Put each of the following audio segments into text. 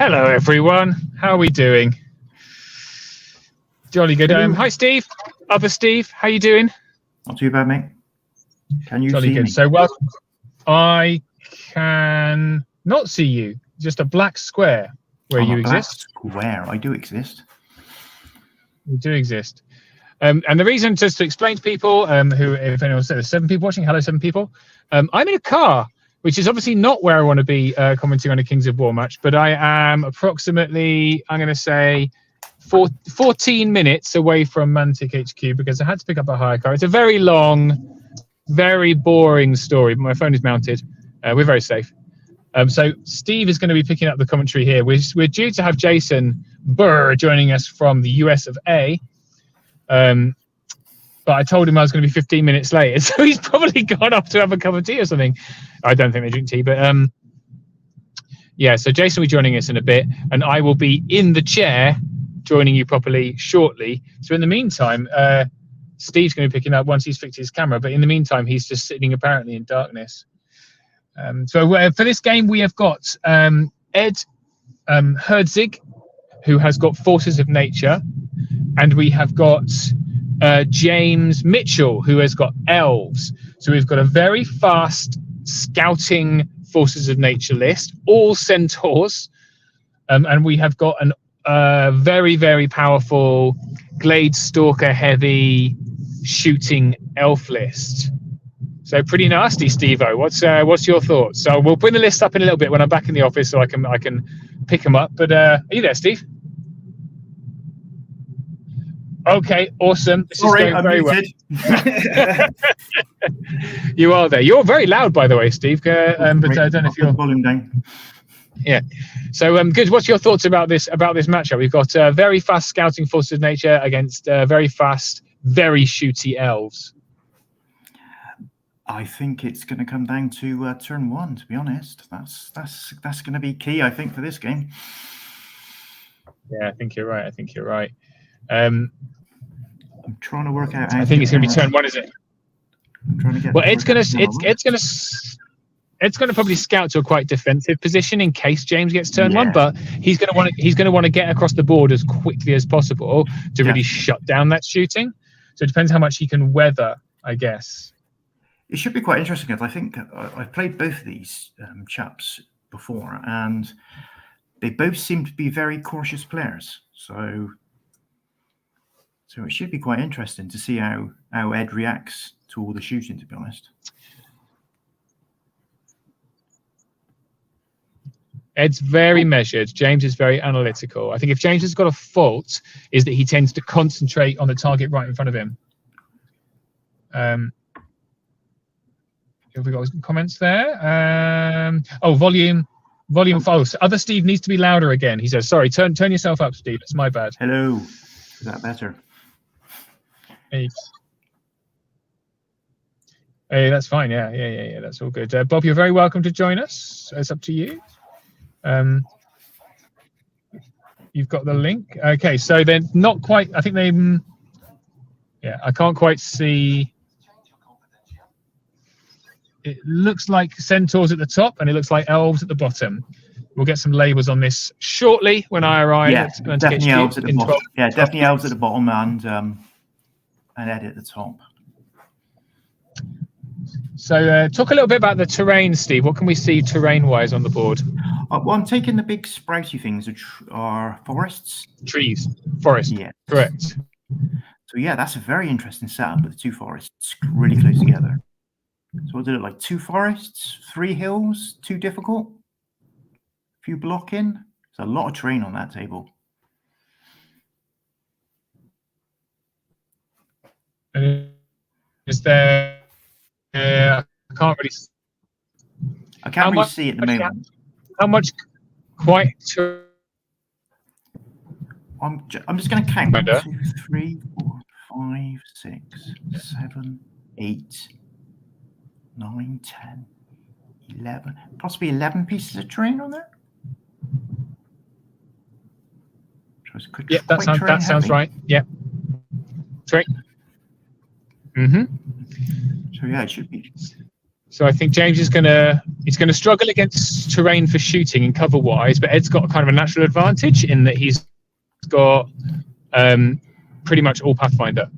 Hello, everyone. How are we doing? Jolly good. Hi, Steve. Other Steve. How you doing? Not too bad, mate. Can you Jolly see good. me? So, well, I can not see you. Just a black square where you exist. Square. I do exist. You do exist. And the reason, just to explain to people who, if anyone said there's 7 people watching, hello, 7 people. I'm in a car, which is obviously not where I want to be commenting on a Kings of War match, but I am approximately, I'm going to say, 14 minutes away from Mantic HQ because I had to pick up a hire car. It's a very long, very boring story, but my phone is mounted. We're very safe. So Steve is going to be picking up the commentary here. We're due to have Jason Burr joining us from the US of A. But I told him I was going to be 15 minutes late, so he's probably gone off to have a cup of tea or something. I don't think they drink tea, but yeah. So Jason will be joining us in a bit, and I will be in the chair joining you properly shortly. So in the meantime, Steve's going to be picking up once he's fixed his camera. But in the meantime, he's just sitting apparently in darkness. So for this game, we have got Ed Herdzig, who has got Forces of Nature, and we have got James Mitchell, who has got Elves. So we've got a very fast scouting Forces of Nature list, all Centaurs, and we have got a very, very powerful Glade Stalker heavy shooting elf list. So pretty nasty, Steve-O. What's your thoughts? So we'll bring the list up in a little bit when I'm back in the office, so I can pick them up. But are you there, Steve? Okay, awesome. This is going very well. You are there. You're very loud, by the way, Steve. But I don't know if you're volume down. Yeah. So good. What's your thoughts about this matchup? We've got very fast scouting Forces of Nature against very fast, very shooty elves. I think it's going to come down to turn 1. To be honest, that's going to be key. I think for this game. Yeah, I think you're right. I'm trying to work out. I think it's going to be turn 1, is it? I'm trying to get. Well, it's going to probably scout to a quite defensive position in case James gets turn 1, but he's going to want to get across the board as quickly as possible to really shut down that shooting. So it depends how much he can weather, I guess. It should be quite interesting because I think I've played both of these chaps before, and they both seem to be very cautious players. So it should be quite interesting to see how Ed reacts to all the shooting, to be honest. Ed's very measured. James is very analytical. I think if James has got a fault, is that he tends to concentrate on the target right in front of him. Have we got comments there? Volume false. Other Steve needs to be louder again. He says, sorry, turn yourself up, Steve. It's my bad. Hello. Is that better? Hey, that's fine. Yeah. That's all good. Bob, you're very welcome to join us. It's up to you. You've got the link. Okay, so they're not quite. I think they. Yeah, I can't quite see. It looks like Centaurs at the top, and it looks like Elves at the bottom. We'll get some labels on this shortly when I arrive. Yeah, definitely Elves at the bottom. Yeah, definitely Elves at the bottom and Ed at the top. So talk a little bit about the terrain, Steve. What can we see terrain-wise on the board? Well, I'm taking the big sprouty things, which are forests. Trees. Forest. Yeah. Correct. So yeah, that's a very interesting setup with the 2 forests really close together. So what did it look like? 2 forests, 3 hills, 2 difficult, a few blocking. There's a lot of terrain on that table. Is there? I can't really. I can't really see at the moment. How much? Quite. I'm just going to count. 2, 3, 4, 5, 6, 7, 8, 9, 10, 11, possibly 11 pieces of terrain on there. Yeah, that sounds right. Yeah. Great. So yeah, it should be. So I think James is gonna struggle against terrain for shooting and cover wise, but Ed's got kind of a natural advantage in that he's got pretty much all Pathfinder.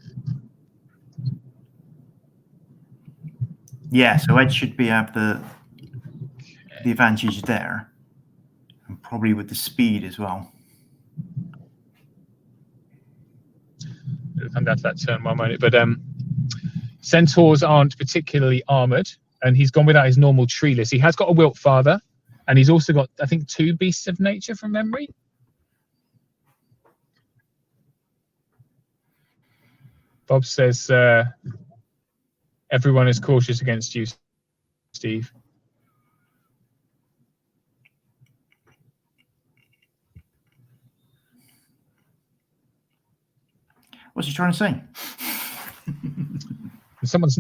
Yeah, so Ed should have the advantage there, and probably with the speed as well. It'll come down to that turn 1 moment, but centaurs aren't particularly armored, and he's gone without his normal tree list. He has got a Wilt Father, and he's also got, I think, 2 Beasts of Nature from memory. Bob says everyone is cautious against you, Steve. What's he trying to say? Someone's,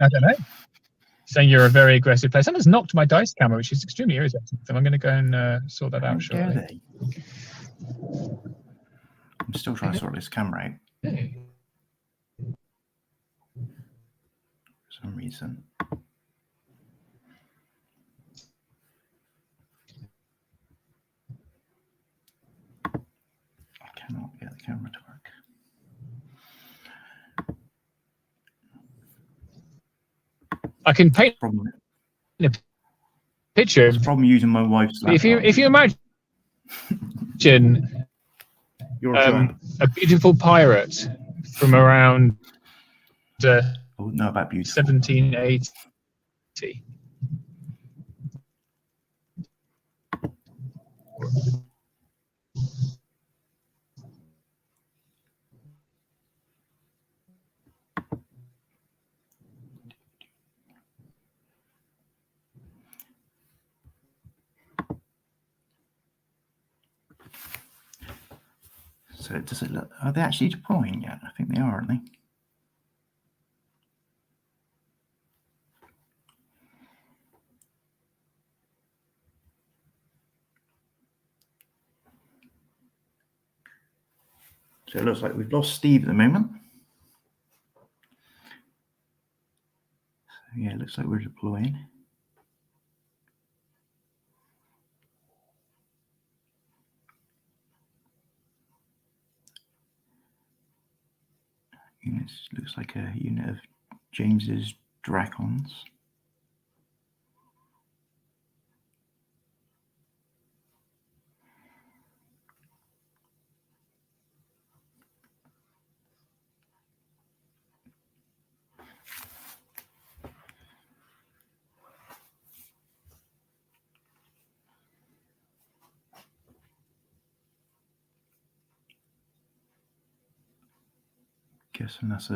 I don't know, saying you're a very aggressive player. Someone's knocked my dice camera, which is extremely irritating. So I'm going to go and sort that out shortly. I'm still trying to sort this camera out. Hey. For some reason. I cannot get the camera to work. I can paint a picture. It's a problem using my wife's laptop. If you imagine a beautiful pirate from around about beautiful. 1780. So does it look? Are they actually deploying yet? I think they are, aren't they? So it looks like we've lost Steve at the moment. So yeah, it looks like we're deploying. This looks like a unit of James's Dracons. Guessing that's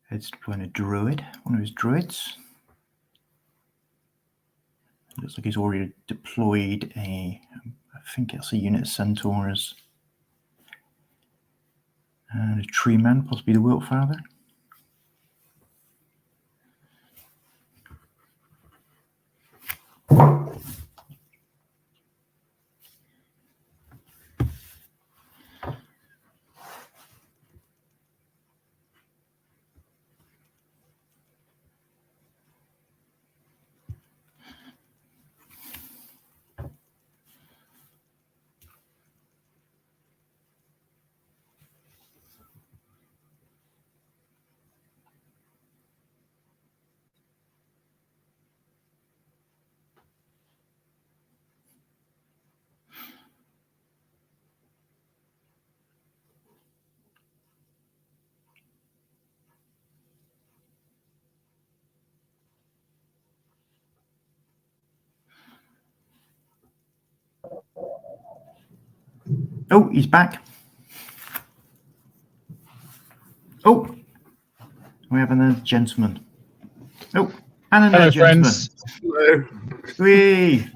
Ed's deploying a druid, one of his druids. Looks like he's already deployed I think it's a unit of centaurs and a tree man, possibly the Wilt Father. Oh, he's back. Oh, we have another gentleman. Oh, and another gentleman. Friends. Hello. Whee!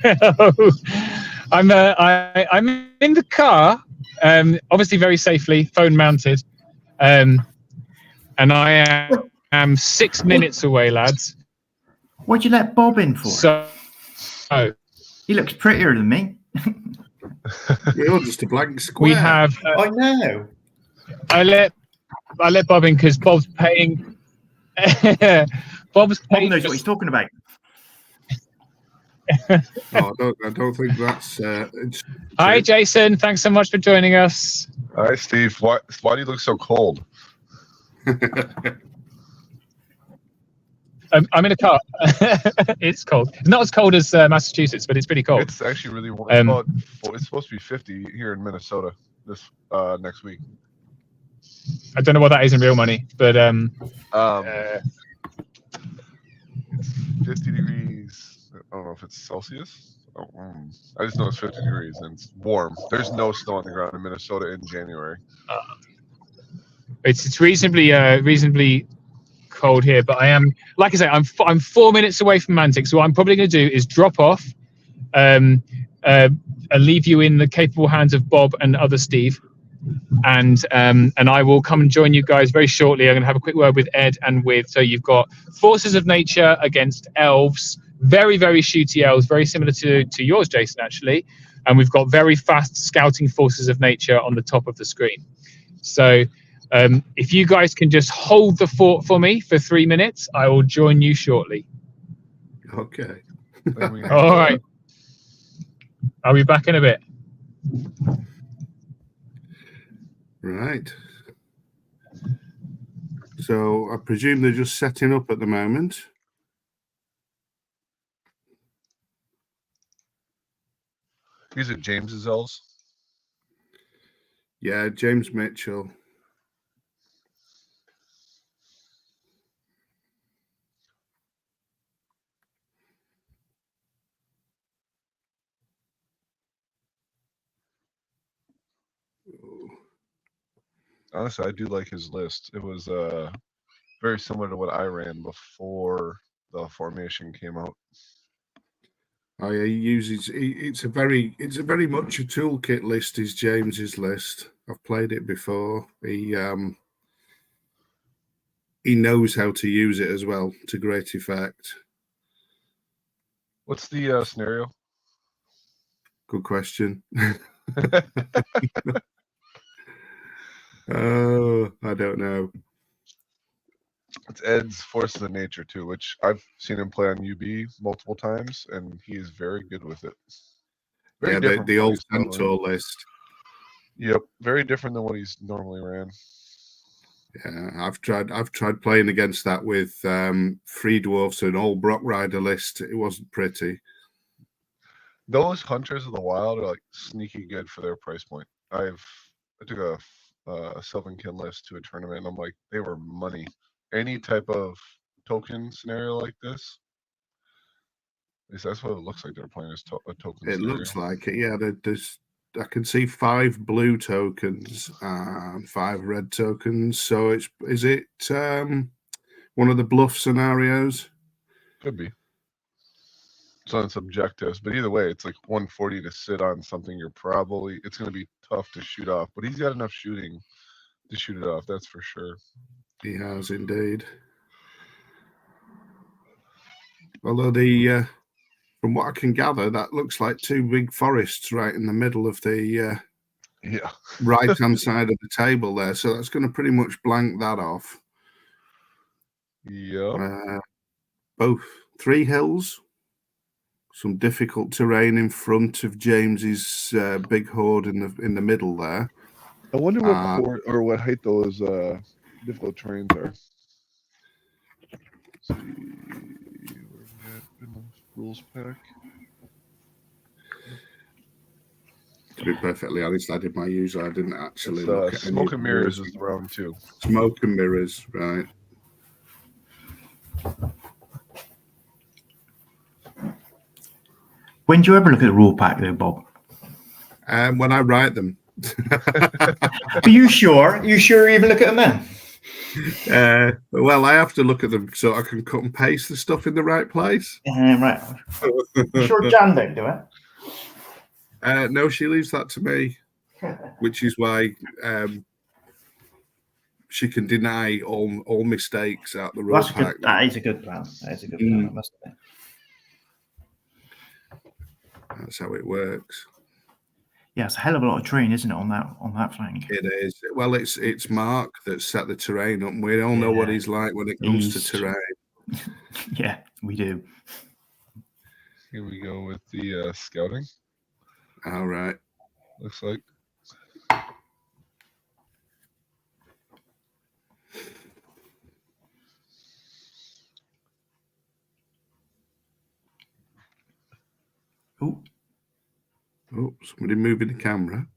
Hello. I'm in the car, obviously very safely, phone mounted, and I am 6 minutes away, lads. What'd you let Bob in for? So He looks prettier than me. You're just a blank square. we have. I know. I let Bob in because Bob's paying. Bob's Bob paying. knows what he's talking about. I don't think that's. Hi, true. Jason. Thanks so much for joining us. Hi, Steve. Why do you look so cold? I'm in a car. It's cold. It's not as cold as Massachusetts, but it's pretty cold. It's actually really warm. It's supposed to be 50 here in Minnesota this next week. I don't know what that is in real money, but It's 50 degrees. I don't know if it's Celsius. I just know it's 50 degrees and it's warm. There's no snow on the ground in Minnesota in January. it's reasonably cold here. But I am, like I say, I'm 4 minutes away from Mantic. So what I'm probably going to do is drop off, and leave you in the capable hands of Bob and other Steve. And I will come and join you guys very shortly. I'm going to have a quick word with Ed and with. So you've got forces of nature against elves, very shooty elves, very similar to yours, Jason, actually. And we've got very fast scouting forces of nature on the top of the screen. So if you guys can just hold the fort for me for 3 minutes, I will join you shortly. Okay. All right. I'll be back in a bit. Right. So I presume they're just setting up at the moment. These are James's elves. Yeah, James Mitchell. Honestly, I do like his list. It was very similar to what I ran before the formation came out. Oh yeah, he uses. It's a very much a toolkit list. Is James's list? I've played it before. He knows how to use it as well to great effect. What's the scenario? Good question. Oh, I don't know. It's Ed's Forces of Nature too, which I've seen him play on UB multiple times, and he is very good with it. Very different the from what old he's normally- Centaur list. Yep, very different than what he's normally ran. Yeah, I've tried playing against that with Free Dwarfs and old Brock Rider list. It wasn't pretty. Those Hunters of the Wild are like sneaky good for their price point. I took a Sylvan list to a tournament, and I'm like, they were money. Any type of token scenario like this, at least that's what it looks like they're playing as a token It scenario. looks like it. Yeah, there's. I can see 5 blue tokens and 5 red tokens. So is it one of the bluff scenarios? Could be. So it's objectives, but either way, it's like 140 to sit on something. It's going to be tough to shoot off, but he's got enough shooting to shoot it off. That's for sure. He has indeed. Although from what I can gather, that looks like 2 big forests right in the middle of the Yeah. right-hand side of the table there. So that's going to pretty much blank that off. Yeah. Both 3 hills, some difficult terrain in front of James's big horde in the middle there. I wonder what height those difficult terrains are. Let's see, where we at in the rules pack? To be perfectly honest, I did my usual. I didn't actually look at Smoke any and Mirrors is round 2. Smoke and Mirrors, right? When do you ever look at the rule pack, though, Bob? When I write them. Are you sure? You sure you even look at them then? Well, I have to look at them so I can cut and paste the stuff in the right place. Right. You sure Jan don't do it? No, she leaves that to me, which is why she can deny all mistakes out the rule pack. That is a good plan. That is a good plan. Must be. That's how it works. Yeah, it's a hell of a lot of terrain, isn't it, on that flank? It is. Well, it's Mark that set the terrain up. We all know what he's like when it comes to terrain. Yeah, we do. Here we go with the scouting. All right. Looks like. Oh, Oh, somebody moving the camera.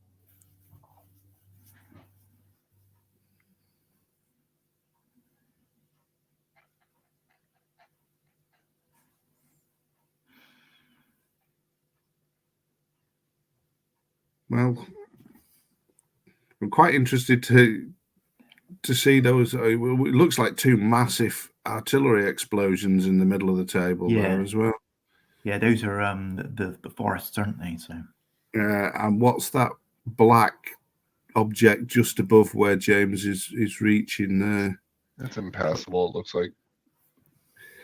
Well, I'm quite interested to see those. It looks like two massive artillery explosions in the middle of the table there Yeah. as well. yeah, those are the forests, aren't they? So And what's that black object just above where James is reaching there? It's impassable, it looks like.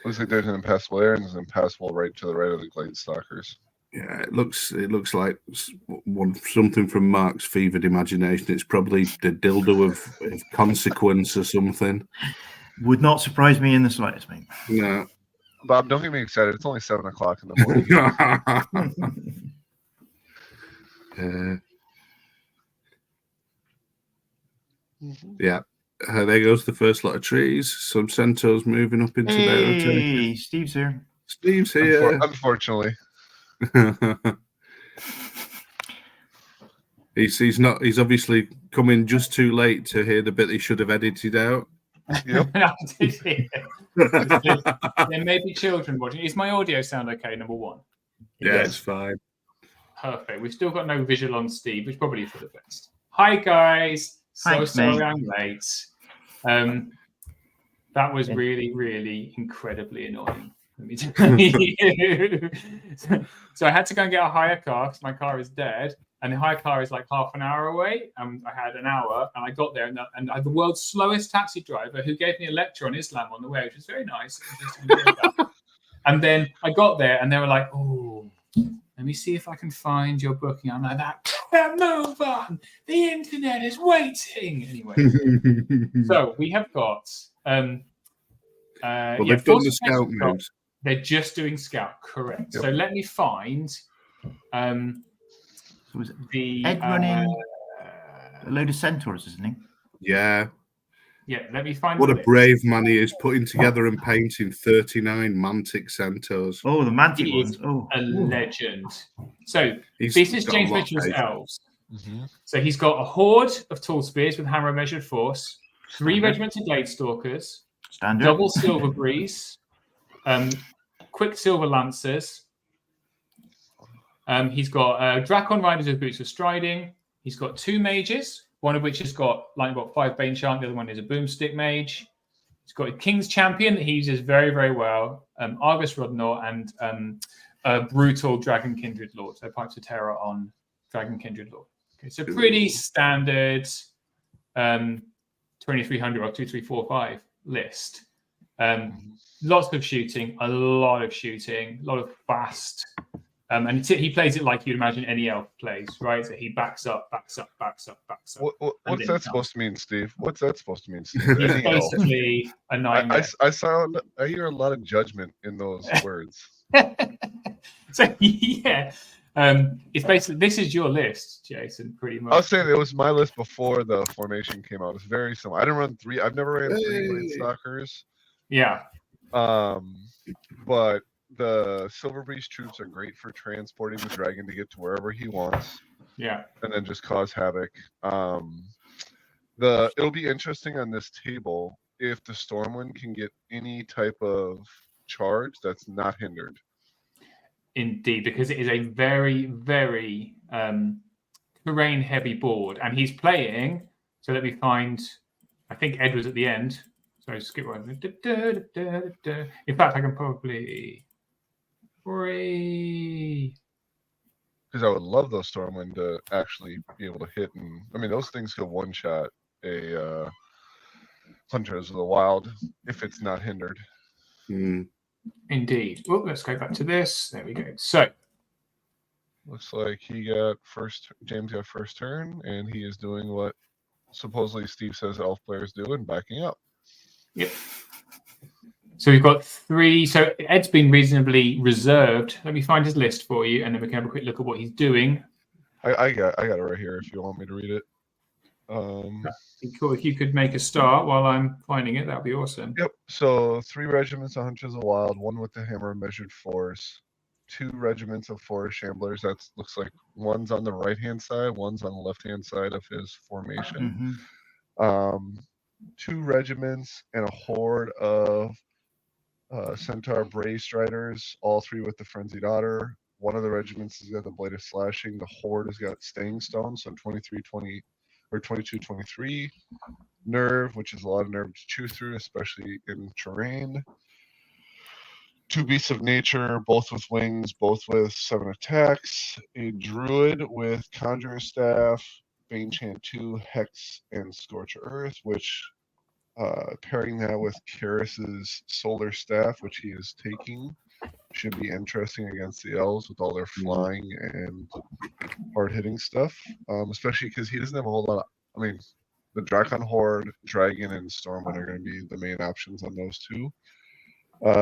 Looks like there's an impassable there, and there's an impassable right to the right of the Glade Stalkers. Yeah, it looks like something from Mark's fevered imagination. It's probably the dildo of consequence or something. would not surprise me in the slightest, mate. No. Bob, don't get me excited. It's only 7 o'clock in the morning. Yeah. There goes the first lot of trees. Some centaurs moving up into their rotation. Hey, Steve's here. Steve's here. Unfortunately. He's not. He's obviously come in just too late to hear the bit he should have edited out. Yep. There may be children watching. Is my audio sound okay? Number one. Yeah, it's fine. Perfect. We've still got no visual on Steve, which probably for the best. Hi guys. Thanks, Sorry mate. I'm late. That was really incredibly annoying. Let me tell you. So I had to go and get a hire car because my car is dead, and the hire car is like half an hour away. And I had an hour, and I got there, and I had the world's slowest taxi driver who gave me a lecture on Islam on the way, which was very nice. And then I got there, and they were like, "Oh, let me see if I can find your booking." I'm like, "That move on. The internet is waiting." Anyway, so we have got. Well, they've done the scout moves. They're just doing scout, correct? Yep. So let me find Was it the Ed running a load of centaurs, isn't he? Yeah. Yeah, let me find. What the a list. brave man he is, putting together and painting 39 Mantic centaurs. Oh, the Mantic He is ones. Oh, a legend. So He's this is got a James lot of Mitchell's patience. elves. So he's got a horde of tall spears with hammer measured force, 3 regimented Glade Stalkers, standard. double silver breeze, quicksilver lancers. He's got Dracon riders with boots of striding. He's got 2 mages, one of which has got lightning bolt 5 bane chant. The other one is a boomstick mage. He's got a King's Champion that he uses very well. Argus Rodnor and a brutal Dragon Kindred Lord. So Pipes of Terror on Dragon Kindred Lord. Okay, so pretty standard 2300 or 2345 list. Lots of shooting, a lot of fast. And he plays it like you'd imagine any elf plays, right? So he backs up. What's then that comes. supposed to mean, Steve? What's that supposed to mean, Steve? He's Any elf. basically a nightmare. I hear a lot of judgment in those words. So yeah, it's basically this is your list, Jason. Pretty much. I was saying it was my list before the formation came out. It's very similar. I didn't run 3. I've never ran 3 Glade Stalkers. Yeah. But the Silver Breeze troops are great for transporting the dragon to get to wherever he wants. Yeah. And then just cause havoc. It'll be interesting on this table if the Stormwind can get any type of charge that's not hindered. Indeed, because it is a very terrain heavy board, and he's playing. So let me find. I think Ed was at the end. So skip one. In fact, I can probably. Because I would love those Stormwind to actually be able to hit, and I mean those things could one shot a Hunters of the Wild if it's not hindered. Indeed. Well, let's go back to this. There we go. So looks like James got first turn, and he is doing what supposedly Steve says elf players do and backing up. Yep. So we've got 3. So Ed's been reasonably reserved. Let me find his list for you, and then we can have a quick look at what he's doing. I got it right here if you want me to read it. Be cool if you could make a start while I'm finding it. That'd be awesome. Yep. So 3 regiments of Hunters of the Wild, 1 with the Hammer of Measured Force, 2 regiments of Forest Shamblers. That looks like one's on the right-hand side, one's on the left-hand side of his formation. 2 regiments and a horde of Centaur Bray Striders, all 3 with the Frenzied Otter. One of the regiments has got the Blade of Slashing. The horde has got Staying Stone, so 22-23 nerve, which is a lot of nerve to chew through, especially in terrain. 2 Beasts of Nature, both with wings, both with 7 attacks. A Druid with Conjurer Staff, Bane Chant 2, Hex, and Scorch Earth, which pairing that with Karis's Solar Staff, which he is taking, should be interesting against the elves with all their flying and hard-hitting stuff, especially because he doesn't have a whole lot of, I mean, the Drakon Horde, Dragon, and Stormwind are going to be the main options on those 2.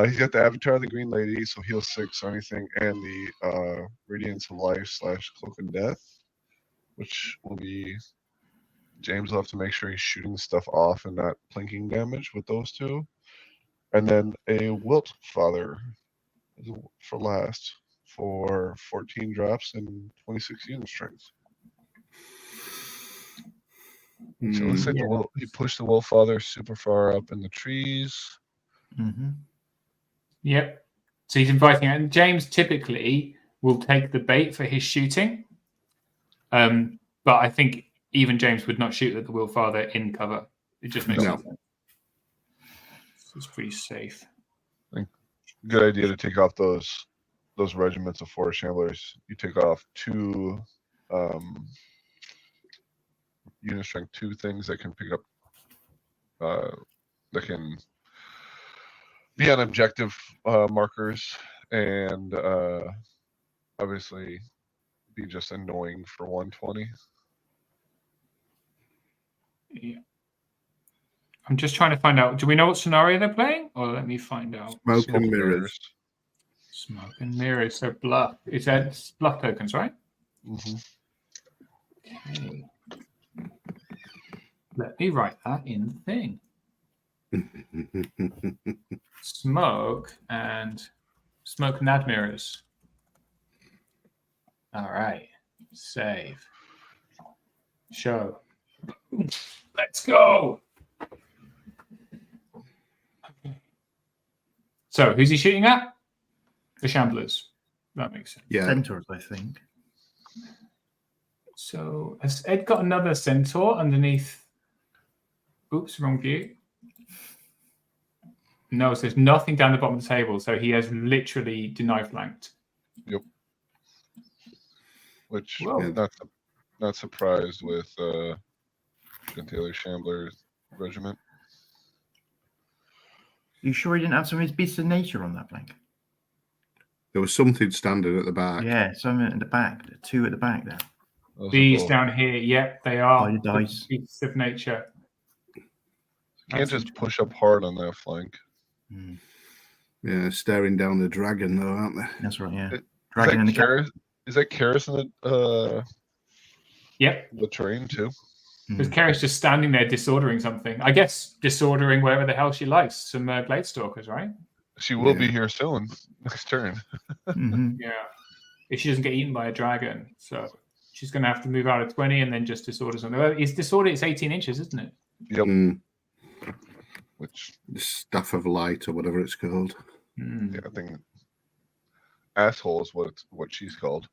He's got the Avatar of the Green Lady, so heal 6 or anything, and the Radiance of Life / Cloak of Death, which will be, James will have to make sure he's shooting stuff off and not plinking damage with those 2. And then a Wilt Father for last for 14 drops and 26 unit strength. So it looks like he pushed the Wilt Father super far up in the trees. Yep. So he's inviting out. And James typically will take the bait for his shooting. But I think even James would not shoot at the Wilt Father in cover. It just makes sense. It's pretty safe. Good idea to take off those regiments of Forest Shamblers. You take off 2 unit strength 2 things that can pick up that can be on objective markers and obviously be just annoying for 120. Yeah. I'm just trying to find out. Do we know what scenario they're playing? Or let me find out. Smoke and Mirrors. Smoke and Mirrors. So bluff. It's bluff tokens, right? Okay. Let me write that in the thing. Smoke and Nad Mirrors. All right. Save. Show. Let's go. Okay. So who's he shooting at? The Shamblers. That makes sense. Yeah. Centaurs, I think. So has Ed got another centaur underneath? Oops, wrong view. No, so there's nothing down the bottom of the table. So he has literally deny flanked. Yep. Which Whoa. not surprised with Taylor Shambler's regiment. You sure he didn't have some of his Beasts of Nature on that flank? There was something standing at the back. Yeah, some at the back. 2 at the back there. Those are These both- down here, yep, they are By the dice. Beasts of Nature. You can't just push up hard on that flank. Yeah, staring down the dragon, though, aren't they? That's right, yeah. Is that Karis in Yep, the terrain too? because Kerry's just standing there disordering something. I guess disordering wherever the hell she likes. Some Glade Stalkers, right? She will be Yeah. here soon, next turn. Yeah. If she doesn't get eaten by a dragon. So she's going to have to move out of 20 and then just disorder something. Well, it's disorder, it's 18 inches, isn't it? Yep. Which The Staff of Light or whatever it's called. yeah, I think asshole is what she's called.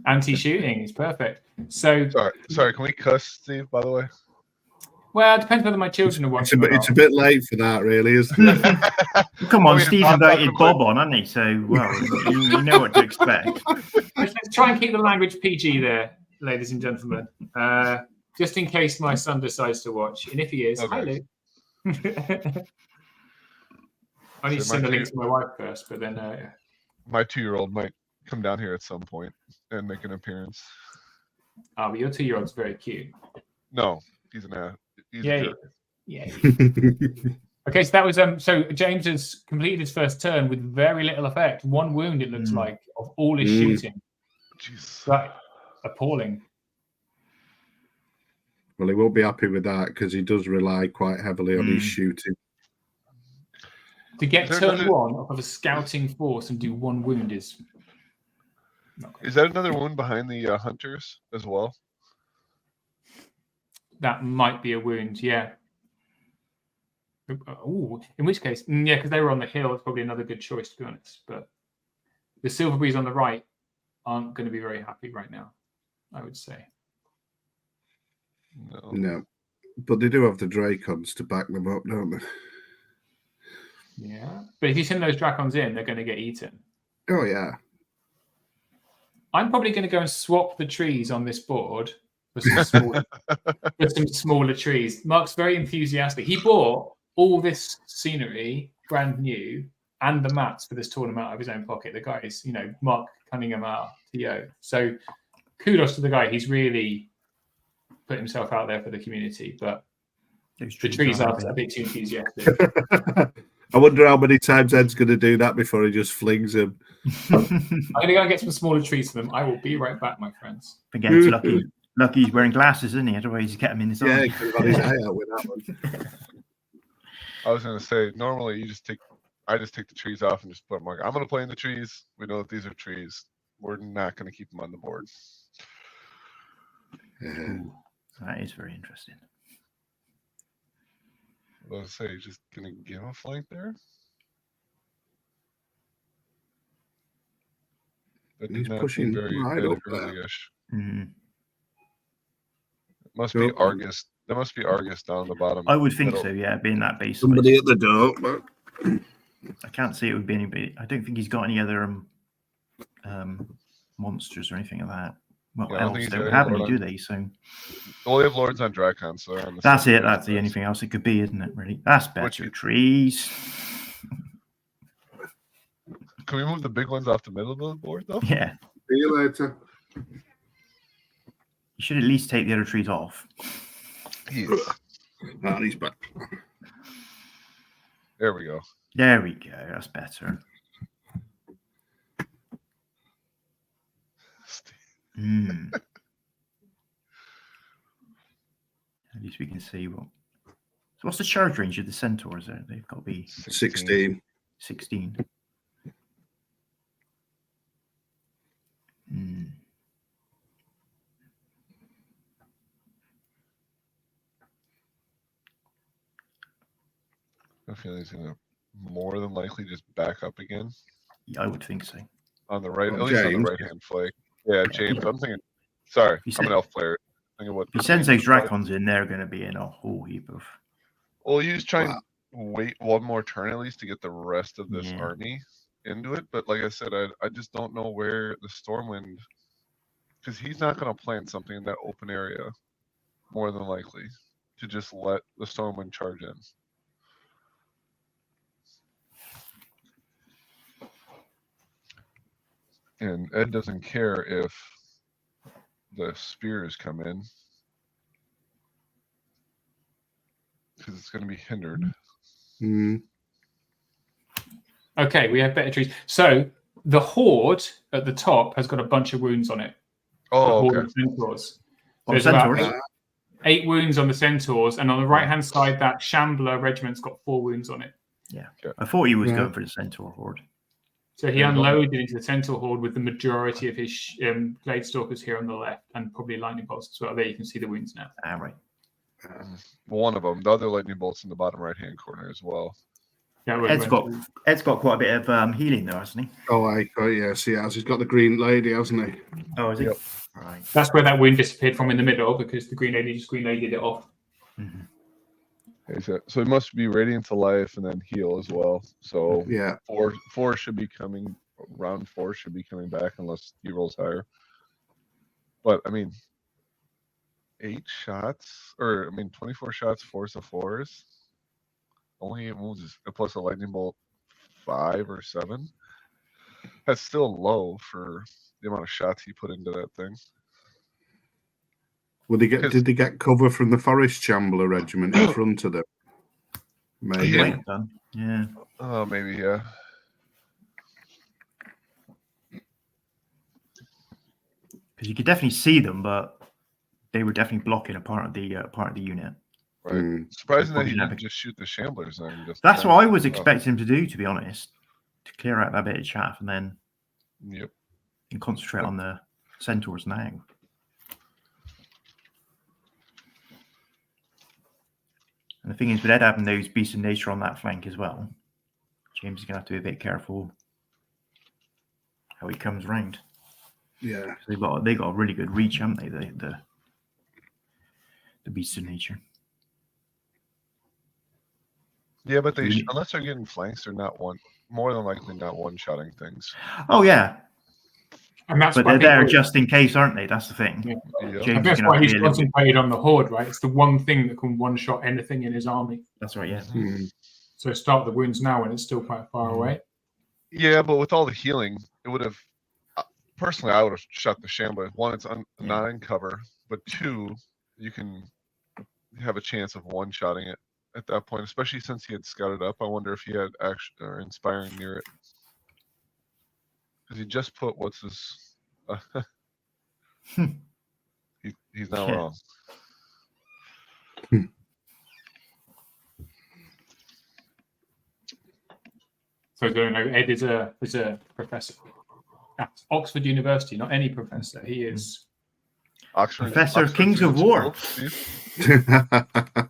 Anti-shooting is perfect. So, Sorry, can we cuss, Steve, by the way? well, it depends whether my children are watching. It's a bit late for that, really, isn't it? Come on, We've Steve not invited talked Bob on, hasn't he? So, well, you know what to expect. Let's try and keep the language PG there, ladies and gentlemen. Just in case my son decides to watch. And if he is, hi, Okay. Luke. I need to So send my a link two- to my wife first, but then My 2-year-old might come down here at some point and make an appearance. but your 2-year-old's very cute. No, he's an ass. He's a Yeah, jerk. yeah. Okay, so that was so James has completed his first turn with very little effect. 1 wound, it looks like, of all his shooting. Jeez. Right. Appalling. Well, he won't be happy with that because he does rely quite heavily on his shooting. To get Is there turn another- 1 off of a scouting force and do 1 wound is not great. Is that another wound behind the hunters as well? That might be a wound, yeah. Oh, in which case, yeah, because they were on the hill, it's probably another good choice, to be honest. But the Silverbreeze on the right aren't going to be very happy right now, I would say. No. But they do have the Dracons to back them up, don't they? Yeah. But if you send those Dracons in, they're going to get eaten. Oh, yeah. I'm probably going to go and swap the trees on this board for some smaller trees. Mark's very enthusiastic. He bought all this scenery brand new and the mats for this tournament out of his own pocket. The guy is, Mark Cunningham, TO. So kudos to the guy. He's really put himself out there for the community. But the trees are a bit too enthusiastic. I wonder how many times Ed's going to do that before he just flings him. I'm going to go and get some smaller trees for them. I will be right back, my friends. Again, it's lucky. Lucky he's wearing glasses, isn't he? Otherwise, he's kept him in his eye. Yeah, he could have had his eye out with that one. I was going to say, normally I just take the trees off and just put them like, I'm going to play in the trees. We know that these are trees. We're not going to keep them on the board. Ooh, that is very interesting. I was say, just going to give a flank there. That He's did not pushing seem very right good up there. early-ish. Mm. It must be Argus. There must be Argus down the bottom. I would think middle. so, yeah, being that base. Somebody at the door. But... I can't see it would be anybody. I don't think he's got any other monsters or anything like that. Well, Yeah, I don't think elves he's don't got have any any, Lord do they? So Well, they have Lords on Drakon, so they're on the that's same it. page That's as the us. only thing else it could be, isn't it? Really, that's better. Trees. Can we move the big ones off the middle of the board, though? Yeah. See you later. You should at least take the other trees off. Yes. And he's back. There we go. There we go. That's better. Mm. At least we can see what. So what's the charge range of the centaurs? They've got to be 16. 16. Mm. I feel he's going to more than likely just back up again Yeah, I would think so. on the right, Oh, at least on James. the right-hand flank. Yeah, James. I'm thinking. Sorry, He I'm said- an elf player. Thinking what If he sends those dragons in, they're going to be in a whole heap of. Well, he was trying Wow. to wait one more turn at least to get the rest of this Yeah. army into it. But like I said, I just don't know where the Stormwind, because he's not going to plant something in that open area, more than likely, to just let the Stormwind charge in. And Ed doesn't care if the spears come in, because it's going to be hindered. Mm. Okay, we have better trees. So the horde at the top has got a bunch of wounds on it. The Oh, horde okay. of centaurs. On There's about centaurs? 8 wounds on the centaurs, and on the right-hand side, that Shambler regiment's got 4 wounds on it. Yeah. Okay. I thought he was Yeah. going for the centaur horde. So he Yeah, unloaded into the centaur horde with the majority of his blade stalkers here on the left, and probably lightning bolts as well. There you can see the wounds now. Ah, right. One of them. The other lightning bolts in the bottom right-hand corner as well. Yeah, we Ed's went got quite a bit of healing though, hasn't he? Oh, yes, he has. He's got the green lady, hasn't he? Oh, is he? Yep. Right. That's where that wound disappeared from in the middle, because the green lady just green ladied it off. Mhm. Okay, so it must be radiant to life and then heal as well. So Yeah. four should be coming. Round 4 should be coming back unless he rolls higher. But I mean, 8 shots, or I mean, 24 shots, force of 4s. Only 8 wounds, plus a lightning bolt 5 or 7. That's still low for the amount of shots he put into that thing. Did they get cover from the Forest Chambler regiment in front of them? Maybe. You might have done. Yeah. Oh, maybe, yeah. Because you could definitely see them, but they were definitely blocking a part of the unit. Right. Mm. Surprising that Probably he never- didn't just shoot the shamblers then. Just That's what I was Oh, expecting him to do, to be honest, to clear out that bit of chaff and then Yep. concentrate on the centaurs now. And the thing is, with Ed having those beasts of nature on that flank as well, James is going to have to be a bit careful how he comes round. Yeah. They got a really good reach, haven't they? The beasts of nature. Yeah, but they Really? unless they're getting flanks, they're not more than likely not one-shotting things. Oh yeah, And that's but why they're there people- just in case, aren't they? That's the thing. Yeah. Yep. James And that's is gonna why have to he's be a little- concentrated on the horde, right? It's the one thing that can one-shot anything in his army. That's right. Yeah. Mm. So start the wounds now when it's still quite far Mhm. away. Yeah, but with all the healing, it would have. Personally, I would have shot the shambler. One, it's Yeah. not in cover, but two, you can have a chance of one-shotting it at that point, especially since he had scouted up. I wonder if he had action or inspiring near it. Because he just put what's his. He's not Yeah. wrong. So I don't know, Ed is a professor at Oxford University, not any professor. He is. Oxford, Professor of Oxford's Kings a of good War. school, Steve.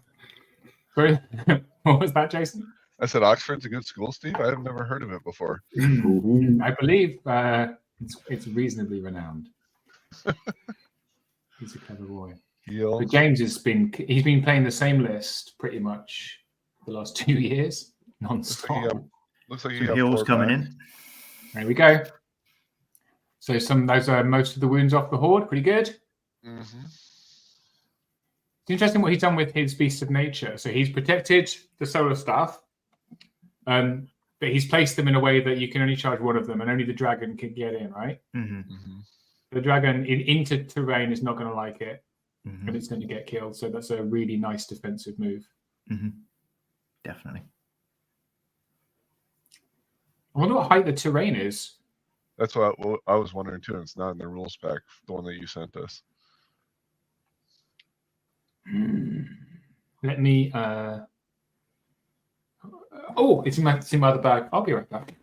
Sorry, what was that, Jason? I said Oxford's a good school, Steve. I've never heard of it before. Ooh. I believe it's reasonably renowned. He's a clever boy. Heal. But James he's been playing the same list pretty much the last 2 years, non-stop. Looks like you Some got hills 4 coming back. in. There we go. So those are most of the wounds off the horde. Pretty good. Mhm. It's interesting what he's done with his beasts of nature. So he's protected the solar staff, but he's placed them in a way that you can only charge one of them, and only the dragon can get in. Right? Mhm, Mhm. The dragon into terrain is not going to like it, mhm, and it's going to get killed. So that's a really nice defensive move. mhm. Definitely. I wonder what height the terrain is. That's what I was wondering too. And it's not in the rules pack, the one that you sent us. Let me. Oh, it's in my other bag. I'll be right back.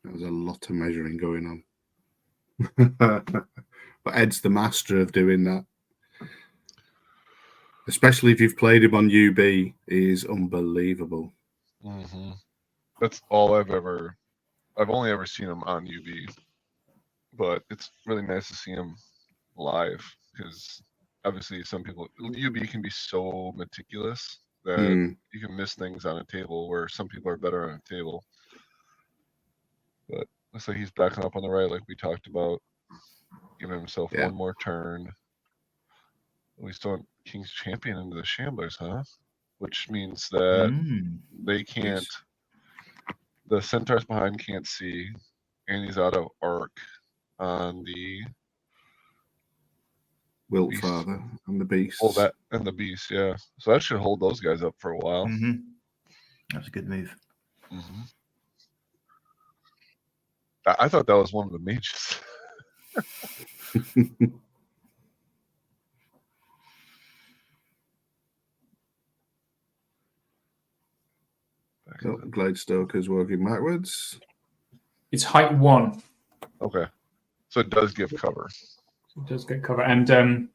There's a lot of measuring going on. But Ed's the master of doing that. Especially if you've played him on UB, he is unbelievable. Mhm. That's all I've only ever seen him on UB, but it's really nice to see him live because obviously some people UB can be so meticulous that Mm. you can miss things on a table where some people are better on a table. But looks like he's backing up on the right, like we talked about, giving himself Yeah. one more turn. We still want King's Champion into the Shamblers, huh? Which means that Mm. they can't. Yes. The centaurs behind can't see, and he's out of arc on the Wilt Beast. Father and the Beast. oh that and the beast, yeah. So that should hold those guys up for a while. Mhm. That's a good move. Mhm. I thought that was one of the mages. Back Oh, to the- Gladestoker's working backwards. It's height 1. Okay, so it does give cover. It does get cover, and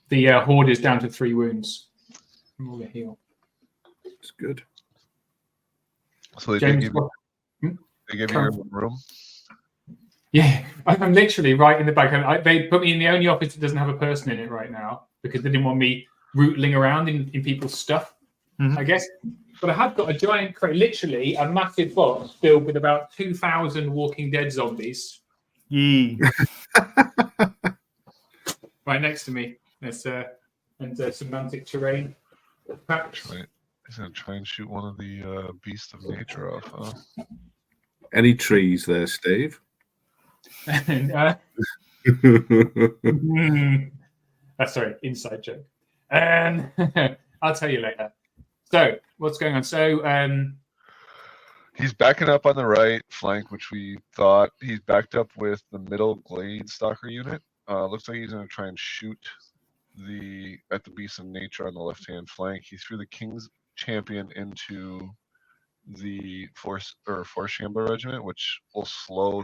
the horde is down to 3 wounds from all the heal. It's good. So they James, did give you, they gave you your Come. room. yeah, I'm literally right in the back. They put me in the only office that doesn't have a person in it right now because they didn't want me rootling around in people's stuff, Mhm. I guess. But I have got a giant crate, literally a massive box filled with about 2,000 Walking Dead zombies. Yee. right next to me. There's some Mantic terrain. Perhaps. Right. He's gonna try and shoot one of the beasts of nature off, huh? Any trees there, Steve? Sorry, inside joke. I'll tell you later. So, what's going on? So, He's backing up on the right flank, which we thought he's backed up with the middle glade stalker unit. Looks like he's gonna try and shoot at the beast of nature on the left hand flank. He threw the king's champion into the force shambler regiment, which will slow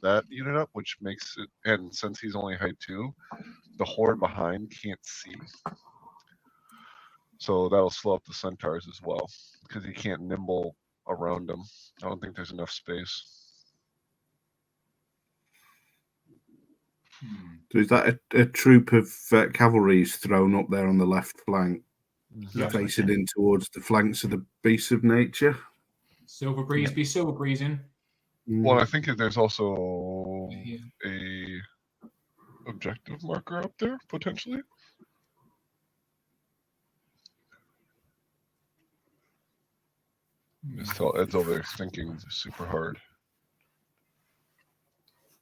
that unit up, which makes it, and since he's only height 2, the horde behind can't see. So that'll slow up the centaurs as well, because he can't nimble around them. I don't think there's enough space. So is that a troop of cavalry's thrown up there on the left flank, Yeah. facing in towards the flanks of the beasts of nature? Silver breeze, be silver breezing. Well, I think that there's also Yeah. a objective marker up there, potentially. Just tell Ed's over there thinking super hard.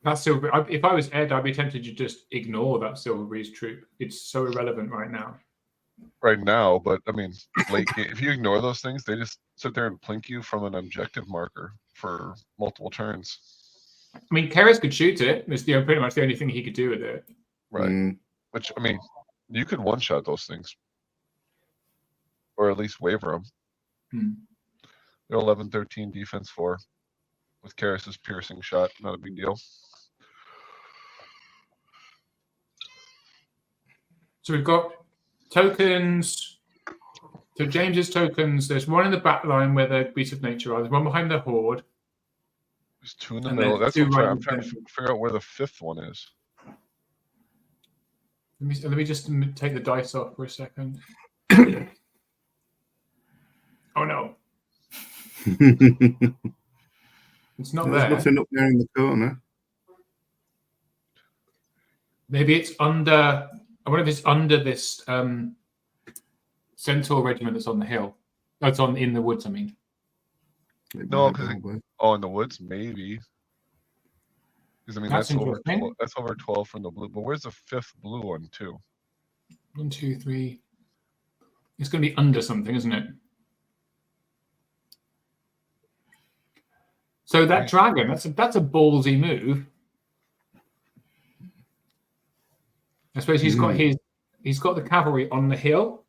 That silver. If I was Ed, I'd be tempted to just ignore that silver breeze troop. It's so irrelevant right now. Right now, but I mean, late game, if you ignore those things, they just sit there and plink you from an objective marker for multiple turns. I mean, Keres could shoot it. It's pretty much the only thing he could do with it. Right. Which, I mean, you could one-shot those things. Or at least waver them. They're 11-13 defense 4. With Keres's piercing shot, not a big deal. So we've got tokens. So James's tokens, there's one in the back line where the beasts of nature are. There's one behind the horde. There's 2 in the And middle. then That's two what right I'm in trying to center. figure out where the 5th one is. Let me just take the dice off for a second. Oh no, it's not There's there. nothing up there in the corner. Maybe it's under. I wonder if it's under this centaur regiment that's on the hill. Oh, it's in the woods. I mean, No, because in the woods, maybe. Because I mean That's that's over interesting. 12, that's over 12 from the blue. But where's the 5th blue one too? 1, 2, 3. It's going to be under something, isn't it? So that dragon, that's a ballsy move. I suppose he's got the cavalry on the hill,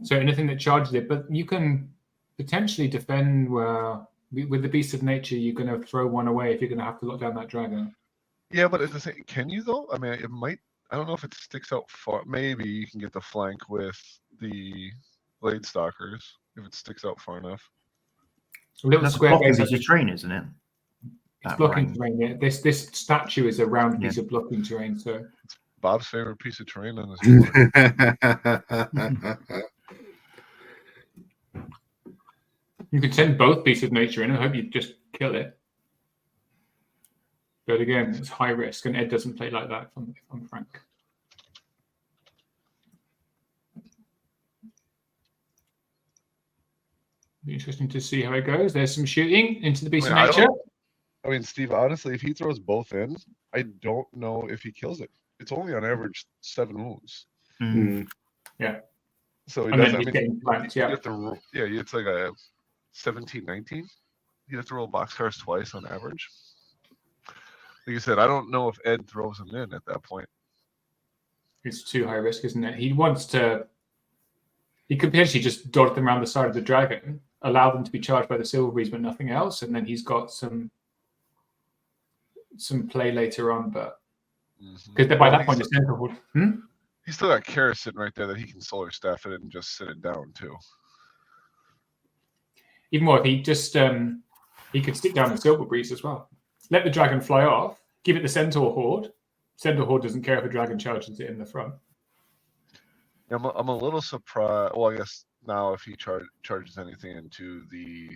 so anything that charges it. But you can potentially defend with the beast of nature. You're going to throw one away if you're going to have to lock down that dragon. Yeah, but it's the same. Can you though? I mean, it might. I don't know if it sticks out far. Maybe you can get the flank with the blade stalkers if it sticks out far enough. A little That's a square blocking base. piece of terrain, isn't it? It's That blocking ring. terrain. Yeah. This statue is a round piece of blocking terrain. So Bob's favorite piece of terrain on this board. you could send both beasts of nature in. I hope you just kill it. But again, it's high risk, and Ed doesn't play like that. If I'm frank. Be interesting to see how it goes. There's some shooting into the beast I mean, of nature. I mean, Steve, honestly, if he throws both in, I don't know if he kills it. It's only on average 7 wounds. Yeah. So he And does. then I he's mean, getting flanked. you Yeah. have to. Yeah, it's like a 17-19. You have to roll boxcars twice on average. Like you said, I don't know if Ed throws them in at that point. It's too high risk, isn't it? He wants to. He could potentially just dart them around the side of the dragon, allow them to be charged by the silver breeze, but nothing else, and then he's got some play later on. But because by that point, it's Centerwood. He's still got Keres sitting right there that he can solar staff it and just sit it down too. Even more, if he just he could stick down the silver breeze as well. Let the dragon fly off. Give it the centaur horde. Centaur horde doesn't care if a dragon charges it in the front. I'm a little surprised. Well, I guess now if he charges anything into the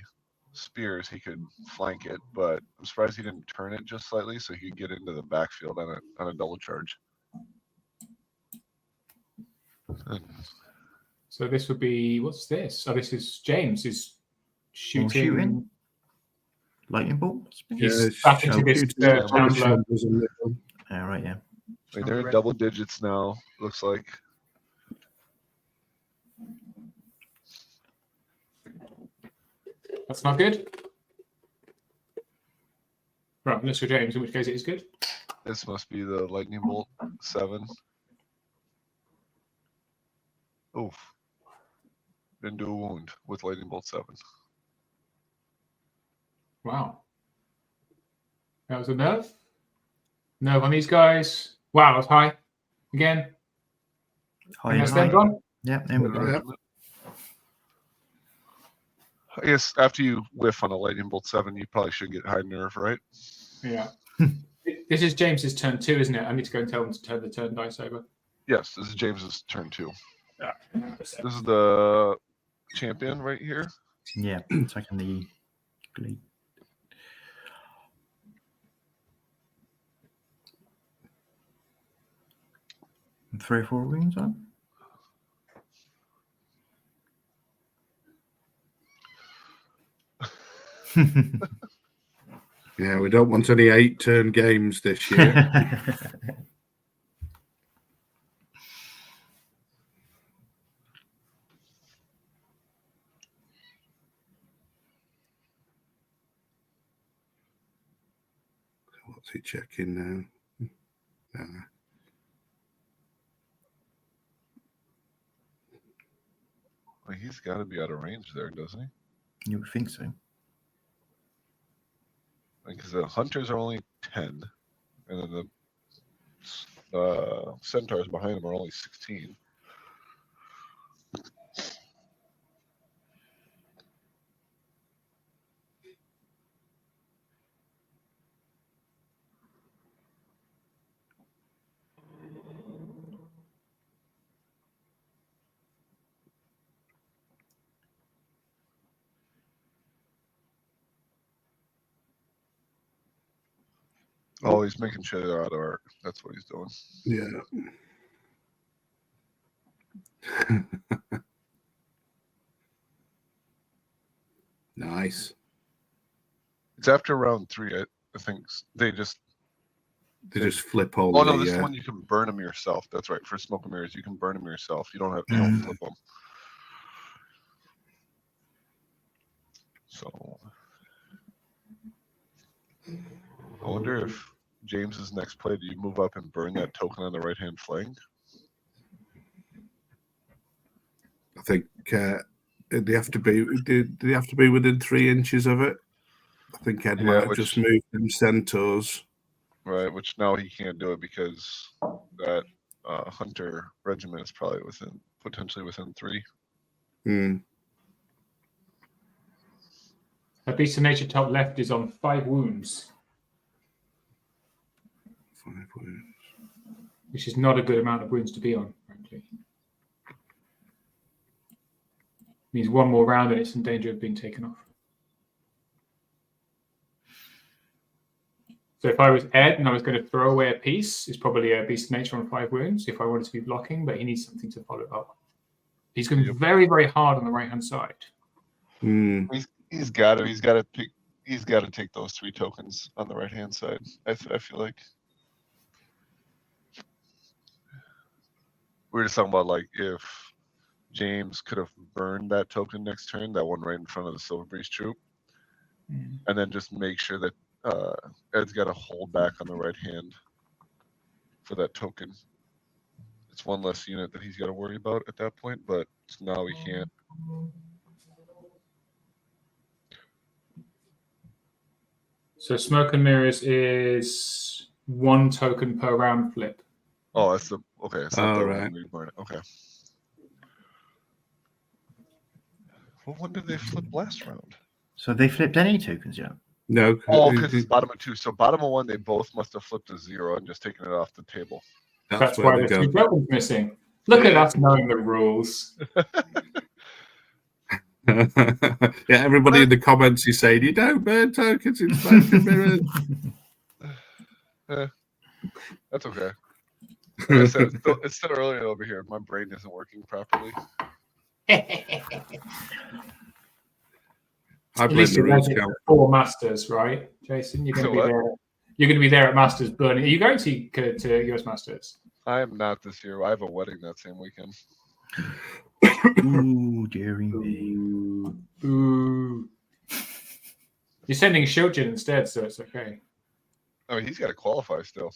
spears, he could flank it. But I'm surprised he didn't turn it just slightly so he could get into the backfield on a double charge. So this would be, what's this? Oh, this is James is shooting. Shooting. Lightning bolt. He's back into this download. Yeah, right. Yeah. Like they're in double digits now. Looks like. That's not good. Right, let's go James, in which case it is good. This must be the lightning bolt 7. Oof. Didn't do a wound with lightning bolt 7. Wow. That was a nerve. Nerve on these guys. Wow, that was high. Again. High And and that's them high. gone. Yeah, there we go. Yep. I guess after you whiff on a lightning bolt 7, you probably should get high nerve, right? Yeah. This is James's turn 2, isn't it? I need to go and tell him to turn the turn dice over. Yes, this is James's turn 2. Yeah. This is the champion right here. Yeah, attacking the glade. And 3 or 4 wounds on. Yeah, we don't want any 8-turn games this year. What's he checking now? Well, he's got to be out of range there, doesn't he? You would think so. Because the hunters are only 10, and then the centaurs behind him are only 16. Oh, he's making sure they're out of arc. That's what he's doing. Yeah. Nice. It's after round 3, I think. They just flip all Oh the... no, this one you can burn them yourself. That's right. For smoke and mirrors, you can burn them yourself. You don't have you don't flip them. So I wonder if James's next play, do you move up and burn that token on the right hand flank? I think they have to be within 3 inches of it. I think Ed might have just moved them centaurs. Right, which now he can't do it because that hunter regiment is probably potentially within 3. A beast of nature top left is on 5 wounds. 5 wounds. Which is not a good amount of wounds to be on, frankly. Means one more round and it's in danger of being taken off. So if I was Ed and I was going to throw away a piece, it's probably a beast of nature on 5 wounds if I wanted to be blocking, but he needs something to follow up. He's going to be very, very hard on the right hand side. He's got to take those 3 tokens on the right hand side. I feel like we were just talking about like if James could have burned that token next turn, that one right in front of the Silver Breeze troop, and then just make sure that Ed's got to hold back on the right hand for that token. It's one less unit that he's got to worry about at that point, but now he can't. So smoke and mirrors is 1 token per round flip. Oh, that's the okay. It's not right. burn it. Okay. Well, when did they flip last round? So they flipped any tokens yet? No. Oh, because it's bottom of 2. So bottom of 1, they both must have flipped to 0 and just taken it off the table. That's why there's 2 tokens missing. Look at us knowing the rules. Yeah, everybody in the comments is saying you don't burn tokens in smoke and mirrors. That's okay. Like I said, it's still early over here. My brain isn't working properly. I At blame least the you're rules ready count. for Masters, right, Jason? You're going to be What? there. You're going to be there at Masters Burn. Are you going to US Masters? I am not this year. I have a wedding that same weekend. Ooh, dearie me. Ooh. You're sending Shilton instead, so it's okay. I mean, he's got to qualify still.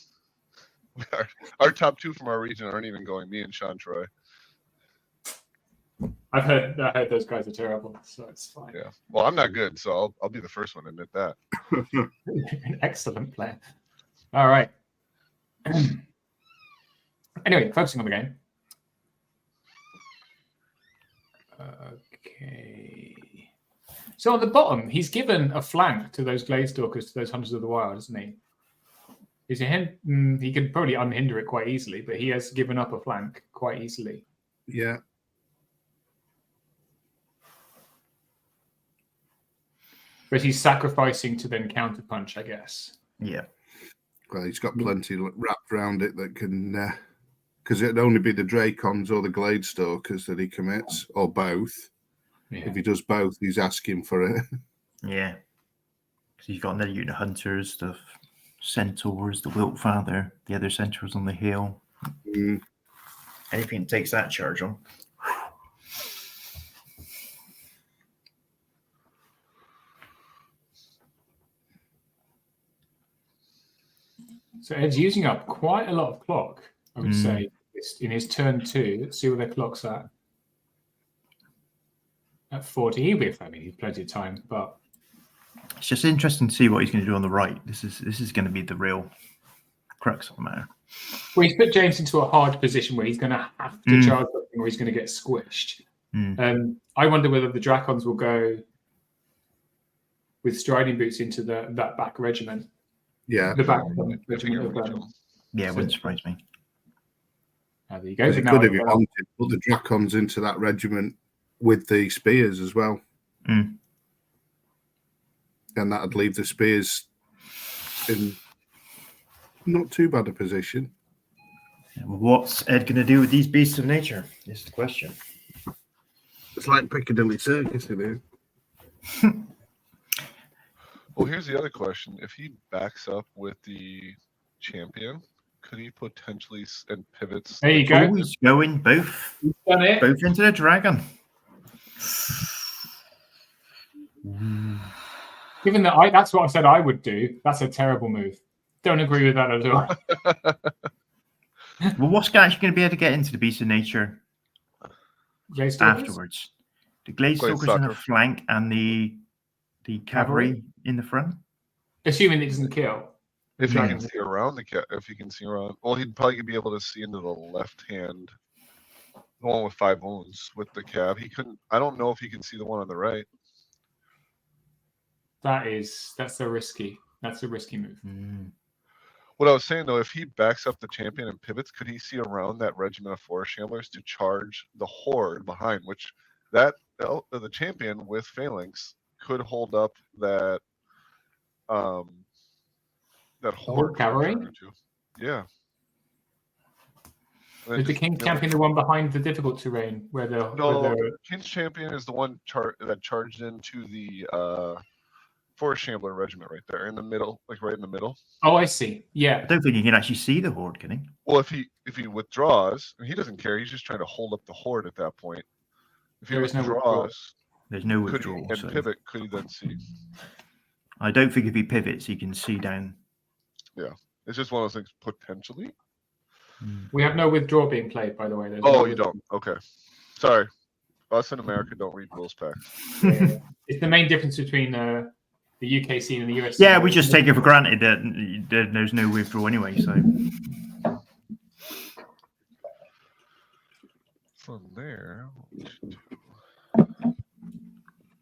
Our top two from our region aren't even going. Me and Sean Troy. I heard those guys are terrible, so it's fine. Yeah. Well, I'm not good, so I'll be the first one to admit that. An excellent plan. All right. Anyway, focusing on the game. Okay. So on the bottom, he's given a flank to those Gladestalkers, to those Hunters of the Wild, isn't he? He could probably unhinder it quite easily, but he has given up a flank quite easily. Yeah. But he's sacrificing to then counterpunch, I guess. Yeah. Well, he's got plenty wrapped around it that can, because it'd only be the Dracons or the Gladestalkers that he commits, or both. Yeah. If he does both, he's asking for it. Yeah. Because he's got another unit of hunters, the centaurs, the Wiltfather, the other centaurs on the hill. Mm. Anything that takes that charge on. So Ed's using up quite a lot of clock, I would say, in his turn 2. Let's see where their clock's at. At 40. He'll be, I mean, he's plenty of time, but It's just interesting to see what he's going to do on the right. This is going to be the real crux of the matter. well, he's put James into a hard position where he's going to have to charge something or he's going to get squished. I wonder whether the Dracons will go with striding boots into that back regiment. Yeah. The back I think you're right, John. Yeah, it wouldn't surprise me. There you go. Because he Now could, if he I've- wanted, put the Dracons into that regiment with the spears as well. Mm. And that'd leave the spears in not too bad a position. What's Ed going to do with these beasts of nature? Is the question. It's like Piccadilly Circus, isn't it? Well, here's the other question. If he backs up with the champion, could he potentially and pivots? There you go. Oh, he's going both Done it. into the dragon. Given that that's what I said I would do, that's a terrible move. Don't agree with that at all. Well, what's actually going to be able to get into the beasts of nature Gladestalkers? afterwards? The Gladestalkers on the Gladestalker. flank and the cavalry in the front. Assuming it doesn't kill. If he Right. can see around if he can see around, well, he'd probably be able to see into the left hand, the one with 5 wounds with the cab. He couldn't. I don't know if he can see the one on the right. That's a risky move. What I was saying though, if he backs up the champion and pivots, could he see around that regiment of forest shamblers to charge the horde behind? Which the champion with phalanx could hold up that that horde cavalry? Yeah. And then Is the just King's kill it. Champion the one behind the difficult terrain where the No, King's Champion is the one that charged into the Forest Shambler regiment right there in the middle, like right in the middle. Oh, I see. I Yeah. don't think he can actually see the horde, can he? Well, if he withdraws, and he doesn't care, he's just trying to hold up the horde at that point. If he There is no withdraws, There's no could withdrawal. and So pivot, could he then see? I don't think if he pivots, he can see down. It's just one of those things potentially. We have no withdraw being played, by the way. There's Oh, no you don't. Okay, sorry. Us in America don't read rules packs. Yeah. It's the main difference between the UK scene and the US scene. Yeah, we just take it for granted that there's no withdrawal anyway. So From there,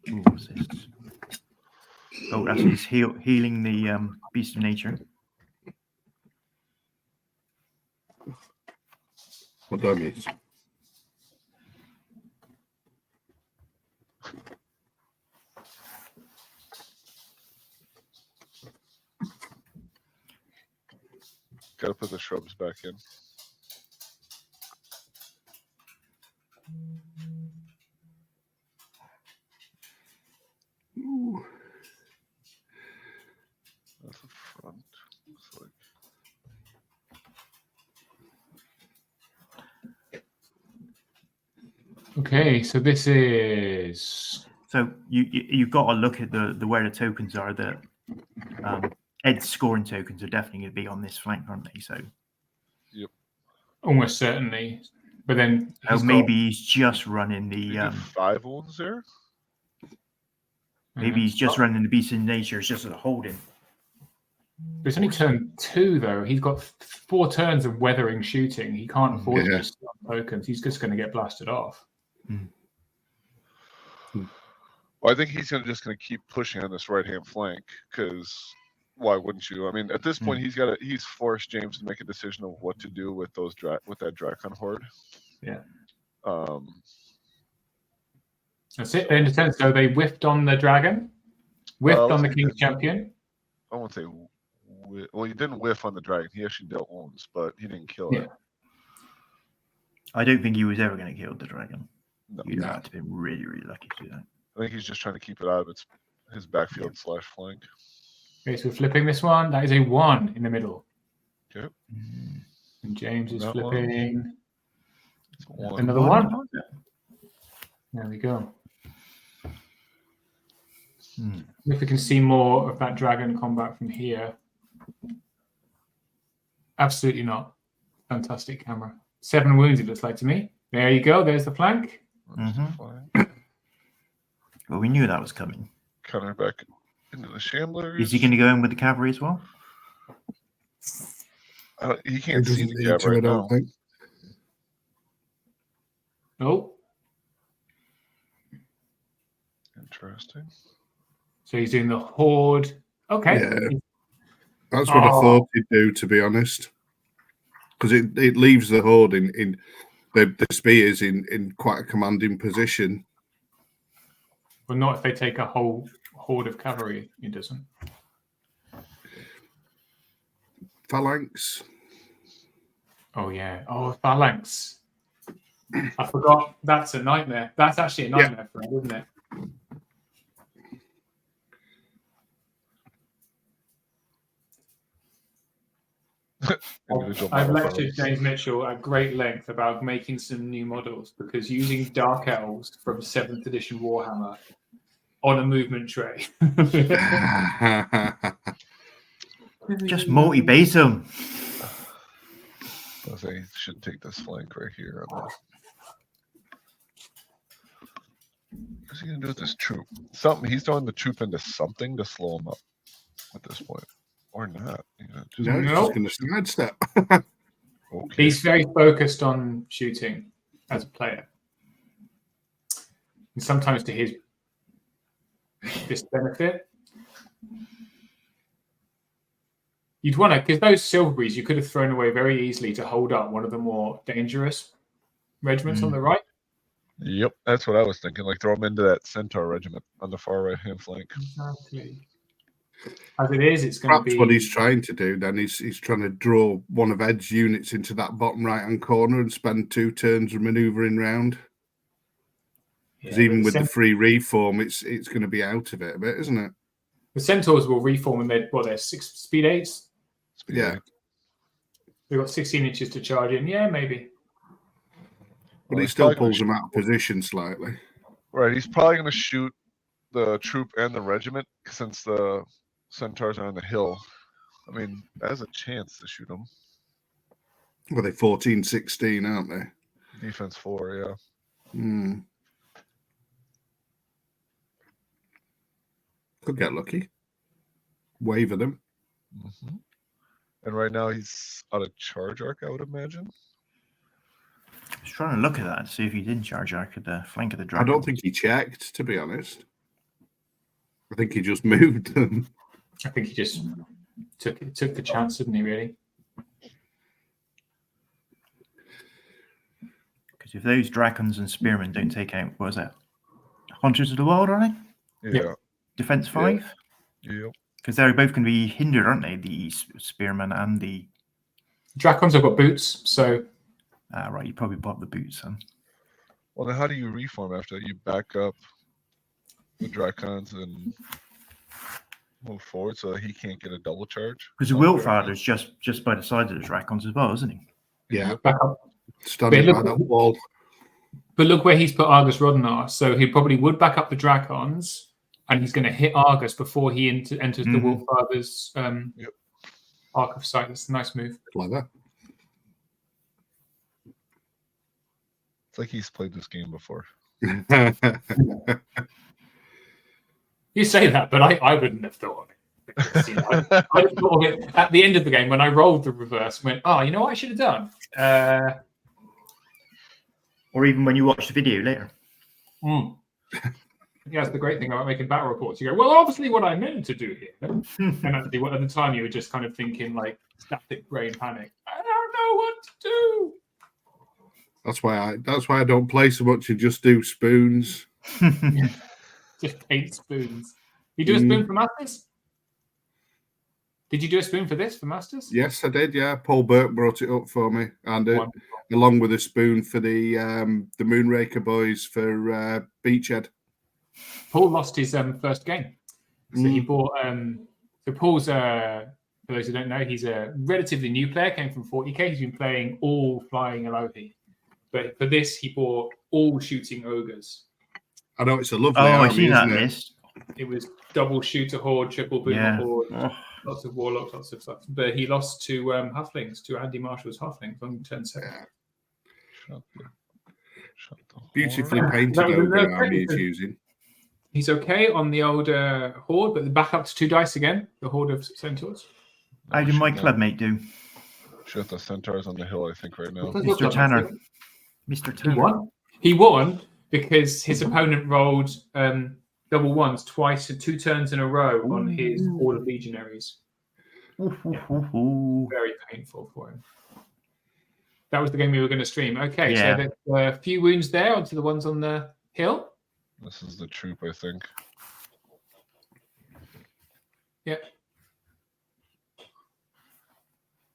Ooh, what's this? Oh, that's he's healing the beast of nature. What do I miss? gotta put the shrubs back in. Okay, so this is So you've got to look at the where the tokens are. The Ed's scoring tokens are definitely going to be on this flank, aren't they? So almost certainly, but then maybe he's just running the You do 5 wounds there. maybe he's just running the beast in nature. It's just a holding. It's only turn 2 though. He's got 4 turns of weathering shooting. He can't afford to just stop tokens. He's just going to get blasted off. Well, I think he's just going to keep pushing on this right-hand flank because why wouldn't you? I mean, at this point, he's forced James to make a decision of what to do with those with that Drakon horde. Yeah. That's it. In a sense, though, they whiffed on the dragon, whiffed on the King's Champion. I won't say. Well, he didn't whiff on the dragon. He actually dealt wounds, but he didn't kill it. I don't think he was ever going to kill the dragon. No. You'd have to be really, really lucky to do that. I think he's just trying to keep it out of his backfield / flank. Okay, so we're flipping this one. That is a 1 in the middle. Okay. And James is That flipping one. another 1. There we go. If we can see more of that dragon combat from here. Absolutely not. Fantastic camera. 7 wounds, it looks like to me. There you go. There's the flank. Well, we knew that was coming. Counter back into the Shamblers. Is he going to go in with the cavalry as well? He can't see the cab right now. Oh. Interesting. So he's doing the horde. Okay. Yeah. That's what I thought he'd do, to be honest. Because it leaves the horde in the spears in quite a commanding position. Well, not if they take a whole horde of cavalry. It doesn't. Phalanx. Oh, yeah. Oh, phalanx. I forgot. That's a nightmare. That's actually a nightmare for him, isn't it? I've lectured James Mitchell at great length about making some new models because using Dark Elves from 7th edition Warhammer on a movement tray. Just multi-base them. I think he should take this flank right here. What's he gonna do with this troop? He's throwing the troop into something to slow him up at this point. Or not. He's just going to sidestep. Okay. He's very focused on shooting as a player. And sometimes to his disbenefit. You'd want to, because those Silverberries you could have thrown away very easily to hold up one of the more dangerous regiments on the right. Yep, that's what I was thinking. Like throw him into that Centaur regiment on the far right-hand flank. Exactly. As it is, it's going to be. That's what he's trying to do. Then he's trying to draw one of Ed's units into that bottom right-hand corner and spend 2 turns manoeuvring round. Because even with the free reform, it's going to be out of it a bit, isn't it? The Centaurs will reform, and they're 6 speed 8s. Yeah. They've got 16 inches to charge in. Yeah, maybe. But he still pulls them out of position slightly. Right, he's probably going to shoot the troop and the regiment since the Centaurs are on the hill. I mean, there's a chance to shoot them. Well, they're 14-16, aren't they? Defense 4, yeah. Could get lucky. Wave at them. And right now he's out of charge arc, I would imagine. I was trying to look at that to see if he didn't charge arc at the flank of the dragon. I don't think he checked, to be honest. I think he just moved them. I think he just took the chance, didn't he, really? Because if those dragons and spearmen don't take out, what is that? Hunters of the Wild, are they? Yeah. Defense 5? Yep. Because they're both going to be hindered, aren't they? The spearmen and the... Dracons have got boots, so... right, you probably bought the boots, then. Well, then how do you reform after that? You back up the Dracons and move forward so that he can't get a double charge? Because the Wiltfather's just by the side of the Dracons as well, isn't he? Yeah. Back up. Standing by that wall. But look where he's put Argus Rodnar. So he probably would back up the Dracons, and he's going to hit Argus before he enters the Wolffather's arc of sight. That's a nice move. Clever. It's like he's played this game before. You say that, but I wouldn't have thought of it. Because, you know, I'd have thought of it at the end of the game when I rolled the reverse and went, oh, you know what I should have done? Or even when you watch the video later. Yeah, that's the great thing about making battle reports. You go, well, obviously what I meant to do here. And actually, at the time, you were just kind of thinking like static brain panic. I don't know what to do. That's why I don't play so much and just do spoons. Just paint spoons. You do a spoon for Masters? Did you do a spoon for this, for Masters? Yes, I did. Yeah, Paul Burke brought it up for me, and along with a spoon for the Moonraker boys for Beachhead. Paul lost his first game, so he bought. So Paul's, for those who don't know, he's a relatively new player. Came from 40k. He's been playing all flying Alohi, but for this he bought all shooting ogres. I know it's a lovely. I've seen that list. It was double shooter horde, triple boomer horde, lots of warlocks, lots of stuff. But he lost to halflings, to Andy Marshall's halflings on turn 7. Beautifully painted ogre army he's using. He's okay on the old horde, but back up to 2 dice again. The horde of centaurs. How did my clubmate do? Shut the centaurs on the hill, I think, right now. Mr. Tanner. Mr. Tanner. He won because his opponent rolled double ones twice, 2 turns in a row on his horde of legionaries. Very painful for him. That was the game we were going to stream. Okay, so there's a few wounds there onto the ones on the hill. This is the troop, I think. Yep.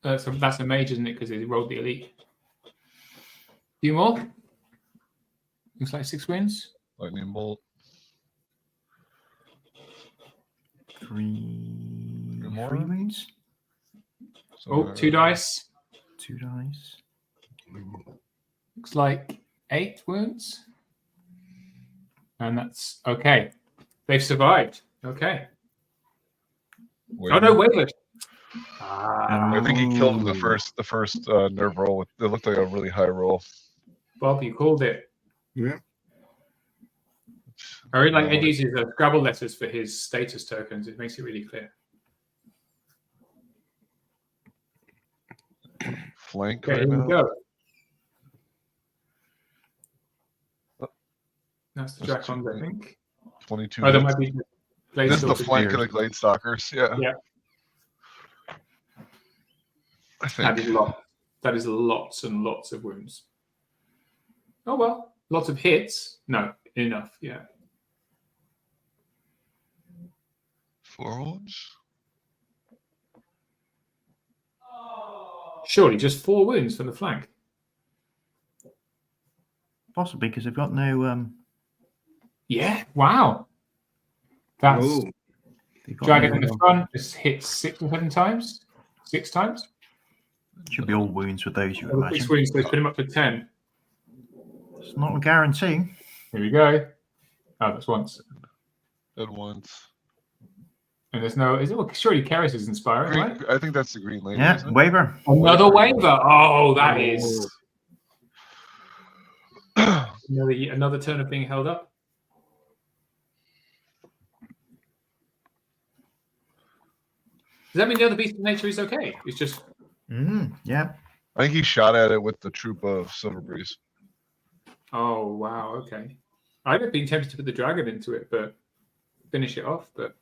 So that's a mage, isn't it? Because he rolled the elite. A few more. Looks like 6 wins. Lightning bolt. 3 more? 3 wounds. Oh, 2 dice. 2 dice. Looks like 8 wounds. And that's okay. They've survived. Okay. Waver. Oh no, wavered. I think he killed him the first nerve roll. It looked like a really high roll. Bob, you called it. Yeah. I really like Ed uses Scrabble letters for his status tokens. It makes it really clear. Flank Okay, right here now. we go. That's the Dracons, I think. 22. Oh, there might be. This is the flank of the Glade Stalkers. Yeah. Yeah. I think. That is lots and lots of wounds. Oh well, lots of hits. No, enough. Yeah. 4 wounds. Surely just 4 wounds from the flank. Possibly because they've got no. Yeah. Wow. That's dragon in the front. Just hit 6 or 7 times. 6 times. Should be all wounds with those, you would imagine. 6 wounds. They put him up to 10. It's not a guarantee. Here we go. Oh, that's once. Dead once. And there's no. Is it? Well, surely Keris is inspiring, Green, right? I think that's the green lady. Yeah, isn't it? waiver. Another waiver. Oh, that is another turn of being held up. Does that mean the other beast of nature is okay? It's just Yeah. I think he shot at it with the troop of Silver Breeze. oh wow, okay. I'd have been tempted to put the dragon into it, but finish it off. But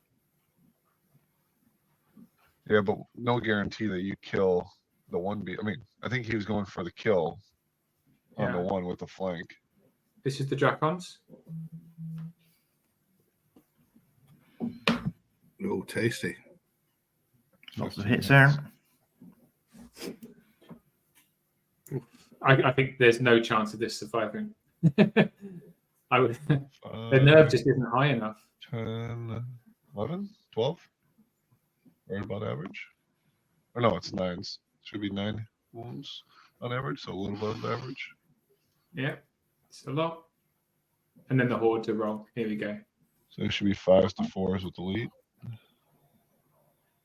Yeah, but no guarantee that you kill the one beast. I mean, I think he was going for the kill on the one with the flank. this is the Dracons. Oh, tasty. Lots of hits there. I think there's no chance of this surviving. I would. The nerve just isn't high enough. 10, 11, 12? Right about average? Or no, it's 9s. Should be 9 wounds on average, so a little above average. Yeah. It's a lot. And then the horde to roll. Here we go. So it should be 5s to 4s with elite.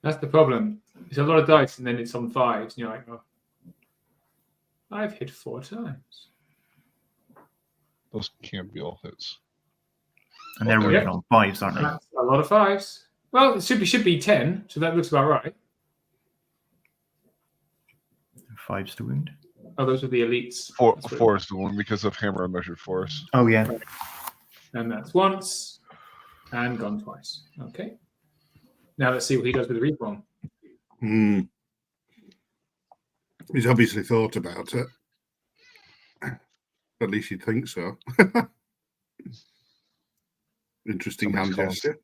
That's the problem. It's a lot of dice, and then it's on 5s, and you're like, oh, I've hit 4 times. Those can't be all hits. And they're really on 5s, aren't they? That's a lot of 5s. Well, it should be 10, so that looks about right. 5s to wound. Oh, those are the elites. 4 is the one because of hammer and measured force. Oh, yeah. And that's once, and gone twice. Okay. Now let's see what he does with the reform. He's obviously thought about it. At least you'd think so. Interesting hand gesture.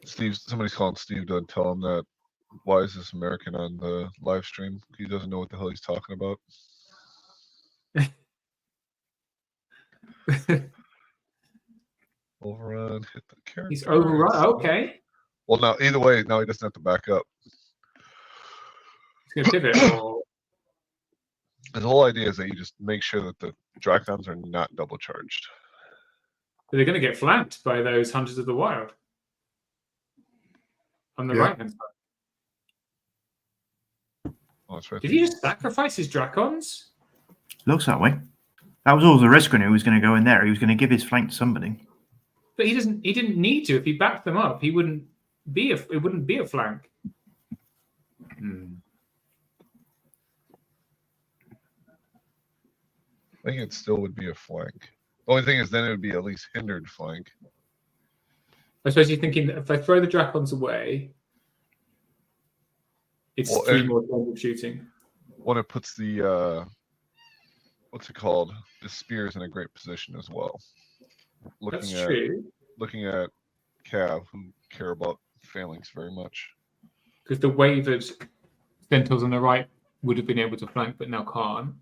Somebody's calling Steve to tell him that why is this American on the live stream? He doesn't know what the hell he's talking about. Overrun, hit the character. He's overrun. Okay. Well, now either way, now he doesn't have to back up. He's going to pivot. Or... The whole idea is that you just make sure that the Dracons are not double charged. They're going to get flanked by those Hunters of the Wild on the right hand side. Oh, that's right. Did he just sacrifice his Dracons? Looks that way. That was all the risk when he was going to go in there. He was going to give his flank to somebody. But he didn't need to. If he backed them up, it wouldn't be a flank. I think it still would be a flank. The only thing is then it would be at least hindered flank. I suppose you're thinking that if I throw the Dracons away, it's 3 more turns of shooting. When it puts the what's it called? The spears in a great position as well. That's true. Looking at Cav, who care about phalanx very much. Because the wavered Centaurs on the right would have been able to flank, but now can't.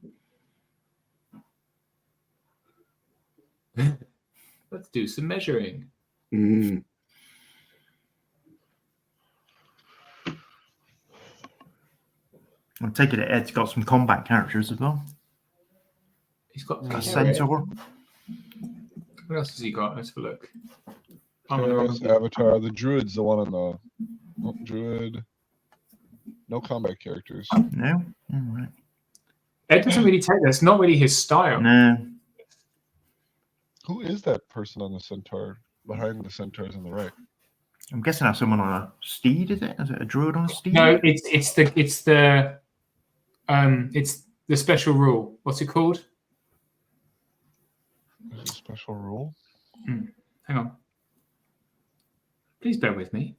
Let's do some measuring. I'm taking it Ed's got some combat characters as well. He's got a centaur. What else has he got? Let's have a look. Avatar. The Druid's the one on the Druid. No combat characters. No? All right. Ed doesn't really take that. It's not really his style. No. Who is that person on the Centaur? Behind the Centaurs on the right? I'm guessing that's someone on a steed, is it? Is it a druid on a steed? No, it's the special rule. What's it called? There's a special rule? Hang on. Please bear with me.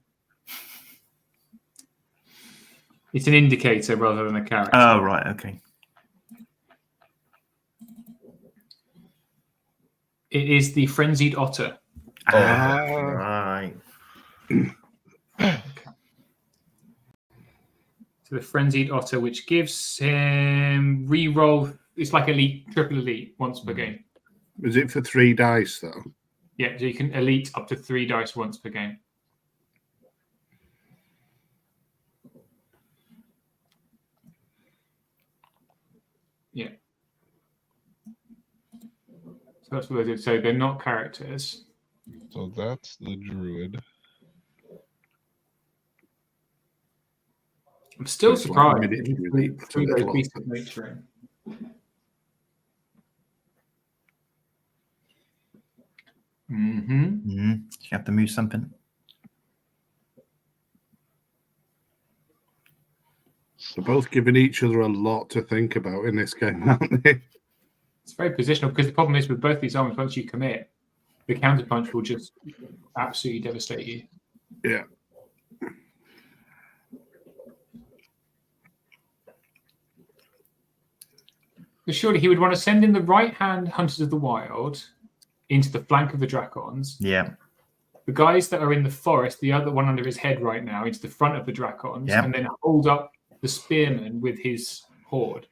It's an indicator rather than a character. Oh, right. Okay. It is the Frenzied Otter. Right. So the Frenzied Otter, which gives him re-roll. It's like triple elite once per game. Is it for 3 dice, though? Yeah, so you can elite up to 3 dice once per game. Yeah. So that's what they did. So they're not characters. So that's the Druid. I'm still It's surprised. like Through those beasts of nature. You have to move something. They're both giving each other a lot to think about in this game, aren't they? It's very positional because the problem is with both these armies, once you commit, the counterpunch will just absolutely devastate you. Yeah. But surely he would want to send in the right-hand Hunters of the Wild into the flank of the Dracons. Yeah. The guys that are in the forest, the other one under his head right now, into the front of the Dracons, and then hold up the spearmen with his horde.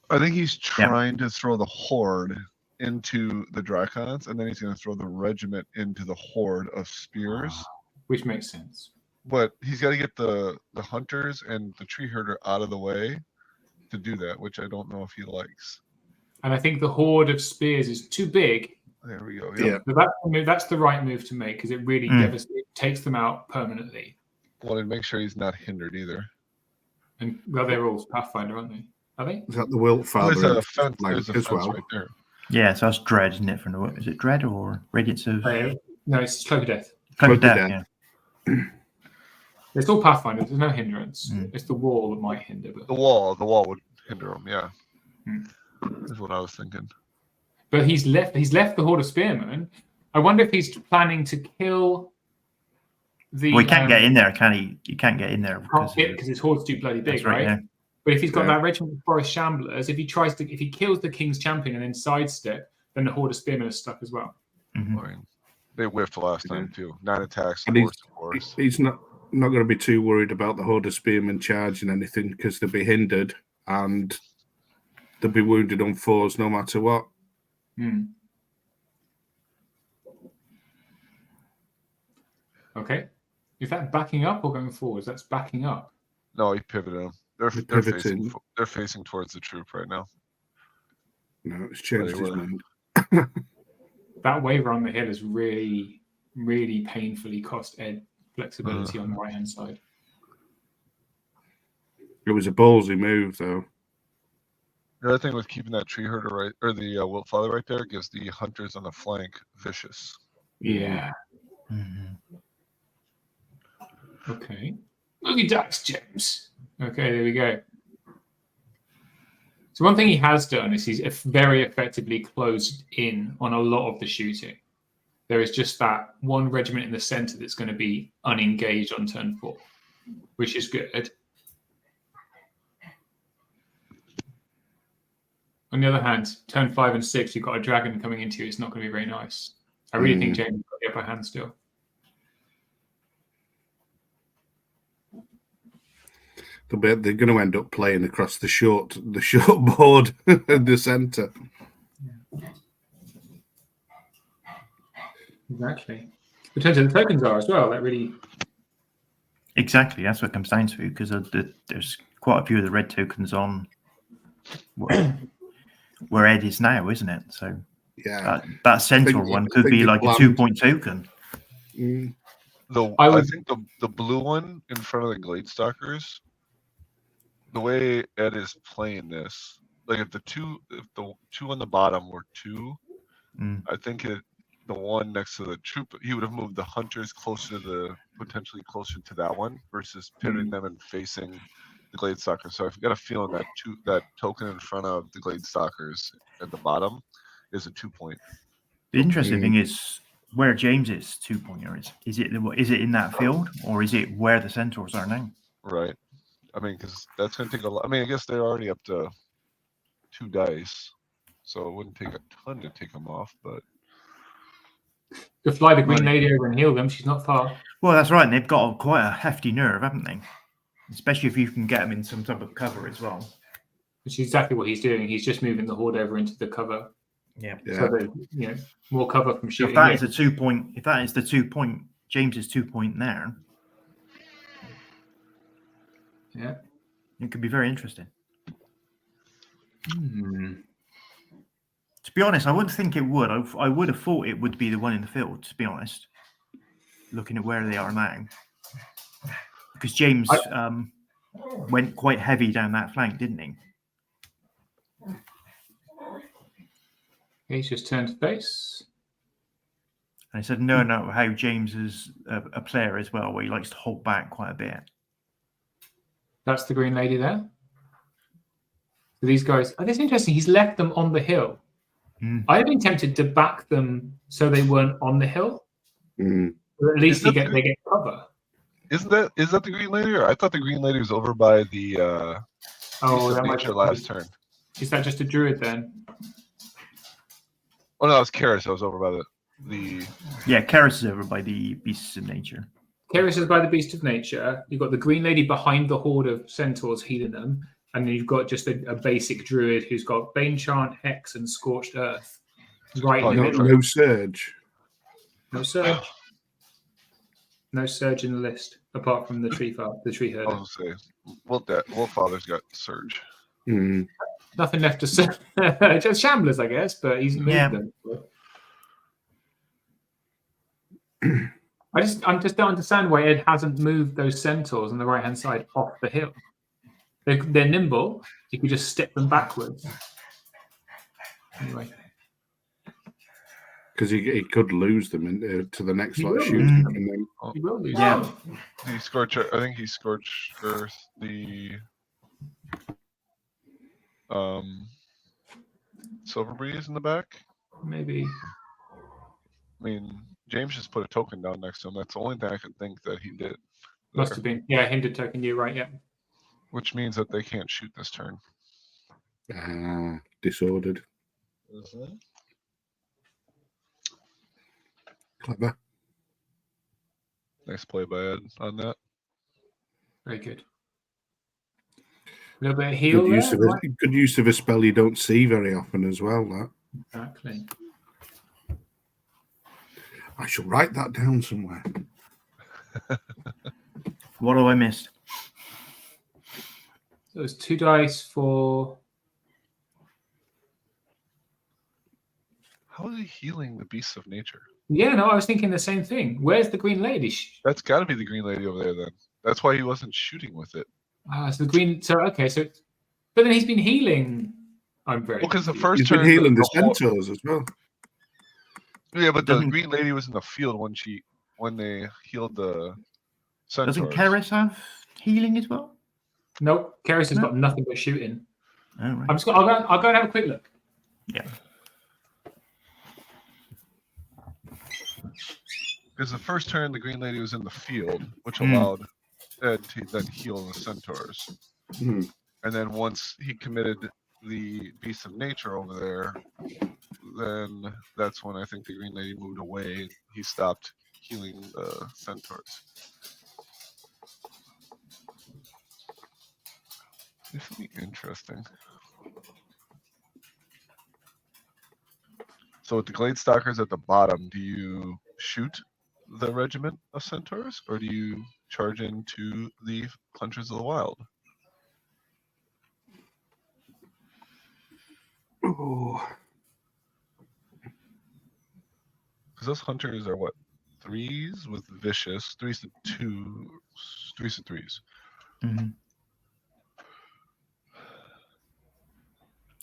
I think he's trying to throw the horde into the Dracons, and then he's going to throw the regiment into the horde of spears. Which makes sense. But he's got to get the hunters and the tree herder out of the way to do that, which I don't know if he likes. And I think the horde of spears is too big There we go. Yeah. So that's the right move to make because it really it takes them out permanently. Want to make sure he's not hindered either. And well, they're all Pathfinder, aren't they? Are they? Is that the Wilt Father There's a fence. flank There's a as fence well? right there. Yeah, so that's Dread, isn't it? From the is it Dread or Radiance of No, it's Cloak of Death. Cloak of Cloak of Death? Death. Yeah. It's all Pathfinder. There's no hindrance. It's the wall that might hinder. But The wall would hinder him. Yeah, that's what I was thinking. But he's left the Horde of Spearmen. I wonder if he's planning to kill the. Well, he can't get in there, can he? You can't get in there Because his Horde's too bloody big, that's right? Yeah. But if he's got that regiment of Forest Shamblers, if he kills the King's Champion and then sidestep, then the Horde of Spearmen is stuck as well. Mm-hmm. I mean, they whiffed last time too. 9 attacks. And he's not going to be too worried about the Horde of Spearmen charging anything because they'll be hindered and they'll be wounded on 4s no matter what. Okay. Is that backing up or going forwards? That's backing up. No, he pivoted him. They're facing towards the troop right now. No, it's changed his mind. That wave around the hill has really, really painfully cost Ed flexibility on the right hand side. It was a ballsy move, though. The other thing with keeping that tree herder right, or the Wilt Father right there, gives the hunters on the flank vicious. Yeah. Okay. Look at Dax, James. Okay, there we go. So one thing he has done is he's very effectively closed in on a lot of the shooting. There is just that one regiment in the center that's going to be unengaged on turn 4, which is good. On the other hand, turn 5 and 6, you've got a dragon coming into you. It's not going to be very nice. I really think James has got the upper hand still. They're going to end up playing across the short board in the centre. Exactly. Potentially the tokens are as well. That really. Exactly, that's what it comes down to because there's quite a few of the red tokens on where Ed is now, isn't it? So yeah, that centaur one could be like a 2-point token. I think the blue one in front of the Gladestalkers, the way Ed is playing this, like if the two on the bottom were 2, I think the one next to the troop, he would have moved the hunters potentially closer to that one versus pivoting them and facing the Gladestalkers. So I've got a feeling that token in front of the Gladestalkers at the bottom is a 2-point. The interesting thing is where James's 2-pointer is. Is it in that field or is it where the centaurs are now? Right. I mean, because that's going to take a lot. I mean, I guess they're already up to 2 dice, so it wouldn't take a ton to take them off, but. To fly the Green Lady over and heal them, she's not far. Well, that's right, and they've got quite a hefty nerve, haven't they? Especially if you can get them in some type of cover as well. Which is exactly what he's doing. He's just moving the Horde over into the cover. Yeah. So that, more cover from shooting. If that is a 2-point, if that is the 2-point, James's 2-point there. Yeah. It could be very interesting. To be honest, I wouldn't think it would. I would have thought it would be the one in the field, to be honest. Looking at where they are now. Because James went quite heavy down that flank, didn't he? He's just turned to face. And I said, no, how James is a player as well, where he likes to hold back quite a bit. That's the Green Lady there. So these guys, that's interesting. He's left them on the hill. I've been tempted to back them so they weren't on the hill. Or at least they get cover. Is that the Green Lady? Or I thought the Green Lady was over by the that might be last turn. Is that just a druid then? Oh no, it was Karis. I was over by the. Yeah, Karis is over by the Beasts of Nature. Karis is by the Beast of Nature. You've got the Green Lady behind the horde of centaurs healing them. And then you've got just a basic druid who's got Bane Chant, Hex, and Scorched Earth. Right in the middle. No surge. No surge. No surge in the list, apart from the tree herder. I was going to say, Wolf Father's got surge. Nothing left to say. Just Shamblers, I guess, but he's moved them. I just don't understand why Ed hasn't moved those centaurs on the right hand side off the hill. They're nimble. You could just step them backwards. Anyway, Because he could lose them to the next He lot of will. shooting from them. you will lose. Yeah. them. He scorched. I think he scorched earth the Silver Breeze in the back. Maybe. I mean, James just put a token down next to him. That's the only thing I could think that he did. Must there, have been. Yeah, hindered token. You're right. Yeah. which means that they can't shoot this turn. Disordered. Clever. Nice play by Ed on that. Very good. A little bit of heal Good use, there, of right? good use of a spell you don't see very often as well. That Exactly. I shall write that down somewhere. What have I missed? So it's 2 dice for. How is he healing the beasts of nature? Yeah, no, I was thinking the same thing. Where's the green lady? That's got to be the green lady over there then. That's why he wasn't shooting with it. So the green. So okay, so. But then he's been healing. I'm very. Well, because the first He's turn. been healing the whole- centaurs as well. Yeah, but the Doesn't- green lady was in the field when they healed the centaurs. Doesn't Keris have healing as well? Nope, Keris has No. got nothing but shooting. Oh, right. I'll go and have a quick look. Yeah. Because the first turn, the green lady was in the field, which Hmm. allowed Ed to then heal the centaurs. Hmm. And then once he committed the beast of nature over there, then that's when I think the green lady moved away. He stopped healing the centaurs. This will be interesting. So with the glade stalkers at the bottom, do you shoot the regiment of centaurs, or do you charge into the hunters of the wild? Oh, Because those hunters are what, 3s with vicious, 3s to 2s, 3s to 3s. Mhm.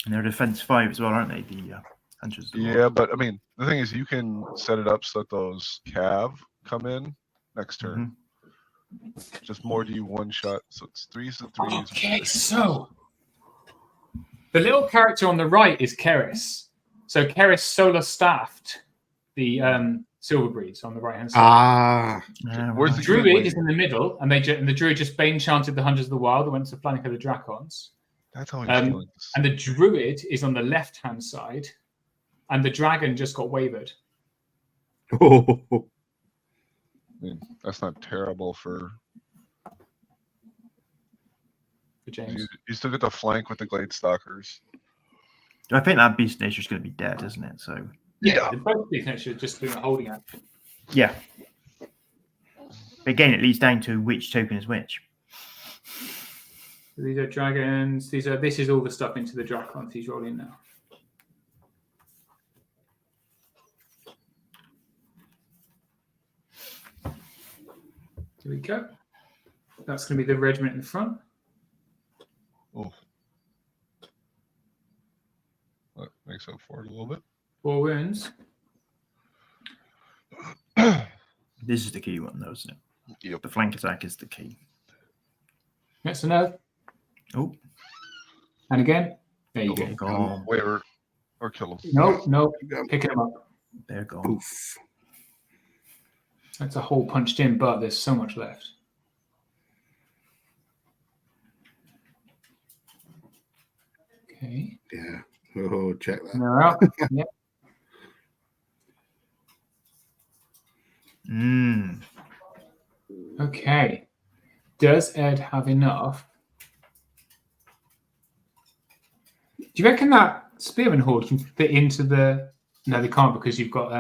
And they're defense 5 as well, aren't they? The hunters. of the Yeah, but I mean, the thing is, you can set it up so that those cav come in next turn. Just more do you one shot, so it's 3s to 3s. Okay, so the little character on the right is Keris. So Keris solar staffed the Silver Breeze on the right hand side. Where's The the Druid green is in the middle, and the Druid just Bane chanted the Hunters of the Wild and went to flank of the Dracons. That's how he's Um, healing this. And the Druid is on the left hand side, and the Dragon just got wavered. oh, I mean, that's not terrible for James. you still get the flank with the glade stalkers. I think that beast nature is going to be dead, isn't it? So Yeah, both these next should just doing a holding action. yeah. But again, it leads down to which token is which. So these are dragons. This is all the stuff into the Dracons he's rolling now. Here we go. That's going to be the regiment in the front. Oh, that makes up for it a little bit. 4 wounds. This is the key one, though, isn't it? Yep. The flank attack is the key. That's a no. Oh, And again. There you go. gone. Wait, or kill him. No. Picking him up. They're gone. oof. That's a hole punched in, but there's so much left. Okay. Yeah. Oh, check that. And they're out. Yep. Mm. Okay. Does Ed have enough? Do you reckon that Spearman Horde can fit into the... No, they can't because you've got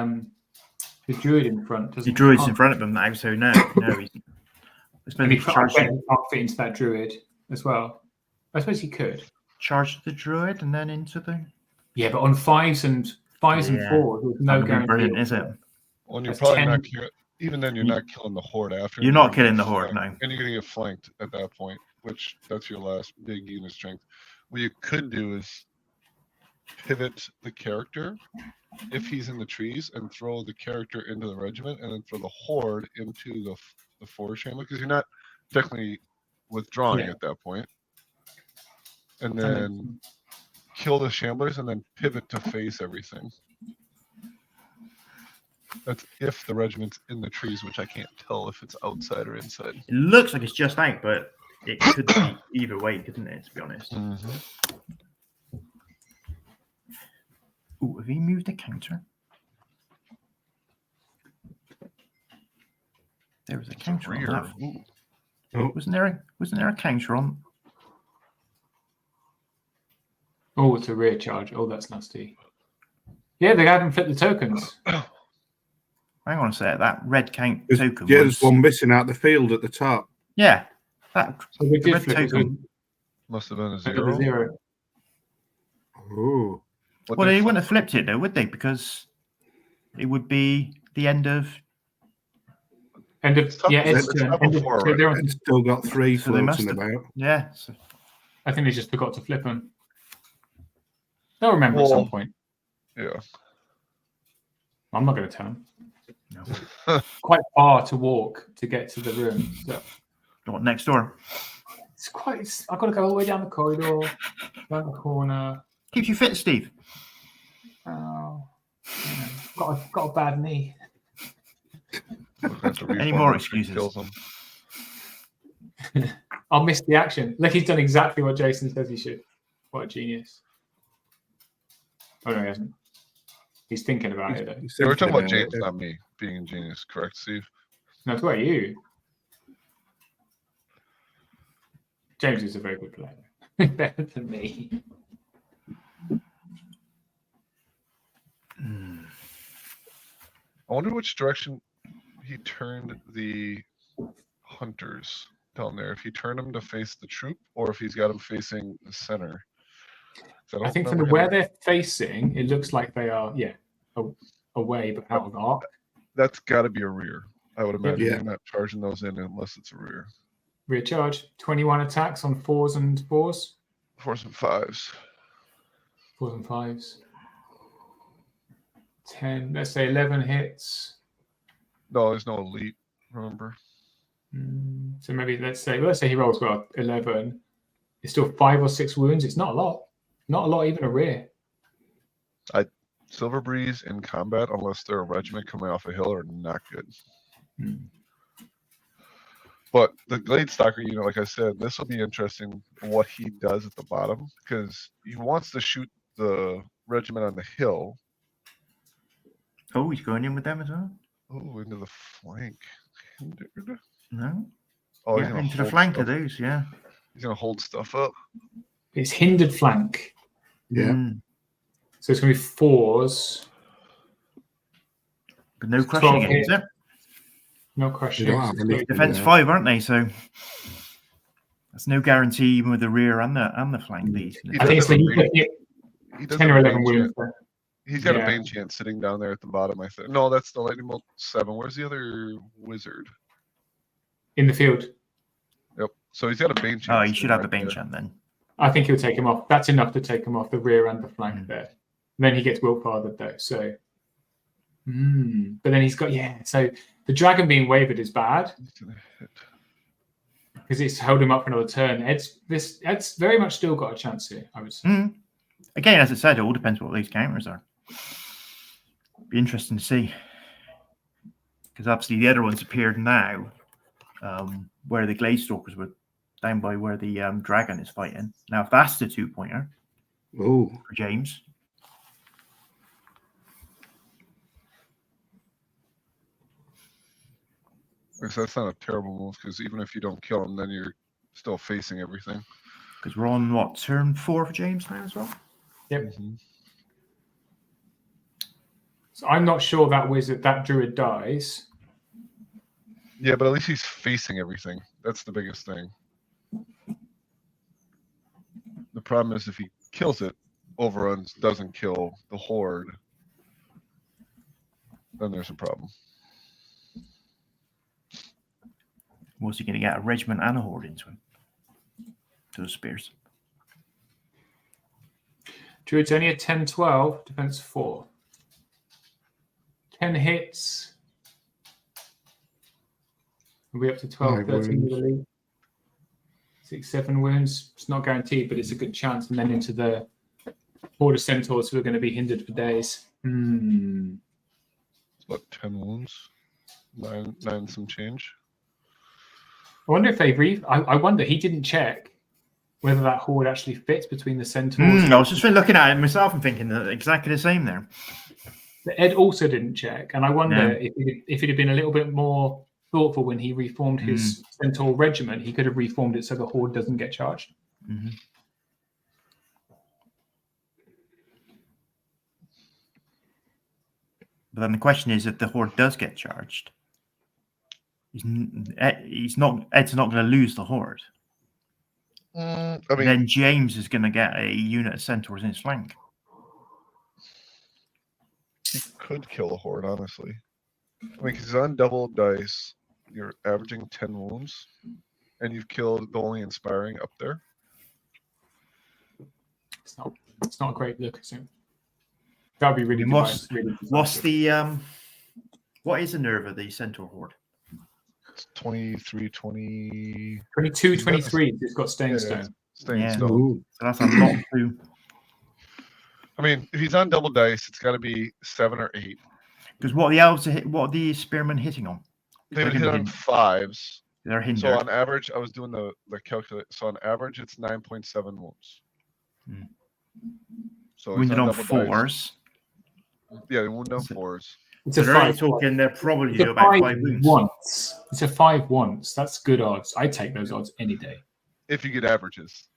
the Druid in front. The druid's in front of them now, so no, he's. I suppose And he he charge can't fit into that Druid as well. I suppose he could. the druid and then into the. Yeah, but on fives and Yeah. fours, there's no That would be brilliant, guarantee. is it? Well, and you're That's probably 10. not even then, you're not killing the horde after. You're not killing the horde, no. And you're going to get flanked at that point, which that's your last big unit strength. What you could do is pivot the character if he's in the trees and throw the character into the regiment and then throw the horde into the forest chamber, because you're not technically withdrawing at that point. And then kill the shamblers and then pivot to face everything. That's if the regiment's in the trees, which I can't tell if it's outside or inside. It looks like it's just out, but it could be either way, couldn't it, to be honest? Ooh, have he moved a counter? There was a counter on that. Oh. Wasn't there a counter on? Oh, it's a rear charge. Oh, that's nasty. Yeah, they haven't flipped the tokens. Hang on a sec. That red token. Yeah, there's one missing out the field at the top. Yeah, that So we the did red flip it. token. Must have been a Flip the zero. zero. Oh, Well, they wouldn't have flipped it though, would they? Because it would be the end of. End of Top- yeah, it's it's top end of, four, so right? they're on- it's still got 3 So they must floating have- about. Yeah. So, I think they just forgot to flip them. They'll remember at some Well- point. Yeah. I'm not going to tell them. no. Quite far to walk to get to the room. So What, next door? I've got to go all the way down the corridor, down the corner. Keeps you fit, Steve. Oh, yeah. got a bad knee. Any more excuses? Kills them. I'll miss the action. Look, he's done exactly what Jason says he should. What a genius. Oh, no, he hasn't. He's thinking about it, though. Yeah, we're talking about Thinking James, it. not me, being a genius, correct, Steve? No, it's about you. James is a very good player. Better than me. I wonder which direction he turned the hunters down there. If he turned them to face the troop or if he's got them facing the center. So I think from where they're facing, it looks like they are, away, but out of arc. that's got to be a rear. I would imagine Yeah. you're not charging those in unless it's a rear. Rear charge, 21 attacks on 4s and 4s. 4s and 5s. 4s and 5s. 10, let's say 11 hits. No, there's no elite, remember? So maybe let's say he rolls well, 11. It's still 5 or 6 wounds. It's not a lot. Not a lot, even a rear. Silver Breeze in combat, unless they're a regiment coming off a hill, are not good. But the Glade Stalker unit, like I said, this will be interesting what he does at the bottom, because he wants to shoot the regiment on the hill. Oh, he's going in with them as well? Oh, into the flank. Hindered? No? Oh, he's Yeah, gonna into the hold flank stuff. of those, yeah. He's gonna hold stuff up. It's hindered flank. Yeah. So it's going to be 4s. But no 12 crushing it, hit. is it? No crushing. They don't have any- Defense Yeah. 5, aren't they? So that's no guarantee even with the rear and the flank. These. He I think it's does have when a you range- get he does 10 have or a 11 range wounds. chance. He's got Yeah. a Bane chant sitting down there at the bottom, I think. No, that's the Lightning Bolt 7. Where's the other wizard? In the field. Yep. So he's got a Bane chant. Oh, you sitting should have the right Bane there. chant then. I think he'll take him off. That's enough to take him off the rear and the flank there. And then he gets willfathered though. So, but then he's got So the dragon being wavered is bad He's gonna hit. because it's held him up for another turn. Ed's very much still got a chance here. I would say. Again, as I said, it all depends what these counters are. Be interesting to see. Because obviously the other ones appeared now, where the Glade Stalkers were down by where the dragon is fighting. Now, if that's the 2-pointer Oh, for James, So that's not a terrible move because even if you don't kill him, then you're still facing everything. because we're on what, turn 4 for James now as well? Yep. So I'm not sure that druid dies. Yeah, but at least he's facing everything. That's the biggest thing. The problem is if he kills it, overruns, doesn't kill the horde, then there's a problem. Was he going to get a regiment and a horde into him? Those spears. Druid's only a 10-12, defense 4. 10 hits. We'll be up to 12, 5 13 with wounds. the lead. 6, 7 wounds. It's not guaranteed, but it's a good chance. And then into the Horde of Centaurs who are going to be hindered for days. It's about 10 wounds. 9 some change. I wonder if they've I wonder, he didn't check whether that horde actually fits between the Centaurs. I was just looking at it myself and thinking that exactly the same there. But Ed also didn't check, and I wonder if it had been a little bit more thoughtful when he reformed his Centaur regiment, he could have reformed it so the horde doesn't get charged. Mm-hmm. But then the question is, if the horde does get charged, Ed's not going to lose the horde. I mean, Then James is going to get a unit of centaurs in his flank. he could kill a horde, honestly. I mean, 'cause he's on double dice. You're averaging 10 wounds, and you've killed the only inspiring up there. It's not a great look, is it? That would be really What's divisive. what is the nerve of the centaur horde? It's 23, 20. 22, 23. It's got staying stone. Staying Yeah. stone. Ooh. So that's a lot too. I mean, if he's on double dice, it's got to be 7 or 8. Because what are the elves what are the spearmen hitting on? They would They're hit gonna on be 5s. They're hindered. So on average, I was doing the calculate. So on average, it's 9.7 wounds. Hmm. So he's Wounded on double dice. 4s. Yeah, they wound on So- 4s. It's So a they're only 5. talking. They're probably It's do a about 5 5 wounds. once. It's a 5 once. That's good odds. I take those odds any day. If you get averages.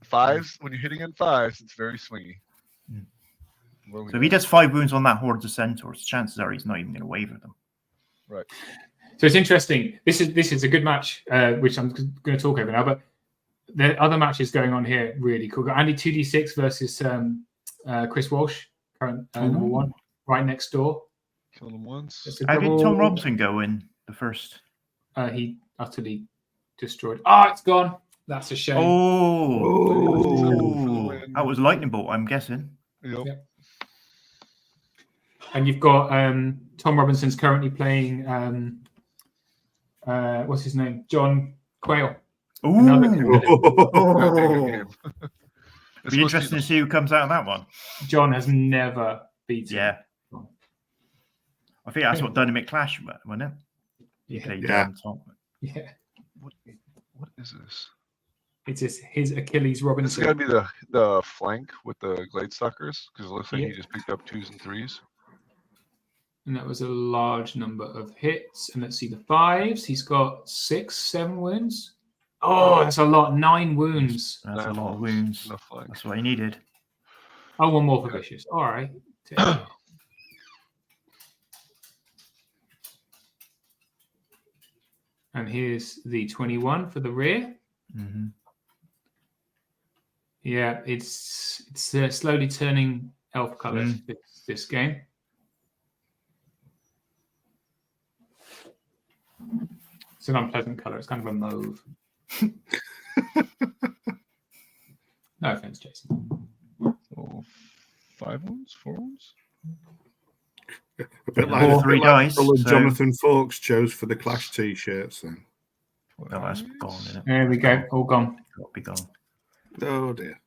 5s, when you're hitting in 5s, it's very swingy. Hmm. What we So if he got? does 5 wounds on that horde of centaurs, chances are he's not even going to waver them. Right. So it's interesting. This is a good match, which I'm going to talk over now. But the other matches going on here really cool. Got Andy 2D6 versus Chris Walsh, current number 1, right next door. Killed him once. It's a How did double- Tom Robinson go in the first? He utterly destroyed. Oh, it's gone. That's a shame. Oh, that was lightning bolt. I'm guessing. Yep. Yeah. And you've got Tom Robinson's currently playing. What's his name? John Quayle. Another Ooh, Oh. It's be supposed interesting be to see who comes out of that one. John has never beaten. Yeah, I think that's what Dynamic Clash, wasn't it? He Yeah. played Yeah. Tom. Yeah. what is this? It's his Achilles This Robinson. got to be the flank with the Glade Stalkers because it looks like Yeah. he just picked up 2s and 3s. And that was a large number of hits. And let's see the 5s. He's got 6, 7 wounds. Oh, that's a lot. 9 wounds. That's a Nine lot of wounds. wounds. No flank. That's what he needed. Oh, one more for Vicious. All right. Take it. And here's the 21 for the rear. Mm-hmm. Yeah, it's slowly turning elf colours this game. It's an unpleasant colour. It's kind of a mauve. No offense, Jason. Oh, 5 wounds? 4 wounds? A bit Yeah. like, Or a three bit like dice, the colour so- Jonathan Fawkes chose for the Clash t-shirts then. Oh, that's gone, isn't it? There we go. All gone. Got to be gone. Oh dear.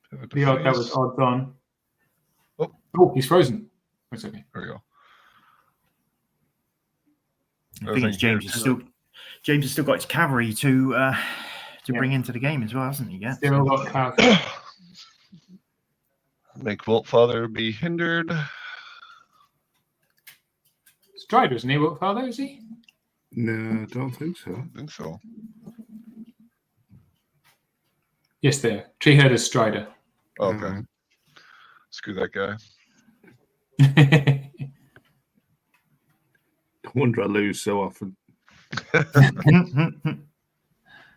Pivot to The odd, that was face. odds on. Oh. Oh, he's frozen. It's okay. There we go. I think it's James has still got his cavalry to bring into the game as well, hasn't he? Yeah. Still got Klaus. Make Voltfather be hindered. Strider, isn't he? What father is he? No, I don't think I so. don't think so. Yes, there. Tree Herder Strider. Okay. Mhm. Screw that guy. No wonder I lose so often.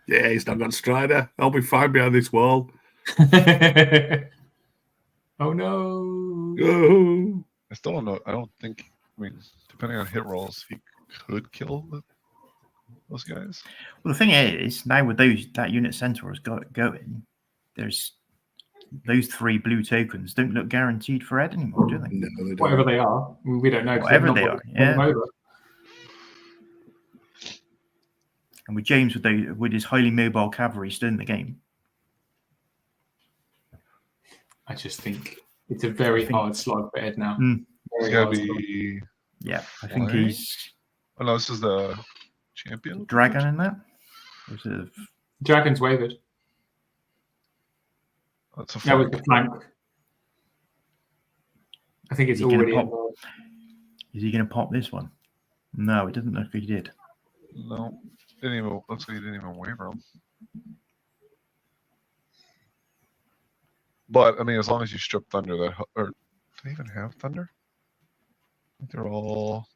Yeah, he's not got Strider. I'll be fine behind this wall. Oh no. Oh. I still don't know. I don't think. I mean, depending on hit rolls, he could kill the those guys. Well, the thing is, now with that unit centaurs going, there's those 3 blue tokens don't look guaranteed for Ed anymore, do they? No, they don't. Whatever they are, we don't know. 'cause Whatever they've they not are, got them yeah. over. And with James with his highly mobile cavalry still in the game, I just think it's a very hard slog for Ed now. It's Very gotta hard slog. be. yeah, I think Flying? he's Oh no, this is the champion. dragon in that. Or is it Dragon's wavered. That's a That was flank. the flank. I think it's Is he gonna already pop? involved. Is he going to pop this one? No, it doesn't look like he did. No, didn't even. Looks like he didn't even waver him. But I mean, as long as you strip thunder, or do they even have thunder? I think they're all.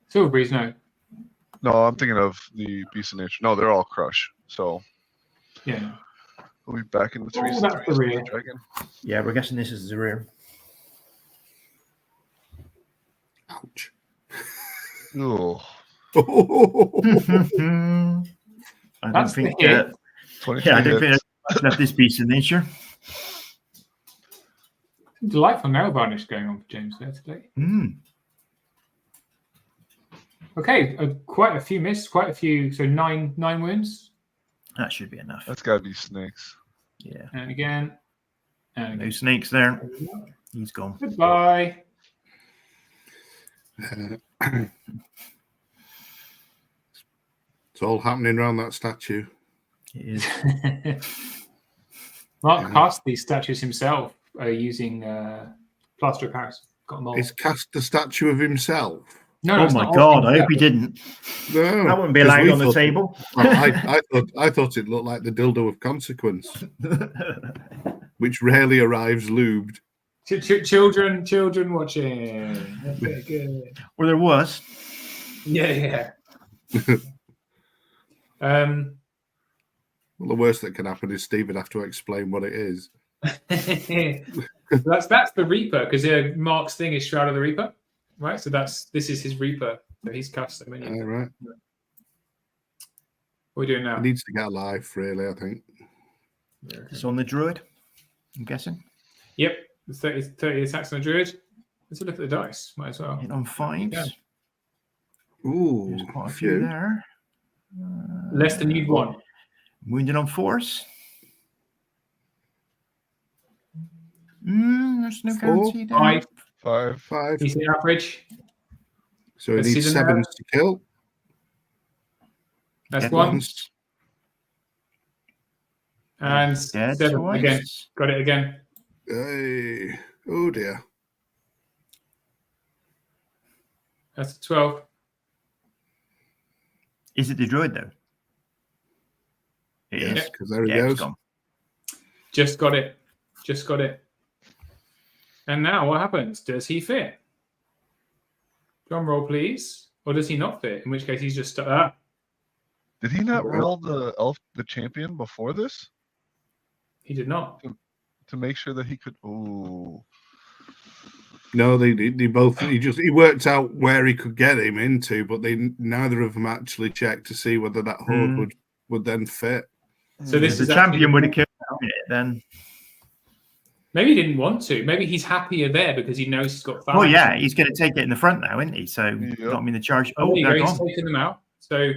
Silver Breeze, no. No, I'm thinking of the Beast of Nature. No, they're all crush. So Yeah. we'll be back in the Oh, 3s. that's the rear. Dragon. Yeah, we're guessing this is the rear. Ouch. Ooh, I don't That's the think. hit. 23 Yeah, I don't hits. think I've left this beast in nature. Delightful nail varnish going on for James there today. Okay, quite a few missed, quite a few. So nine wounds. That should be enough. That's gotta be snakes. Yeah. And again. And No again. snakes there. He's gone. Goodbye. It's all happening around that statue. It is. Mark cast these statues himself using plaster of Paris. Got them all. He's cast the statue of himself. No, Oh it's my not god! all I hope he didn't. No, That wouldn't be 'cause allowed we on the thought- table. Well, I thought it looked like the dildo of consequence, which rarely arrives lubed. Children watching. That's very good. Well, there was. Yeah. Well, the worst that can happen is Steve would have to explain what it is. that's the Reaper because Mark's thing is Shroud of the Reaper, right? So this is his Reaper. So he's cast the minion. All right. What are we doing now? He needs to get a life, really, I think. It's on the druid. I'm guessing. Yep, it's 30 attacks on a druid. Let's look at the dice. Might as well. Hit on 5s. Yeah. Ooh, There's quite a few there. Less than you'd want. Wounded on 4s. There's no 4, guarantee there. 5. 5. Decent average. So he Let's see needs the 7s to kill. That's Dead one. ones. And Dead 7 twice. again. Got it again. Hey. Oh dear. That's 12. Is it the druid though? It Yes, is. because there he Yeah, it's goes. gone. Just got it. Just got it. And now what happens? Does he fit? Drum roll, please. Or does he not fit? In which case he's just Did he not roll the champion before this he did not. to make sure that he could? Ooh. No, they both. He worked out where he could get him into, but neither of them actually checked to see whether that horde would then fit. So this If is the champion actually- would have killed it, then. Maybe he didn't want to. Maybe he's happier there because he knows he's got fire. Oh yeah, he's going to take it in the front now, isn't he? So Yep. got him in the charge. Oh, Oh, there you they're go. He's gone. taking them out. So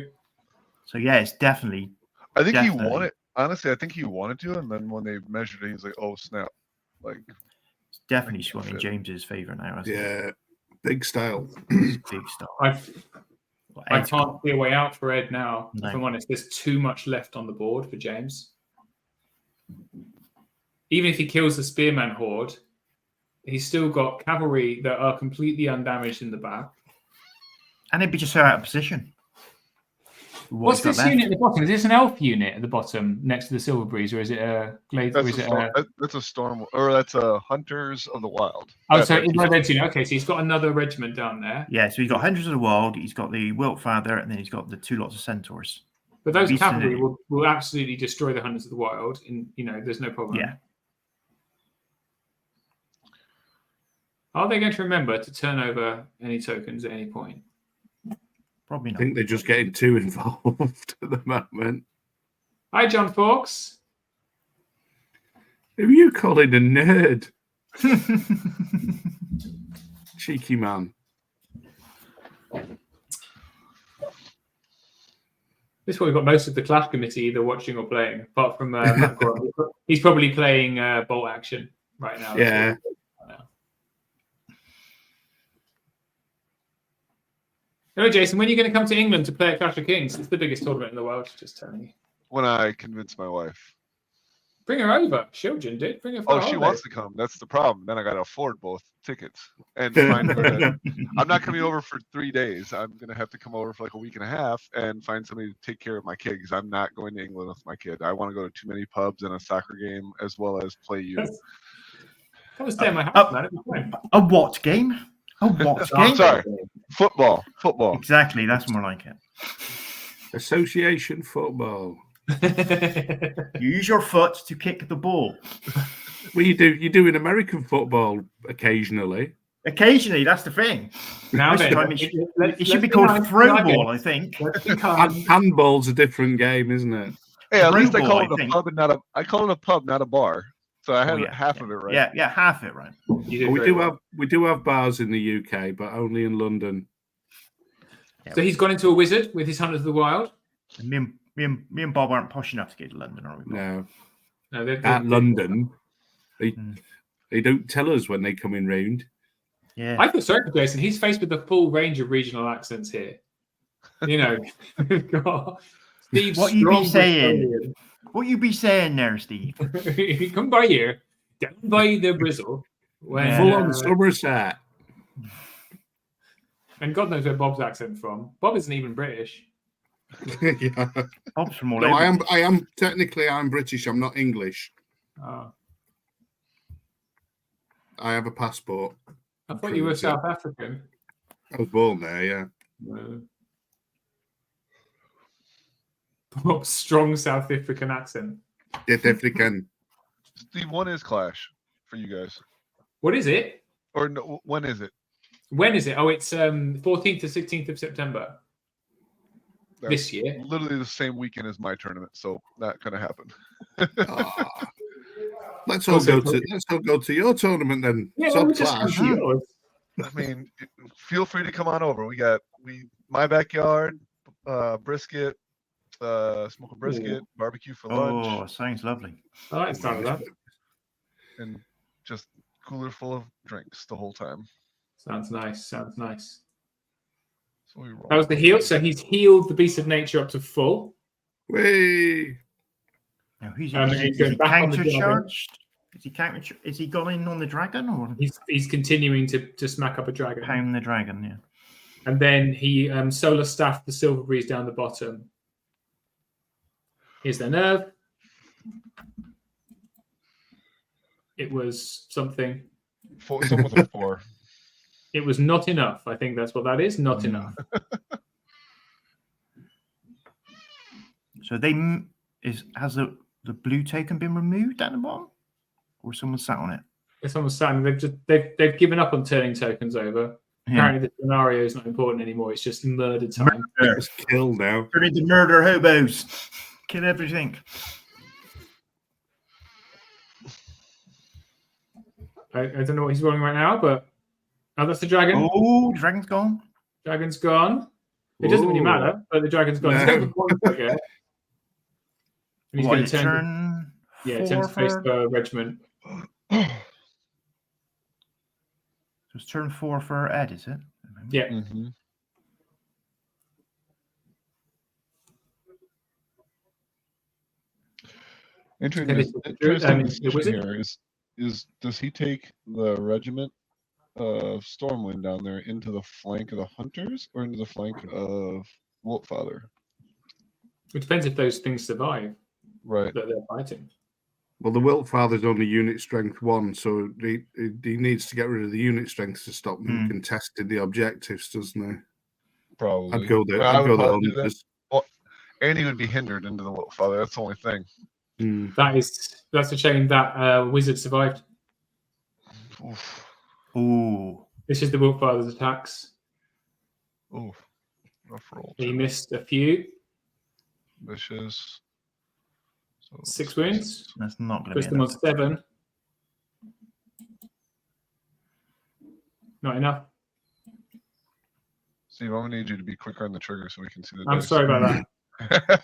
So yeah, it's definitely. I think Definitely. he wanted. Honestly, I think he wanted to, and then when they measured it, he's like, "Oh snap!" Like, It's definitely swung in James's favour now. Hasn't Yeah, big style. it? Big start. I can't see a way out for Ed now. No. If I'm honest, there's too much left on the board for James. Even if he kills the Spearman horde, he's still got cavalry that are completely undamaged in the back. And it'd be just so out of position. What's he's got this left. unit at the bottom? Is this an elf unit at the bottom next to the Silver Breeze, or is it a glade? Or that's is a it storm. a... That's a storm, or that's a Hunters of the Wild. Oh, That so regiment. it's a red unit. Okay, so he's got another regiment down there. Yeah, so he's got Hundreds of the Wild, he's got the Wiltfather, and then he's got the 2 lots of Centaurs. But those Beast cavalry unit. will absolutely destroy the Hunters of the Wild. There's no problem. Yeah. Are they going to remember to turn over any tokens at any point? Probably I not. think they're just getting too involved at the moment. Hi, John Fawkes. Who are you calling a nerd? Cheeky man. This is why we've got most of the Clash committee either watching or playing, apart from Matt Goran. He's probably playing Bolt Action right now. Yeah. Hello, Jason. When are you going to come to England to play at Clash of Kings? It's the biggest tournament in the world, just telling you. When I convince my wife. Bring her over. She'll did. Bring her for Oh, a she holiday. wants to come. That's the problem. Then I got to afford both tickets and find her. I'm not coming over for 3 days. I'm gonna have to come over for like a week and a half and find somebody to take care of my kid because I'm not going to England with my kid. I want to go to too many pubs and a soccer game as well as play you. Come and stay at my house, man. It'd be fine. A what game? A what game? Sorry, football. Exactly, that's more like it. Association football. You use your foot to kick the ball. Well, you do in American football occasionally. Occasionally, that's the thing. Now Most then, of the time it should let's be called nice, throw nice. ball, I think. Let's be kind. Handball's a different game, isn't it? Hey, at least I Throw call ball, it I a think. pub and not a. I call it a pub, not a bar. So I had half of it right. Yeah, half it right. You did Well, very we do have bars in the UK, but only in London. So he's gone into a wizard with his Hunters of the Wild. And me and Bob aren't posh enough to get to London, are we? Bob? No, No, they're at London, they don't tell us when they come in round. Yeah. I feel sorry for Jason. He's faced with the full range of regional accents here. You know, we've got Steve. What you be Strong saying? What you be saying there, Steve? Bristolian. Come by here, down by the Bristle. When, Full on Somerset. And God knows where Bob's accent from. Bob isn't even British. Yeah. Bob's from all No, over. I am technically I'm British. I'm not English. Oh, I have a passport. I thought you were South African. I was born there. Yeah. No. Bob's strong South African accent. South African. Steve, when is Clash for you guys? What is it? Or no, when is it? When is it? Oh, it's 14th to 16th of September That's this year. literally the same weekend as my tournament, so that could have happened. Let's all go to your tournament then. Yeah, Sub we'll just come Clash. to yours. I mean, feel free to come on over. We got my backyard, brisket, smoke a brisket, barbecue for lunch, Oh, sounds lovely. I like the sound of that. and just cooler full of drinks the whole time. Sounds nice. Sounds nice. So we roll. That was the heal. So he's healed the Beast of Nature up to full. Way. Now, who's He's going back on the counter dragon. charged? Is he gone in on the dragon or He's continuing to smack up a dragon. pound the dragon? Yeah. And then he solar staffed the Silver Breeze down the bottom. Here's their nerve. It was something. Some with a 4. It was not enough. I think that's what that is. Not enough. So has the blue token been removed down the bottom, or someone sat on it? It's almost sad. They've given up on turning tokens over. Yeah. Apparently, the scenario is not important anymore. It's just murder time. It's kill now. Turn into murder hobos. Kill everything. I don't know what he's rolling right now, but that's the dragon. Oh, the dragon's gone. Dragon's gone. It doesn't really Ooh. matter, but the dragon's gone. He's No. going for points, I guess. And he's What, going to turn. turn Yeah, 4 turn to face for. the regiment. So it's turn 4 for Ed, is it? Yeah. Mm-hmm. Interesting. The wizard? Here is does he take the regiment of Stormwind down there into the flank of the hunters or into the flank of Wolffather? It depends if those things survive Right. that they're fighting. Well, the Wiltfather's only unit strength 1, so he needs to get rid of the unit strength to stop them contesting the objectives, doesn't he? Probably. I'd go there. Well, I I'd go would the probably do that. hunters. And he would be hindered into the Wolffather. That's the only thing. That's a shame that wizard survived. Oof. Oh, This is the Wolffather's attacks. Oof. Rough roll. He missed a few. Vicious. So 6 wounds. That's not going to Puts be them on enough. 7. Not enough. Steve, I'm gonna need you to be quicker on the trigger so we can see the I'm dice. sorry about that.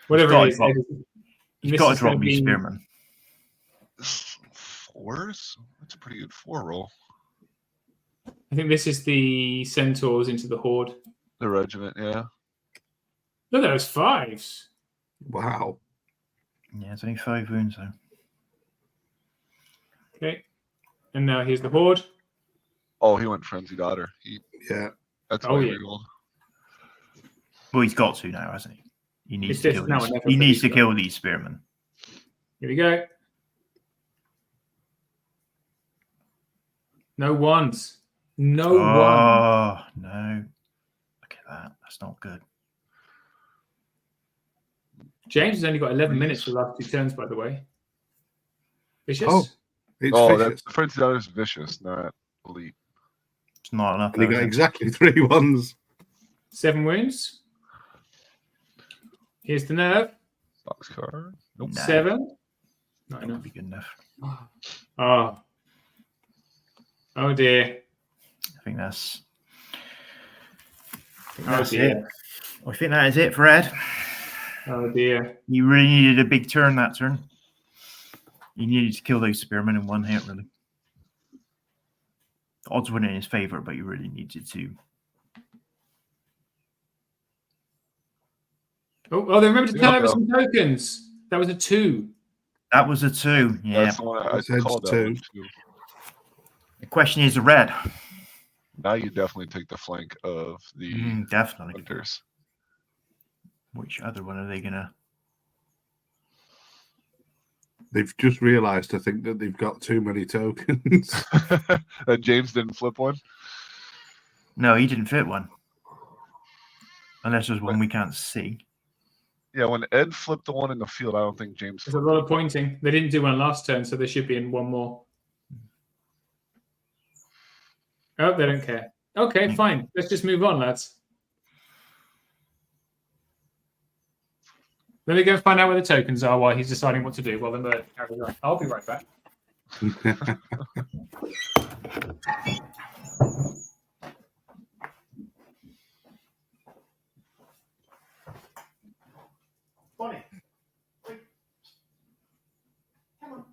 Whatever got it to is, drop- this You've got to is drop gonna me, be- Spearman. 4s? That's a pretty good 4 roll. I think this is the centaurs into the horde. The regiment, yeah. Look at those 5s. Wow. Yeah, it's only 5 wounds though. Okay. And now here's the horde. Oh, he went frenzied otter. Yeah. That's Oh, why yeah. he rolled. Well, he's got to now, hasn't he? He needs It's to this kill now these. and never He for needs these to kill these spearmen. Here we go. No ones. No one. Oh no! Look at that. That's not good. James has only got 11 Please. minutes for the last 2 turns, by the way. Vicious? Oh. It's Oh, vicious. that's frenzied otter's vicious, not elite. It's not enough. And he though, got is it? exactly 3 ones. 7 wounds. Here's the nerve. Box card. Nope. No. 7. Not That enough. would be good enough. Oh. Oh dear. I think that's. Oh That's dear. it. I think that is it for Ed. Oh dear. You really needed a big turn that turn. You needed to kill those spearmen in one hit, really. The odds were in his favour, but you really needed to. Oh, they remember to Yeah, turn over no. some tokens. That was a 2. That was a 2. Yeah. That's the one I Said called that 2. one too. The question is a red. Now you definitely take the flank of the Definitely. hunters. Which other one are they gonna? They've just realised, I think, that they've got too many tokens. And James didn't flip one. No, he didn't fit one. Unless there's one we can't see. Yeah, when Ed flipped the one in the field, I don't think James. There's a lot of pointing. They didn't do one last turn, so they should be in one more. Oh, they don't care. Okay, fine. Let's just move on, lads. Let me go find out where the tokens are while he's deciding what to do while the murder carries on. I'll be right back. Bonnie. Come on.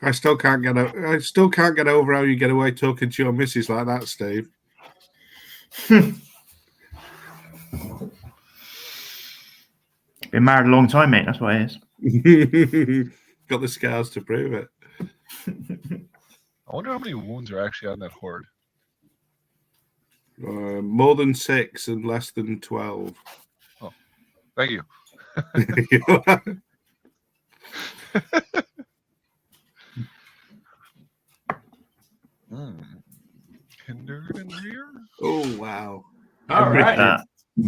I still can't get over how you get away talking to your missus like that, Steve. Been married a long time, mate. That's what it is. Got the scars to prove it. I wonder how many wounds are actually on that horde. More than 6 and less than 12. Thank you. Hindered and rear? Oh, wow. All right.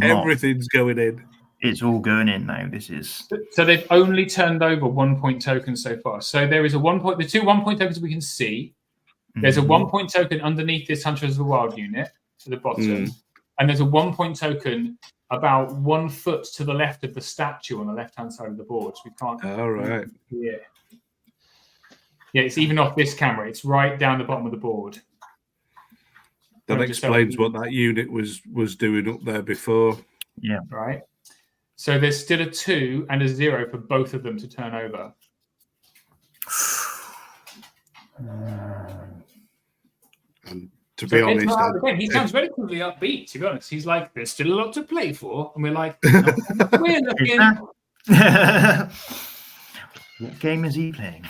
Everything's going in. It's all going in now. This is. So they've only turned over 1 point tokens so far. So there is a 1 point, the 2 1 point tokens we can see. There's a 1 point token underneath this Hunters of the Wild unit to the bottom. And there's a 1 point token about 1 foot to the left of the statue on the left-hand side of the board. So we can't. All right. Yeah. Yeah, it's even off this camera. It's right down the bottom of the board. That Just explains what that unit was doing up there before. Yeah. Right. So there's still a 2 and a 0 for both of them to turn over. And to So be honest, again, he sounds relatively upbeat, to be honest. He's like, there's still a lot to play for. And we're like, no, we're looking. What game is he playing?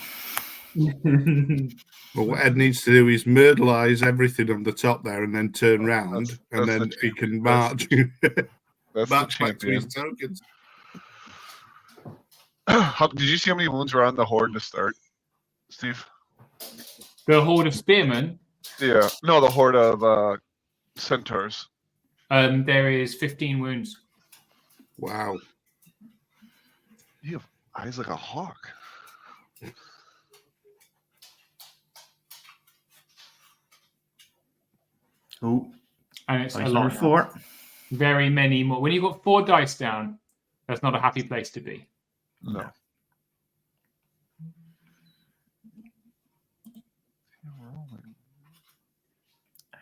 well, what Ed needs to do is murderize everything on the top there and then turn round, and that's then the he can that's march. That's March the back to his champion. tokens. Did you see how many wounds were on the horde to start, Steve? The horde of spearmen. Yeah. No, the horde of centaurs. There is 15 wounds. Wow. You have eyes like a hawk. Oh, And it's a dice lot. number 4. Very many more. When you've got 4 dice down, that's not a happy place to be. No.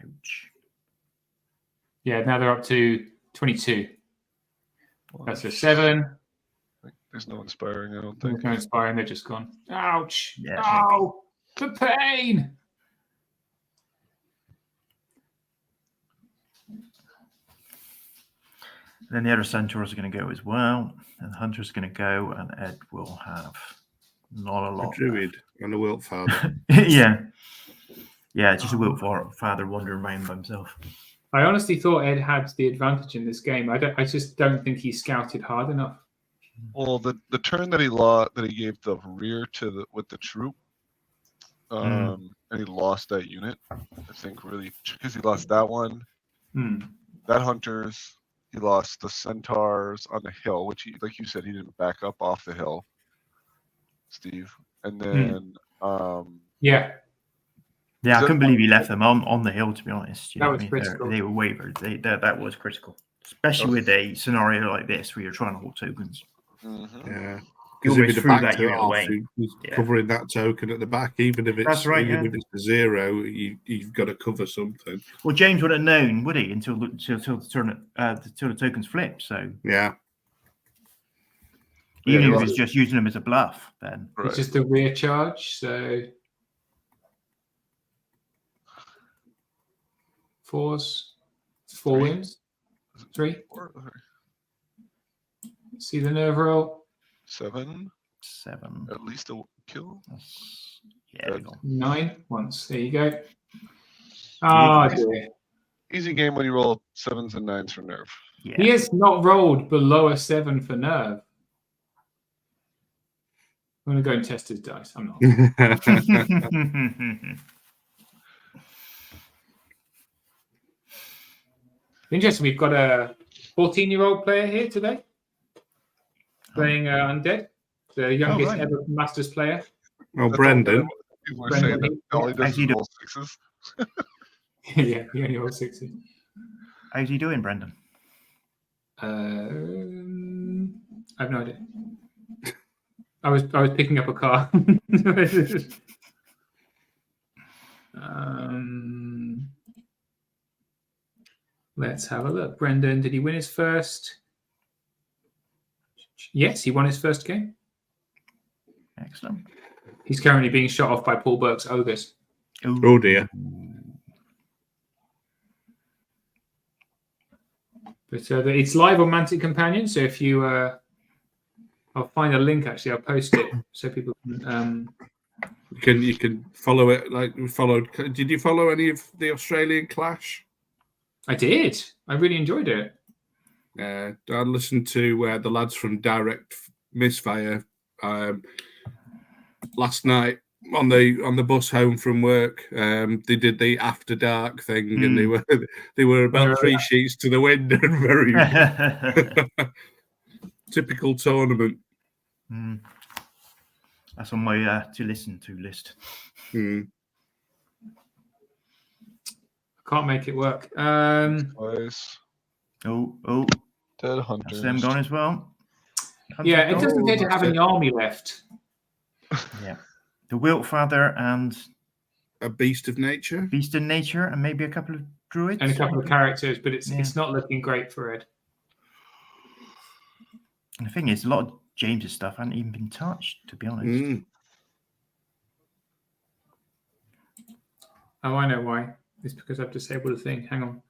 Ouch. Yeah, now they're up to 22. That's a 7. There's no inspiring, I don't There's think. no inspiring, they're just gone. Ouch. Yeah, Ow. The pain. Then the other centaurs are going to go as well, and the hunter's going to go, and Ed will have not a A lot. druid and a wilt father. Yeah, it's just a wilt father wandering around by himself. I honestly thought Ed had the advantage in this game. I just don't think he scouted hard enough. Well, the turn that he gave the rear to with the troop, and he lost that unit. I think really because he lost that one, that hunters. He lost the centaurs on the hill, which he, like you said, he didn't back up off the hill, Steve. And then, Yeah, I couldn't believe he left them on the hill. To be honest, that was critical. They were wavered. That was critical, especially with a scenario like this where you're trying to hold tokens. Yeah. You Because if always he'd threw have that backed it unit off, away. he's covering that token at the back, even if it's That's right, even yeah. if it's a 0, you've got to cover something. Well, James would have known, would he, until the tokens flip. So Yeah. even Yeah, if he's just using them as a bluff, then right. It's just a rear charge. So 4s, 4 wins, 3. See the nerve roll. 7. 7. At least a kill. Yeah, there you go. 9 once. There you go. Oh dear. Easy game when you roll 7s and 9s for nerve. Yeah. He has not rolled below a 7 for nerve. I'm going to go and test his dice. I'm not. Interesting. We've got a 14-year-old player here today playing Undead, the youngest ever Masters player. Oh, Brendan. People are saying that all he does How's he is roll 6s. Yeah, he only rolls 6s. How's he doing, Brendan? I have no idea. I was picking up a car. Let's have a look. Brendan, did he win his first? Yes, he won his first game. Excellent. He's currently being shot off by Paul Burke's ogres. Oh dear. But it's live on Mantic Companion, so if you, I'll find a link actually. I'll post it so people can. You can follow it like we followed. Did you follow any of the Australian Clash? I did. I really enjoyed it. I listened to the lads from Direct Misfire last night on the bus home from work. They did the after dark thing, and they were about 3 sheets to the wind and very typical tournament. That's on my to listen to list. Can't make it work. Twice. Oh, Dead hunters. that's them gone as well. Yeah, it doesn't appear to have any army left. Yeah, the Wilt Father and A Beast of Nature. Beast in Nature, and maybe a couple of druids And a couple of characters, but it's not looking great for Ed. And the thing is, a lot of James's stuff hadn't even been touched, to be honest. Oh, I know why. It's because I've disabled a thing. Hang on.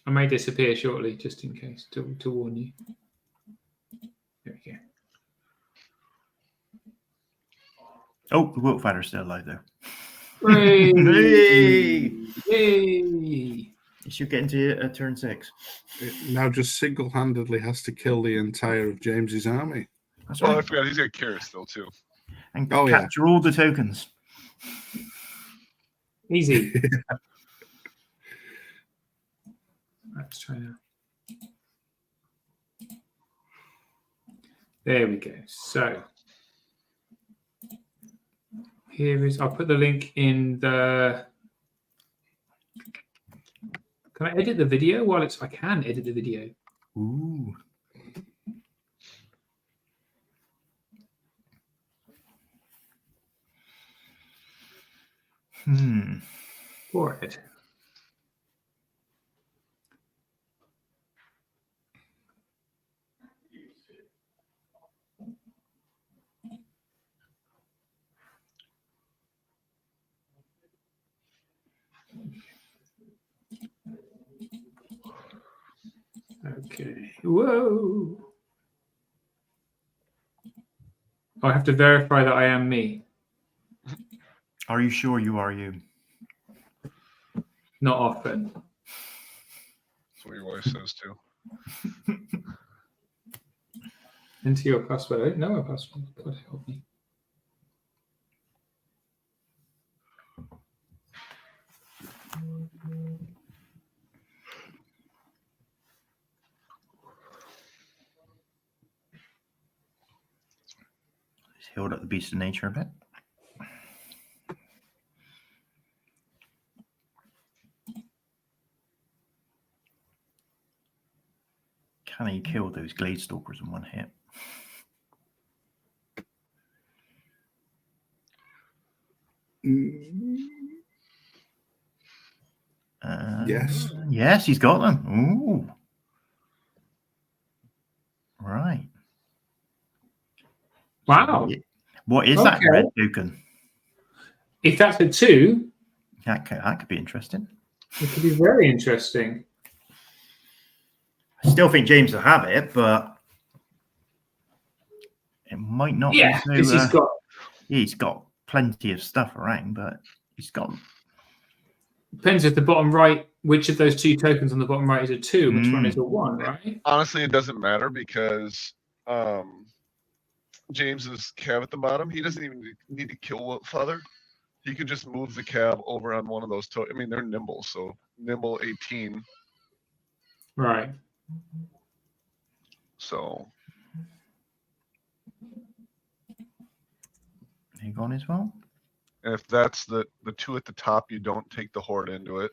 I may disappear shortly, just in case, to warn you. There we go. Oh, the Wilt Father's still alive, though. Hooray! Hey! Yay! You should get into turn 6. It now just single-handedly has to kill the entire of James's army. That's Well, I right. forgot he's got Kira still too. And Oh, yeah. capture all the tokens. Easy. Let's try now. There we go. So here is, I'll put the link in the, can I edit the video while it's, I can edit the video. Ooh. Go ahead. Okay. Whoa. I have to verify that I am me. Are you sure you are you? Not often. That's what your wife says too. Enter your password. I don't know my password. God help me. Let's hold up the beast of nature a bit. Can he kill those glade stalkers in one hit? Yes. Yes, he's got them. Ooh. Right. Wow. What is that Okay. red token? If that's a 2, That could be interesting. it could be very interesting. I still think James will have it, but it might not Yeah, be because so. He's got plenty of stuff around, but he's got. Depends if the bottom right, which of those 2 tokens on the bottom right is a 2, which one is a 1, right? Honestly, it doesn't matter because James's cab at the bottom, he doesn't even need to kill Wiltfather. He could just move the cab over on one of those. I mean, they're nimble, so nimble 18. Right. So He gone as well. if that's the 2 at the top, you don't take the horde into it.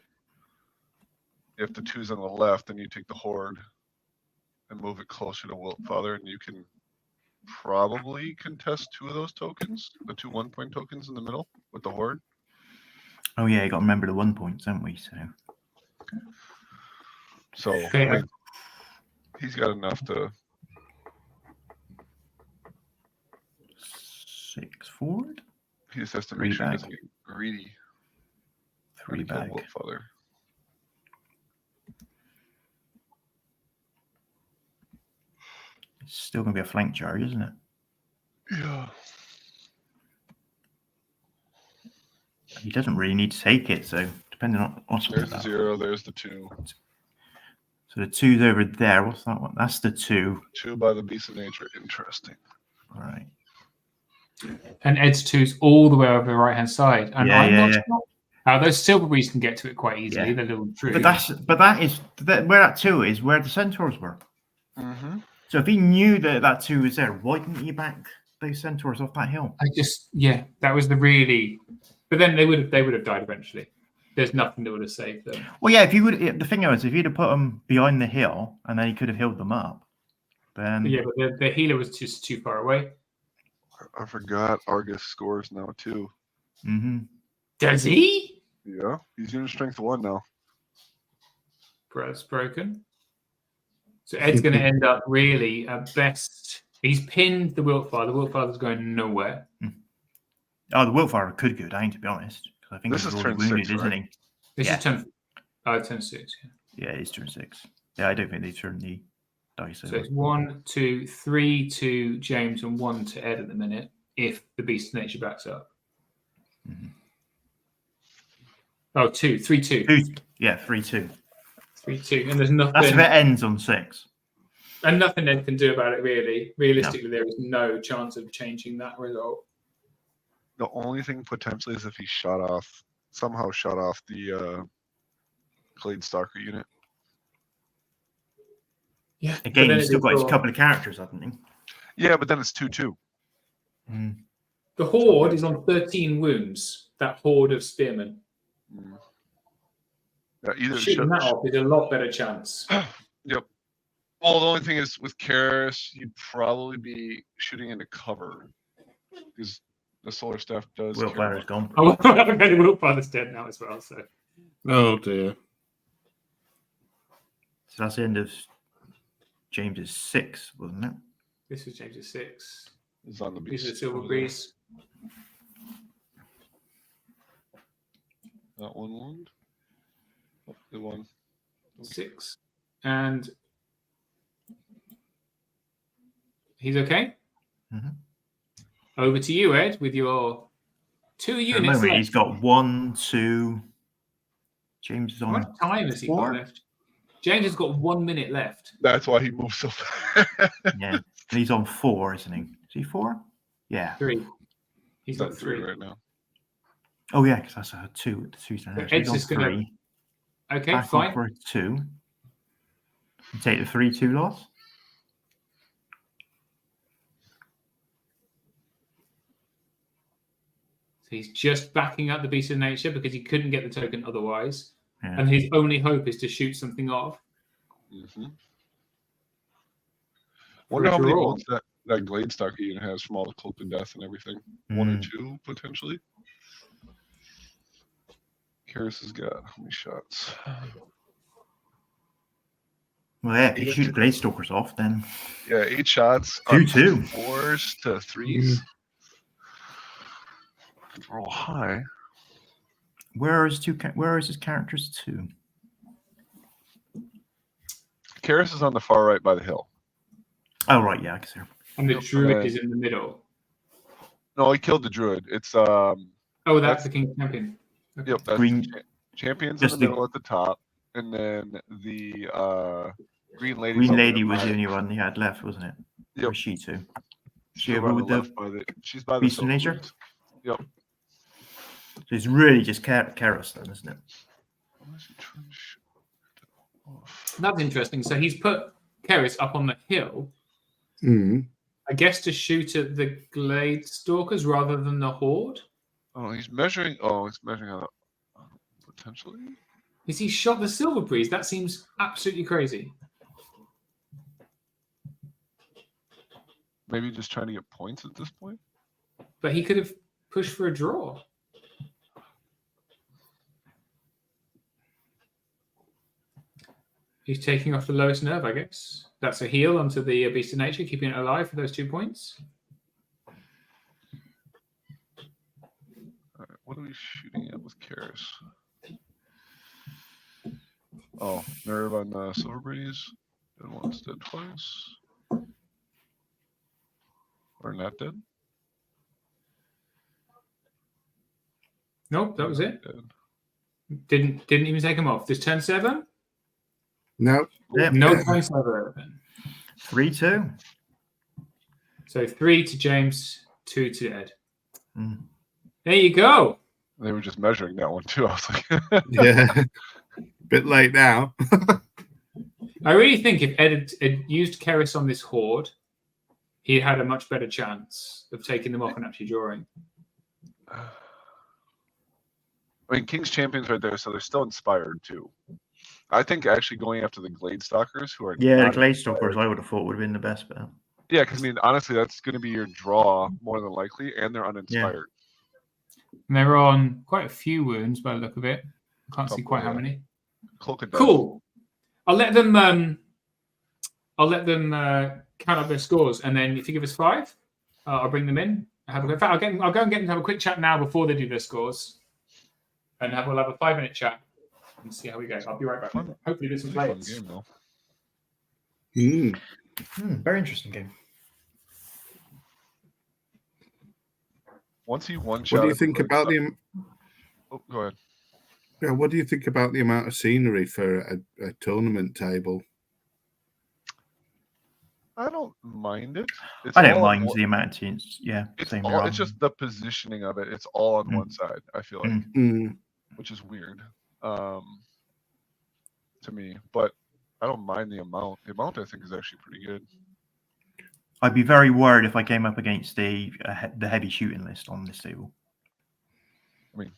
If the 2's on the left, then you take the horde and move it closer to Wiltfather, and you can probably contest 2 of those tokens, the 2 1-point tokens in the middle with the horde. Oh yeah, you got to remember the 1 points, haven't we? So Okay. I mean, he's got enough to. 6 forward, He just has to 3 make sure he back. doesn't get greedy. 3 back. Wiltfather. It's still going to be a flank charge, isn't it? Yeah. He doesn't really need to take it, so depending on what's There's the 0, there's the 2. So the 2's over there. What's that one? That's the 2. 2 by the beast of nature. Interesting. All right. And Ed's 2's all the way over the right-hand side. And Yeah, I'm yeah, not yeah. sure. Those silverberries can get to it quite easily. Yeah. They're little true. But that is where that 2 is, where the centaurs were. Mm-hmm. So if he knew that 2 was there, why didn't he back those centaurs off that hill? That was the really. But then they would have died eventually. There's nothing that would have saved them. Well, yeah. The thing is, if he'd have put them behind the hill, and then he could have healed them up. Then But the healer was just too far away. I forgot Argus scores now too. Mm-hmm. Does he? Yeah, he's in strength 1 now. Bro's broken. So Ed's going to end up really at best. He's pinned the Wiltfire. The Wiltfire's going nowhere. Oh, the Wiltfire could go down, to be honest. I think This he's is already turn wounded, 6, isn't right? he? This Yeah. is turn 6. Yeah. Yeah, it's turn 6. Yeah, I don't think they turn the dice So over. it's 1, 2, 3 to James and 1 to Ed at the minute. If the Beast of Nature backs up. Mhm. Oh, 2, 3, 2. 3-2. 3-2, and there's nothing. That's if it ends on 6. And nothing Ed can do about it, really. Realistically, there is no chance of changing that result. The only thing potentially is if he somehow shot off the Glade Stalker unit. Yeah. Again, he's still got his couple of characters, hasn't he? Yeah, but then it's 2-2. The Horde is on 13 wounds. That Horde of Spearmen. Yeah, either Shooting that off is a lot better chance. Yep. Well, the only thing is with Karis, you'd probably be shooting into cover because the Solar Staff does. Willfire's gone. Oh, Willfire's dead now as well. So. Oh dear. So that's the end of James's 6, wasn't it? This was James's 6. Is on the These beast. are the Silver Breeze. That one wound. Oh, good one. Okay. 6. And he's okay. Over to you, Ed, with your 2 At the units moment, left. he's got 1, 2. James is How on. much time has he 4? got left? James has got 1 minute left. That's why he moves so fast. Yeah, and he's on 4, isn't he? Is he 4? Yeah. 3. He's got at 3. right now. Oh yeah, because that's a 2 at the 2 stand. Ed's He's on just gonna- 3. Okay, Back on fine. for a 2. And take the 3-2 loss. So he's just backing up the Beast of Nature because he couldn't get the token otherwise. Yeah. And his only hope is to shoot something off. Wonder how many draw. bolts that Glade Stalker unit has from all the Cloak of Death and everything. 1 or 2 potentially. Karis has got how many shots? Well, yeah, if you shoot the Glade Stalkers off, then Yeah, 8 shots. 2-2. 4s to 3s. Roll high. Where is his characters 2? Karis is on the far right by the hill. Oh right, yeah, I can see. And the Yep. Druid is in the middle. No, he killed the Druid. It's Oh, that's That's- the King Champion. Okay. Yep, that's Green- Champion's Just in the- the middle at the top, and then the Green Lady. Green Lady was the only one he had left, wasn't it? Yep. Or she 2? She's over with the she's by the Beast of Silver Nature? Breeze. Yep. So it's really just Karis then, isn't it? Why is he trying to shoot off? That's interesting. So he's put Keris up on the hill, Mm. I guess, to shoot at the Glade Stalkers rather than the Horde. Oh, he's measuring. Oh, he's measuring on potentially. Is he shot the Silver Breeze? That seems absolutely crazy. Maybe just trying to get points at this point. But he could have pushed for a draw. He's taking off the lowest nerve, I guess. That's a heal onto the Beast of Nature, keeping it alive for those 2 points. All right, what are we shooting at with Karis? Oh, nerve on Silver Breeze. Dead once, dead twice. Or not dead. Nope, that was it. Dead. Didn't even take him off. This turn 7? No. Yep. No turn 7. 3-2. So 3 to James, 2 to Ed. Mm. There you go. They were just measuring that one too. I was like, Yeah. Bit late now. I really think if Ed had used Keris on this Horde, he had a much better chance of taking them off and actually drawing. I mean, King's Champion's right there, so they're still inspired too. I think actually going after the Glade Stalkers, who are Yeah, the not Glade inspired- Stalkers I would have thought would have been the best bet. Yeah, because I mean, honestly, that's going to be your draw more than likely, and they're uninspired. And they're on quite a few wounds by the look of it. I can't see Couple, quite how yeah. many. Cloak of Death. Cool. I'll let them count up their scores, and then if you give us 5, I'll bring them in. In fact, I'll go and get them to have a quick chat now before they do their scores, and we'll have a 5-minute chat and see how we go. I'll be right back. Fun. Hopefully, there's some Fun players. game though. Mm. Very interesting game. Once he one What shot. do you think about the? Oh, go ahead. Yeah, what do you think about the amount of scenery for a tournament table? I don't mind it. I don't mind the amount of teams. Yeah, same here. It's just the positioning of it. It's all on one side. I feel like, which is weird to me. But I don't mind the amount. The amount I think is actually pretty good. I'd be very worried if I came up against the heavy shooting list on this table. I mean,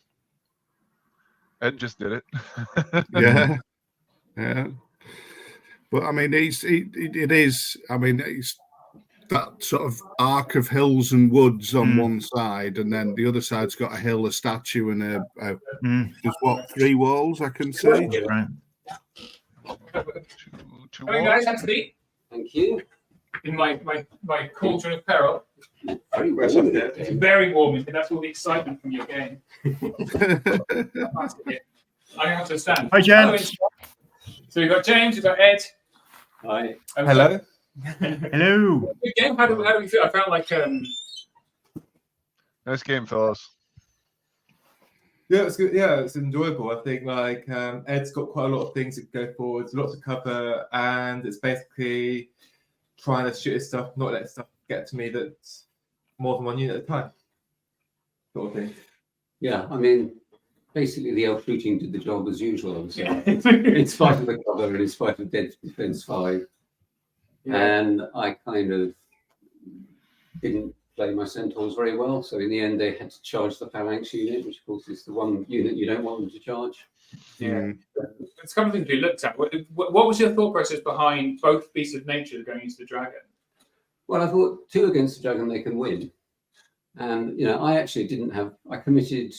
Ed just did it. Yeah, yeah. But I mean, it is. I mean, it's that sort of arc of hills and woods on one side, and then the other side's got a hill, a statue, and there's what, 3 walls I can see. Right. Two Hey walls. guys, Anthony, Thank you. in my cauldron of peril. Very warm in there. It's very warm, and that's all the excitement from your game. I have to stand. Hi, gents. So we've got James, we've got Ed. Hi. Hello. Hello. Good game. How do we feel? I felt like Nice game, fellas. Yeah, it's good. Yeah, it's enjoyable. I think like Ed's got quite a lot of things to go forward, lots to cover, and it's basically trying to shoot his stuff, not let stuff get to me that's more than one unit at a time, sort of thing. Yeah, I mean, basically the elf shooting did the job as usual. I would say. yeah. In spite of the cover and in spite of dead defense 5, and I kind of didn't play my centaurs very well. So in the end, they had to charge the phalanx unit, which of course is the one unit you don't want them to charge. Yeah. It's a couple of things we looked at. What was your thought process behind both beasts of nature going into the dragon? Well, I thought 2 against the dragon, they can win. And, you know, I actually didn't have, I committed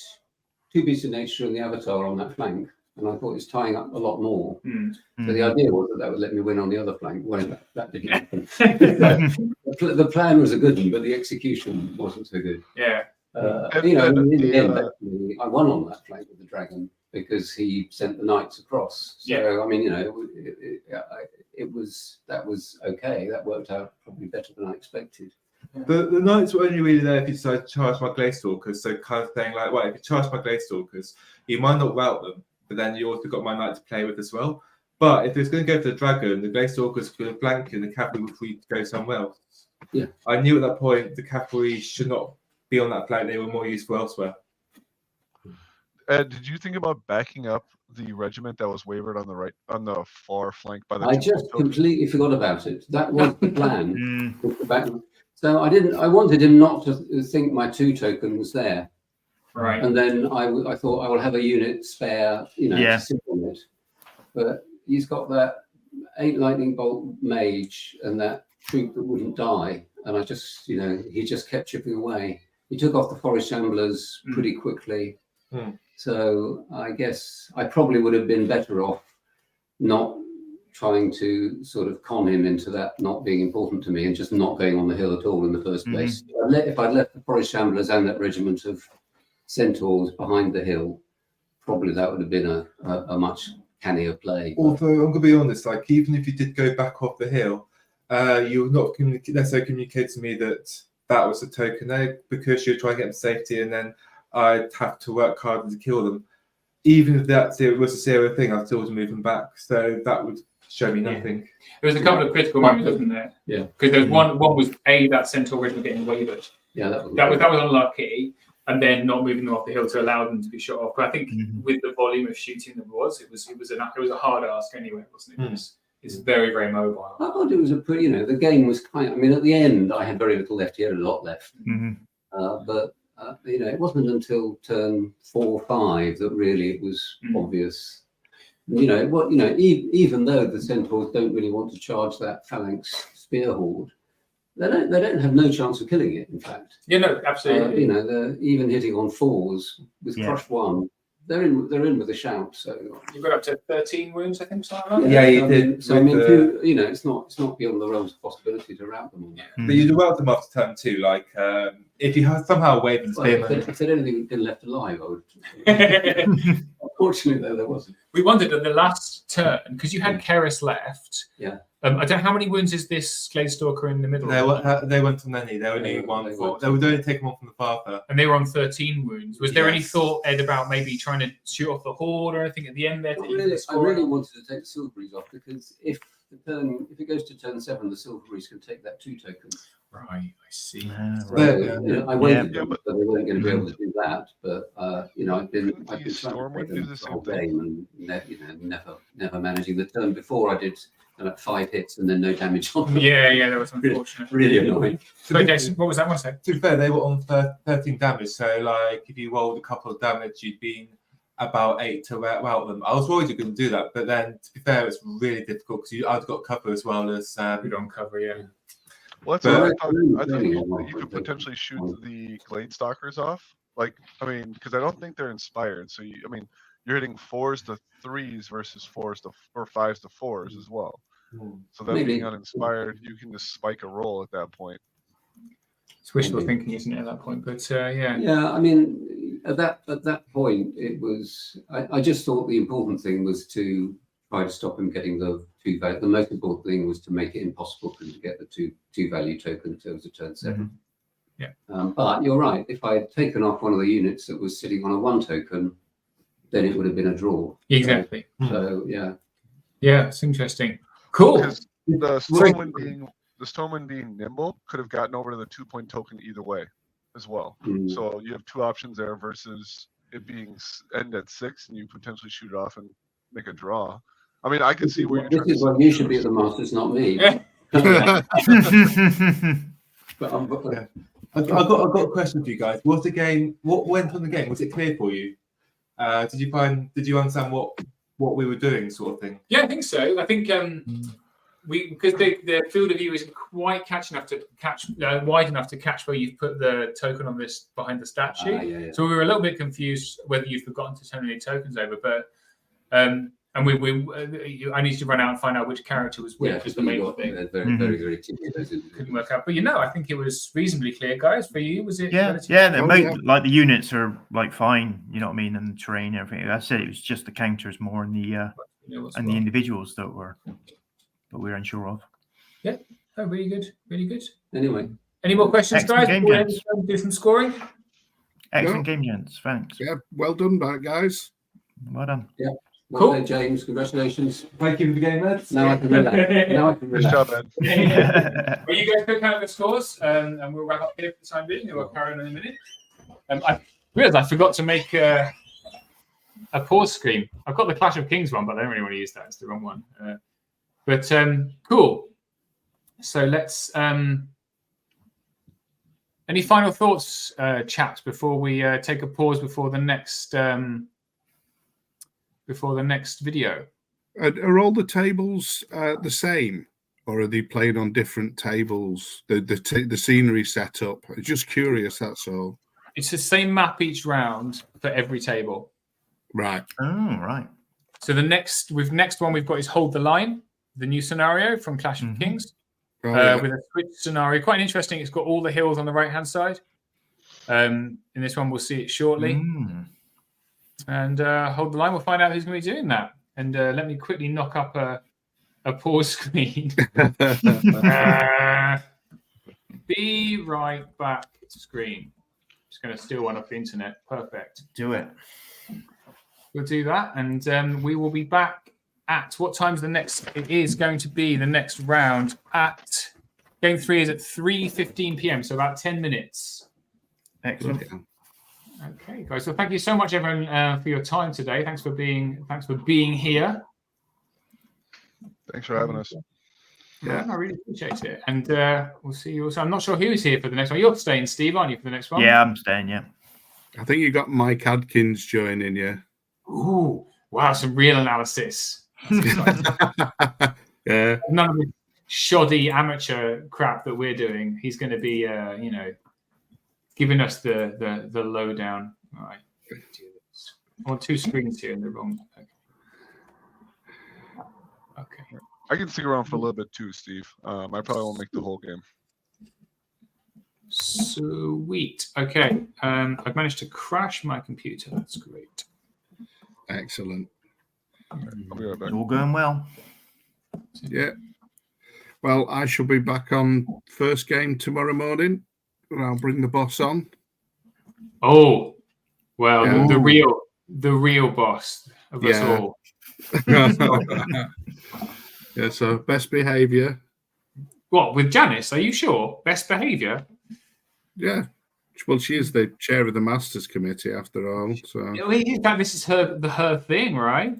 2 beasts of nature and the avatar on that flank. And I thought it was tying up a lot more. So the idea was that would let me win on the other flank. Well, that didn't happen. The plan was a good one, but the execution wasn't so good. Yeah. You know, in the end, actually, I won on that flank with the dragon because he sent the knights across. So, Yeah. I mean, you know, that was okay. That worked out probably better than I expected. The knights were only really there if you decided to charge my Glaystalkers. So kind of thing like, well, if you charge my Glaystalkers, you might not rout them, but then you also got my knight to play with as well. But if it's going to go for the dragon, the Glaystalkers could flank and the cavalry would free to go somewhere else. Yeah. I knew at that point the cavalry should not be on that flank. They were more useful elsewhere. Ed, did you think about backing up the regiment that was wavered on the right, on the far flank by the? I just completely forgot about it. That was the plan. So I wanted him not to think my 2 token was there. Right. And then I thought I will have a unit spare, you know, to sit on it. But he's got that 8 lightning bolt mage and that troop that wouldn't die. And I just, you know, he just kept chipping away. He took off the forest shamblers pretty quickly. So I guess I probably would have been better off not trying to sort of con him into that not being important to me and just not going on the hill at all in the first place. If I'd left the forest shamblers and that regiment of centaurs behind the hill, probably that would have been a much cannier play. Although I'm going to be honest, like even if you did go back off the hill, you're not necessarily communicate to me that was a token there because you're trying to get them safety, and then I'd have to work hard to kill them. Even if that was a zero thing, I'd still have to move them back. So that would show me nothing. There was a couple of critical moments, wasn't there? Yeah. Because there was one was that centaur regiment getting wavered. Yeah, that was unlucky, and then not moving them off the hill to allow them to be shot off. But I think with the volume of shooting there was, it was a hard ask anyway, wasn't it? It's very, very mobile. I thought it was a pretty, you know, the game was kind of, I mean, at the end, I had very little left. He had a lot left. But, you know, it wasn't until turn 4 or 5 that really it was obvious. You know, even though the centaurs don't really want to charge that phalanx spear horde, they don't have no chance of killing it, in fact. Yeah, no, absolutely. You know, they're even hitting on 4s with crush 1. They're in with a shout. So you got up to 13 wounds, I think, something like that. Yeah, you did. So I mean, you know, it's not beyond the realms of possibility to rout them all. But you'd route them after turn 2, like if you have somehow wave and Well, spearman, if there'd only been left alive, I would. Unfortunately, though, there wasn't. We wondered at the last turn, because you had Keris left. Yeah. I don't know how many wounds is this Gladestalker in the middle. they went to many. They only won 4. They would only take them on from the father. And they were on 13 wounds. Was there any Yes. thought, Ed, about maybe trying to shoot off the horde or anything at the end there? I really wanted to take the Silveries off, because if it goes to turn 7, the Silveries can take that 2 token. Right, I see. So, I waited, Yeah, but they weren't going to be able to do that. But I've been Couldn't trying the to Storm play would do them the the whole same thing? game and never managing. The turn before I did 5 hits and then no damage on them. Yeah, that was unfortunate. Really annoying. So, Jason, what was that one say? To be fair, they were on 13 damage. So, like, if you rolled a couple of damage, you'd been about 8 to out them. I was worried you couldn't do that, but then to be fair, it's really difficult because I've got cover as well as Good on cover, yeah. Well, that's But- what I thought you could potentially shoot the Gladestalkers off. Like, I mean, because I don't think they're inspired. So, you're hitting 4s to 3s versus 4s to or 5s to 4s as well. So them Maybe. being uninspired, you can just spike a roll at that point. It's wishful Maybe. thinking, isn't it, at that point? But yeah. Yeah, I mean, at that point, it was. I just thought the important thing was to try to stop him getting the 2 value. The most important thing was to make it impossible for him to get the two value token until it was a turn 7. Yeah. But you're right. If I had taken off one of the units that was sitting on a 1 token, then it would have been a draw. Exactly. So yeah. Yeah, it's interesting. Cool. Because the Stormwind being nimble could have gotten over to the 2-point token either way as well. So you have 2 options there versus it being end at 6 and you potentially shoot it off and make a draw. I mean, I can see where you're This trying is to why you should be at the Masters, not me. But I've got a question for you guys. What went on the game? Was it clear for you? Did you understand what we were doing, sort of thing? Yeah, I think so. I think because the field of view isn't quite wide enough to catch where you've put the token on this behind the statue. Yeah. So we were a little bit confused whether you'd forgotten to turn any tokens over, but I needed to run out and find out which character was which was the main thing. Very typical. Couldn't work out, but I think it was reasonably clear, guys. For you, was it? Yeah, like the units are like fine, you know what I mean, and the terrain, everything. I said it was just the counters more and the individuals that we were unsure of. Yeah, really good, really good. Anyway, any more questions, Excellent guys? game, Before we gents. do some scoring. Excellent game, gents. Thanks. Yeah, well done, guys. Well done. well played, James. Congratulations. Thank you for the game, Ed. Now I can relax. Good job, Ed. Well, you guys pick out the scores, and we'll wrap up here for the time being. We'll carry on in a minute. I realised I forgot to make a pause screen. I've got the Clash of Kings one, but I don't really want to use that. It's the wrong one. But cool. So let's. Any final thoughts, chaps, before we take a pause before the next video? Are all the tables the same, or are they playing on different tables? The scenery setup. I'm just curious. That's all. It's the same map each round for every table. Right. Oh, right. So the next one we've got is Hold the Line, the new scenario from Clash of Kings, with a switch scenario. Quite interesting. It's got all the hills on the right-hand side. In this one, we'll see it shortly. And Hold the Line, we'll find out who's going to be doing that. And let me quickly knock up a pause screen. Be right back, screen. Just going to steal one off the internet. Perfect. Do it. We'll do that, and we will be back at what time's the next? It is going to be the next round at game 3 is at 3:15 p.m. So about 10 minutes. Excellent. Okay, guys. So thank you so much, everyone, for your time today. Thanks for being here. Thanks for having us. Yeah, I really appreciate it, and we'll see you also. I'm not sure who's here for the next one. You're staying, Steve, aren't you, for the next one? Yeah, I'm staying. Yeah. I think you got Mike Adkins joining you. Ooh, wow! Some real analysis. Yeah. None of the shoddy amateur crap that we're doing. He's going to be, giving us the lowdown. All right. I want 2 screens here in the wrong. Okay. I can stick around for a little bit too, Steve. I probably won't make the whole game. Sweet. Okay. I've managed to crash my computer. That's great. Excellent. I'll be right back. It's all going well. Yeah. Well, I shall be back on first game tomorrow morning, and I'll bring the boss on. Oh, well, Yeah. the real boss of us Yeah. all. Yeah. So best behaviour. What, with Janice? Are you sure? Best behaviour? Yeah. Well, she is the chair of the Masters Committee after all. So In fact, this is her thing, right?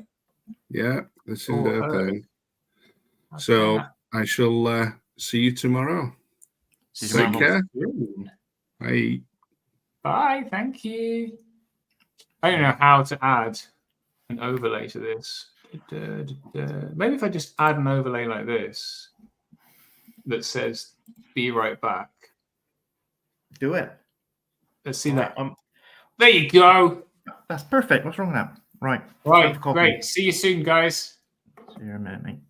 yeah, this is Or her her. thing. Okay. So I shall see you tomorrow. See you Take tomorrow. care. Soon. Bye. Bye. Thank you. I don't know how to add an overlay to this. Maybe if I just add an overlay like this that says "Be right back." Do it. Let's see Right, that. There you go. That's perfect. What's wrong with that? Right. Right. Have a copy. Great. See you soon, guys. See you in a minute, mate.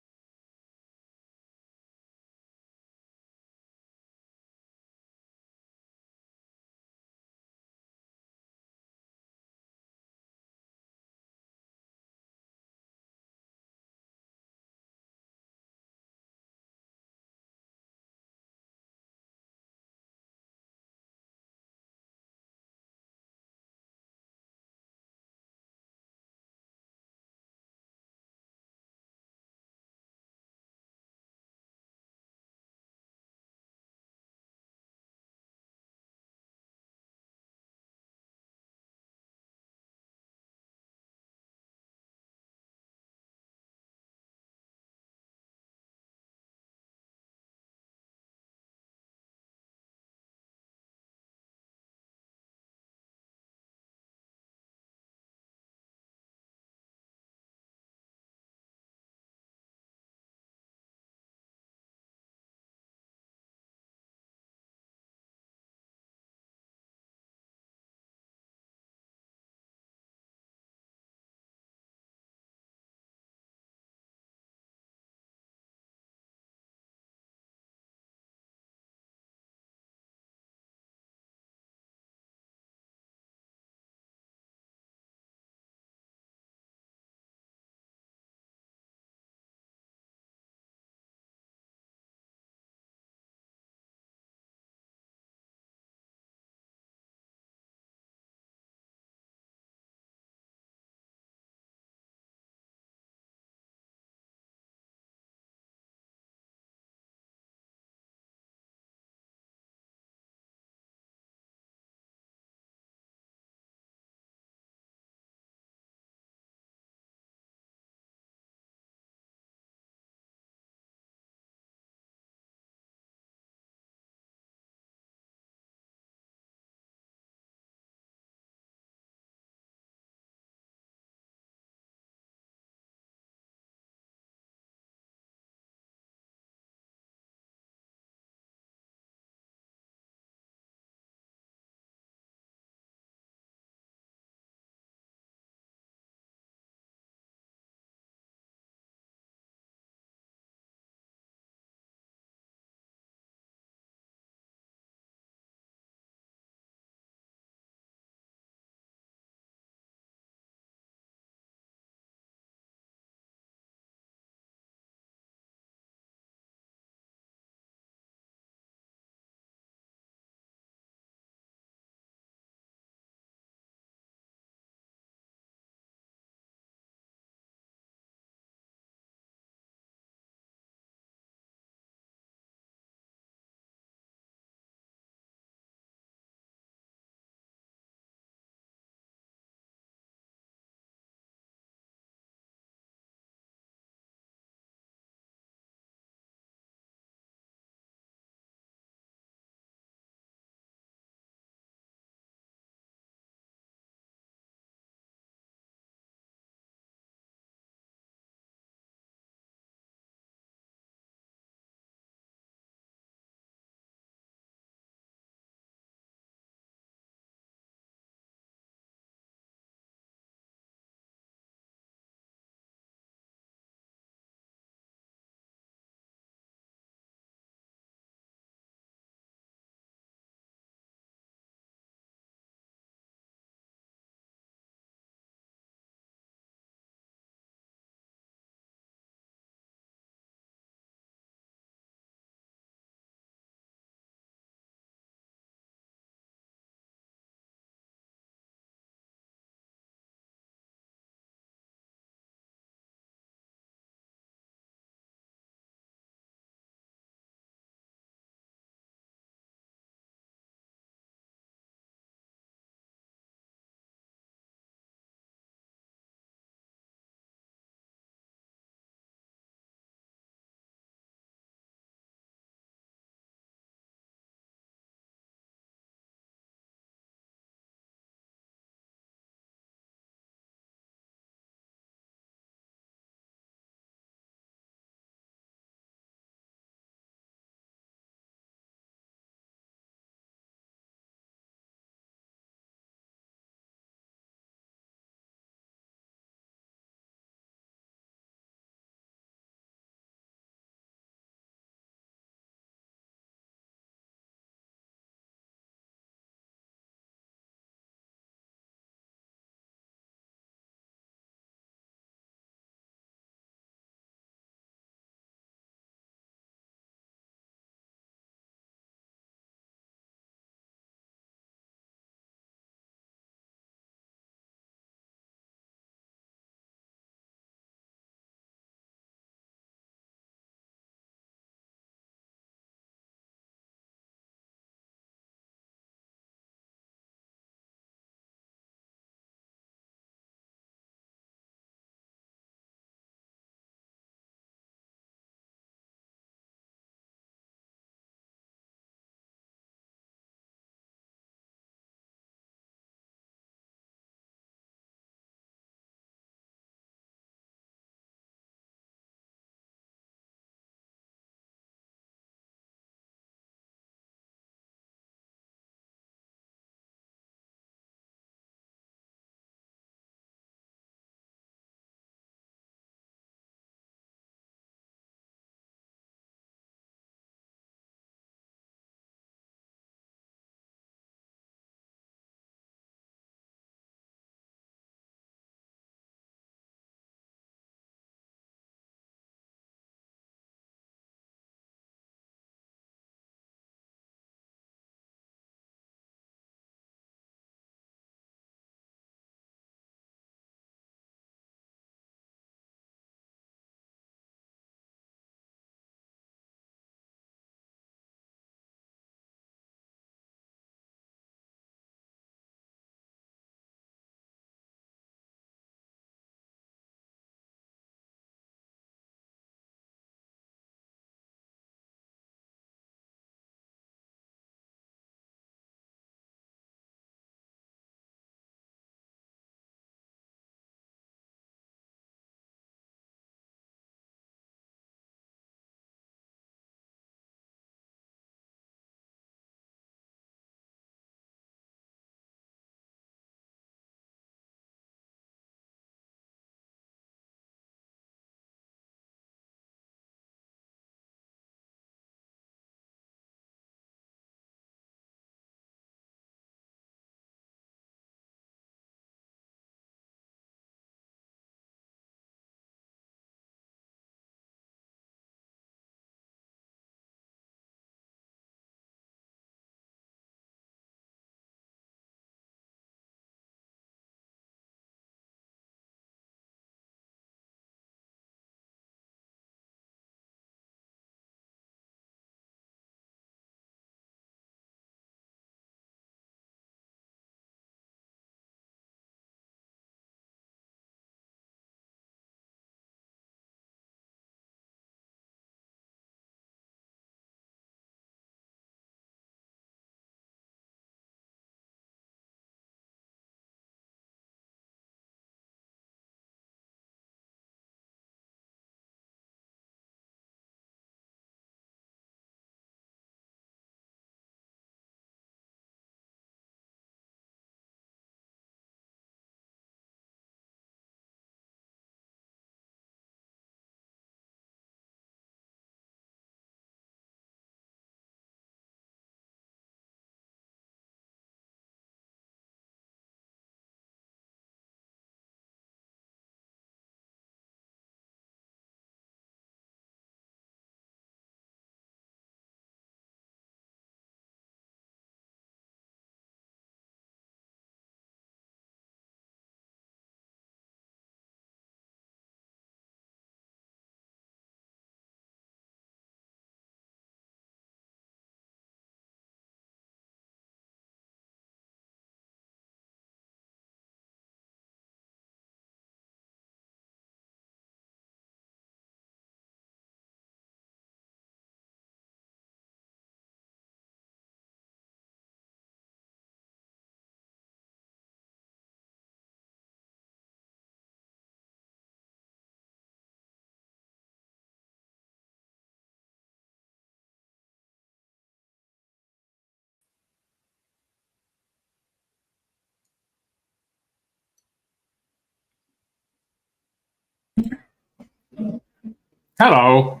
Hello.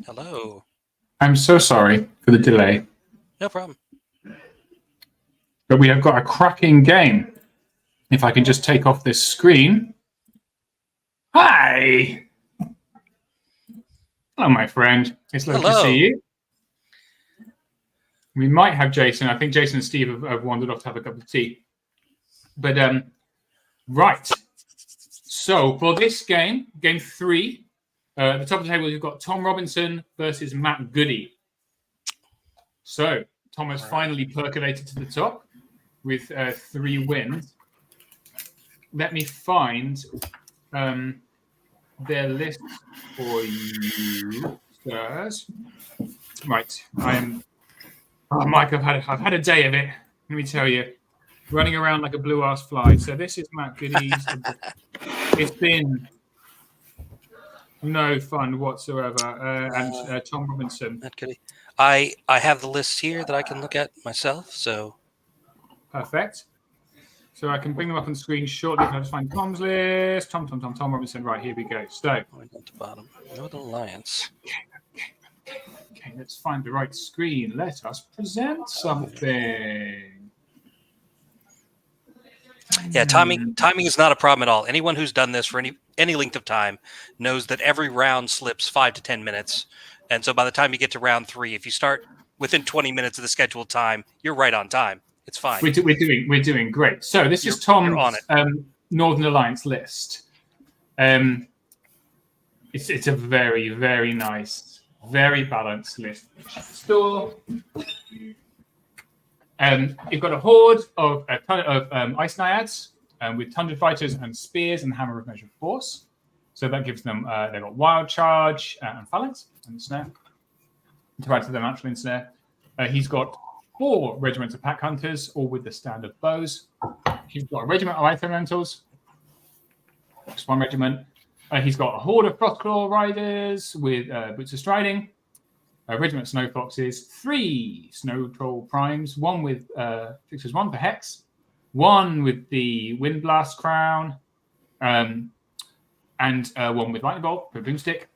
Hello. I'm so sorry for the delay, No problem. but we have got a cracking game. If I can just take off this screen. Hi. Hello, my friend. It's lovely to see you. We might have Jason. I think Jason and Steve have wandered off to have a cup of tea. But right. So for this game, game 3, at the top of the table, you've got Tom Robinson versus Matt Goody. So Tom has finally percolated to the top with 3 wins. Let me find their list for you, sirs. Right, Oh, Mike, I've had a day of it. Let me tell you, running around like a blue-ass fly. So this is Matt Goody's. It's been no fun whatsoever. And Tom Robinson. Matt Goody. I have the list here that I can look at myself. So perfect. So I can bring them up on screen shortly. If I just find Tom's list. Tom Robinson. Right, here we go. So going at the bottom. Northern Alliance. Okay, let's find the right screen. Let us present something. Yeah, timing is not a problem at all. Anyone who's done this for any length of time knows that every round slips 5 to 10 minutes. And so by the time you get to round 3, if you start within 20 minutes of the scheduled time, you're right on time. It's fine. We're doing great. So this is Tom's Northern Alliance list. It's a very, very nice, very balanced list. Store. You've got a horde of ice naiads with tundra fighters and spears and hammer of measured force. So that gives them they've got wild charge and phalanx and snare to add to their natural ensnare. He's got 4 regiments of pack hunters, all with the standard bows. He's got a regiment of ice elementals, just 1 regiment. He's got a horde of Frostclaw riders with boots of striding, a regiment of snow foxes, 3 snow troll primes, 1 with fixtures 1 for hex, 1 with the wind blast crown, and 1 with lightning bolt for boomstick.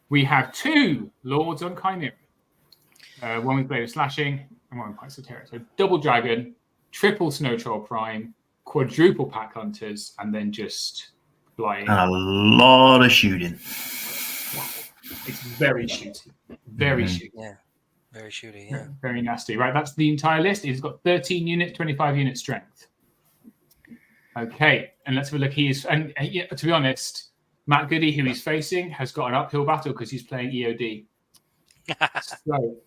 We have 2 lords on Chimera, 1 with blade of slashing and 1 with pikes of terror. So double dragon, triple snow troll prime, quadruple pack hunters, and then just flying. And a lot of shooting. It's very shooty. Very shooty. Yeah. Very shooty, yeah. Very nasty. Right, that's the entire list. It's got 13 units, 25 unit strength. Okay, and let's have a look. To be honest, Matt Goody, who he's facing, has got an uphill battle because he's playing EOD. So,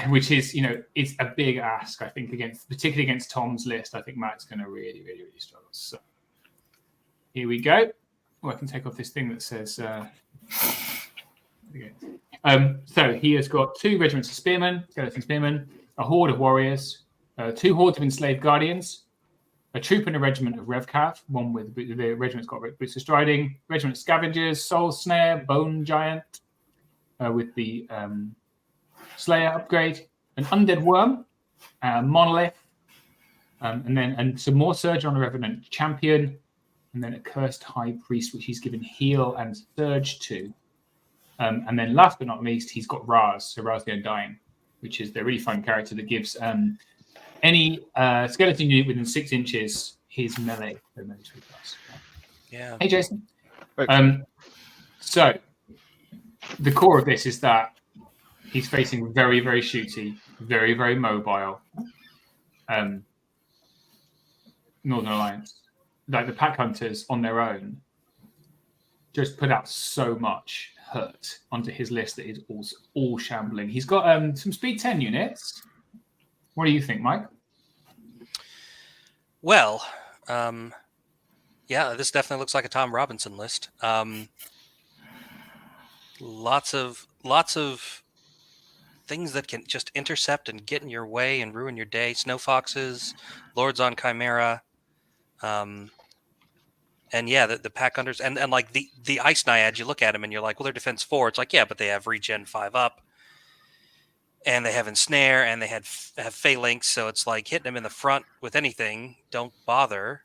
which is, it's a big ask, I think, particularly against Tom's list. I think Matt's going to really, really, really struggle. So here we go. Oh, I can take off this thing that says. So he has got 2 regiments of spearmen, skeleton spearmen, a horde of warriors, 2 hordes of enslaved guardians, a troop and a regiment of Revcav, 1 with the regiment's got boots of striding, regiment of scavengers, soul snare, bone giant, with the slayer upgrade, an undead worm, monolith, and some more surge on a revenant champion, and then a cursed high priest, which he's given heal and surge to. And then last but not least, he's got Raz, so Raz the Undying, which is the really fun character that gives any skeleton unit within 6 inches his melee. Yeah. Hey, Jason. So the core of this is that he's facing very, very shooty, very, very mobile Northern Alliance. Like the pack hunters on their own just put out so much hurt onto his list that is all shambling. He's got some speed 10 units. What do you think, Mike? Well, yeah, this definitely looks like a Tom Robinson list. Lots of things that can just intercept and get in your way and ruin your day. Snow foxes, lords on Chimera, and yeah, the pack hunters and like the ice naiads. You look at them and you're like, well, they're defense 4. It's like, yeah, but they have regen 5 up, and they have ensnare, and they have phalanx. So it's like hitting them in the front with anything. Don't bother.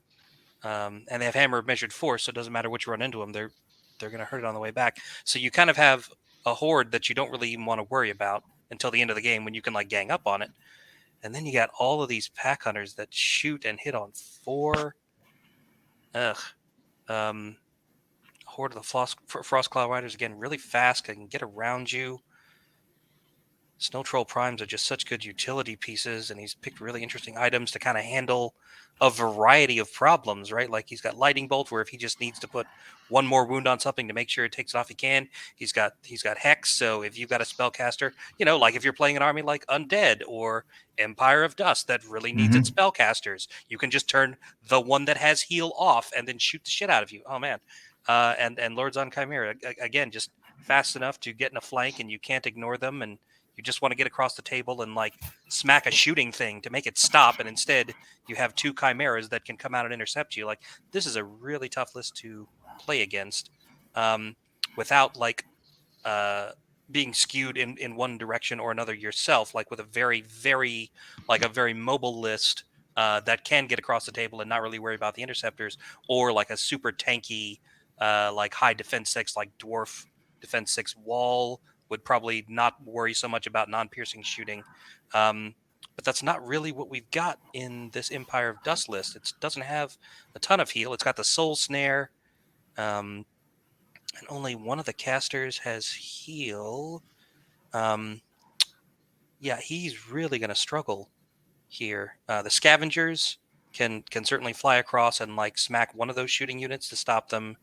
And they have hammer of measured force, so it doesn't matter which run into them. They're going to hurt it on the way back. So you kind of have a horde that you don't really even want to worry about until the end of the game when you can like gang up on it. And then you got all of these pack hunters that shoot and hit on 4. Ugh. Horde of the Frostclaw Riders, again, really fast, can get around you. Snow Troll Primes are just such good utility pieces, and he's picked really interesting items to kind of handle a variety of problems, right? Like he's got Lightning Bolt, where if he just needs to put one more wound on something to make sure it takes it off, he can. He's got Hex, so if you've got a spellcaster, like if you're playing an army like Undead or Empire of Dust that really needs its spellcasters, you can just turn the one that has heal off and then shoot the shit out of you. Oh man. And Lords on Chimera, again, just fast enough to get in a flank and you can't ignore them, and you just want to get across the table and like smack a shooting thing to make it stop, and instead you have 2 chimeras that can come out and intercept you. Like, this is a really tough list to play against without like being skewed in one direction or another yourself, like with a very, very mobile list that can get across the table and not really worry about the interceptors, or like a super tanky like high defense 6 like dwarf defense 6 wall would probably not worry so much about non-piercing shooting. But that's not really what we've got in this Empire of Dust list. It doesn't have a ton of heal. It's got the Soul Snare, and only one of the casters has heal. Yeah, he's really going to struggle here. The Scavengers can certainly fly across and like smack one of those shooting units to stop them.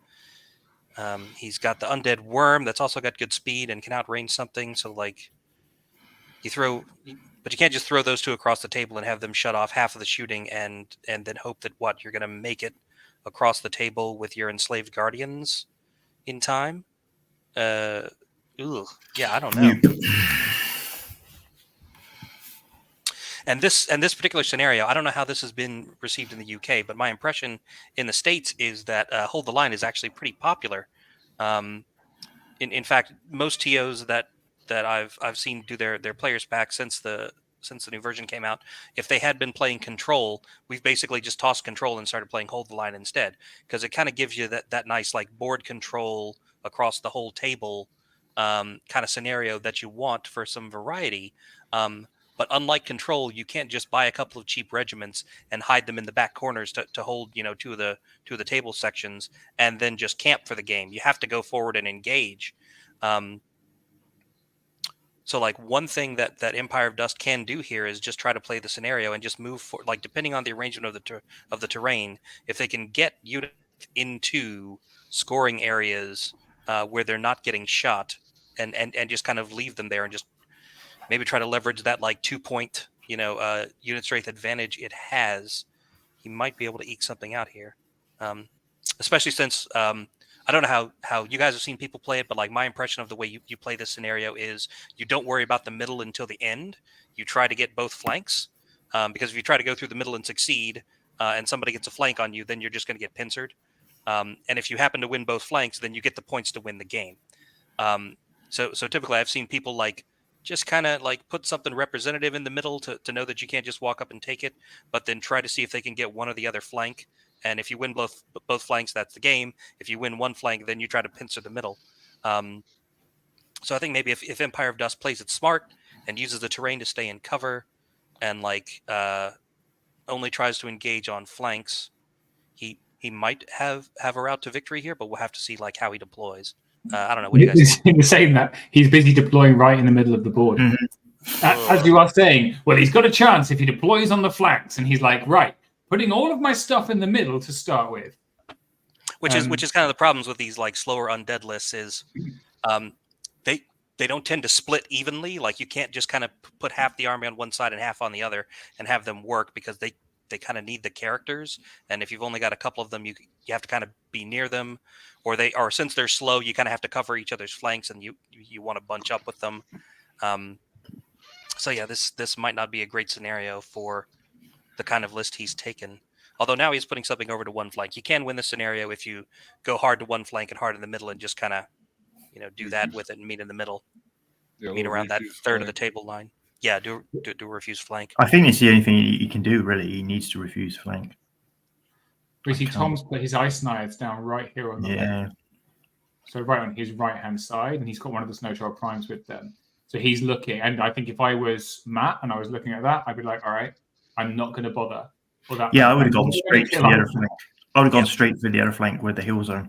He's got the Undead Worm that's also got good speed and can outrange something. So like but you can't just throw those 2 across the table and have them shut off half of the shooting and then hope that you're going to make it across the table with your enslaved guardians in time. Yeah, I don't know. And this particular scenario, I don't know how this has been received in the UK, but my impression in the States is that Hold the Line is actually pretty popular. In fact, most TOs that I've seen do their players pack since the new version came out, if they had been playing Control, we've basically just tossed Control and started playing Hold the Line instead, because it kind of gives you that nice like board control across the whole table kind of scenario that you want for some variety. But unlike Control, you can't just buy a couple of cheap regiments and hide them in the back corners to hold, 2 of the table sections and then just camp for the game. You have to go forward and engage. So like one thing that Empire of Dust can do here is just try to play the scenario and just move for, like, depending on the arrangement of the terrain, if they can get units into scoring areas where they're not getting shot and just kind of leave them there and just maybe try to leverage that like 2-point, unit strength advantage it has, he might be able to eke something out here. Especially since I don't know how you guys have seen people play it, but like my impression of the way you play this scenario is you don't worry about the middle until the end. You try to get both flanks, because if you try to go through the middle and succeed, and somebody gets a flank on you, then you're just going to get pincered. And if you happen to win both flanks, then you get the points to win the game. So typically I've seen people like just kind of like put something representative in the middle to know that you can't just walk up and take it, but then try to see if they can get one or the other flank. And if you win both flanks, that's the game. If you win one flank, then you try to pincer the middle. So I think maybe if Empire of Dust plays it smart and uses the terrain to stay in cover and like only tries to engage on flanks, he might have a route to victory here, but we'll have to see like how he deploys. I don't know. What do you guys think? In saying that, he's busy deploying right in the middle of the board. As you are saying, well, he's got a chance if he deploys on the flanks, and he's like, right, putting all of my stuff in the middle to start with. Which is kind of the problems with these like slower undead lists is they don't tend to split evenly. Like you can't just kind of put half the army on one side and half on the other and have them work, because they kind of need the characters. And if you've only got a couple of them, you have to kind of be near them, or since they're slow, you kind of have to cover each other's flanks, and you want to bunch up with them. So yeah, this might not be a great scenario for the kind of list he's taken. Although now he's putting something over to one flank. You can win the scenario if you go hard to one flank and hard in the middle and just kind of, do that with it and meet in the middle. Yeah, Meet around that third of the table line. Yeah, do a refuse flank. I think it's the only thing he can do, really. He needs to refuse flank. We see Tom's put his ice knives down right here on the left. so right on his right-hand side, and he's got one of the Snow Troll Primes with them. So he's looking, and I think if I was Matt and I was looking at that, I'd be like, all right, I'm not going to bother. I would have gone straight for the other flank. I would have gone straight for the other flank where the hills are.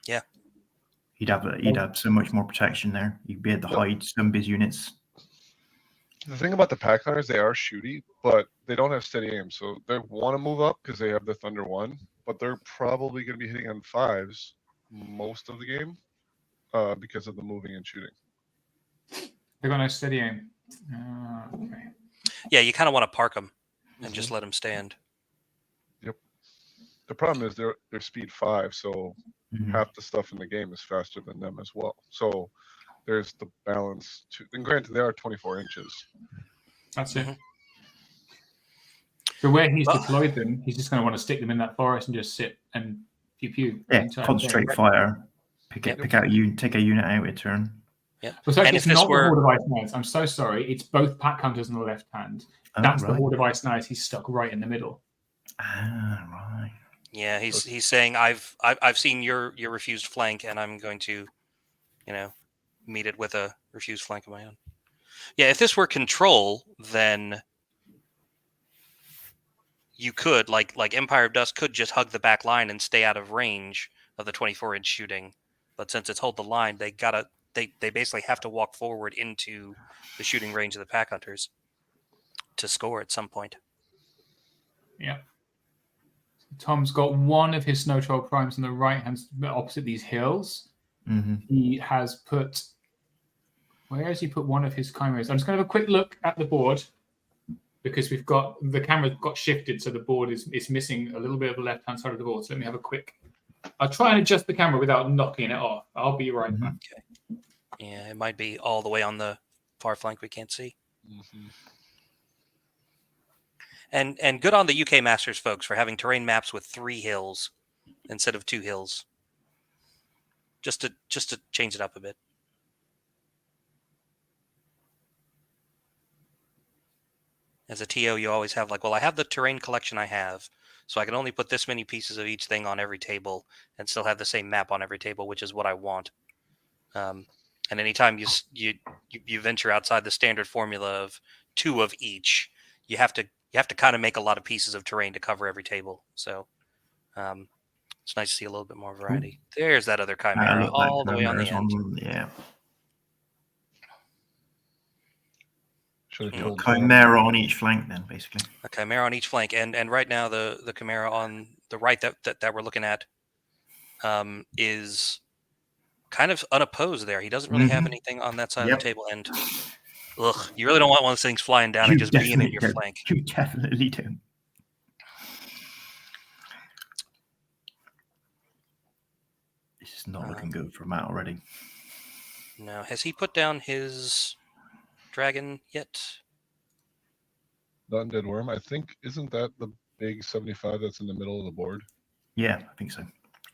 Yeah. He'd have so much more protection there. He'd be able to hide some of his units. The thing about the pack hunters, they are shooty, but they don't have steady aim. So they want to move up because they have the Thunder 1, but they're probably going to be hitting on 5s most of the game because of the moving and shooting. They've got no steady aim. Okay. Yeah, you kind of want to park them and just let them stand. Yep. The problem is they're speed 5, so half the stuff in the game is faster than them as well. So there's the balance to, and granted, they are 24 inches. That's it. So where he's deployed them, he's just going to want to stick them in that forest and just sit and pew. Yeah, concentrate fire. Pick out a unit, take a unit out a turn. Yeah. Well, so it's not the Horde of Ice Knights. I'm so sorry. It's both pack hunters on the left hand. That's the Horde of Ice Knights. He's stuck right in the middle. Ah, right. Yeah, he's saying I've seen your refused flank, and I'm going to, meet it with a refused flank of my own. Yeah, if this were control, then you could like Empire of Dust could just hug the back line and stay out of range of the 24-inch shooting. But since it's hold the line, they basically have to walk forward into the shooting range of the pack hunters to score at some point. Yeah. Tom's got one of his Snow Troll Primes on the right hand opposite these hills. He has put... Where has he put one of his chimeras? I'm just going to have a quick look at the board because we've got... The camera got shifted, so the board is missing a little bit of the left-hand side of the board. So let me have a quick... I'll try and adjust the camera without knocking it off. I'll be right back. Okay. Yeah, it might be all the way on the far flank we can't see. And good on the UK Masters folks for having terrain maps with 3 hills instead of 2 hills. Just to change it up a bit. As a TO, you always have like, well, I have the terrain collection I have, so I can only put this many pieces of each thing on every table and still have the same map on every table, which is what I want. And anytime you venture outside the standard formula of 2 of each, you have to kind of make a lot of pieces of terrain to cover every table. So it's nice to see a little bit more variety. There's that other chimera all the way on the end. Yeah. Should have told Chimera on each flank, then basically. A chimera on each flank, and right now the chimera on the right that we're looking at is kind of unopposed there. He doesn't really have anything on that side of the table, and you really don't want one of those things flying down and just being in your flank. You definitely do. This is not looking good for Matt already. No, has he put down his dragon yet? Not Undead Worm. I think, isn't that the big 75 that's in the middle of the board? Yeah, I think so.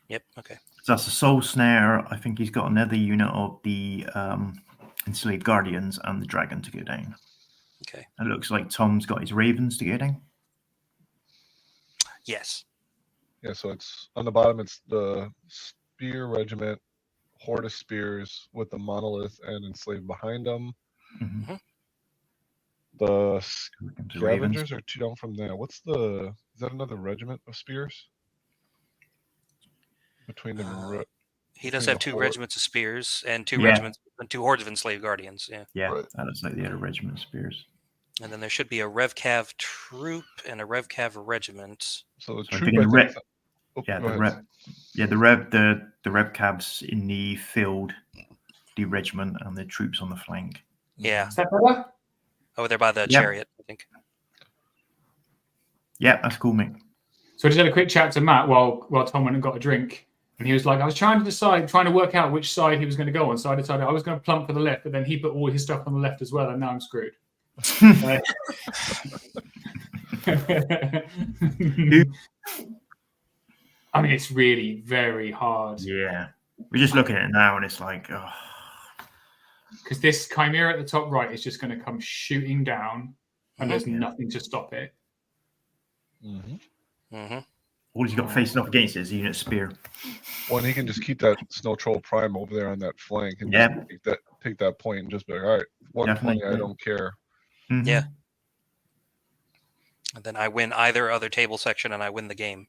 Yep. Okay. So that's a Soul Snare. I think he's got another unit of the Enslaved Guardians and the Dragon to go down. Okay. It looks like Tom's got his Ravens to go down. Yes. Yeah, so it's on the bottom, it's the Spear Regiment, Horde of Spears with the Monolith and Enslaved behind them. The Scavengers are 2 down from there. Is that another regiment of spears? Between them, he does have 2 regiments of spears and 2 regiments and 2 hordes of enslaved guardians. Yeah, right. That looks like the other regiment of spears. And then there should be a Rev Cav troop and a Rev Cav regiment. So the So troop, the Rev Cavs in the field, the regiment, and the troops on the flank. Yeah. Is that better? Over there by the chariot, I think. Yeah, that's cool, mate. So I just had a quick chat to Matt while Tom went and got a drink. And he was like, I was trying to work out which side he was going to go on. So I decided I was going to plump for the left, but then he put all his stuff on the left as well, and now I'm screwed. I mean, it's really very hard. Yeah. We're just looking at it now, and it's like, oh. Because this chimera at the top right is just going to come shooting down, and there's nothing to stop it. All he's got facing off against it is a unit spear. Well, and he can just keep that Snow Troll Prime over there on that flank and Yeah. just take that point and just be like, all right, 120, Definitely, I don't care. Mhm. Yeah. And then I win either other table section and I win the game.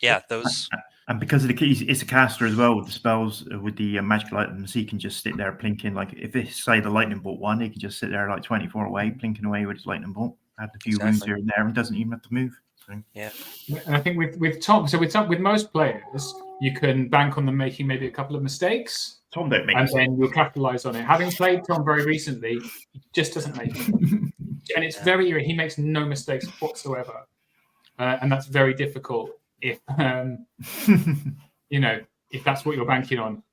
Yeah, those. And because of the keys, it's a caster as well with the spells, with the magical items. He can just sit there plinking. Like if they say the lightning bolt one, he can just sit there like 24 away, plinking away with his lightning bolt. Add a few wounds here and there, and doesn't even have to move. So. Yeah. And I think with Tom, with most players, you can bank on them making maybe a couple of mistakes. Tom don't make and mistakes. then you'll capitalize on it. Having played Tom very recently, he just doesn't make them. And it's very, he makes no mistakes whatsoever. And that's very difficult if, if that's what you're banking on.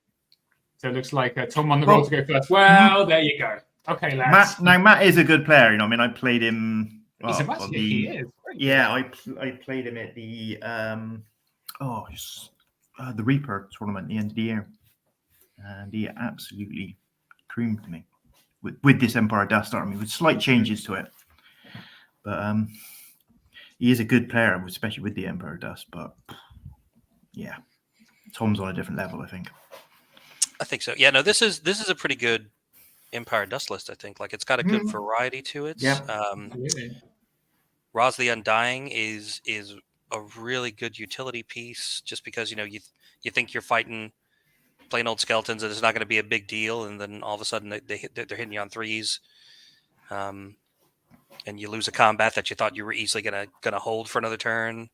So it looks like Tom on the roll to go first. Well, there you go. Okay, lads. Matt is a good player. I mean, I played him. He's a he is. Yeah, I played him at the the Reaper tournament at the end of the year, and he absolutely creamed me with this Empire Dust army with slight changes to it. But he is a good player, especially with the Empire Dust. But yeah, Tom's on a different level, I think. I think so. Yeah, no, this is a pretty good Empire Dust list, I think. Like, it's got a good variety to it. Yeah. Roz the Undying is a really good utility piece, just because you think you're fighting plain old skeletons and it's not going to be a big deal, and then all of a sudden they're hitting you on threes, and you lose a combat that you thought you were easily gonna hold for another turn.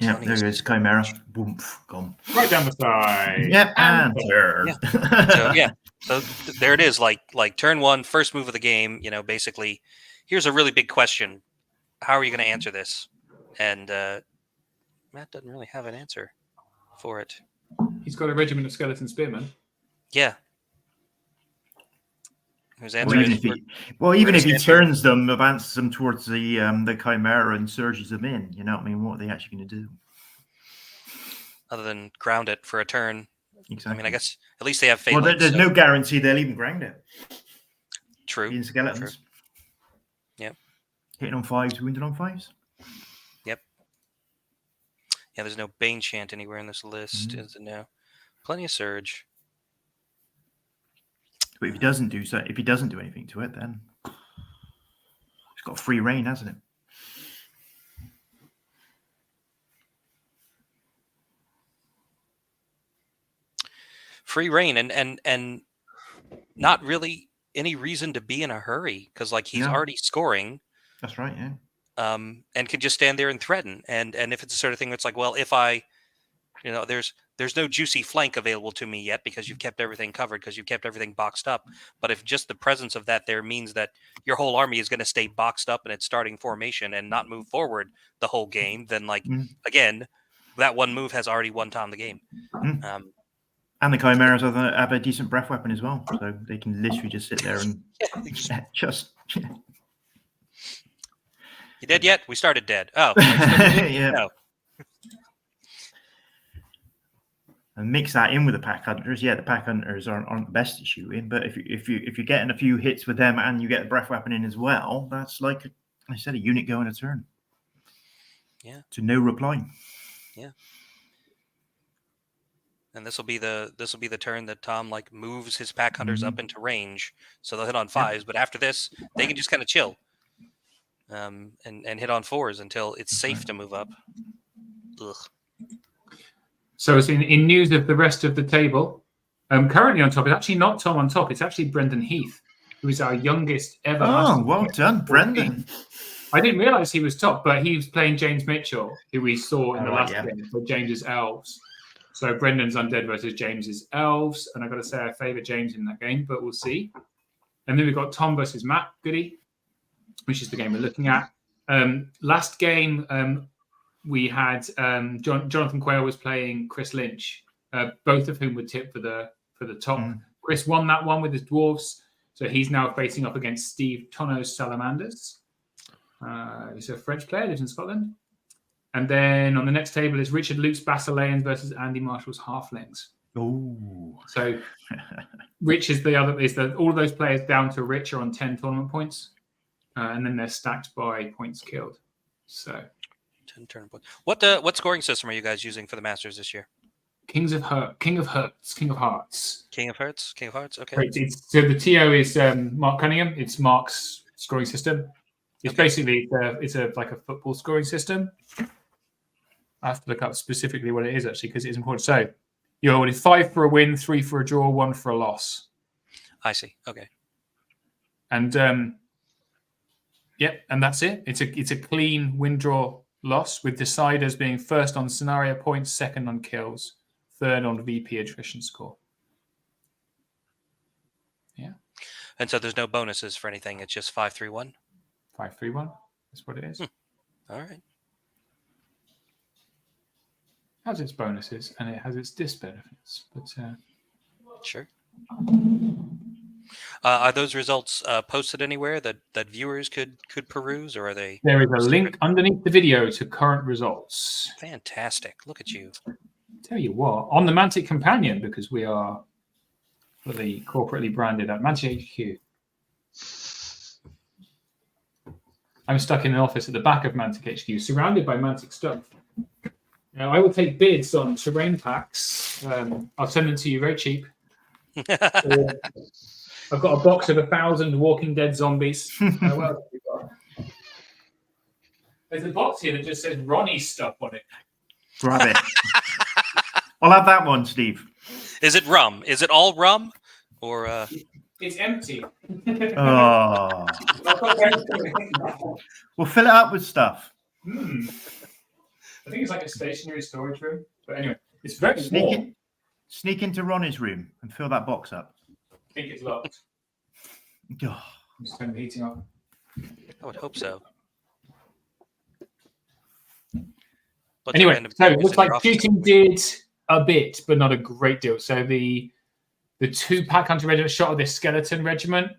Yeah, there goes Chimera. Boom, gone. Right down the side. Yep, and turn. Yeah. So there it is. Like turn one, first move of the game. Basically, here's a really big question: how are you going to answer this? And Matt doesn't really have an answer for it. He's got a regiment of skeleton spearmen. Yeah. Whose answer Well, even if he answer. turns them, advances them towards the Chimera and surges them in, you know what I mean? What are they actually going to do? Other than ground it for a turn. Exactly. I mean, I guess at least they have faith. Well, there's no guarantee they'll even ground it. True. Being skeletons. True. Yep. Hitting on fives, wounded on fives. Yep. Yeah, there's no Bane Chant anywhere in this list, is there now? Plenty of Surge. But if he doesn't do anything to it, then he's got free reign, hasn't it? Free reign and not really any reason to be in a hurry, because he's already scoring. That's right, yeah. And can just stand there and threaten. And if it's the sort of thing that's like, well, if I, there's no juicy flank available to me yet because you've kept everything covered, because you've kept everything boxed up. But if just the presence of that there means that your whole army is going to stay boxed up in its starting formation and not move forward the whole game, then again, that one move has already won Tom the game. And the Chimeras have a decent breath weapon as well, so they can literally just sit there and just. You dead yet? We started dead. Oh, yeah. No. And mix that in with the pack hunters. Yeah, the pack hunters aren't the best at shooting, but if you're getting a few hits with them and you get the breath weapon in as well, that's like I said, a unit going a turn. Yeah. To no reply. Yeah. And this will be the turn that Tom moves his pack hunters up into range, so they'll hit on fives. But after this, they can just kind of chill, and hit on fours until it's safe to move up. Ugh. So it's in news of the rest of the table. Currently on top, it's actually not Tom on top. It's actually Brendan Heath, who is our youngest ever. Oh, well done, Brendan. I didn't realise he was top, but he was playing James Mitchell, who we saw in the last game for James's Elves. So Brendan's Undead versus James's Elves. And I've got to say I favour James in that game, but we'll see. And then we've got Tom versus Matt Goody, which is the game we're looking at. Last game, we had Jonathan Quayle was playing Chris Lynch, both of whom were tipped for the top. Chris won that one with his Dwarves, so he's now facing up against Steve Tono's Salamanders. He's a French player, lives in Scotland. And then on the next table is Richard Luke's Basileans versus Andy Marshall's Halflings. Oh, so Rich is all of those players down to Rich are on 10 tournament points, and then they're stacked by points killed. So 10 turn points. What scoring system are you guys using for the Masters this year? King of Hearts. King of Hearts. King of Hearts. Okay. Right, so the TO is Mark Cunningham. It's Mark's scoring system. It's basically it's like a football scoring system. I have to look up specifically what it is actually because it's important. So you're 5 for a win, 3 for a draw, 1 for a loss. I see. Okay. And and that's it. It's a clean win, draw, loss with deciders being first on scenario points, second on kills, third on VP attrition score. Yeah. And so there's no bonuses for anything. It's just 5-3-1. 5-3-1. That's what it is. All right. It has its bonuses and it has its disbenefits, but sure. Are those results posted anywhere that viewers could peruse, or are they? There is a link underneath the video to current results. Fantastic! Look at you. Tell you what, on the Mantic Companion, because we are fully corporately branded at Mantic HQ. I'm stuck in an office at the back of Mantic HQ, surrounded by Mantic stuff. Now, I will take bids on terrain packs. I'll send them to you very cheap. I've got a box of 1,000 Walking Dead zombies. What else have we got? There's a box here that just says Ronnie stuff on it. Grab it. I'll have that one, Steve. Is it rum? Is it all rum? Or It's empty. Oh. We'll fill it up with stuff. I think it's like a stationary storage room. But anyway, it's very warm. Sneak into Ronnie's room and fill that box up. I think it's locked. Oh. I'm just turning the heating off. I would hope so. But anyway, so it looks like shooting did a bit, but not a great deal. So the 2 Pack Hunter Regiment shot at this skeleton regiment,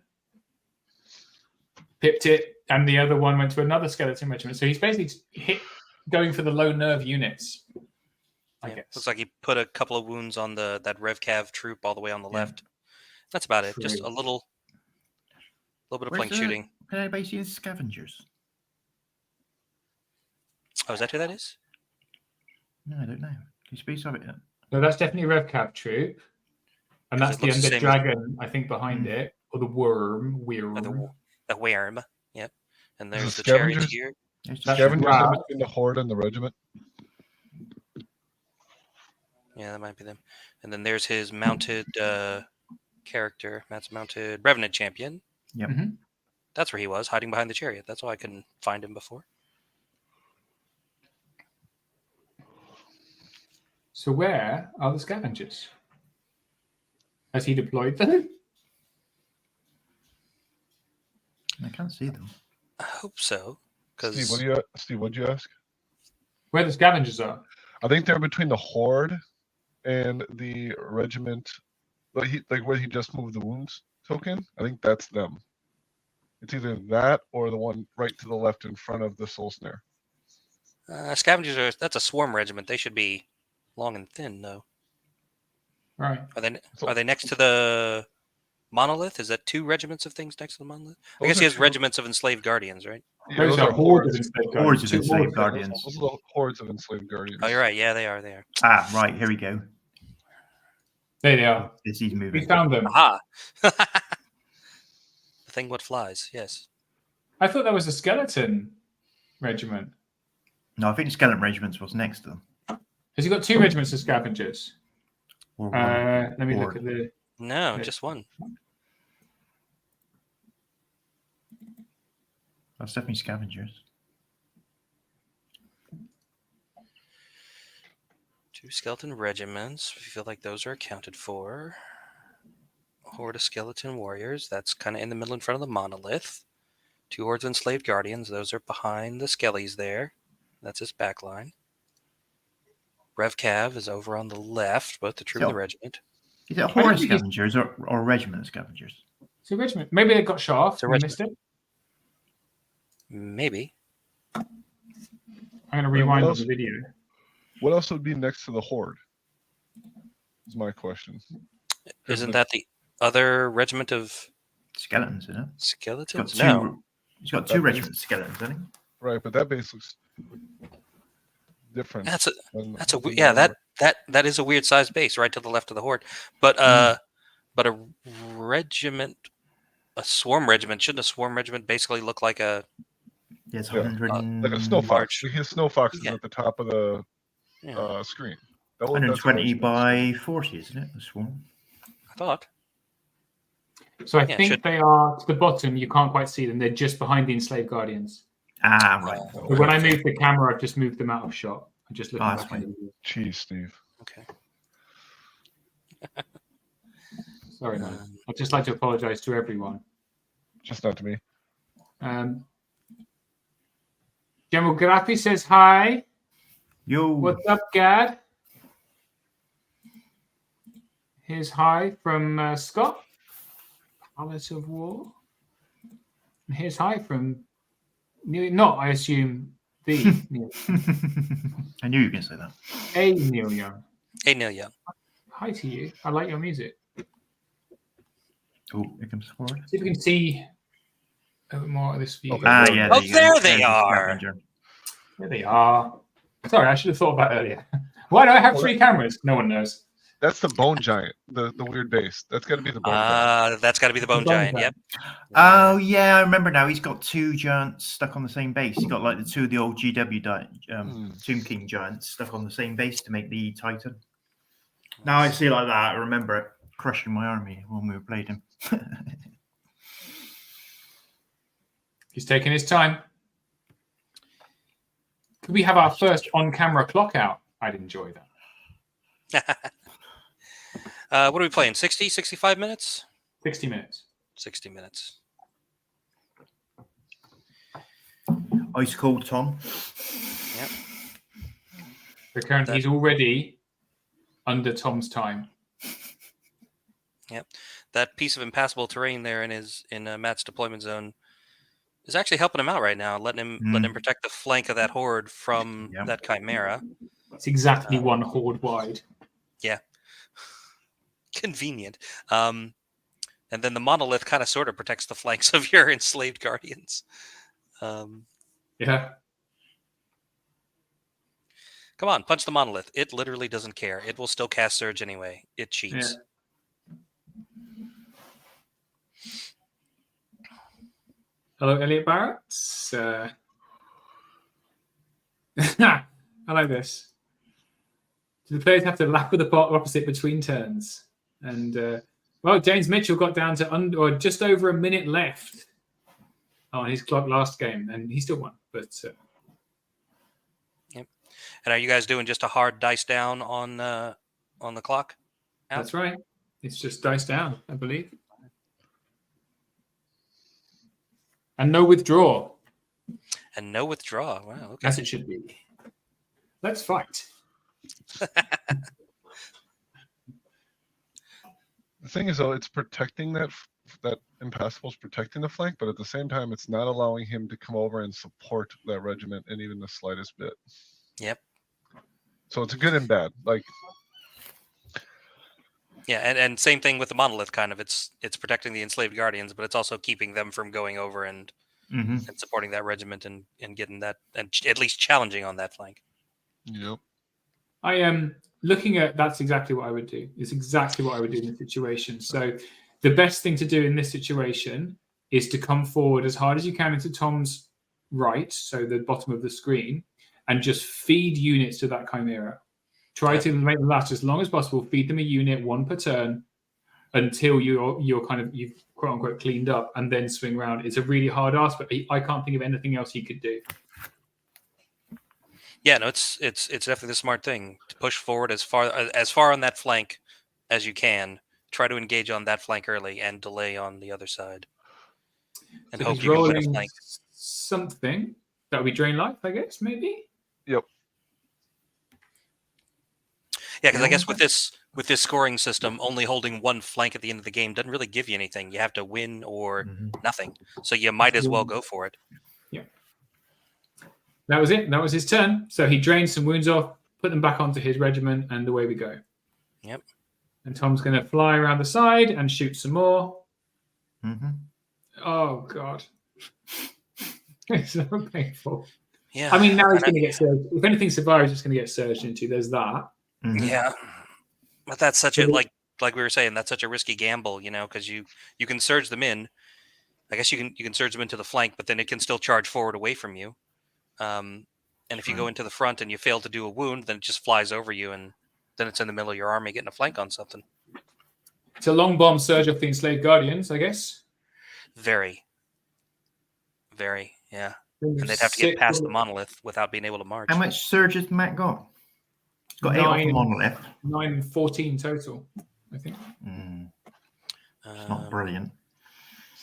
pipped it, and the other one went to another skeleton regiment. So he's basically going for the low nerve units. I guess. Looks like he put a couple of wounds on that RevCav troop all the way on the left. That's about it. Just a little bit of blank shooting. Can anybody see the scavengers? Oh, is that who that is? No, I don't know. Can you speak of it yet? No, that's definitely a RevCav troop. And that's the undead dragon, I think, behind it. Or the worm. The worm. Yep. And there's the charioteer. Scavengers in between the horde and the regiment. Yeah, that might be them. And then there's his mounted character. Matt's mounted Revenant champion. Yep. Mm-hmm. That's where he was, hiding behind the chariot. That's why I couldn't find him before. So where are the scavengers? Has he deployed them? I can't see them. I hope so. Steve, what'd you ask? Where the scavengers are? I think they're between the horde and the regiment. Like where he just moved the wounds token. I think that's them. It's either that or the one right to the left in front of the soul snare. Scavengers that's a swarm regiment. They should be long and thin, though. Right. Are they next to the monolith? Is that 2 regiments of things next to the monolith? I guess he has regiments of enslaved guardians, right? Yeah, those are hordes of enslaved guardians. Hordes of enslaved guardians. Those are the hordes of enslaved guardians. Oh, you're right. Yeah, they are. Ah, right. Here we go. There they are. This is moving. We found them. Aha! The thing what flies, yes. I thought that was a skeleton regiment. No, I think the skeleton regiments was next to them. Has he got 2 regiments of scavengers? Or Let me look at the... No, just one. That's definitely scavengers. 2 skeleton regiments. We feel like those are accounted for. Horde of skeleton warriors. That's kind of in the middle in front of the monolith. 2 hordes of enslaved guardians. Those are behind the skellies there. That's his back line. RevCav is over on the left, both the troop and the regiment. Is it a horde of scavengers or a regiment of scavengers? It's a regiment. Maybe they got shot off. We missed it. Maybe. I'm going to rewind on the video. What else would be next to the horde? Is my question. Isn't that the other regiment of skeletons, isn't it? Skeletons? No. He's got 2 regiments of skeletons, hasn't he? Right, but that base looks different. That's than a the other. that is a weird sized base right to the left of the horde. But but a regiment, a swarm regiment, shouldn't a swarm regiment basically look like a Yeah, it's Yeah, 100 like a snow fox. large- Like his snow fox is Yeah. at the top of the yeah, screen. That's what I was 120 gonna by 40, isn't it? The swarm. I thought. So I Yeah, think should- they are to the bottom. You can't quite see them. They're just behind the enslaved guardians. Ah, right. say. But when I moved the camera, I've just moved them out of shot. I'm just looking that's back. fine. In the Jeez, Steve. Okay. Sorry, man. I'd just like to apologise to everyone. Just not to me. General Gaddafi says hi. Yo. What's up, Gad? Here's hi from Scott. Palace of War. And here's hi from Neil. Not, I assume, the Neil. I knew you were going to say that. A Neil Young. Hey, Neil Young. Hi to you. I like your music. Oh, here comes forward. See if we can see a bit more of this view. Okay. Ah, yeah. Oh, you go. there they There's the are. scavenger. There they are. Sorry, I should have thought of that earlier. Why do I have 3 cameras? No one knows. That's the bone giant, the weird base. That's got to be the bone giant. That's got to be the bone bone giant. giant. Yep. Oh, yeah, I remember now. He's got 2 giants stuck on the same base. He's got like the 2 of the old Tomb King giants stuck on the same base to make the Titan. Now I see it like that. I remember it crushing my army when we were playing him. He's taking his time. Could we have our first on-camera clock out? I'd enjoy that. What are we playing? 60, 65 minutes? 60 minutes. 60 minutes. Ice cold Tom. Yep. So currently, he's already under Tom's time. Yep. That piece of impassable terrain there in Matt's deployment zone is actually helping him out right now, letting him protect the flank of that horde from that chimera. It's exactly 1 horde wide. Yeah. Convenient. And then the monolith kind of sort of protects the flanks of your enslaved guardians. Yeah. Come on, punch the monolith. It literally doesn't care. It will still cast Surge anyway. It cheats. Yeah. Hello, Elliot Barrett. I like this. Do the players have to lap with the pot opposite between turns? And well, James Mitchell got down to just over a minute left on his clock last game, and he still won. But Yep. And are you guys doing just a hard dice down on the clock? That's right. It's just dice down, I believe. And no withdraw. And no withdraw. Wow. Okay. As it should be. Let's fight. The thing is, though, it's protecting that impassable is protecting the flank, but at the same time, it's not allowing him to come over and support that regiment in even the slightest bit. Yep. So it's good and bad. Like, yeah, and same thing with the monolith. Kind of, it's protecting the enslaved guardians, but it's also keeping them from going over and supporting that regiment and getting that and at least challenging on that flank. yep. I am looking at that's exactly what I would do. It's exactly what I would do in this situation. So the best thing to do in this situation is to come forward as hard as you can into Tom's right, so the bottom of the screen, and just feed units to that chimera. Try to make them last as long as possible. Feed them a unit, 1 per turn, until you've quote unquote cleaned up, and then swing around. It's a really hard ask, but I can't think of anything else he could do. Yeah, no, it's definitely the smart thing to push forward as far on that flank as you can. Try to engage on that flank early and delay on the other side, and So hope he's you can win a rolling flank. something that would be drain life, I guess, maybe. Yep. Yeah, because I guess with this scoring system, only holding 1 flank at the end of the game doesn't really give you anything. You have to win or nothing, so you might as well go for it. Yeah. That was it. That was his turn. So he drained some wounds off, put them back onto his regiment, and away we go. Yep. And Tom's going to fly around the side and shoot some more. Mm-hmm. Oh, God. It's so painful. Yeah. I mean, now he's And going to get surged. If anything survives, it's going to get surged into. There's that. Mhm. Yeah, but that's such a But like we were saying, that's such a risky gamble, because you can surge them in. I guess you can surge them into the flank, but then it can still charge forward away from you. And if you go into the front and you fail to do a wound, then it just flies over you, and then it's in the middle of your army getting a flank on something. It's a long bomb surge off the enslaved guardians, I guess. Very, very, yeah. And they'd have to get past the monolith without being able to march. How much surge has Matt got? He's got 8 off the monolith. 9 and 14 total, I think. It's not brilliant.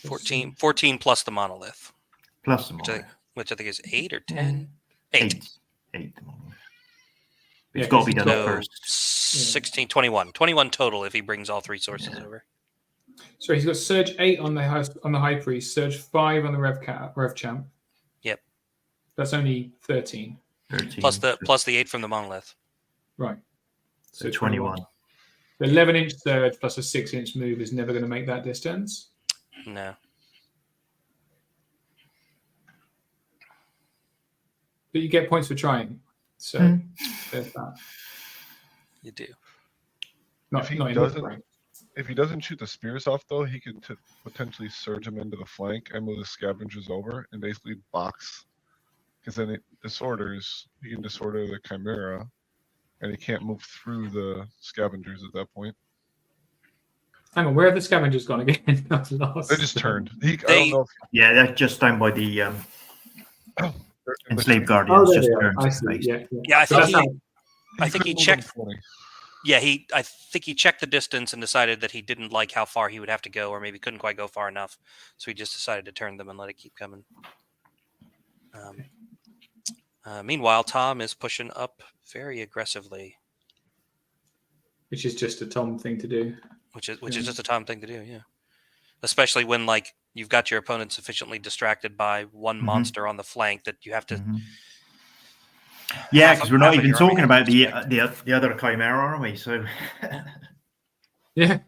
14 plus the monolith. Plus the monolith. Which I think is 8 or 10. 8. 8 the monolith. Yeah, It's got to be done So first. 16, 21. 21 total if he brings all 3 sources over. So he's got surge 8 on the high priest, surge 5 on the rev champ. Yep. That's only 13. 13. Plus the 8 from the monolith. Right. So 21. The 11-inch surge plus a 6-inch move is never going to make that distance. No. But you get points for trying. So there's that. You do. Not in doesn't- rank. If he doesn't shoot the spears off, though, he could potentially surge him into the flank and move the scavengers over and basically box. Because then it disorders. He can disorder the chimera, and he can't move through the scavengers at that point. Hang on, where have the scavengers gone again? That's lost. They just turned. I don't know if Yeah, they're just down by the they're in the enslaved Oh, guardians. there Just they are. turned I to see. base. Yeah. Yeah, So that's how- I think he couldn't move checked. them 20. Yeah, I think he checked the distance and decided that he didn't like how far he would have to go, or maybe couldn't quite go far enough. So he just decided to turn them and let it keep coming. Meanwhile, Tom is pushing up very aggressively, which is just a Tom thing to do. which is just a Tom thing to do. Yeah, especially when you've got your opponent sufficiently distracted by one monster on the flank that you have to. Yeah, half because of- we're not half of even your army talking about has the other chimera, are we? So Yeah.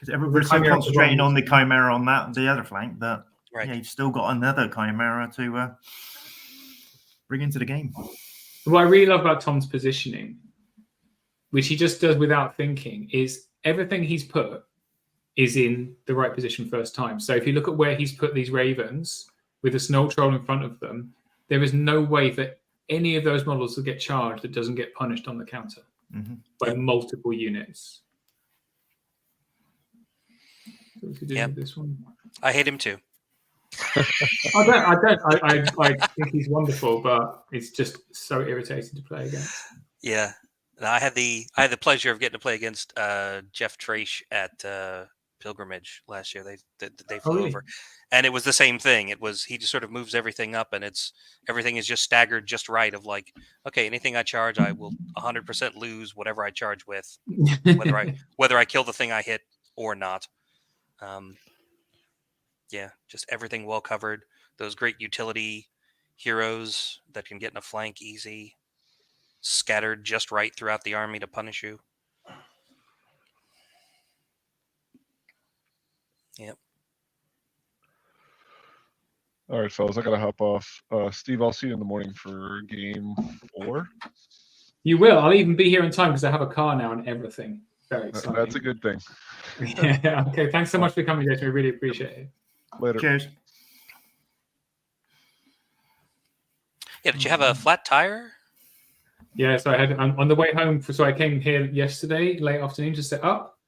because we're so Chimera concentrating belongs. on the chimera on the other flank that Right. yeah, you've still got another chimera to bring into the game. What I really love about Tom's positioning, which he just does without thinking, is everything he's put is in the right position first time. So if you look at where he's put these ravens with a snow troll in front of them, there is no way that any of those models will get charged that doesn't get punished on the counter by multiple units. So we could do this one. I hate him too. I think he's wonderful, but it's just so irritating to play against. Yeah, and I had the pleasure of getting to play against Jeff Trache at Pilgrimage last year. They flew really? over, and it was the same thing. It was he just sort of moves everything up, and everything is just staggered just right. Of like, okay, anything I charge, I will 100% lose whatever I charge with, whether I kill the thing I hit or not. Yeah, just everything well covered. Those great utility heroes that can get in a flank easy, scattered just right throughout the army to punish you. Yep. All right, fellas, I gotta hop off. Steve, I'll see you in the morning for game 4. You will. I'll even be here in time because I have a car now and everything. Very exciting. That's a good thing. Yeah. Okay. Thanks so much for coming, Jason. We really appreciate it. Later. Cheers. Yeah, did you have a flat tire? Yeah. So I had on the way home. So I came here yesterday late afternoon to set up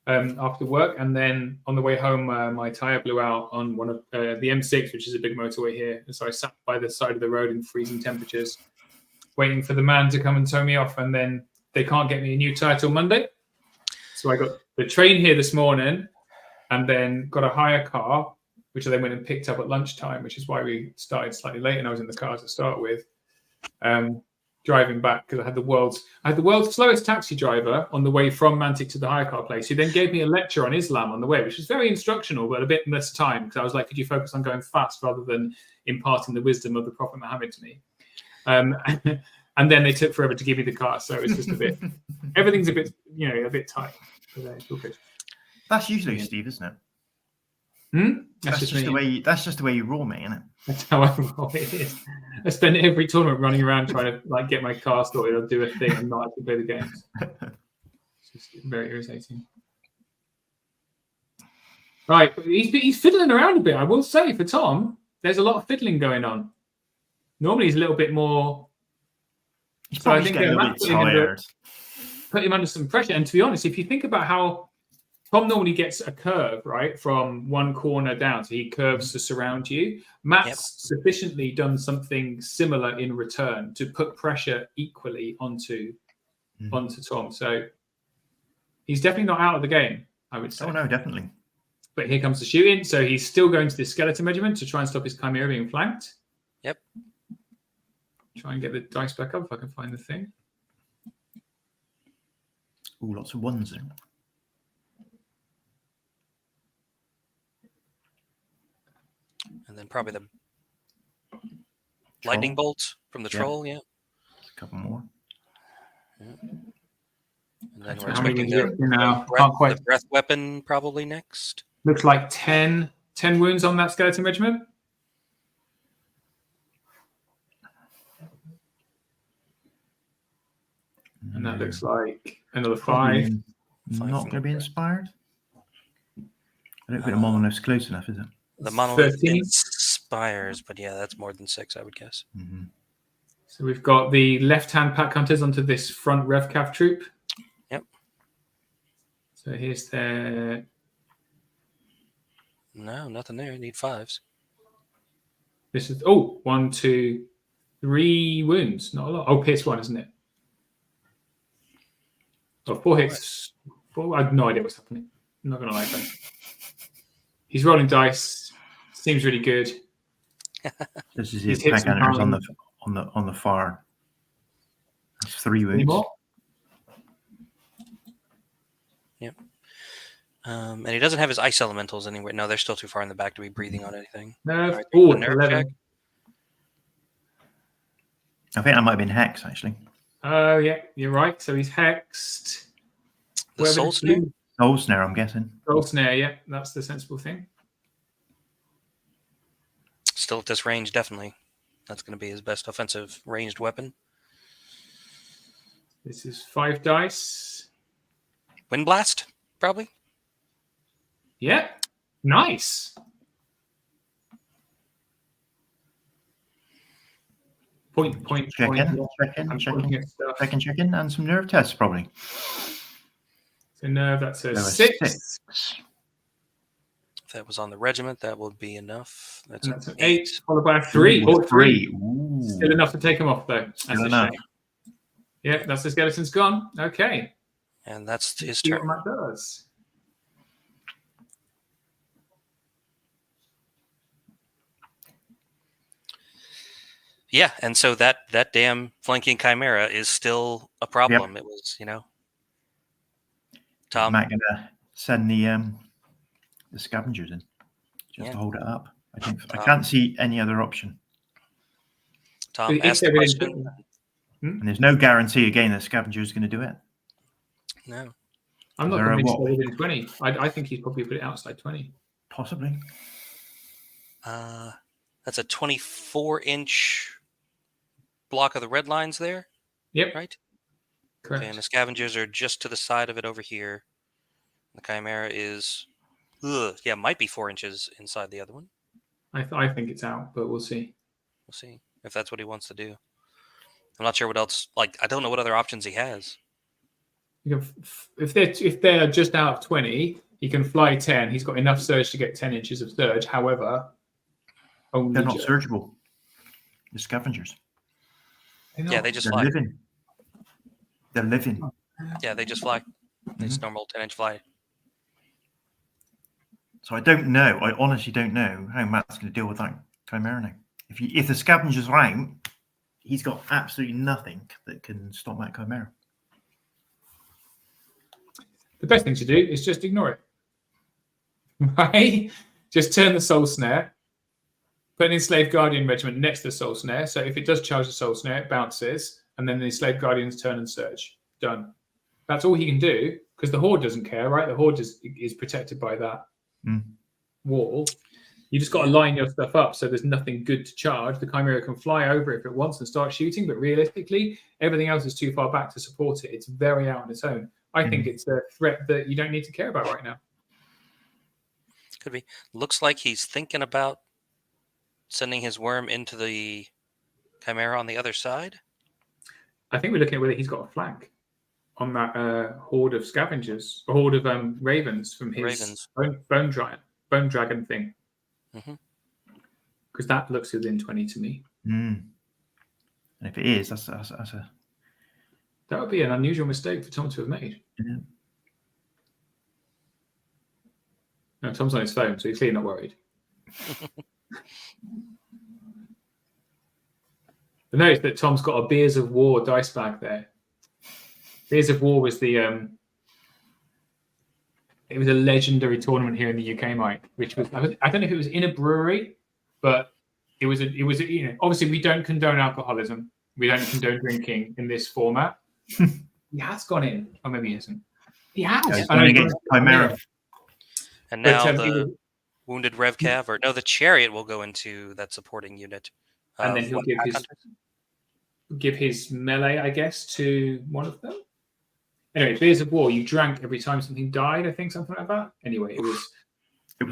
after work, and then on the way home, my tire blew out on one of the M6, which is a big motorway here. And so I sat by the side of the road in freezing temperatures, waiting for the man to come and tow me off, and then they can't get me a new tire till Monday. So I got the train here this morning, and then got a hire car, which I then went and picked up at lunchtime, which is why we started slightly late, and I was in the car to start with, driving back because I had the world's slowest taxi driver on the way from Mantic to the hire car place, who then gave me a lecture on Islam on the way, which was very instructional, but a bit less time because I was like, could you focus on going fast rather than imparting the wisdom of the Prophet Muhammad to me? And then they took forever to give me the car, so it's just a bit. Everything's a bit, a bit tight. But it's all good. That's usually Steve, isn't it? That's just the way. That's just the way you roll, mate, isn't it? That's how I roll. It is. I spend every tournament running around trying to like get my car sorted or do a thing and not actually play the games. It's just very irritating. Right, he's fiddling around a bit. I will say for Tom, there's a lot of fiddling going on. Normally he's a little bit more. He's probably getting a little bit tired. Put him under some pressure. And to be honest, if you think about how Tom normally gets a curve, right, from one corner down, so he curves to surround you. Matt's sufficiently done something similar in return to put pressure equally onto Tom. So he's definitely not out of the game, I would say. Oh, no, definitely. But here comes the shooting. So he's still going to the skeleton regiment to try and stop his Chimera being flanked. Yep. Try and get the dice back up if I can find the thing. Ooh, lots of ones there. And then probably the lightning bolt from the troll, yeah. A couple more. Yeah. And then we're expecting the breath weapon probably next. Looks like 10 wounds on that skeleton regiment. And that looks like another 5. Not going to be inspired. I don't think the monolith's close enough, is it? The monolith inspires, but yeah, that's more than 6, I would guess. Mm-hmm. So we've got the left-hand pack hunters onto this front RevCav troop. Yep. So here's their... No, nothing there. I need 5s. This is 1, 2, 3 wounds. Not a lot. Oh, pierce 1, isn't it? Oh, 4 hits. 4. I have no idea what's happening. I'm not gonna lie to you. He's rolling dice. Seems really good. This is his pack hunters on the far. That's 3 wounds. More? Yep. And he doesn't have his ice elementals anywhere. No, they're still too far in the back to be breathing on anything. Nerve. Right, 11. Check. I think that might have been Hex, actually. Oh, yeah, you're right. So he's hexed. The Soul Snare? Soul Snare, I'm guessing. Soul Snare, yeah. That's the sensible thing. Still at this range, definitely. That's going to be his best offensive ranged weapon. This is 5 dice. Wind Blast, probably. Yeah. Nice. Check in, and some nerve tests, probably. So nerve, that's a 6. If that was on the regiment, that would be enough. That's an 8, followed by a 3. Ooh, 3. Still enough to take him off, though. That's a shame. Yeah, that's the skeleton's gone. Okay. And that's his See turn. what Matt does. Yeah, and so that damn flanking Chimera is still a problem. Yep. It was, Tom. Matt gonna send the scavengers in just to hold it up. I can't see any other option. Tom, ask the question. And there's no guarantee again the scavenger is going to do it. No, I'm not convinced they're within 20. I think he's probably put it outside 20. Possibly. That's a 24-inch block of the red lines there. Yep. Right? Correct. Okay, and the scavengers are just to the side of it over here. The Chimera is, might be 4 inches inside the other one. I think it's out, but we'll see. We'll see if that's what he wants to do. I'm not sure what else. I don't know what other options he has. If they're just out of 20, he can fly 10. He's got enough surge to get 10 inches of surge. However, they're not surgeable. The scavengers. Yeah, they just fly. They're living. Yeah, they just fly. It's normal 10-inch fly. So I don't know. I honestly don't know how Matt's going to deal with that Chimera now. If the scavengers are out, he's got absolutely nothing that can stop that Chimera. The best thing to do is just ignore it. Right? Just turn the Soul Snare. Put an Enslaved Guardian regiment next to the Soul Snare. So if it does charge the Soul Snare, it bounces. And then the Enslaved Guardians turn and surge. Done. That's all he can do because the Horde doesn't care, right? The Horde is protected by that. wall. You just got to line your stuff up so there's nothing good to charge. The Chimera can fly over if it wants and start shooting, but realistically, everything else is too far back to support it. It's very out on its own. I think it's a threat that you don't need to care about right now. Could be. Looks like he's thinking about sending his worm into the Chimera on the other side. I think we're looking at whether he's got a flank on that horde of scavengers, a horde of ravens from his bone dragon thing. Because that looks within 20 to me. And if it is, that's a... That would be an unusual mistake for Tom to have made. Yeah. No, Tom's on his phone, so he's clearly not worried. But notice that Tom's got a Beers of War dice bag there. Beers of War was the it was a legendary tournament here in the UK, Mike, which was, I don't know if it was in a brewery, but it was you know, obviously we don't condone alcoholism. We don't condone drinking in this format. He has gone in, or maybe he hasn't. He has. Yeah, he's going against Chimera. And now the wounded Rev Cav, or no, the Chariot will go into that supporting unit. And then he'll give his melee, I guess, to one of them. Anyway, Beers of War, you drank every time something died, I think, something like that. Anyway, it was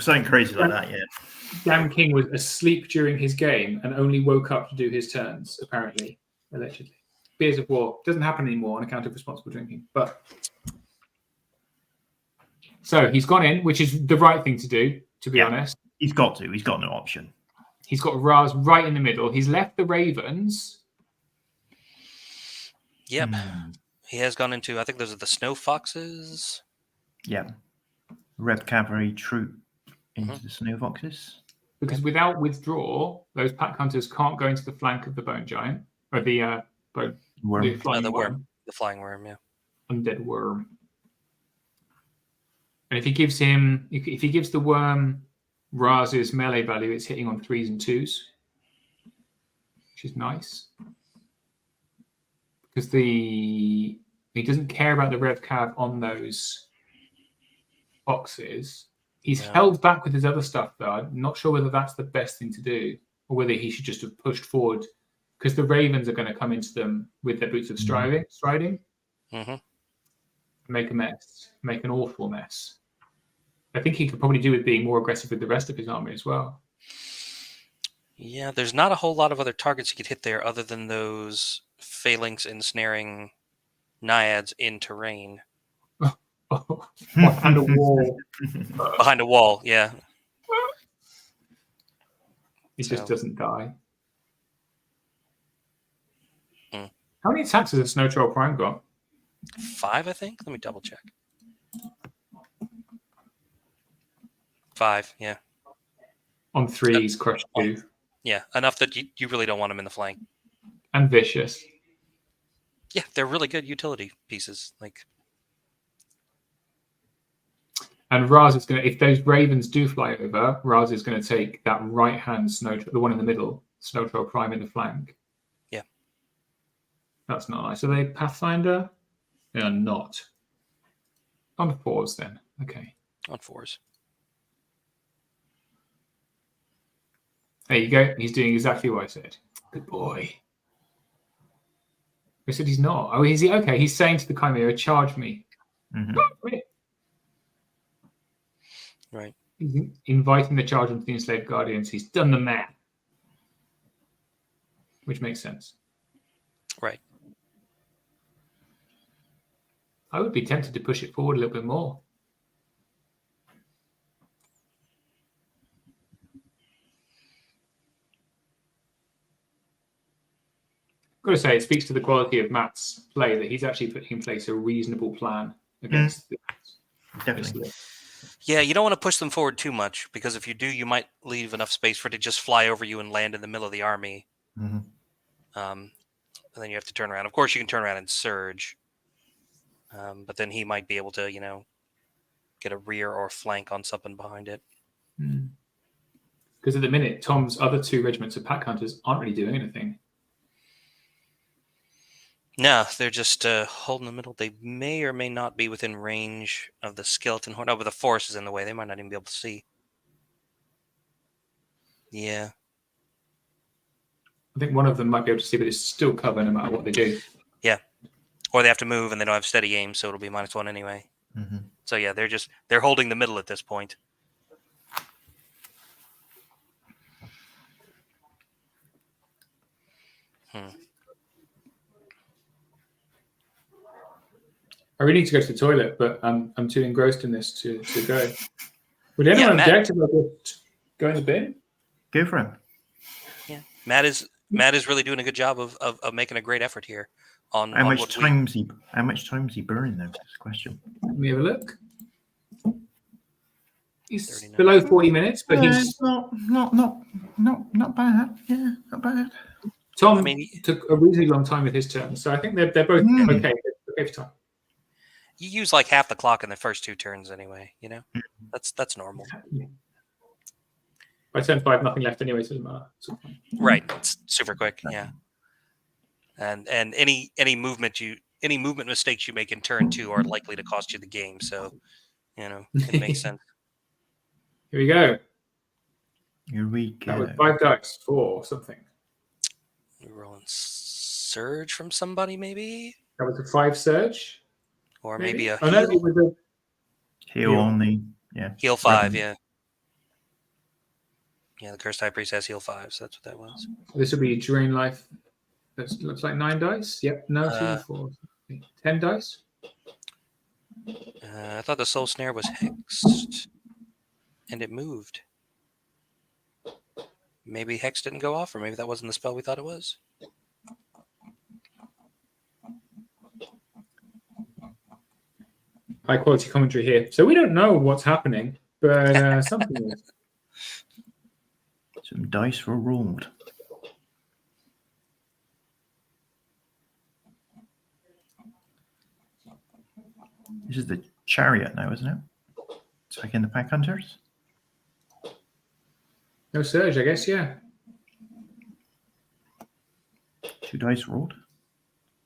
something crazy like that, yeah. Damn King was asleep during his game and only woke up to do his turns, apparently, allegedly. Beers of War doesn't happen anymore on account of responsible drinking. But so he's gone in, which is the right thing to do, to be honest. He's got to. He's got no option. He's got Raz right in the middle. He's left the Ravens. Yep. He has gone into, I think those are the Snow Foxes. Yeah. Rev Cavalry troop into the Snow Foxes. Because without withdraw, those pack hunters can't go into the flank of the Bone Giant. Or the worm. The flying worm. The flying worm, yeah. Undead worm. And if he gives the worm Raz's melee value, it's hitting on 3s and 2s, which is nice. Because he doesn't care about the Rev Cav on those boxes. He's held back with his other stuff, though. I'm not sure whether that's the best thing to do, or whether he should just have pushed forward, because the Ravens are going to come into them with their boots of striding, make a mess, make an awful mess. I think he could probably do with being more aggressive with the rest of his army as well. Yeah, there's not a whole lot of other targets he could hit there other than those phalanx ensnaring naiads in terrain. Behind a wall. Behind a wall, yeah. He just doesn't die. How many attacks has a Snow Troll Prime got? 5, I think. Let me double check. 5, yeah. On 3s, crush 2. Yeah, enough that you really don't want him in the flank. And vicious. Yeah, they're really good utility pieces. And Raz is going to, if those Ravens do fly over, Raz is going to take that right-hand Snow Troll, the one in the middle, Snow Troll Prime in the flank. Yeah. That's not nice. Are they Pathfinder? They are not. On 4s then. Okay. On 4s. There you go. He's doing exactly what I said. Good boy. I said he's not. Oh, is he? Okay. He's saying to the Chimera, charge me. Right. He's inviting the charge of the enslaved guardians. He's done the math. Which makes sense. Right. I would be tempted to push it forward a little bit more. I've got to say, it speaks to the quality of Matt's play that he's actually putting in place a reasonable plan against this. Definitely. Yeah, you don't want to push them forward too much, because if you do, you might leave enough space for it to just fly over you and land in the middle of the army. And then you have to turn around. Of course, you can turn around and surge. But then he might be able to, get a rear or flank on something behind it. Because at the minute, Tom's other 2 regiments of pack hunters aren't really doing anything. No, they're just holding the middle. They may or may not be within range of the skeleton horde. No, but the forest is in the way. They might not even be able to see. Yeah. I think one of them might be able to see, but it's still cover no matter what they do. Or they have to move and they don't have steady aim, so it'll be -1 anyway. Mm-hmm. So yeah, they're holding the middle at this point. I really need to go to the toilet, but I'm too engrossed in this to go. Would anyone Matt- object if I just go in the bin? Go for it. Yeah, Matt is really doing a good job of making a great effort here. How On much what time's he burning though? That's the question. Let me have a look. He's 39. below 40 minutes, but he's It's not bad. Yeah, not bad. Tom I mean, took a reasonably long time with his turn, so I think they're both okay. Okay for time. you use like half the clock in the first 2 turns anyway. You know, that's normal. By turn 5, nothing left anyway, so it doesn't matter. So fine. Right, it's super quick. Yeah, and any movement mistakes you make in turn 2 are likely to cost you the game. So, you know, it makes sense. Here we go. Here we That was go. 5 dice for something. We're rolling surge from somebody, maybe, That was a 5 surge. or maybe a Oh no, heal, it was a Heal on the heal 5. weapon. Yeah, yeah. The cursed high priest has heal 5, so that's what that was. this would be drain life. That looks like 9 dice. Yep, no, 2, 4, 10 dice. I thought the soul snare was hexed, and it moved. Maybe hex didn't go off, or maybe that wasn't the spell we thought it was. High quality commentary here. So we don't know what's happening, but something is. Some dice were rolled. This is the chariot now, isn't it? It's like in the pack hunters. No surge, I guess, yeah. 2 dice rolled.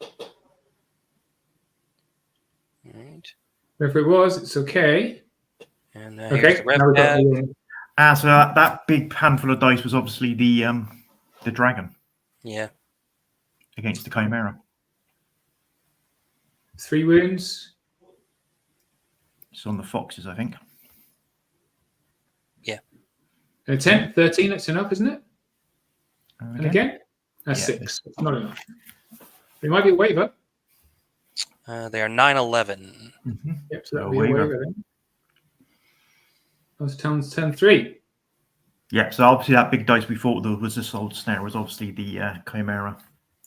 All right. Whoever it was, it's okay. And Okay, here's the rev now we've got pad. the, So that big handful of dice was obviously the dragon Yeah. against the chimera. 3 wounds. It's on the foxes, I think. And a 10, 13, that's enough, isn't it? And again? That's Yeah. 6. It's not enough. It might be a waiver. They are 9/11. Mm-hmm. Yep, so that'll A be a waiver. waiver then. That was turn 3. Yeah, so obviously that big dice we thought there was the soul snare was obviously the chimera,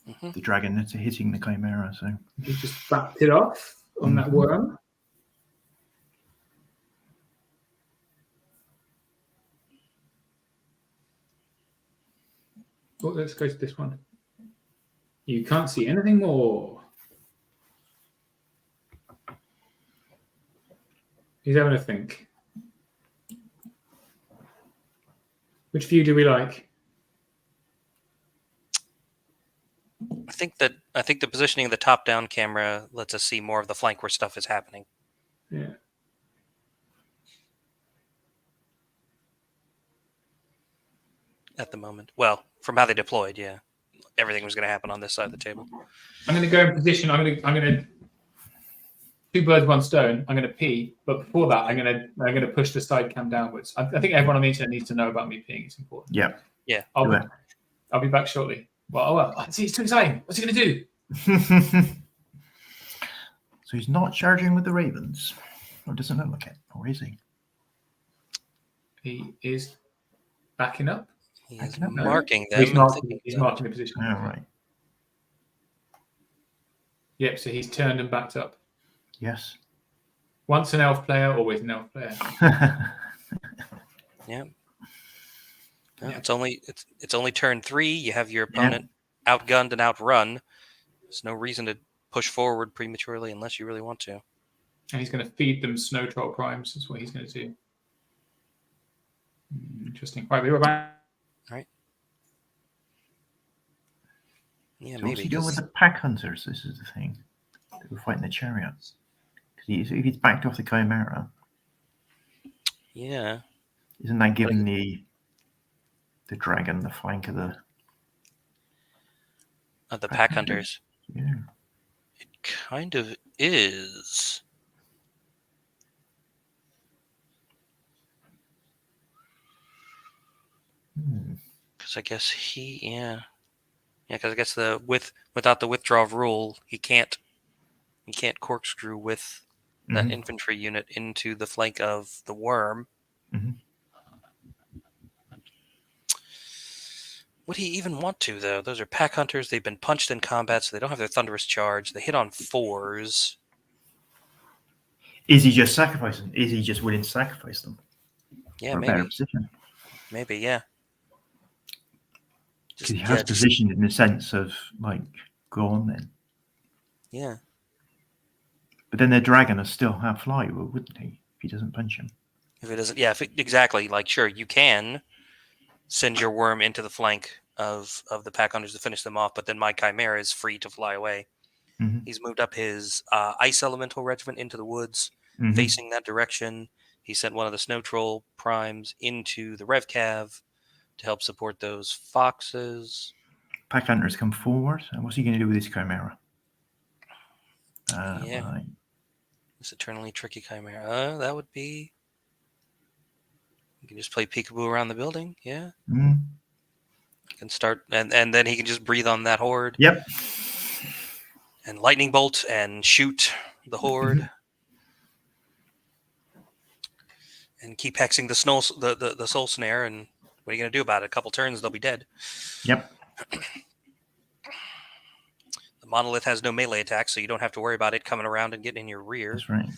Mhm. the dragon that's hitting the chimera. So He just backed it off on that worm. Oh, let's go to this one. You can't see anything more. He's having a think. Which view do we like? I think the positioning of the top-down camera lets us see more of the flank where stuff is happening. Yeah. At the moment. Well, from how they deployed, yeah. Everything was going to happen on this side of the table. I'm going to go in position. I'm going to 2 birds, 1 stone. I'm going to pee, but before that, I'm going to push the side cam downwards. I think everyone on the internet needs to know about me peeing. It's important. yeah, I'll be back shortly. Well, see, it's too exciting. What's he going to do? so he's not charging with the ravens, or doesn't look like it, or is he? He is backing up. He is I don't know. marking them. He's and marking. thinking He's so. marking the position. Oh, right. Yep. So he's turned and backed up. Yes. Once an elf player, always an elf player. Yeah. No, it's only turn 3. You have your opponent outgunned and outrun. There's no reason to push forward prematurely unless you really want to. And he's going to feed them snow troll primes. That's what he's going to do. Interesting. Right, we were back. Yeah, So maybe. what's he doing with the pack hunters? This is the thing. They were fighting the chariots. Because if he's backed off the chimera, Yeah. isn't that giving the dragon, the flank of the pack hunters. Yeah. It kind of is. Because I guess because I guess without the withdraw rule, he can't corkscrew with that infantry unit into the flank of the worm. Mm-hmm. Would he even want to, though? Those are pack hunters. They've been punched in combat, so they don't have their thunderous charge. They hit on 4s. Is he just sacrificing? Is he just willing to sacrifice them? Yeah, for a maybe. better position? Maybe, yeah. Because he has positioned in the sense of, like, go on then. Yeah. But then their dragon will still have fly, wouldn't he? If he doesn't punch him. If it doesn't, yeah, exactly. Like, sure, you can send your worm into the flank of the pack hunters to finish them off, but then my chimera is free to fly away. Mm-hmm. He's moved up his ice elemental regiment into the woods, facing that direction. He sent one of the snow troll primes into the rev cav to help support those foxes. Pack hunters come forward, and what's he going to do with his chimera? Yeah. Right. This eternally tricky chimera. That would be. You can just play peekaboo around the building. Yeah. Mm. You can start, and then he can just breathe on that horde. Yep. And lightning bolt and shoot the horde. And keep hexing the soul snare. And what are you going to do about it? A couple turns, they'll be dead. Yep. The monolith has no melee attack, so you don't have to worry about it coming around and getting in your rear. That's right.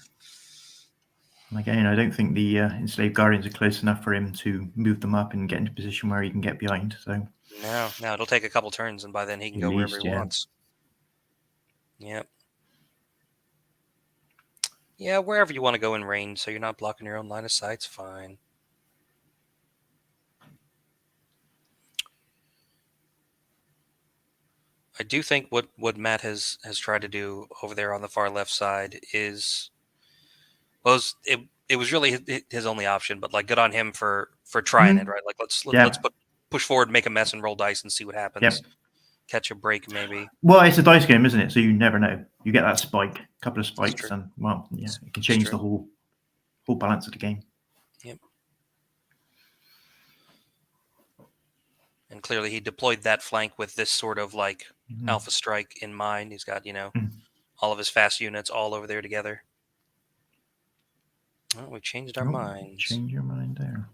And again, I don't think the enslaved guardians are close enough for him to move them up and get into a position where he can get behind. So no, it'll take a couple turns, and by then he can go wherever he wants. Yep. Yeah, wherever you want to go in range, so you're not blocking your own line of sight's fine. I do think what Matt has tried to do over there on the far left side is, it was really his only option, but like good on him for trying it, right? Like let's push forward, make a mess, and roll dice and see what happens. Yep. Catch a break, maybe. Well, it's a dice game, isn't it? So you never know. You get that spike, a couple of spikes, and it can change the whole balance of the game. Yep. And clearly, he deployed that flank with this sort of like alpha strike in mind. He's got all of his fast units all over there together. Oh, we changed our minds. Change your mind there.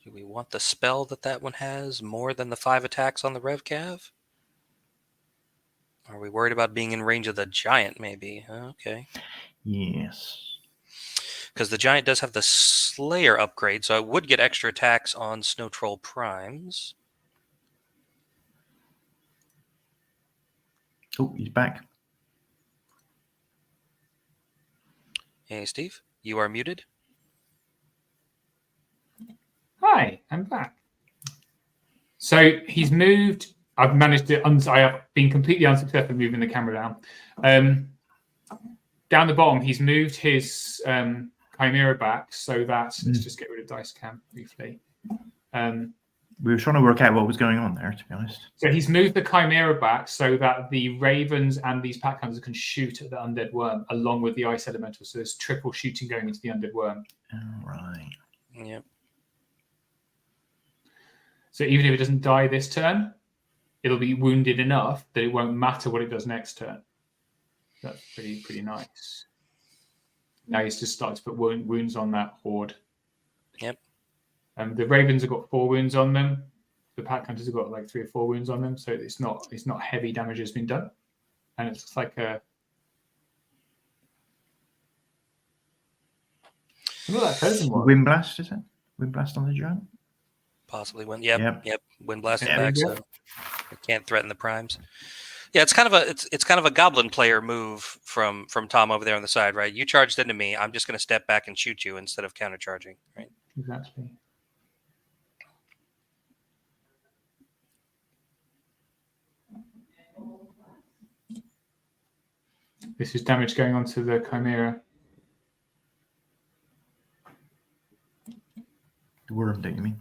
Do we want the spell that one has more than the 5 attacks on the Rev Cav? Are we worried about being in range of the giant, maybe? Okay. Yes. Because the giant does have the Slayer upgrade, so I would get extra attacks on Snow Troll Primes. Oh, he's back. Hey, Steve, you are muted. Hi, I'm back. So he's moved. I've managed to. I have been completely unsuccessful moving the camera down. Down the bottom, he's moved his chimera back so that let's just get rid of dice cam briefly. We were trying to work out what was going on there, to be honest. So he's moved the chimera back so that the ravens and these pack hunters can shoot at the undead worm along with the ice elemental. So there's triple shooting going into the undead worm. All right. Yep. So even if it doesn't die this turn, it'll be wounded enough that it won't matter what it does next turn. That's pretty nice. Now he's just started to put wounds on that horde. Yep. The ravens have got 4 wounds on them. The pack hunters have got like 3 or 4 wounds on them. So it's not heavy damage has been done, and it's like a. Wind blast, is it? Wind blast on the giant. Possibly wind. Yep. Wind blast back, so it can't threaten the primes. Yeah, it's kind of a goblin player move from Tom over there on the side, right? You charged into me. I'm just going to step back and shoot you instead of counter charging, right? Exactly. This is damage going on to the chimera. The worm, don't you mean?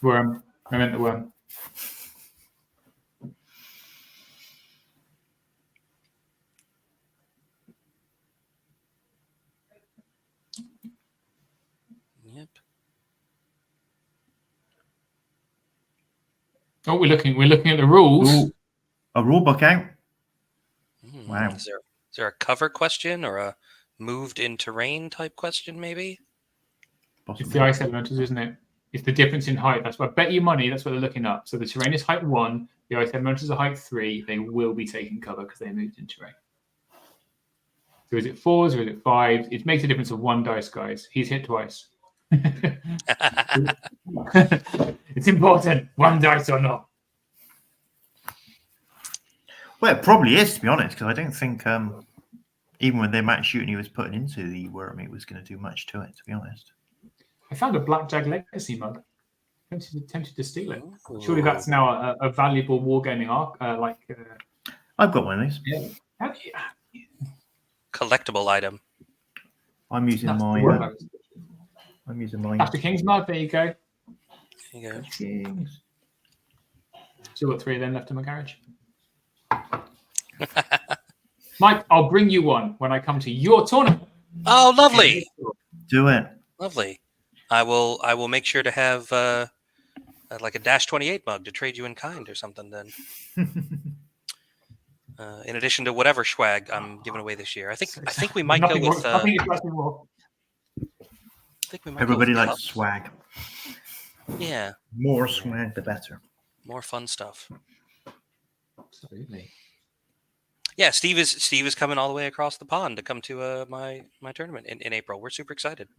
Worm. I meant the worm. Yep. Oh, we're looking at the rules. Ooh, a rule book out. Wow. Is there a cover question or a moved in terrain type question, maybe? It's the ice elementals, isn't it? It's the difference in height. That's what I bet you money. That's what they're looking up. So the terrain is height 1. The ice elementals are height 3. They will be taking cover because they moved in terrain. So is it 4s or is it 5s? It makes a difference of 1 dice, guys. He's hit twice. It's important. 1 dice or not. Well, it probably is, to be honest, because I don't think even with the amount of shooting he was putting into the worm, it was going to do much to it, to be honest. I found a Blackjack Legacy mug. Tempted to steal it. Surely that's now a valuable wargaming arc. I've got one of these. Yeah. Collectible item. I'm using That's my. the word. I'm using my. After King's mug. There you go. There you go. Kings. Still got 3 of them left in my garage. Mike, I'll bring you one when I come to your tournament. Oh, lovely. Do it. Lovely. I will make sure to have like a -28 mug to trade you in kind or something then. In addition to whatever swag I'm giving away this year. I think we might go with Everybody likes swag. Yeah. More swag the better. More fun stuff. Absolutely. Yeah, Steve is coming all the way across the pond to come to my tournament in April. We're super excited.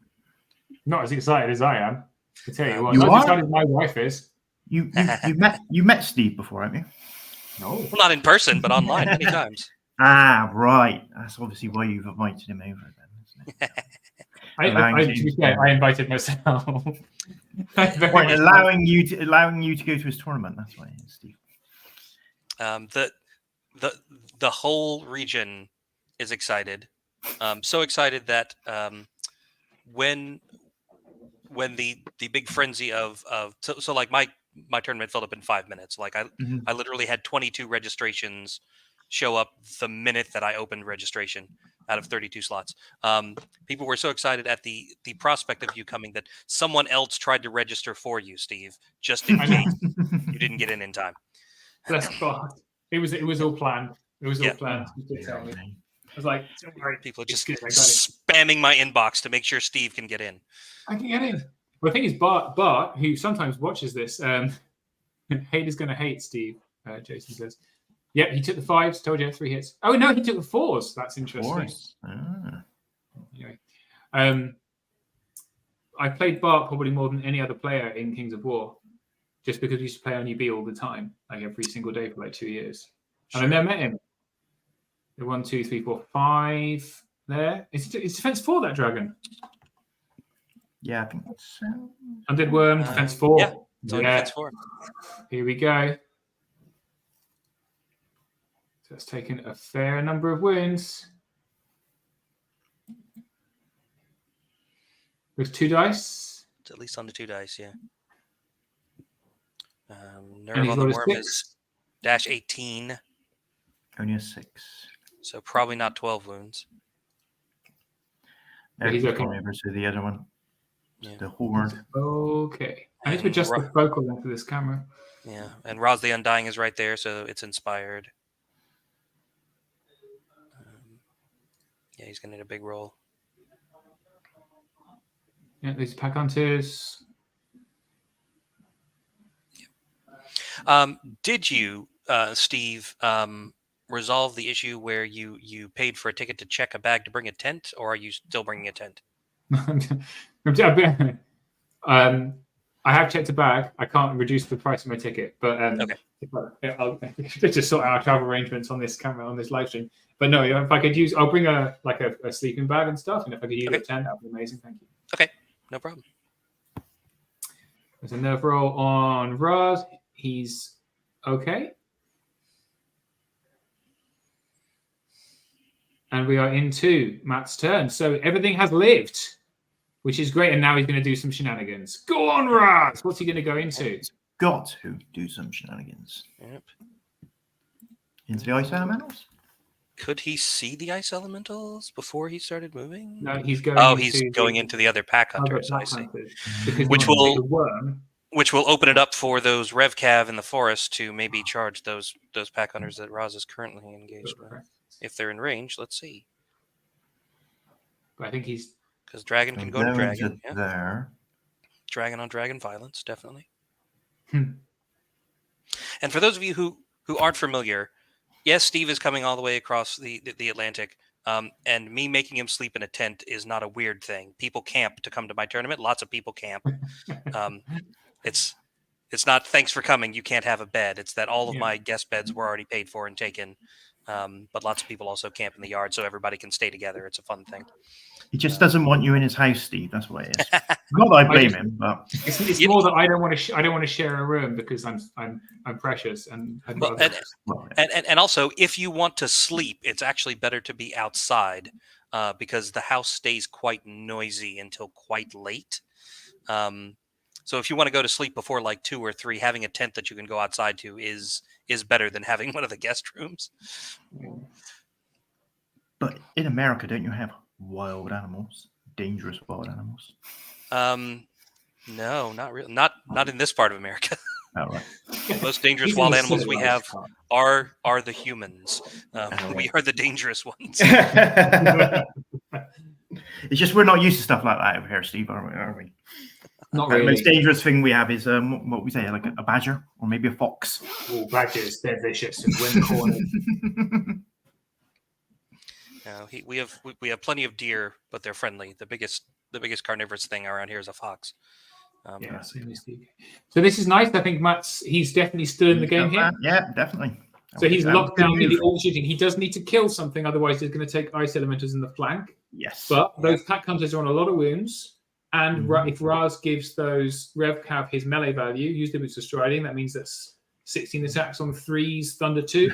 Not as excited as I am. I tell you what, You not are? as excited as my wife is. You met Steve before, haven't you? No. Well, not in person, but online many times. Ah, right. That's obviously why you've invited him over then, isn't it? I invited myself. Right, allowing you to go to his tournament. That's why it is, Steve. The whole region is excited. So excited that when the big frenzy of so like my tournament filled up in 5 minutes. Like I literally had 22 registrations show up the minute that I opened registration out of 32 slots. People were so excited at the prospect of you coming that someone else tried to register for you, Steve, just in case you didn't get in time. Bless God. It was all planned. It was all planned. You did tell me. I was like, don't worry. People are It's just good, I got it. spamming my inbox to make sure Steve can get in. I can get in. Well, the thing is, Bart, who sometimes watches this, haters going to hate Steve, Jason says. Yep, he took the 5s, told you 3 hits. Oh, no, he took the 4s. That's interesting. Anyway, I played Bart probably more than any other player in Kings of War, just because we used to play on UB all the time, like every single day for like 2 years. And I never met him. The 1, 2, 3, 4, 5 there. It's defense 4, that dragon. Yeah, I think so. Undead Worm, defense 4. Yeah, it's on defense 4. Here we go. So it's taken a fair number of wounds. With 2 dice. It's at least on the 2 dice, yeah. And Nerve he's on the got a worm 6. is -18. Only a 6. So probably not 12 wounds. There He's he's okay. gone over to the other one. Yeah. The horde. Okay. I need to adjust the focal length of this camera. Yeah, and Roz the Undying is right there, so it's inspired. Yeah, he's going to need a big roll. Yeah, these pack hunters. Did you, Steve, resolve the issue where you paid for a ticket to check a bag to bring a tent, or are you still bringing a tent? I have checked a bag. I can't reduce the price of my ticket, but Okay. I'll just sort out our travel arrangements on this camera on this live stream. But no, if I could use, I'll bring a sleeping bag and stuff, and if I could use a tent, that would be amazing. Thank you. Okay, no problem. There's a nerve roll on Raz. He's okay. And we are into Matt's turn. So everything has lived. which is great. And now he's going to do some shenanigans. Go on, Raz. What's he going to go into? Got to do some shenanigans. Yep. Into the ice elementals? Could he see the ice elementals before he started moving? No, he's going. Oh, he's going into the other pack hunters. I see. Which will open it up for those Revcav in the forest to maybe charge those pack hunters that Raz is currently engaged with. If they're in range, let's see. But I think he's because dragon can go to dragon. Yeah. There. Dragon on dragon violence, definitely. And for those of you who aren't familiar, yes, Steve is coming all the way across the Atlantic. And me making him sleep in a tent is not a weird thing. People camp to come to my tournament. Lots of people camp. It's not thanks for coming. You can't have a bed. It's that all of my guest beds were already paid for and taken. But lots of people also camp in the yard so everybody can stay together. It's a fun thing. He just doesn't want you in his house, Steve. That's what it is. Not that I blame him, but it's more that I don't want to share a room because I'm precious and also if you want to sleep, it's actually better to be outside because the house stays quite noisy until quite late. So if you want to go to sleep before like 2 or 3, having a tent that you can go outside to is better than having one of the guest rooms. But in America, don't you have wild animals? Dangerous wild animals? No, not really. Not in this part of America. Oh, right. The most dangerous wild animals we have are the humans. We are the dangerous ones. It's just we're not used to stuff like that over here, Steve, are we? Not really. The most dangerous thing we have is what we say, like a badger or maybe a fox. Oh, badgers, they're vicious and win corners. We have plenty of deer, but they're friendly. The biggest carnivorous thing around here is a fox. So this is nice. I think he's definitely still in the game here. Yeah, definitely. So he's locked down in the all shooting. He does need to kill something, otherwise he's going to take ice elementals in the flank. Yes. But those pack hunters are on a lot of wounds. And if Raz gives those Revcav his melee value, use the boots of striding, that means that's 16 attacks on 3s, Thunder 2.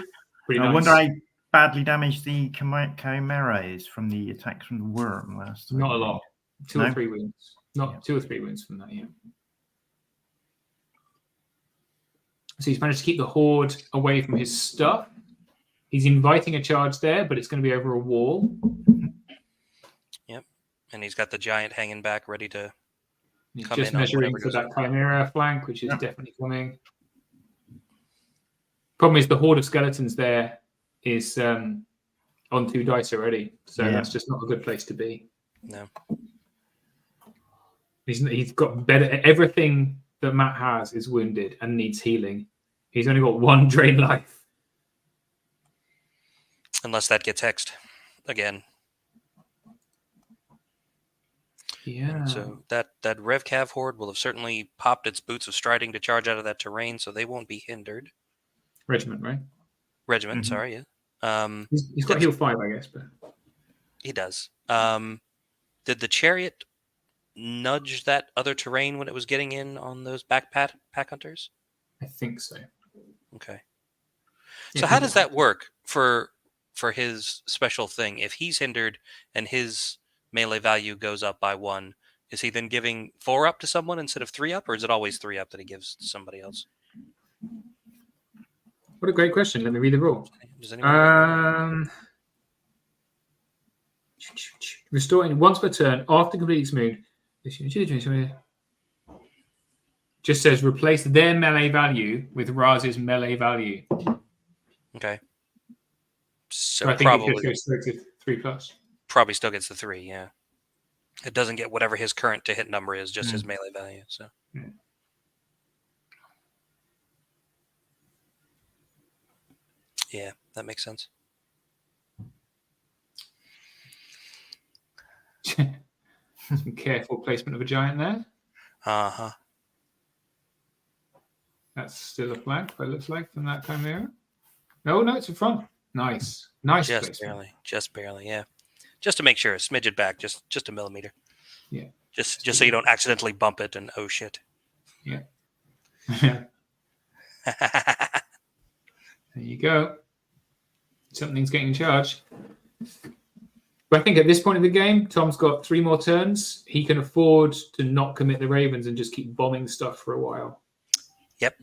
Pretty nice. I wonder how badly damaged the Chimera is from the attacks from the worm last week. Not a lot. 2 or 3 wounds. 2 or 3 wounds from that, yeah. So he's managed to keep the horde away from his stuff. He's inviting a charge there, but it's going to be over a wall. Yep. And he's got the giant hanging back, ready to he's come just in. Measuring for that Chimera flank, which is definitely coming. Problem is the horde of skeletons there is on 2 dice already. So that's just not a good place to be. No. He's got better. Everything that Matt has is wounded and needs healing. He's only got 1 drain life. Unless that gets hexed again. Yeah. And so that Revcav horde will have certainly popped its boots of striding to charge out of that terrain, so they won't be hindered. Regiment, right? Regiment, sorry, yeah. He's got heal 5, I guess, but he does. Did the chariot nudge that other terrain when it was getting in on those pack hunters? I think so. Okay. So how does that work for his special thing? If he's hindered and his melee value goes up by 1, is he then giving 4 up to someone instead of 3 up, or is it always 3 up that he gives to somebody else? What a great question. Let me read the rule. Does anyone restoring once per turn after completing smooth. Just says replace their melee value with Raz's melee value. Okay. So I think it just goes straight to 3+. Probably still gets the 3, yeah. It doesn't get whatever his current to hit number is, just his melee value. So yeah, that makes sense. Some careful placement of a giant there. Uh-huh. That's still a flank, but it looks like from that Chimera. No, it's in front. Nice placement. Just barely, yeah. Just to make sure, smidge it back, just a millimeter. Yeah. Just so you don't accidentally bump it and oh shit. Yeah. There you go. Something's getting charged. But I think at this point in the game, Tom's got 3 more turns. He can afford to not commit the Ravens and just keep bombing stuff for a while. Yep.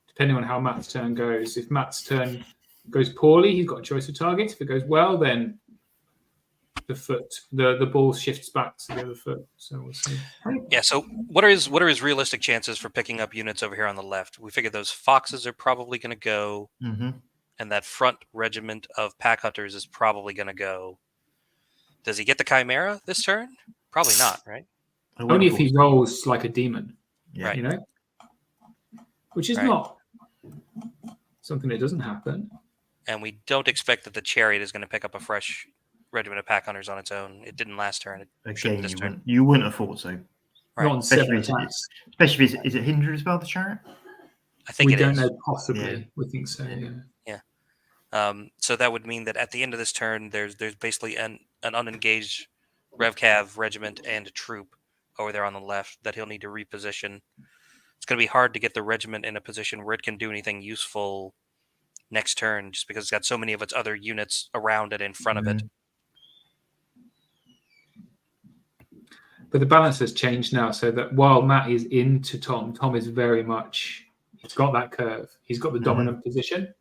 Depending on how Matt's turn goes. If Matt's turn goes poorly, he's got a choice of targets. If it goes well, then the ball shifts back to the other foot. So we'll see. Yeah. So what are his realistic chances for picking up units over here on the left? We figured those foxes are probably going to go, and that front regiment of pack hunters is probably going to go. Does he get the Chimera this turn? Probably not, right? Only if he rolls like a demon. Yeah. You know? Which is not something that doesn't happen. And we don't expect that the Chariot is going to pick up a fresh regiment of pack hunters on its own. It didn't last turn. It shouldn't this turn. You wouldn't have thought so. Right. Not on 7 attacks. Especially is it hindered as well, the Chariot? I think we it don't is. know, possibly. Yeah. We think so, yeah. So that would mean that at the end of this turn, there's basically an unengaged Revcav regiment and a troop over there on the left that he'll need to reposition. It's going to be hard to get the regiment in a position where it can do anything useful next turn, just because it's got so many of its other units around it in front of it. But the balance has changed now, so that while Matt is into Tom is very much, he's got that curve. He's got the dominant position.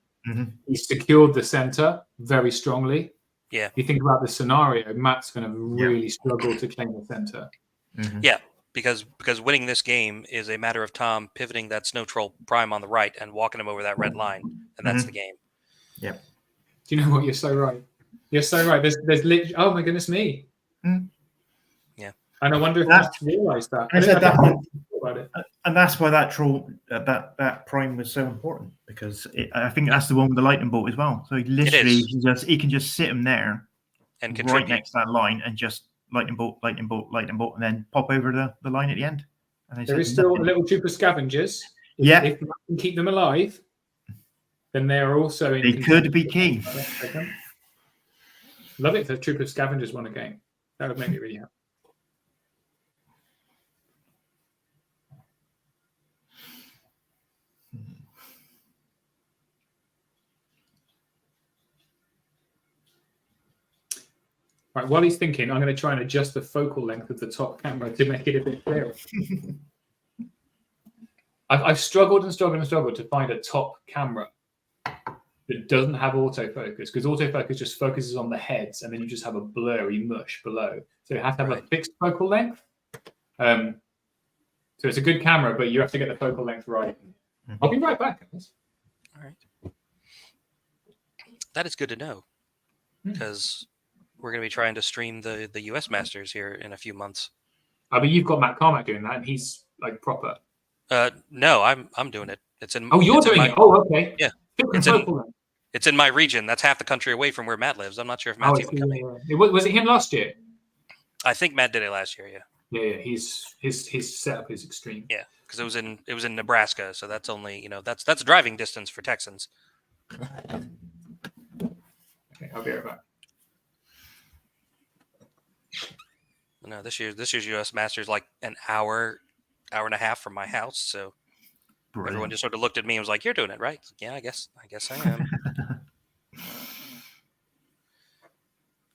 He's secured the center very strongly. Yeah. If you think about the scenario, Matt's going to really struggle to claim the center. Yeah, because winning this game is a matter of Tom pivoting that Snow Troll Prime on the right and walking him over that red line, and that's the game. Yeah. Do you know what? You're so right. You're so right. There's literally, oh my goodness me. Yeah. And I wonder if Matt realised that. I said that. About it. And that's why that troll, that prime was so important, because I think that's the one with the lightning bolt as well. So he literally he can just sit him there and right next to that line and just lightning bolt, and then pop over the line at the end. And there is still a little troop of scavengers. If you can keep them alive, then they are also in. They could be key. Love it if a troop of scavengers won a game. That would make me really happy. Right, while he's thinking, I'm going to try and adjust the focal length of the top camera to make it a bit clearer. I've struggled to find a top camera that doesn't have autofocus, because autofocus just focuses on the heads and then you just have a blurry mush below. So you have to have a fixed focal length. So it's a good camera, but you have to get the focal length right. I'll be right back. All right. That is good to know, because we're going to be trying to stream the US Masters here in a few months. I mean, you've got Matt Carmack doing that, and he's like proper. No, I'm doing it. It's in. Oh, you're doing it. Oh, okay. Yeah, it's in my region. That's half the country away from where Matt lives. I'm not sure if Matt's even coming. Was it him last year? I think Matt did it last year. Yeah. Yeah. His setup is extreme. Yeah, because it was in Nebraska, so that's only that's driving distance for Texans. Okay, I'll be right back. No, this year's US Masters like an hour and a half from my house, so everyone just sort of looked at me and was like, "You're doing it, right?" Yeah, I guess I am.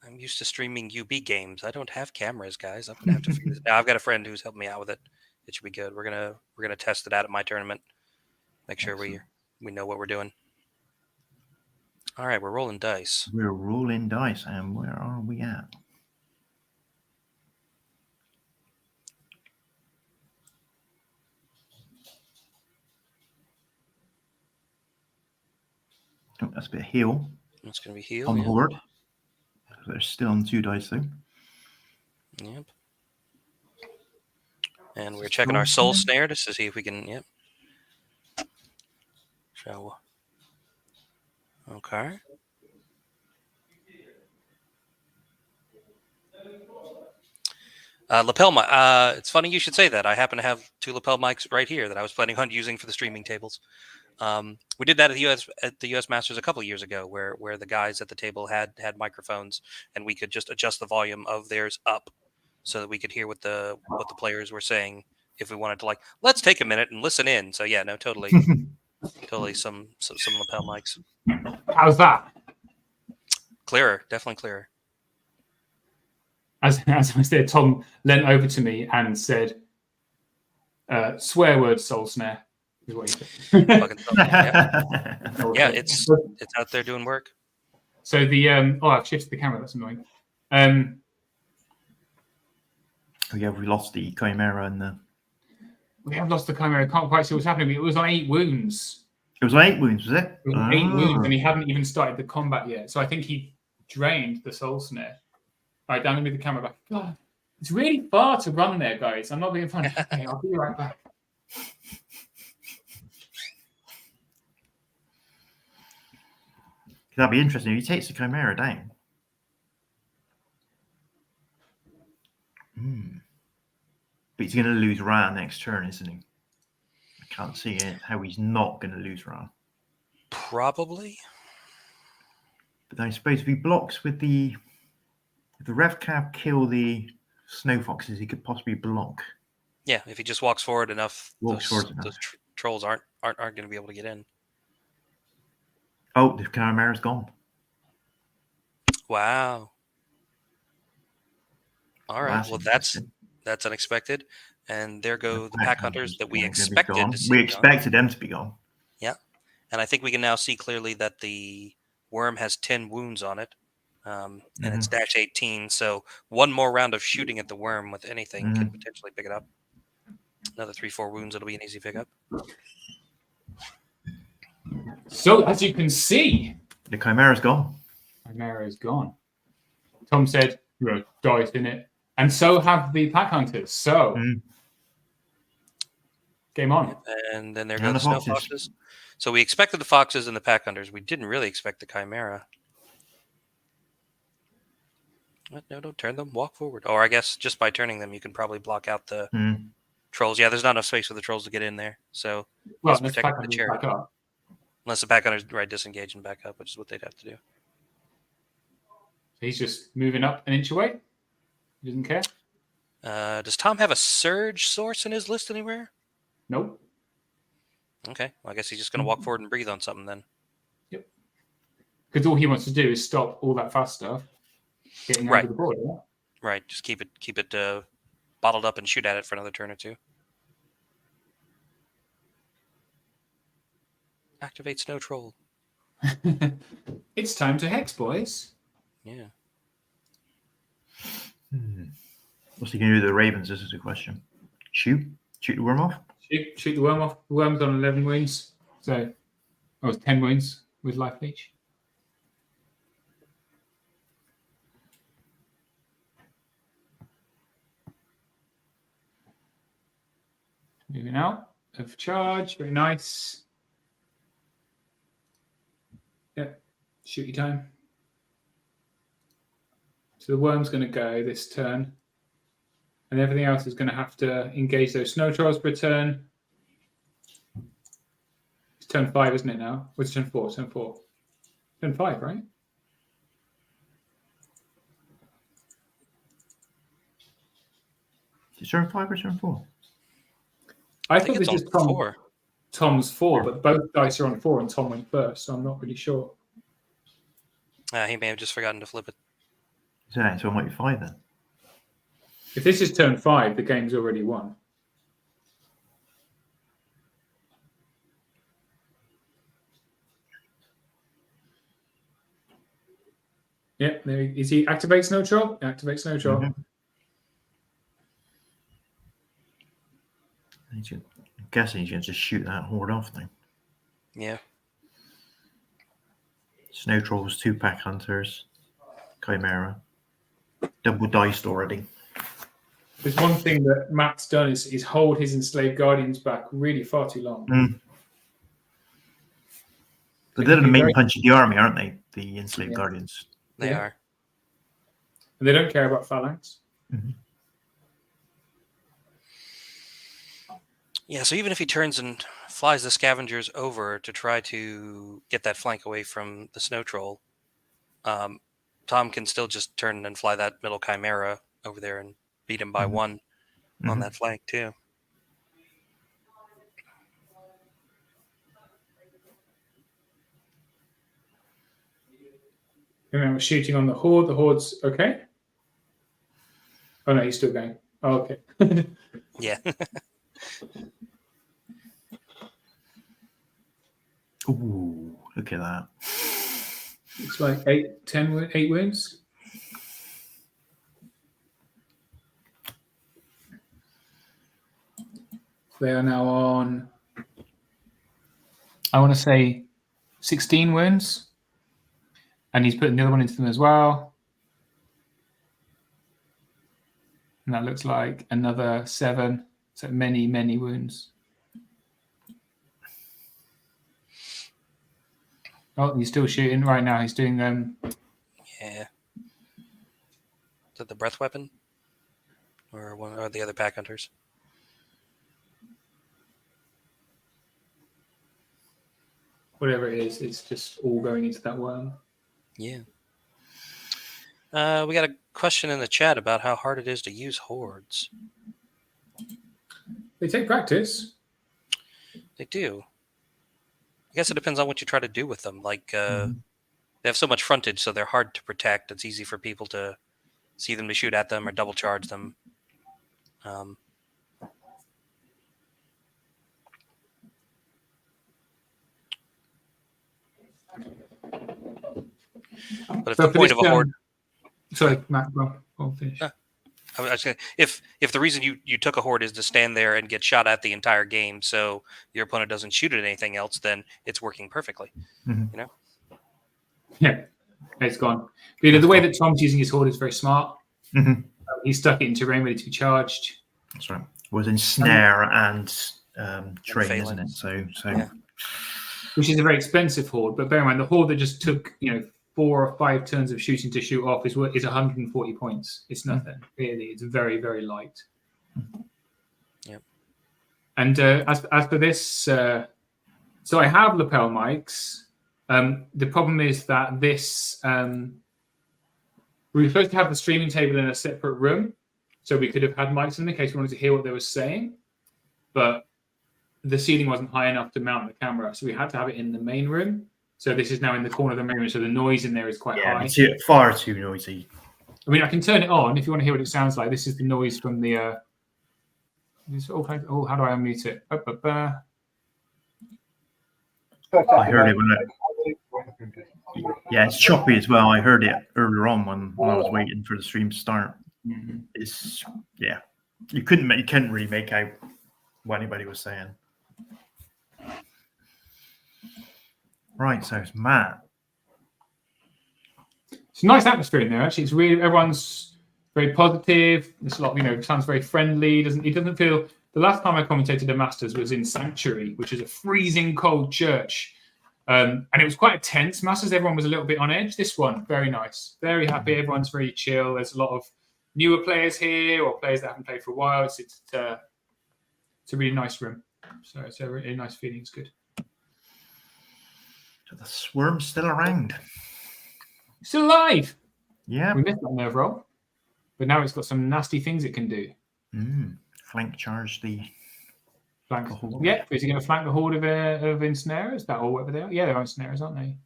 I'm used to streaming UB games. I don't have cameras, guys. I'm gonna have to figure this out. I've got a friend who's helping me out with it. It should be good. We're gonna test it out at my tournament. Make sure we know what we're doing. All right, we're rolling dice. We're rolling dice, and where are we at? Oh, that's a bit of heal. It's going to be heal on the board. They're still on 2 dice though. Yep. And we're checking our soul snare just to see if we can. Yep. Shall we? Okay. Lapel mic. It's funny you should say that. I happen to have 2 lapel mics right here that I was planning on using for the streaming tables. We did that at the US Masters a couple of years ago, where the guys at the table had microphones, and we could just adjust the volume of theirs up so that we could hear what the players were saying if we wanted to, let's take a minute and listen in. So yeah, no, totally some lapel mics. How's that? Clearer, definitely clearer. as I said, Tom leant over to me and said, "Swear word, soul snare." Is what he said. Fucking yeah, it's out there doing work. So the I've shifted the camera. That's annoying. We lost the Chimera and the. We have lost the Chimera. I can't quite see what's happening. It was on 8 wounds. It was on 8 wounds, was it? It was 8 wounds, and he hadn't even started the combat yet. So I think he drained the soul snare. All right, Dan, let me the camera back. God, it's really far to run there, guys. I'm not being funny. Okay, I'll be right back. That'd be interesting. He takes the Chimera down. But he's going to lose Ra next turn, isn't he? I can't see it. How he's not going to lose Ra. Probably. But I suppose if he blocks with the... If the Rev Cav kill the Snow Foxes, he could possibly block. Yeah, if he just walks forward enough, those trolls aren't going to be able to get in. Oh, the Chimera's gone. Wow. All right. Well, that's unexpected. And there go the pack hunters that we expected to see. We expected them to be gone. Yeah. And I think we can now see clearly that the worm has 10 wounds on it. And it's dash 18. So one more round of shooting at the worm with anything could potentially pick it up. Another 3-4 wounds. It'll be an easy pickup. So, as you can see, the Chimera's gone. Chimera is gone. Tom said, "You're dice in it," and so have the pack hunters. So, game on. And then there go the Snow Foxes. So we expected the Foxes and the pack hunters. We didn't really expect the Chimera. What? No, don't turn them. Walk forward. Or I guess just by turning them, you can probably block out the trolls. Yeah, there's not enough space for the trolls to get in there. So, let's protect the chariot. Unless the pack hunters disengage and back up, which is what they'd have to do. He's just moving up an inch away. He doesn't care. Does Tom have a surge source in his list anywhere? Nope. Okay. Well, I guess he's just going to walk forward and breathe on something then. Yep. Because all he wants to do is stop all that fast stuff getting over the board. Yeah? Right. Just keep it bottled up and shoot at it for another turn or two. Activate Snow Troll. It's time to hex, boys. Yeah. What's he going to do with the Ravens? This is the question. Shoot the worm off? Shoot the worm off. The worm's on 11 wounds. So, it's 10 wounds with life leech. Moving out of charge. Very nice. Yep. Shooty time. So the worm's going to go this turn. And everything else is going to have to engage those snow trolls per turn. It's turn 5, isn't it now? What's turn 4? Turn 4. Turn 5, right? Is it turn 5 or turn 4? I thought this is Tom's 4, but both dice are on 4 and Tom went first, so I'm not really sure. He may have just forgotten to flip it. So it might be 5 then. If this is turn 5, the game's already won. Yeah, there is he. Activate Snow Troll? Activate Snow Troll. I'm guessing he's going to just shoot that horde off now. Yeah. Snow Trolls, 2 pack hunters, Chimera. Double diced already. There's one thing that Matt's done is hold his enslaved guardians back really far too long. But they're the main punch of the army, aren't they? The enslaved guardians. They are. And they don't care about phalanx. Yeah, so even if he turns and flies the scavengers over to try to get that flank away from the snow troll, Tom can still just turn and fly that middle chimera over there and beat him by 1 on that flank too. And then we're shooting on the horde. The horde's okay. Oh no, he's still going. Oh, okay. Yeah. Ooh, look at that. It's like 8 wounds. They are now on, I want to say, 16 wounds. And he's putting the other one into them as well. And that looks like another 7. So many, many wounds. Oh, he's still shooting right now. He's doing them. Yeah. Is it the breath weapon? Or one or the other pack hunters? Whatever it is, it's just all going into that worm. Yeah. We got a question in the chat about how hard it is to use hordes. They take practice. They do. I guess it depends on what you try to do with them. Like, they have so much frontage, so they're hard to protect. It's easy for people to see them to shoot at them or double charge them. But if So the for point this of a horde, sorry, Matt, go on. I'll finish. I was saying, if the reason you took a horde is to stand there and get shot at the entire game, so your opponent doesn't shoot at anything else, then it's working perfectly. Mhm. You know. Yeah, it's gone. But the way that Tom's using his horde is very smart. Mhm. He stuck it into terrain ready to be charged. That's right. Was in snare and train, phalanx. isn't it? So Yeah. Which is a very expensive horde, but bear in mind the horde that just took 4 or 5 turns of shooting to shoot off is 140 points. It's nothing really. It's very, very light. Yep. And as for this, so I have lapel mics. The problem is that this we were supposed to have the streaming table in a separate room, so we could have had mics in case we wanted to hear what they were saying, but the ceiling wasn't high enough to mount the camera, so we had to have it in the main room. So this is now in the corner of the main room, so the noise in there is quite high. It's far too noisy. I mean, I can turn it on if you want to hear what it sounds like. This is the noise from the. How do I unmute it? I heard it when it's choppy as well. I heard it earlier on when I was waiting for the stream to start. It's you couldn't really make out what anybody was saying. Right, so it's Matt. It's a nice atmosphere in there. Actually, it's really everyone's very positive. There's a lot, sounds very friendly. It doesn't feel. The last time I commentated the Masters was in Sanctuary, which is a freezing cold church, and it was quite a tense Masters. Everyone was a little bit on edge. This one, very nice, very happy. Everyone's very chill. There's a lot of newer players here or players that haven't played for a while. It's a really nice room. So it's a really nice feeling. It's good. So the swarm's still around. Still alive. Yeah. We missed that nerve roll, but now it's got some nasty things it can do. Flank charge the flank horde. Yeah, is he going to flank the horde of ensnarers? That or whatever they are? Yeah, they're ensnarers, aren't they?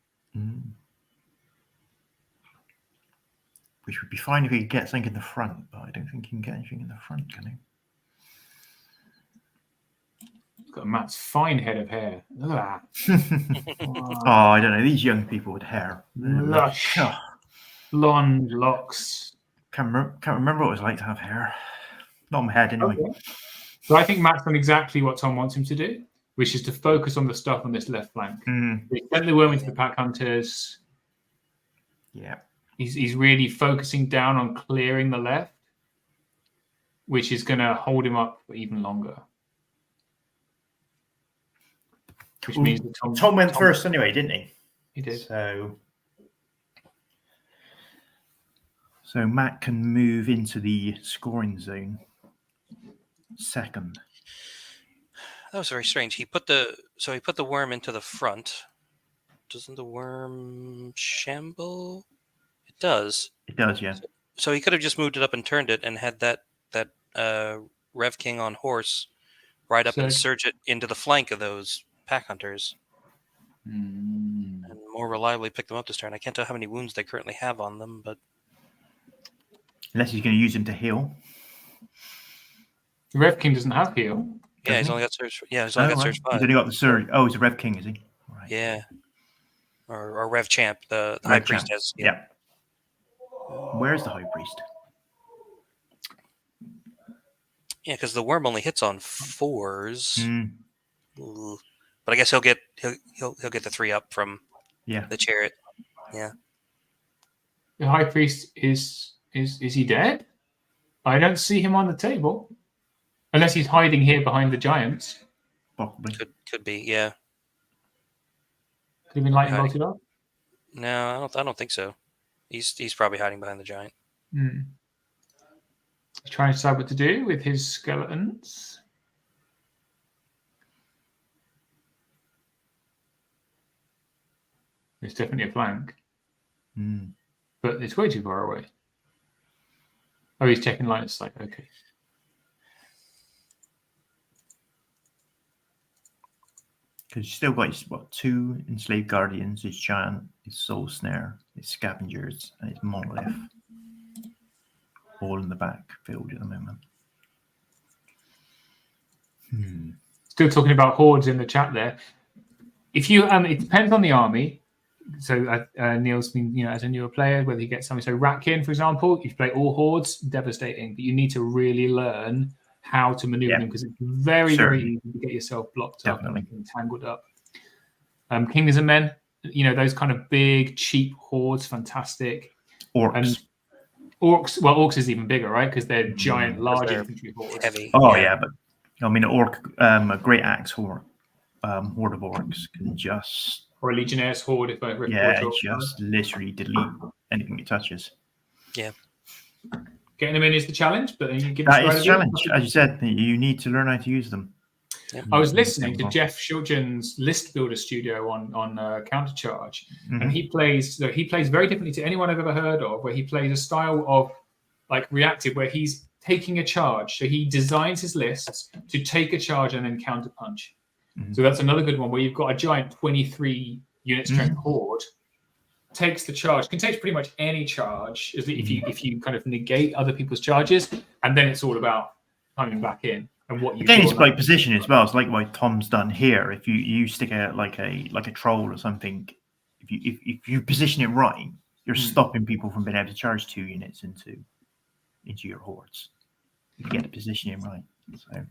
Which would be fine if he could get something in the front, but I don't think he can get anything in the front, can he? Got Matt's fine head of hair. Look at that. Oh, I don't know. These young people with hair. Lush, blonde locks. Can't remember what it was like to have hair. Not on my head, anyway. Okay. So I think Matt's done exactly what Tom wants him to do, which is to focus on the stuff on this left flank. He sent the worm into the pack hunters. Yeah. He's really focusing down on clearing the left, which is going to hold him up for even longer. Which means that Tom went first anyway, didn't he? He did. So Matt can move into the scoring zone second. That was very strange. He put the worm into the front. Doesn't the worm shamble? It does. It does, yeah. So he could have just moved it up and turned it and had that Rev King on horse ride up and surge it into the flank of those pack hunters and more reliably pick them up this turn. I can't tell how many wounds they currently have on them, but Unless he's going to use him to heal. The Rev King doesn't have heal. Yeah, he's he? only got Surge. Yeah, he's only got Surge 5. He's only got the Surge. Oh, he's a Rev King, is he? Right. Yeah. Or Rev Champ. The Rev High Champ. Priest has. Yeah. Where's the High Priest? Yeah, because the worm only hits on 4s. Hmm. Ooh. But I guess he'll get the 3 up from the chariot. Yeah. The High Priest is he dead? I don't see him on the table. Unless he's hiding here behind the giants. Possibly. Could be, yeah. Could have been lightning bolted off. No, I don't think so. He's probably hiding behind the giant. He's trying to decide what to do with his skeletons. It's definitely a flank. But it's way too far away. Oh, he's checking line of sight. Okay. Because you still got what, 2 enslaved guardians, his giant, his soul snare, his scavengers, and his monolith. All in the backfield at the moment. Still talking about hordes in the chat there. If you it depends on the army. So Neil's been, as a newer player, whether you get something. So Ratkin, for example, if you play all hordes, devastating. But you need to really learn how to maneuver them, because it's very, very easy to get yourself blocked up and tangled up. Kings and Men, those kind of big, cheap hordes, fantastic. Orcs. And orcs is even bigger, right? Because they're giant, large infantry hordes. Heavy. Oh yeah, but I mean, a great axe horde of orcs can just. Or a Legionnaires horde, if I just literally delete anything it touches. Yeah. Getting them in is the challenge, but then you give that is the challenge. As you said, you need to learn how to use them. Yeah. I was listening to Jeff Shiljan's List Builder Studio on Countercharge, and he plays very differently to anyone I've ever heard of, where he plays a style of like reactive, where he's taking a charge. So he designs his lists to take a charge and then counter punch. So that's another good one, where you've got a giant 23 unit strength horde, takes the charge, can take pretty much any charge if you kind of negate other people's charges, and then it's all about coming back in and what you. Again, it's by position as well. It's like what Tom's done here. If you stick a troll or something, if you position it right, you're stopping people from being able to charge 2 units into your hordes. If you get the positioning right. So.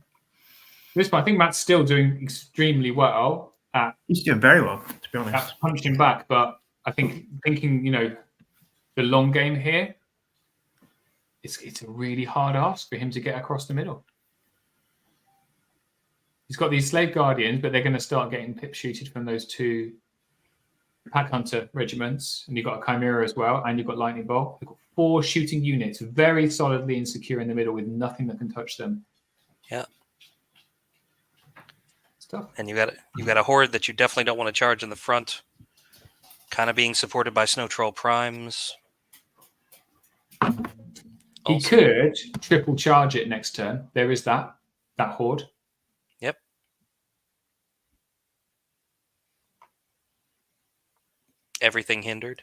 This one, I think Matt's still doing extremely well at. He's doing very well, to be honest. At punching back, but I think thinking, the long game here, it's a really hard ask for him to get across the middle. He's got these slave guardians, but they're going to start getting pip shooted from those 2 pack hunter regiments, and you've got a chimera as well, and you've got lightning bolt. You've got 4 shooting units, very solidly and secure in the middle, with nothing that can touch them. Yeah. And you got a horde that you definitely don't want to charge in the front, kind of being supported by Snow Troll primes. He could triple charge it next turn. There is that horde. Yep. Everything hindered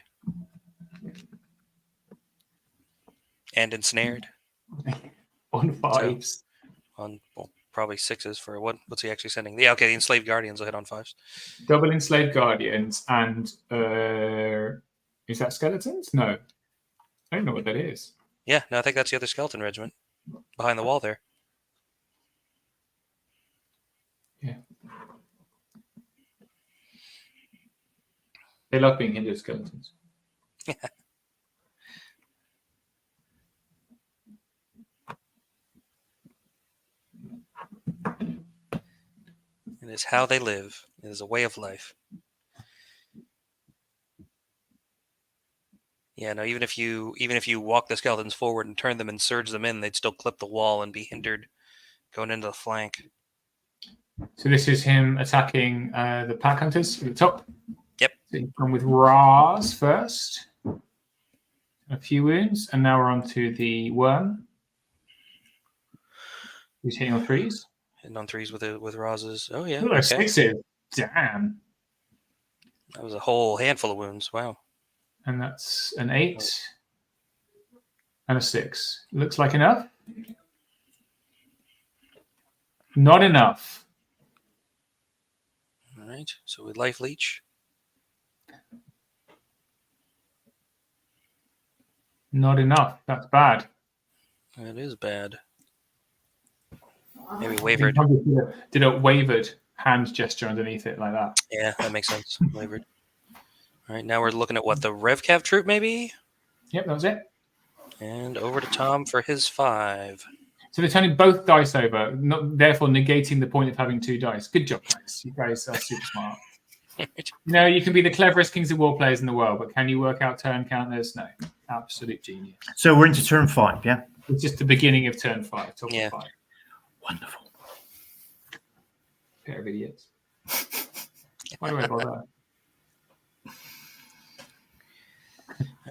and ensnared on 5s. So, probably 6s for what's he actually sending? Yeah, okay, the enslaved guardians will hit on 5s. Double enslaved guardians and is that skeletons? No. I don't know what that is. Yeah, no, I think that's the other skeleton regiment behind the wall there. Yeah. They love being hindered skeletons. Yeah. It is how they live. It is a way of life. Yeah, no, even if you walk the skeletons forward and turn them and surge them in, they'd still clip the wall and be hindered going into the flank. So this is him attacking the pack hunters at the top. Yep. So he's gone with Raz first. A few wounds, and now we're on to the worm. He's hitting on 3s. Hitting on 3s with Raz's. Oh yeah. Ooh, 6s. Damn. That was a whole handful of wounds. Wow. And that's an 8. And a 6. Looks like enough. Not enough. All right. So we life leech. Not enough. That's bad. That is bad. Maybe I think wavered. Tom did a wavered hand gesture underneath it like that. Yeah, that makes sense. Wavered. All right. Now we're looking at what, the RevCav troop maybe? Yep, that was it. And over to Tom for his 5. So they're turning both dice over, therefore negating the point of having 2 dice. Good job, guys. You guys are super smart. You can be the cleverest Kings of War players in the world, but can you work out turn counters? No. Absolute genius. So we're into turn 5, yeah? It's just the beginning of turn 5, top Yeah. of 5. Wonderful. Pair of idiots. Why do I bother?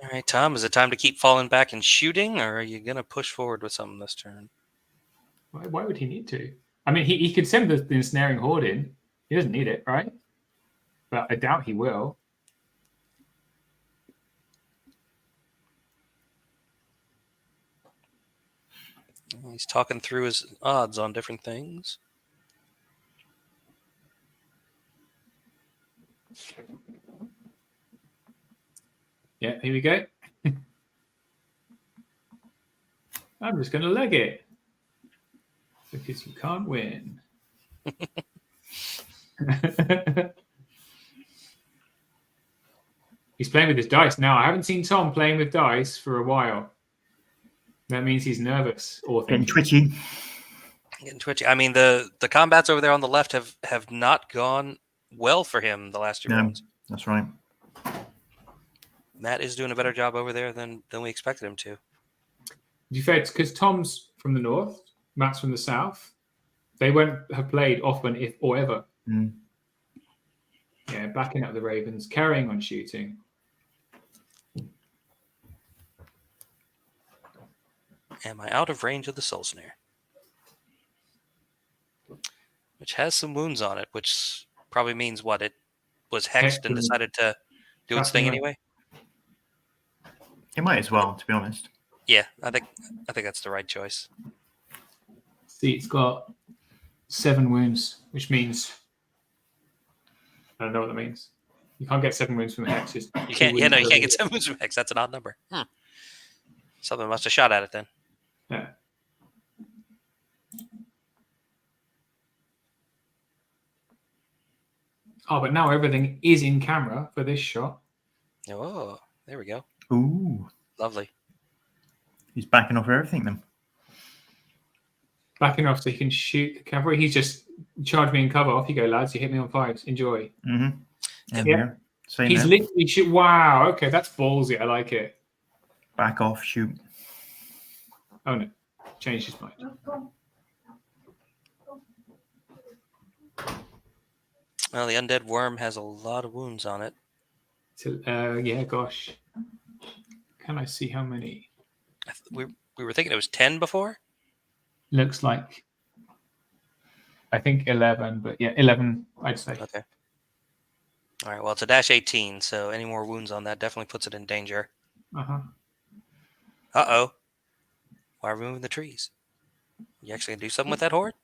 All right, Tom, is it time to keep falling back and shooting, or are you going to push forward with something this turn? Why would he need to? I mean, he could send the ensnaring horde in. He doesn't need it, right? But I doubt he will. He's talking through his odds on different things. Yeah, here we go. I'm just going to leg it. Because you can't win. He's playing with his dice now. I haven't seen Tom playing with dice for a while. That means he's nervous or Getting thinking. twitchy. Getting twitchy. I mean, the combats over there on the left have not gone well for him the last 2 No, rounds. that's right. Matt is doing a better job over there than we expected him to. To be fair, because Tom's from the north, Matt's from the south. They won't have played often, if or ever. Mm. Yeah, backing up the Ravens, carrying on shooting. Am I out of range of the Soul Snare? Which has some wounds on it, which probably means what? It was hexed and decided to do its thing anyway? It might as well, to be honest. Yeah, I think that's the right choice. See, it's got 7 wounds, which means I don't know what that means. You can't get 7 wounds from hexes. You can't. Yeah, no, you can't get 7 wounds from hex. That's an odd number. Something must have shot at it then. Yeah. Oh, but now everything is in camera for this shot. Oh, there we go. Ooh. Lovely. He's backing off everything then. Backing off so he can shoot the cavalry. He's just charged me and cover. Off you go, lads. You hit me on 5s. Enjoy. Mm-hmm. Yeah. Same He's there. literally shoot. Wow. Okay, that's ballsy. I like it. Back off, shoot. Oh no, changed his mind. Well, the undead worm has a lot of wounds on it. So, yeah, gosh. Can I see how many? We were thinking it was 10 before. Looks like. I think 11, but yeah, 11. I'd say. Okay. All right. Well, it's a -18, so any more wounds on that definitely puts it in danger. Uh-huh. Uh-oh. Why are we moving the trees? You actually gonna do something with that horde?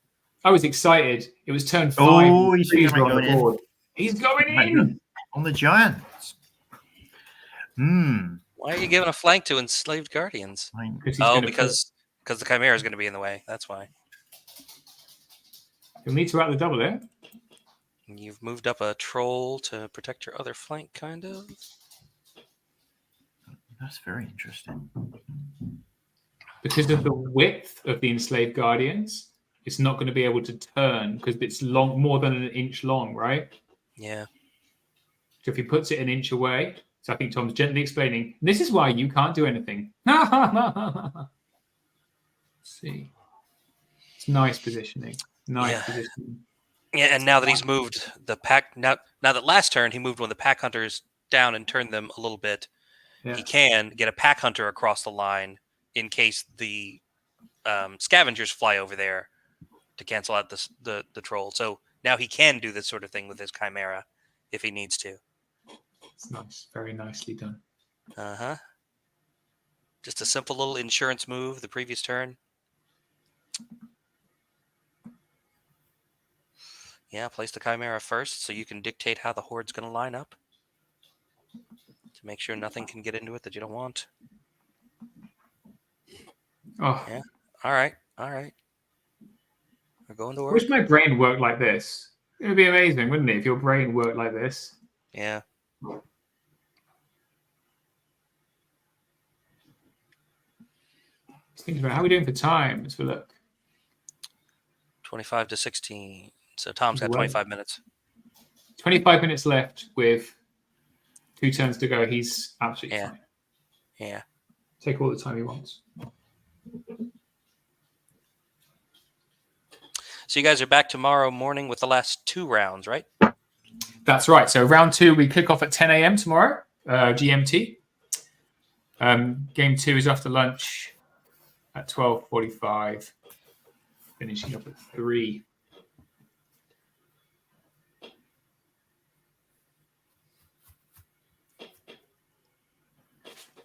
I was excited. It was turn 5. Oh, he's Trees were on going the in. board. He's going in. On the giants. Why are you giving a flank to enslaved guardians? He's Oh, gonna because the chimera is going to be in the way. That's why. You'll need to out the double there. You've moved up a troll to protect your other flank, kind of. That's very interesting. Because of the width of the enslaved guardians, it's not going to be able to turn because it's long, more than an inch long, right? Yeah. So if he puts it an inch away, so I think Tom's gently explaining, this is why you can't do anything. Let's see. It's nice positioning. Nice positioning. Yeah, and now that he's moved the pack, now that last turn he moved one of the pack hunters down and turned them a little bit, he can get a pack hunter across the line in case the scavengers fly over there to cancel out the troll. So now he can do this sort of thing with his chimera if he needs to. It's nice. Very nicely done. Uh-huh. Just a simple little insurance move the previous turn. Yeah, place the Chimera first so you can dictate how the Horde's going to line up. To make sure nothing can get into it that you don't want. Oh, Yeah. All right. We're going to I work. wish my brain worked like this. It would be amazing, wouldn't it, if your brain worked like this? Yeah. Just thinking about how are we doing for time? Let's have a look. 25 to 16. So Tom's got Well, 25 minutes. 25 minutes left with 2 turns to go. He's absolutely Yeah. fine. Yeah. Take all the time he wants. So you guys are back tomorrow morning with the last 2 rounds, right? That's right. So round 2, we kick off at 10 a.m. tomorrow, GMT. Game 2 is after lunch at 12:45, finishing up at 3.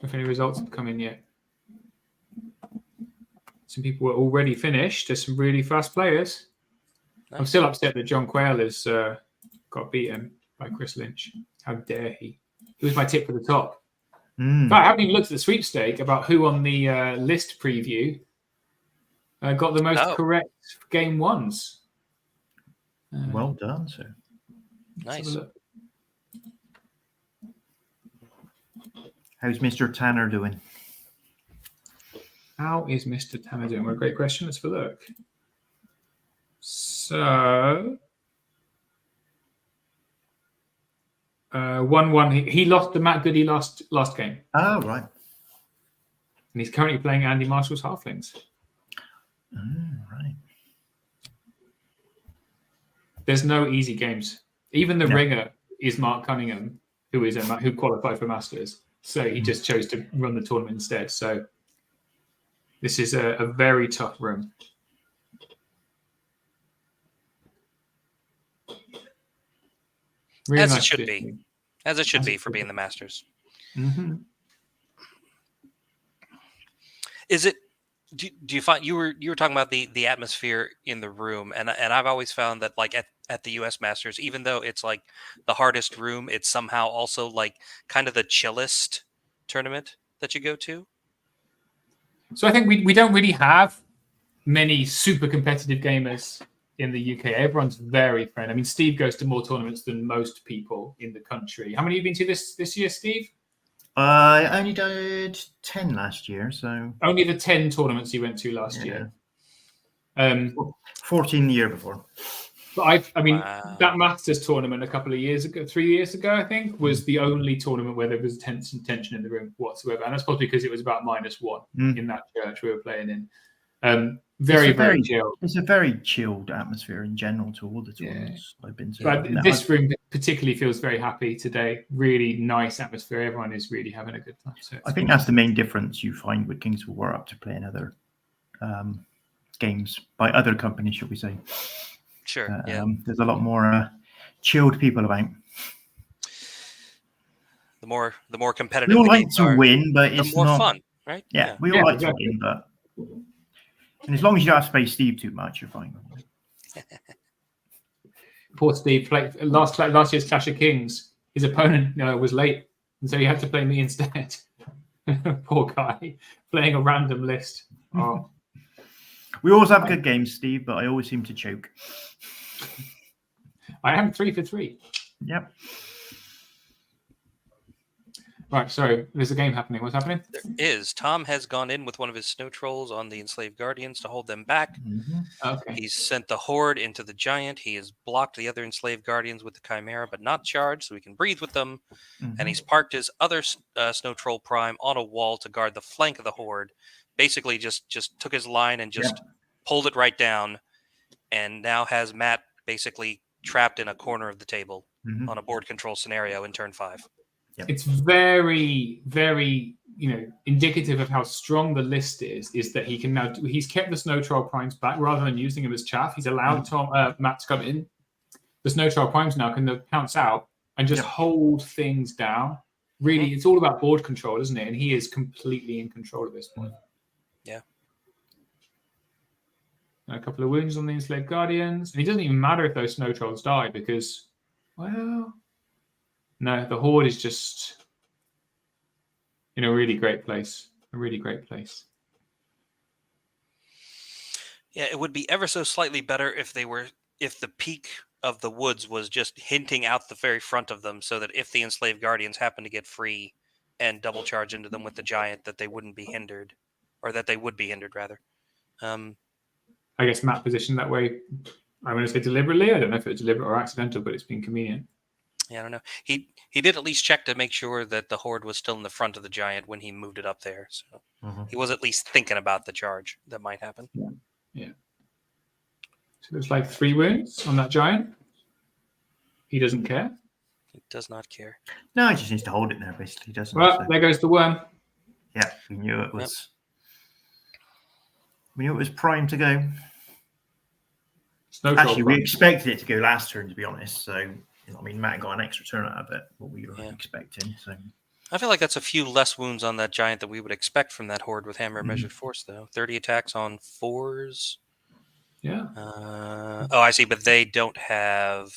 If any results have come in yet. Some people were already finished. There's some really fast players. Nice. I'm still upset that John Quayle has got beaten by Chris Lynch. How dare he? He was my tip for the top. In fact, I haven't even looked at the sweepstake about who on the list preview got the most correct game ones. Well done, sir. Nice. How's Mr. Tanner doing? How is Mr. Tanner doing? What a great question. Let's have a look. So, 1-1. He lost the Matt Goody last game. Oh, right. And he's currently playing Andy Marshall's Halflings. Right. There's no easy games. Even the ringer is Mark Cunningham, who qualified for Masters. So he just chose to run the tournament instead. So this is a very tough room. Really As nice it should position. be. As it should be for being the Masters. Mm-hmm. Is it? Do you find you were talking about the atmosphere in the room, and I've always found that like at the U.S. Masters, even though it's like the hardest room, it's somehow also like kind of the chillest tournament that you go to. So I think we don't really have many super competitive gamers in the UK. Everyone's very friendly. I mean, Steve goes to more tournaments than most people in the country. How many have you been to this year, Steve? I only did 10 last year, so Only the 10 tournaments you went to last year. 14 the year before. But that Masters tournament a couple of years ago, 3 years ago, I think, was the only tournament where there was tension in the room whatsoever. And that's probably because it was about -1 in that church we were playing in. Very chilled. It's a very chilled atmosphere in general to all the tournaments I've been to. But this room particularly feels very happy today. Really nice atmosphere. Everyone is really having a good time. So I think that's the main difference you find with Kings of War up to playing other games by other companies, shall we say. Sure. There's a lot more chilled people about. The more competitive. We all the like games to are, win, but the it's more not fun, right? Yeah, we all like to win, but and as long as you don't space Steve too much, you're fine. Poor Steve played last year's Clash of Kings. His opponent was late, and so he had to play me instead. Poor guy playing a random list. Oh. We always have good games, Steve, but I always seem to choke. I am 3 for 3. Yep. Right, so there's a game happening. What's happening? There is. Tom has gone in with one of his snow trolls on the enslaved guardians to hold them back. Okay. He's sent the horde into the giant. He has blocked the other enslaved guardians with the chimera, but not charged, so we can breathe with them. And he's parked his other snow troll prime on a wall to guard the flank of the horde. Basically, just took his line and just pulled it right down, and now has Matt basically trapped in a corner of the table on a board control scenario in turn 5. It's very, very, indicative of how strong the list is that he can now. He's kept the snow troll primes back rather than using them as chaff. He's allowed Matt to come in. The snow troll primes now can pounce out and just hold things down. really, it's all about board control, isn't it? And he is completely in control at this point. Yeah. And a couple of wounds on the enslaved guardians. And it doesn't even matter if those snow trolls die because, well, no, the horde is just in a really great place. A really great place. Yeah, it would be ever so slightly better if the peak of the woods was just hinting out the very front of them, so that if the enslaved guardians happen to get free and double charge into them with the giant, that they wouldn't be hindered, or that they would be hindered rather. I guess Matt positioned that way. I'm going to say deliberately. I don't know if it's deliberate or accidental, but it's been convenient. Yeah, I don't know. He did at least check to make sure that the horde was still in the front of the giant when he moved it up there. So he was at least thinking about the charge that might happen. Yeah. So there's like 3 wounds on that giant. He doesn't care. He does not care. No, he just needs to hold it there, basically, doesn't Well, he? So, there goes the worm. yeah, we knew it was. We knew it was primed to go. Snow Actually, troll we prime. expected it to go last turn, to be honest. So, I mean, Matt got an extra turn out of it, what we were expecting. So, I feel like that's a few less wounds on that giant than we would expect from that horde with hammer measured force, though. 30 attacks on 4s. Yeah. Oh, I see, but they don't have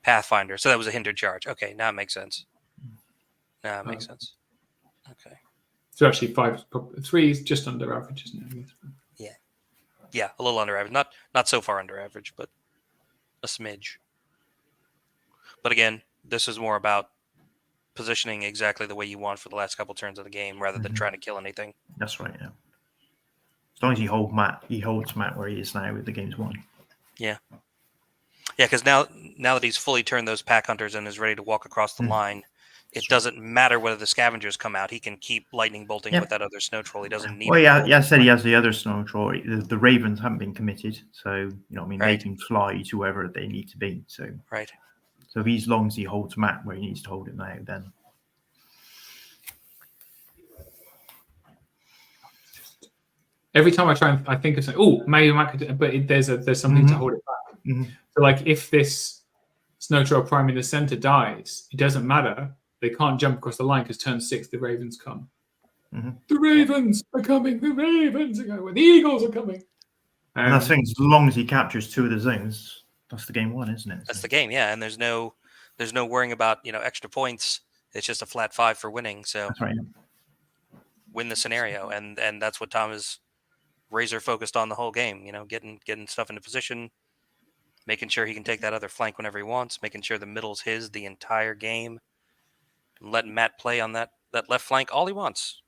Pathfinder, so that was a hindered charge. Okay, now it makes sense. Now it makes sense. Okay. So actually 3 is just under average, isn't it? I guess. Yeah, a little under average. Not so far under average, but a smidge. But again, this is more about positioning exactly the way you want for the last couple turns of the game, rather than trying to kill anything. that's right, yeah. As long as he holds Matt where he is now with the game's won. Yeah, because now that he's fully turned those pack hunters and is ready to walk across the line, it doesn't matter whether the scavengers come out. He can keep lightning bolting with that other snow troll. He doesn't need. Well, yeah, I said he has the other snow troll. The ravens haven't been committed, so they can fly to wherever they need to be. So right. So if as long as he holds Matt where he needs to hold it now, then. Every time I try and I think of something, oh, maybe Matt could, but there's something to hold it back. So like if this snow troll prime in the center dies, it doesn't matter. They can't jump across the line because turn 6 the ravens come. The ravens are coming. The ravens are coming. The eagles are coming. And that's the thing. As long as he captures 2 of the zones, that's the game won, isn't it? That's the game, yeah. And there's no worrying about extra points. It's just a flat 5 for winning. So that's right. Win the scenario, and that's what Tom is razor focused on the whole game. Getting stuff into position, making sure he can take that other flank whenever he wants, making sure the middle's his the entire game, and letting Matt play on that left flank all he wants.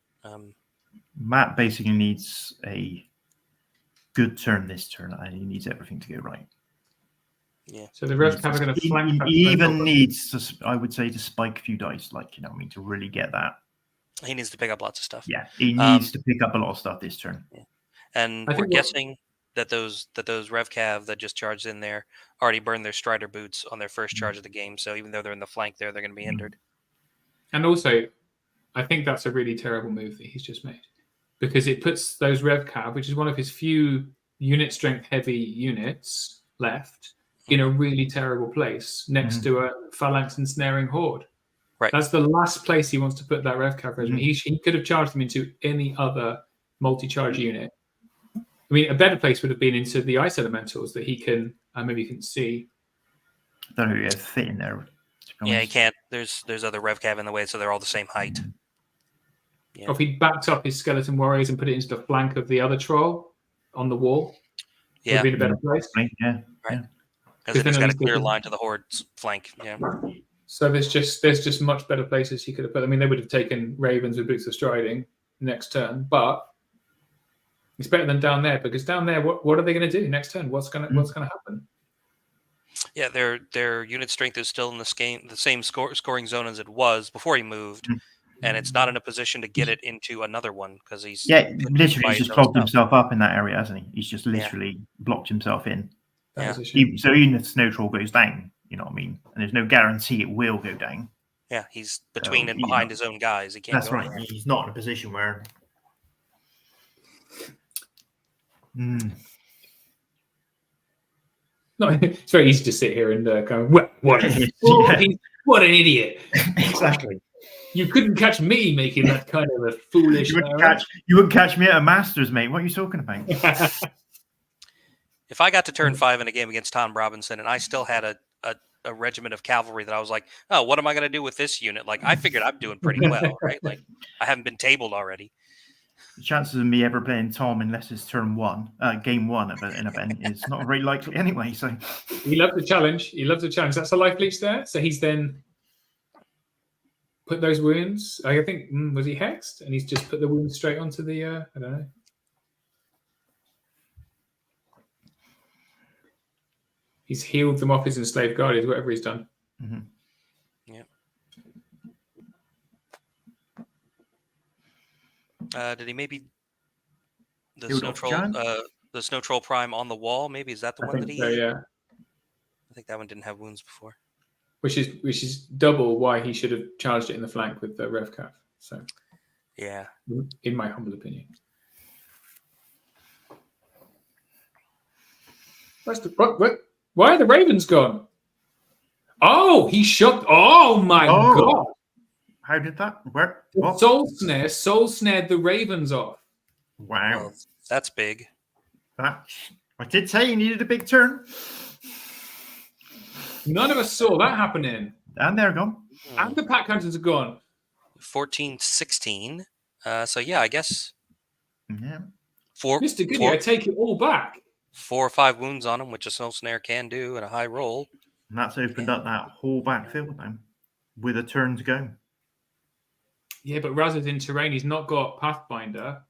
Matt basically needs a good turn this turn, and he needs everything to go right. Yeah. So the rest are going to flank. He even needs to, I would say, to spike a few dice, to really get that. He needs to pick up lots of stuff. Yeah, he needs to pick up a lot of stuff this turn. Yeah. And we're guessing that those Rev Cav that just charged in there already burned their Strider boots on their first charge of the game. So even though they're in the flank there, they're going to be hindered. And also, I think that's a really terrible move that he's just made, because it puts those Rev Cav, which is one of his few unit strength heavy units left, in a really terrible place next to a phalanx ensnaring horde. Right. That's the last place he wants to put that Rev Cav regiment. He could have charged them into any other multi-charge unit. I mean, a better place would have been into the ice elementals that he can maybe you can see. I don't know if he has fit in there. Yeah, he can't. There's other Rev Cav in the way, so they're all the same height. Yeah. Or if he backed up his skeleton warriors and put it into the flank of the other troll on the wall, would have been a better place. Yeah. Right. Because then he's got a clear line to the horde's flank. Yeah. So there's just much better places he could have put. I mean, they would have taken ravens with boots of striding next turn, but it's better than down there, because down there, what are they going to do next turn? What's going to happen? Yeah, their unit strength is still in the same scoring zone as it was before he moved, and it's not in a position to get it into another one because he's literally he's just clogged himself up in that area, hasn't he? He's just literally blocked himself in. Yeah. So even if the snow troll goes down, you know what I mean, and there's no guarantee it will go down. Yeah, he's between and behind his own guys. He can't. That's right. Anywhere. He's not in a position where. No, it's very easy to sit here and go, what an idiot. Exactly. You couldn't catch me making that kind of a foolish You error. wouldn't catch me at a Masters, mate. What are you talking about? If I got to turn 5 in a game against Tom Robinson and I still had a regiment of cavalry that I was like, oh, what am I going to do with this unit? Like, I figured I'm doing pretty well, right? Like, I haven't been tabled already. The chances of me ever playing Tom unless it's turn 1, game 1 of an event is not very likely anyway. So he loves a challenge. He loves a challenge. That's a life leech there. So he's then put those wounds. I think was he hexed, and he's just put the wounds straight onto the. I don't know. He's healed them off his enslaved guardians, whatever he's done. mm-hmm. Did he maybe the Healed snow off troll? giant? The snow troll prime on the wall. Maybe is that the one that he? So, yeah. I think that one didn't have wounds before. Which is double why he should have charged it in the flank with the Revcav. So, yeah, in my humble opinion. What? Why are the ravens gone? Oh, he shot. Oh my god! How did that work? Soul snared the ravens off. Wow, well, that's big. I did say he needed a big turn. None of us saw that happening. And they're gone. And the pack hunters are gone. 14-16. So yeah, I guess. Yeah. Mr. Goody, I take it all back. 4 or 5 wounds on him, which a snow snare can do, and a high roll. And that's opened up that whole backfield now with a turn to go. Yeah, but Raz is in terrain. He's not got Pathfinder.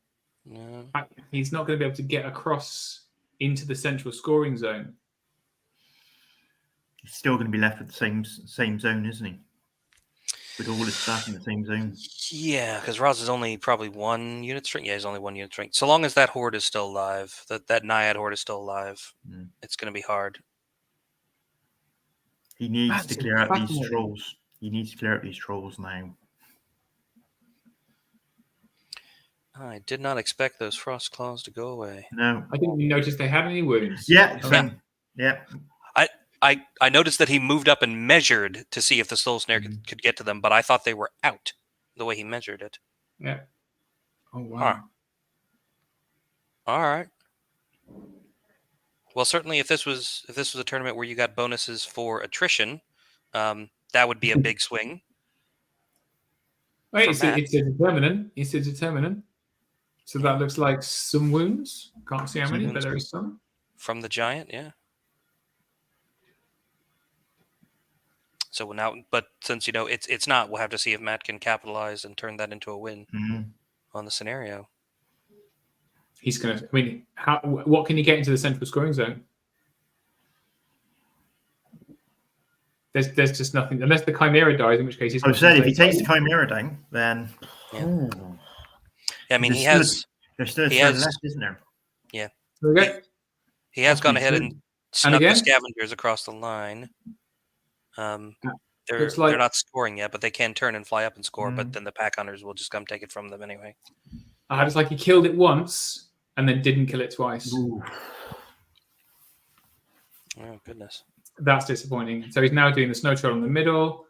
No. He's not going to be able to get across into the central scoring zone. He's still going to be left with the same zone, isn't he? With all his stuff in the same zone. Yeah, because Raz is only probably 1 unit strength. Yeah, he's only 1 unit strength. So long as that horde is still alive, that Naiad horde is still alive, it's going to be hard. He needs to clear out these trolls. He needs to clear out these trolls now. I did not expect those frost claws to go away. No. I didn't even notice they had any wounds. Yeah, same. Yeah. I noticed that he moved up and measured to see if the soul snare could get to them, but I thought they were out the way he measured it. Yeah. Oh wow. Huh. All right. Well, certainly if this was a tournament where you got bonuses for attrition, that would be a big swing. Wait, it's a determinant. It's a determinant. So that looks like some wounds. Can't see how many, but there is some. From the giant, yeah. So now, but since it's not, we'll have to see if Matt can capitalize and turn that into a win on the scenario. He's gonna. I mean, what can he get into the central scoring zone? There's just nothing unless the Chimera dies, in which case he's. I said if he takes the Chimera down, then. Yeah. I mean, there's still a turn left, isn't there? Yeah. Okay. He has gone ahead and snuck again? the scavengers across the line. They're not scoring yet, but they can turn and fly up and score. But then the pack hunters will just come take it from them anyway. It's like he killed it once and then didn't kill it twice. Ooh. Oh goodness, that's disappointing. So he's now doing the snow troll in the middle.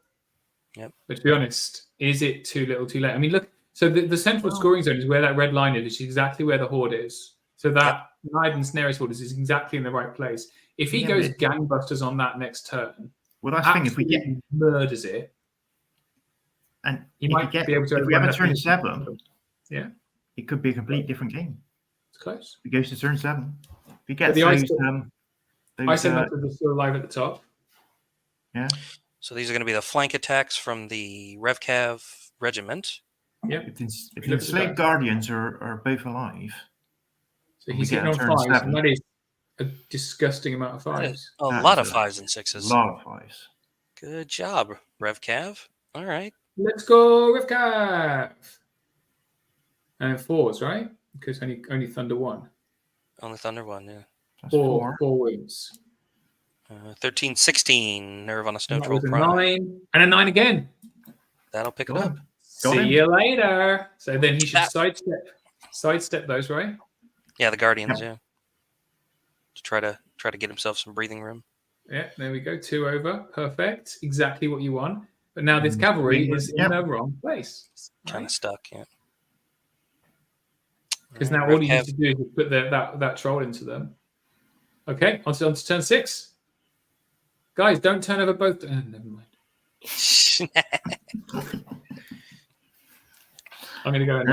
Yep. But to be honest, is it too little, too late? I mean, look. So the central scoring zone is where that red line is. It's exactly where the horde is. So that Nide and Snare's horde is exactly in the right place. If he goes gangbusters on that next turn. Well, that's the thing. If we get murders it, and he might be able to. If we have a turn 7, it could be a complete different game. It's close. If he goes to turn 7, if he gets the those, isometers are still alive at the top. Yeah. So these are going to be the flank attacks from the Revcav regiment. Yeah. If the enslaved guardians are both alive, so he's hitting on 5s, and that is a disgusting amount of 5s. A lot of 5s and 6s. A lot of 5s. Good job, Revcav. All right. Let's go, Revcav. And 4s, right? Because only Thunder 1. Only Thunder 1, yeah. That's 4 wounds. 13-16, nerve on a snow troll. 9 and a 9 again. That'll pick it up. See you later. So then he should sidestep those, right? Yeah, the Guardians, yeah. To try to get himself some breathing room. Yeah, there we go. 2 over. Perfect. Exactly what you want. But now this cavalry is Yep. in the wrong place. Kind of stuck. Yeah. Because now all you need to do is put that troll into them. Okay, on to turn 6. Guys, don't turn over both. Never mind. I'm going to go in.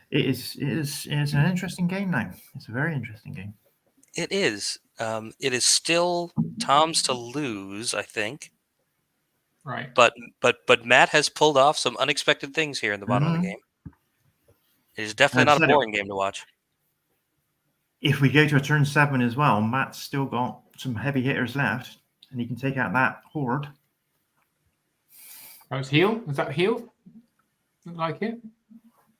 It is an interesting game now. It's a very interesting game. It is. It is still Tom's to lose, I think. Right. But Matt has pulled off some unexpected things here in the bottom of the game. It is definitely not a boring game to watch. If we go to a turn 7 as well, Matt's still got some heavy hitters left, and he can take out that horde. That was heal. Was that heal? Look like it.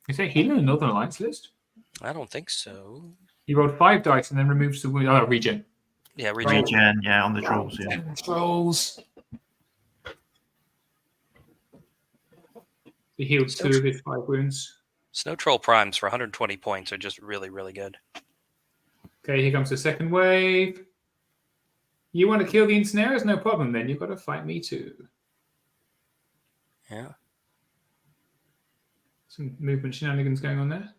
Is it heal in the Northern Alliance list? I don't think so. He rolled 5 dice and then removes the wound. Oh, regen. Yeah, regen. Regen, yeah, on the trolls. Yeah. Trolls. He healed 2 of his 5 wounds. Snow Troll Primes for 120 points are just really, really good. Okay, here comes the second wave. You want to kill the ensnarers? No problem then. You've got to fight me too. Yeah. Some movement shenanigans going on there.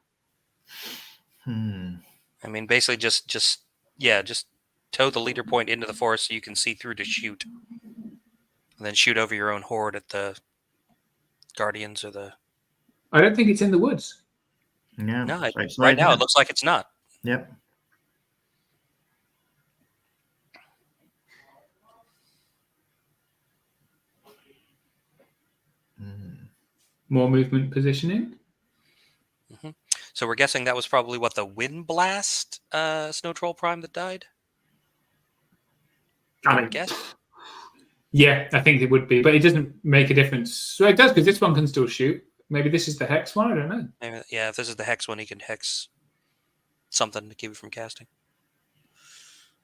I mean, basically just tow the leader point into the forest so you can see through to shoot. And then shoot over your own horde at the guardians or the... I don't think it's in the woods. Yeah. No, right now it looks like it's not. Yep. More movement positioning. So we're guessing that was probably what, the Wind Blast Snow Troll Prime that died? I would guess. Yeah, I think it would be, but it doesn't make a difference. So it does, because this one can still shoot. Maybe this is the Hex one. I don't know. Maybe, yeah, if this is the Hex one, he can Hex something to keep it from casting.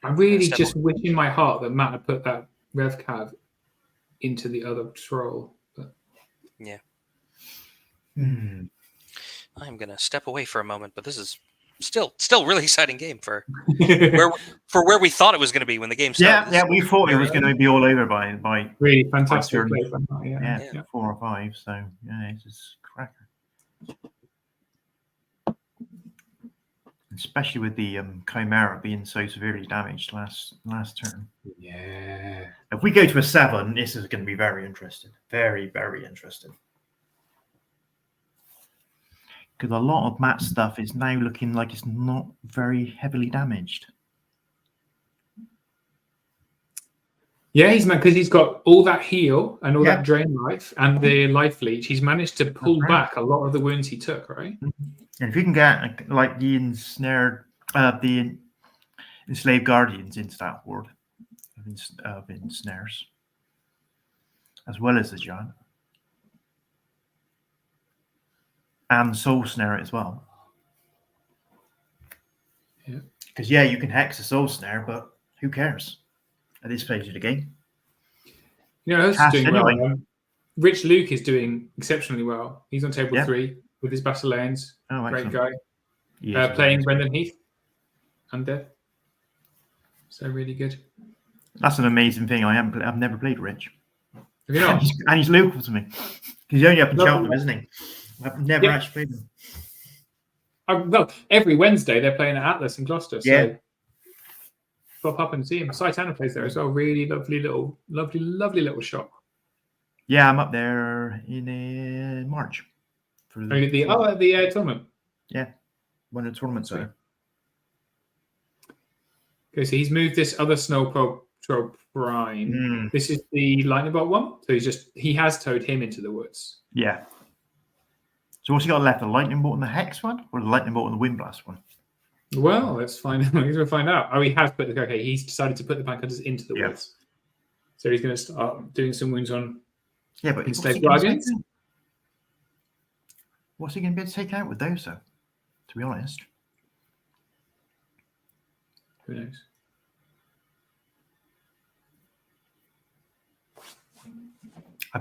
I really just wish in my heart that Matt had put that Rev Cav into the other troll. But... Yeah. I'm going to step away for a moment, but this is still really exciting game for where we thought it was going to be when the game started. Yeah, we thought it was going to be all over by really fantastic turn, play. Yeah. 4 or 5. So yeah, it's just cracker. Especially with the Chimera being so severely damaged last turn. Yeah. If we go to a 7, this is going to be very interesting. Very, very interesting. Because a lot of Matt's stuff is now looking like it's not very heavily damaged. Yeah, he's mad because he's got all that heal and all that drain life and the life leech. He's managed to pull back a lot of the wounds he took, right? And if you can get like the the enslaved guardians into that horde of ensnares, as well as the giant. And Soul Snare as well. Yeah. Because, you can hex a Soul Snare, but who cares at this stage of the game? You know, who's doing well? Rich Luke is doing exceptionally well. He's on table 3 with his Basileans. Oh, great guy. Playing Brendan Heath. Undead. So really good. That's an amazing thing. I've never played Rich. Have you not? And he's local to me. He's only up in Cheltenham, isn't he? I've never actually played them. Well, every Wednesday they're playing at Atlas in Gloucester. So pop up and see him. Saitana plays there as well. Really lovely little shop. Yeah, I'm up there in March. For the tournament. Yeah, one of the tournaments there. Okay, so he's moved this other Snow Troll Prime. This is the Lightning Bolt one. So he has towed him into the woods. Yeah. So what's he got left? The Lightning Bolt and the Hex one, or the Lightning Bolt and the Wind Blast one? Well, let's find out. We'll find out. Oh, he has put he's decided to put the Pack Hunters into the woods. So he's going to start doing some wounds on. Yeah, but Enslaved Guardians. What's he going to be able to take out with those, though? To be honest, who knows? I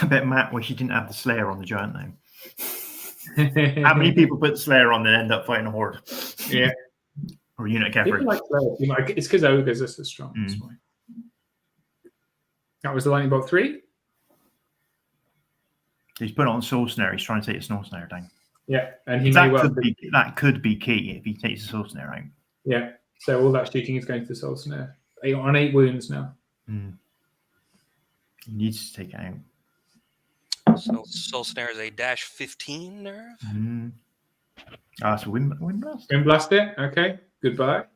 bet Matt wish he didn't have the Slayer on the giant name. How many people put Slayer on and end up fighting a horde? Yeah. Or unit cavalry. Like Slayer. It's because ogres are so strong. That's why. That was the lightning bolt 3. He's put it on soul snare. He's trying to take a soul snare down. Yeah, and he may well. That could be key if he takes the soul snare out. Yeah, so all that shooting is going to the soul snare. On 8 wounds now. He needs to take it out. So soul snare is a -15 nerve. So wind blast. Wind blast it. Okay, goodbye.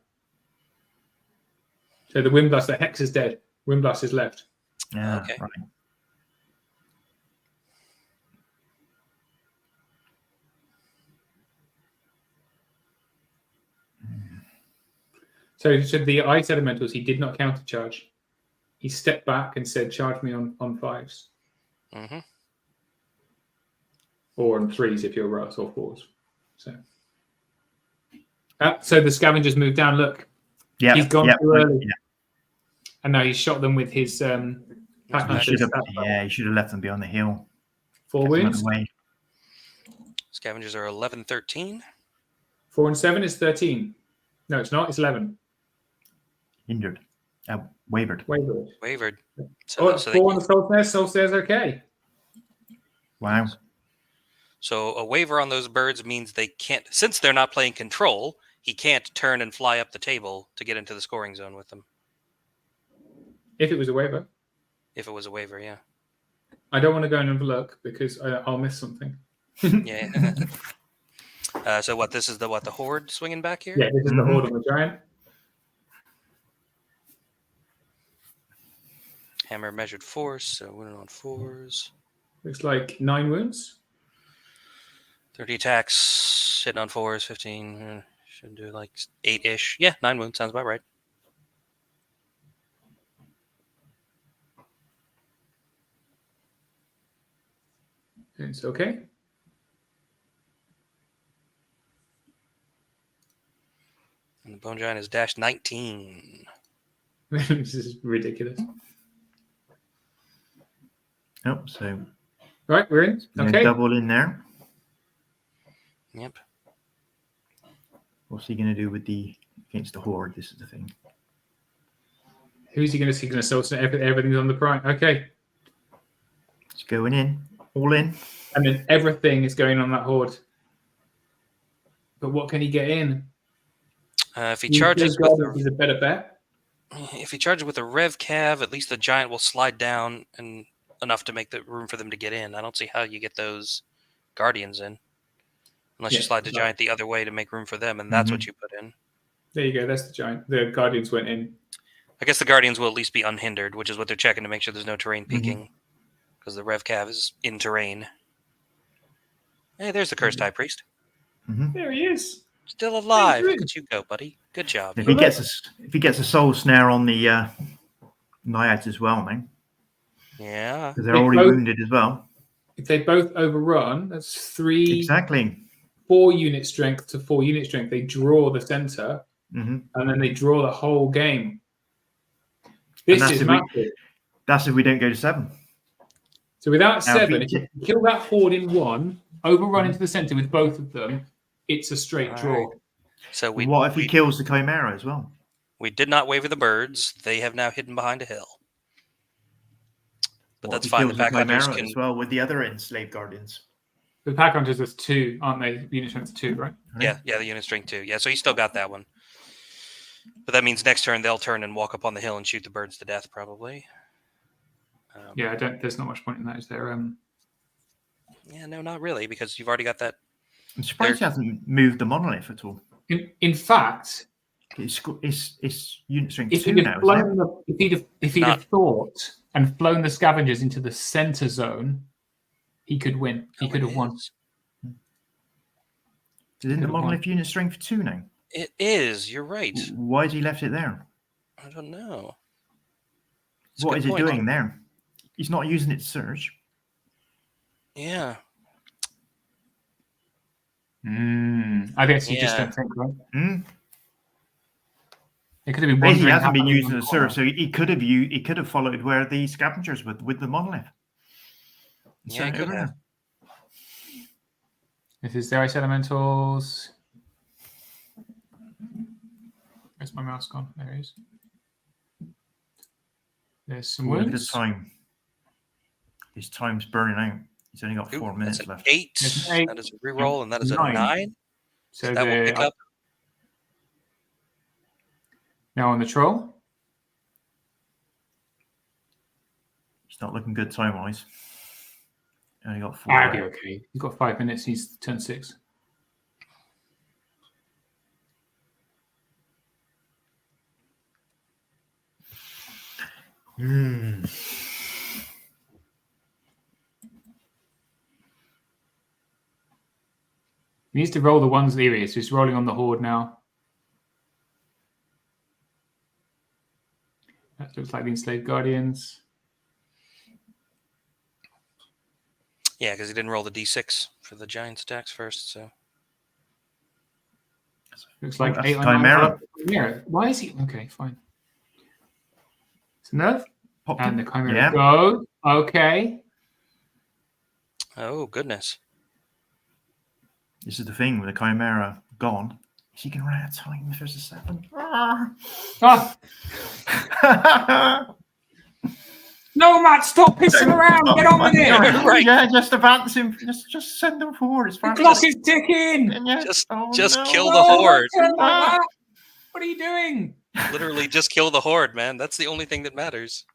So the wind blast, the hex is dead. Wind blast is left. Yeah, Okay. right. So the ice elementals, he did not countercharge. He stepped back and said, "Charge me on 5s, Mm-hmm. or on 3s if you're Russ, or 4s." So the scavengers moved down. Look, he's gone too early, and now he's shot them with his pack He hunters. should have left them beyond the hill. 4 Kept them out wounds. of the way. Scavengers are 11-13. 4 and 7 is 13. No, it's not. It's 11. Hindered. Wavered. Wavered. So, So 4 on the soul snare. Soul snare's okay. Wow. So a waiver on those birds means they can't, since they're not playing control, he can't turn and fly up the table to get into the scoring zone with them. If it was a waiver. If it was a waiver, yeah. I don't want to go and have a look because I'll miss something. Yeah. So what? This is the horde swinging back here? Yeah, this is the horde on the giant. Hammer measured force, so winning on 4s. Looks like 9 wounds. 30 attacks, hitting on 4s, 15. Should do like 8-ish. Yeah, 9 wounds sounds about right. It's okay. And the bone giant is -19. This is ridiculous. Oh, so Right, we're in. Okay. double in there. Yep. What's he going to do against the horde? This is the thing. Who's he going to see? He's going to soul snare everything's on the prime. Okay. It's going in. All in. And then everything is going on that horde. But what can he get in? If he charges with is a better bet. a Rev Cav, at least the giant will slide down and enough to make the room for them to get in. I don't see how you get those guardians in. Unless you slide the giant the other way to make room for them, and that's what you put in. There you go. That's the giant. The guardians went in. I guess the guardians will at least be unhindered, which is what they're checking to make sure there's no terrain peeking. Because the Rev Cav is in terrain. Hey, there's the cursed high priest. There he is. Still alive. Look at you go, buddy. Good job. If he gets a soul snare on the naiads as well, man. Yeah. Because they're already wounded as well. If they both overrun, that's 3. Exactly. 4 unit strength to 4 unit strength. They draw the center, and then they draw the whole game. This is massive. That's if we don't go to 7. So without 7, if you kill that horde in 1, overrun into the center with both of them, it's a straight draw. Right. So what if he kills the chimera as well? We did not waver the birds. They have now hidden behind a hill. But that's fine. The pack hunters can as well with the other enslaved guardians. The pack hunters are 2, aren't they? Unit strength 2, right? Yeah, the unit strength 2. Yeah, so he still got that one. But that means next turn they'll turn and walk up on the hill and shoot the birds to death, probably. Yeah, there's not much point in that, is there? Yeah, no, not really, because you've already got that. I'm surprised he hasn't moved the monolith at all. In fact, it's unit strength if 2 he'd now. have flown if he'd have thought and flown the scavengers into the center zone, he could win. He could have won. Isn't the monolith unit strength 2 now? It is. You're right. Why has he left it there? I don't know. What is it doing there? He's not using it to search. Yeah. I guess you just don't think, right? It could have been. Basically, he hasn't been using the search, so he could have followed where the scavengers with the monolith. Yeah, he could have. This is the ice elementals. Where's my mouse gone? There it is. There's some Look at his wounds. time. His time's burning out. He's only got 4 minutes That's an left. 8. There's an 8. That is a reroll, and that is a 9. 9. So That will pick up. Now on the troll. He's not looking good time-wise. Only got 4 I'll be left. okay. He's got 5 minutes. He's turn 6. Hmm. He needs to roll the ones that he is. He's rolling on the horde now. That looks like the enslaved guardians. Yeah, because he didn't roll the d6 for the giant attacks first. So Looks like that's 8 or 9. Chimera. Chimera. Why is he? Okay, fine. It's enough. Popped And him. the Chimera Yeah. go. Okay. oh goodness. This is the thing with the Chimera gone. Is he going to run out of time if there's a 7? Ah! No, Matt, stop pissing around. Get on with it. Right. Yeah, just advance him. Just send them forward as The fast clock as is ticking. and yeah. Just Oh, no. kill the No, don't horde. turn like that. What are you doing? Literally, just kill the horde, man. That's the only thing that matters.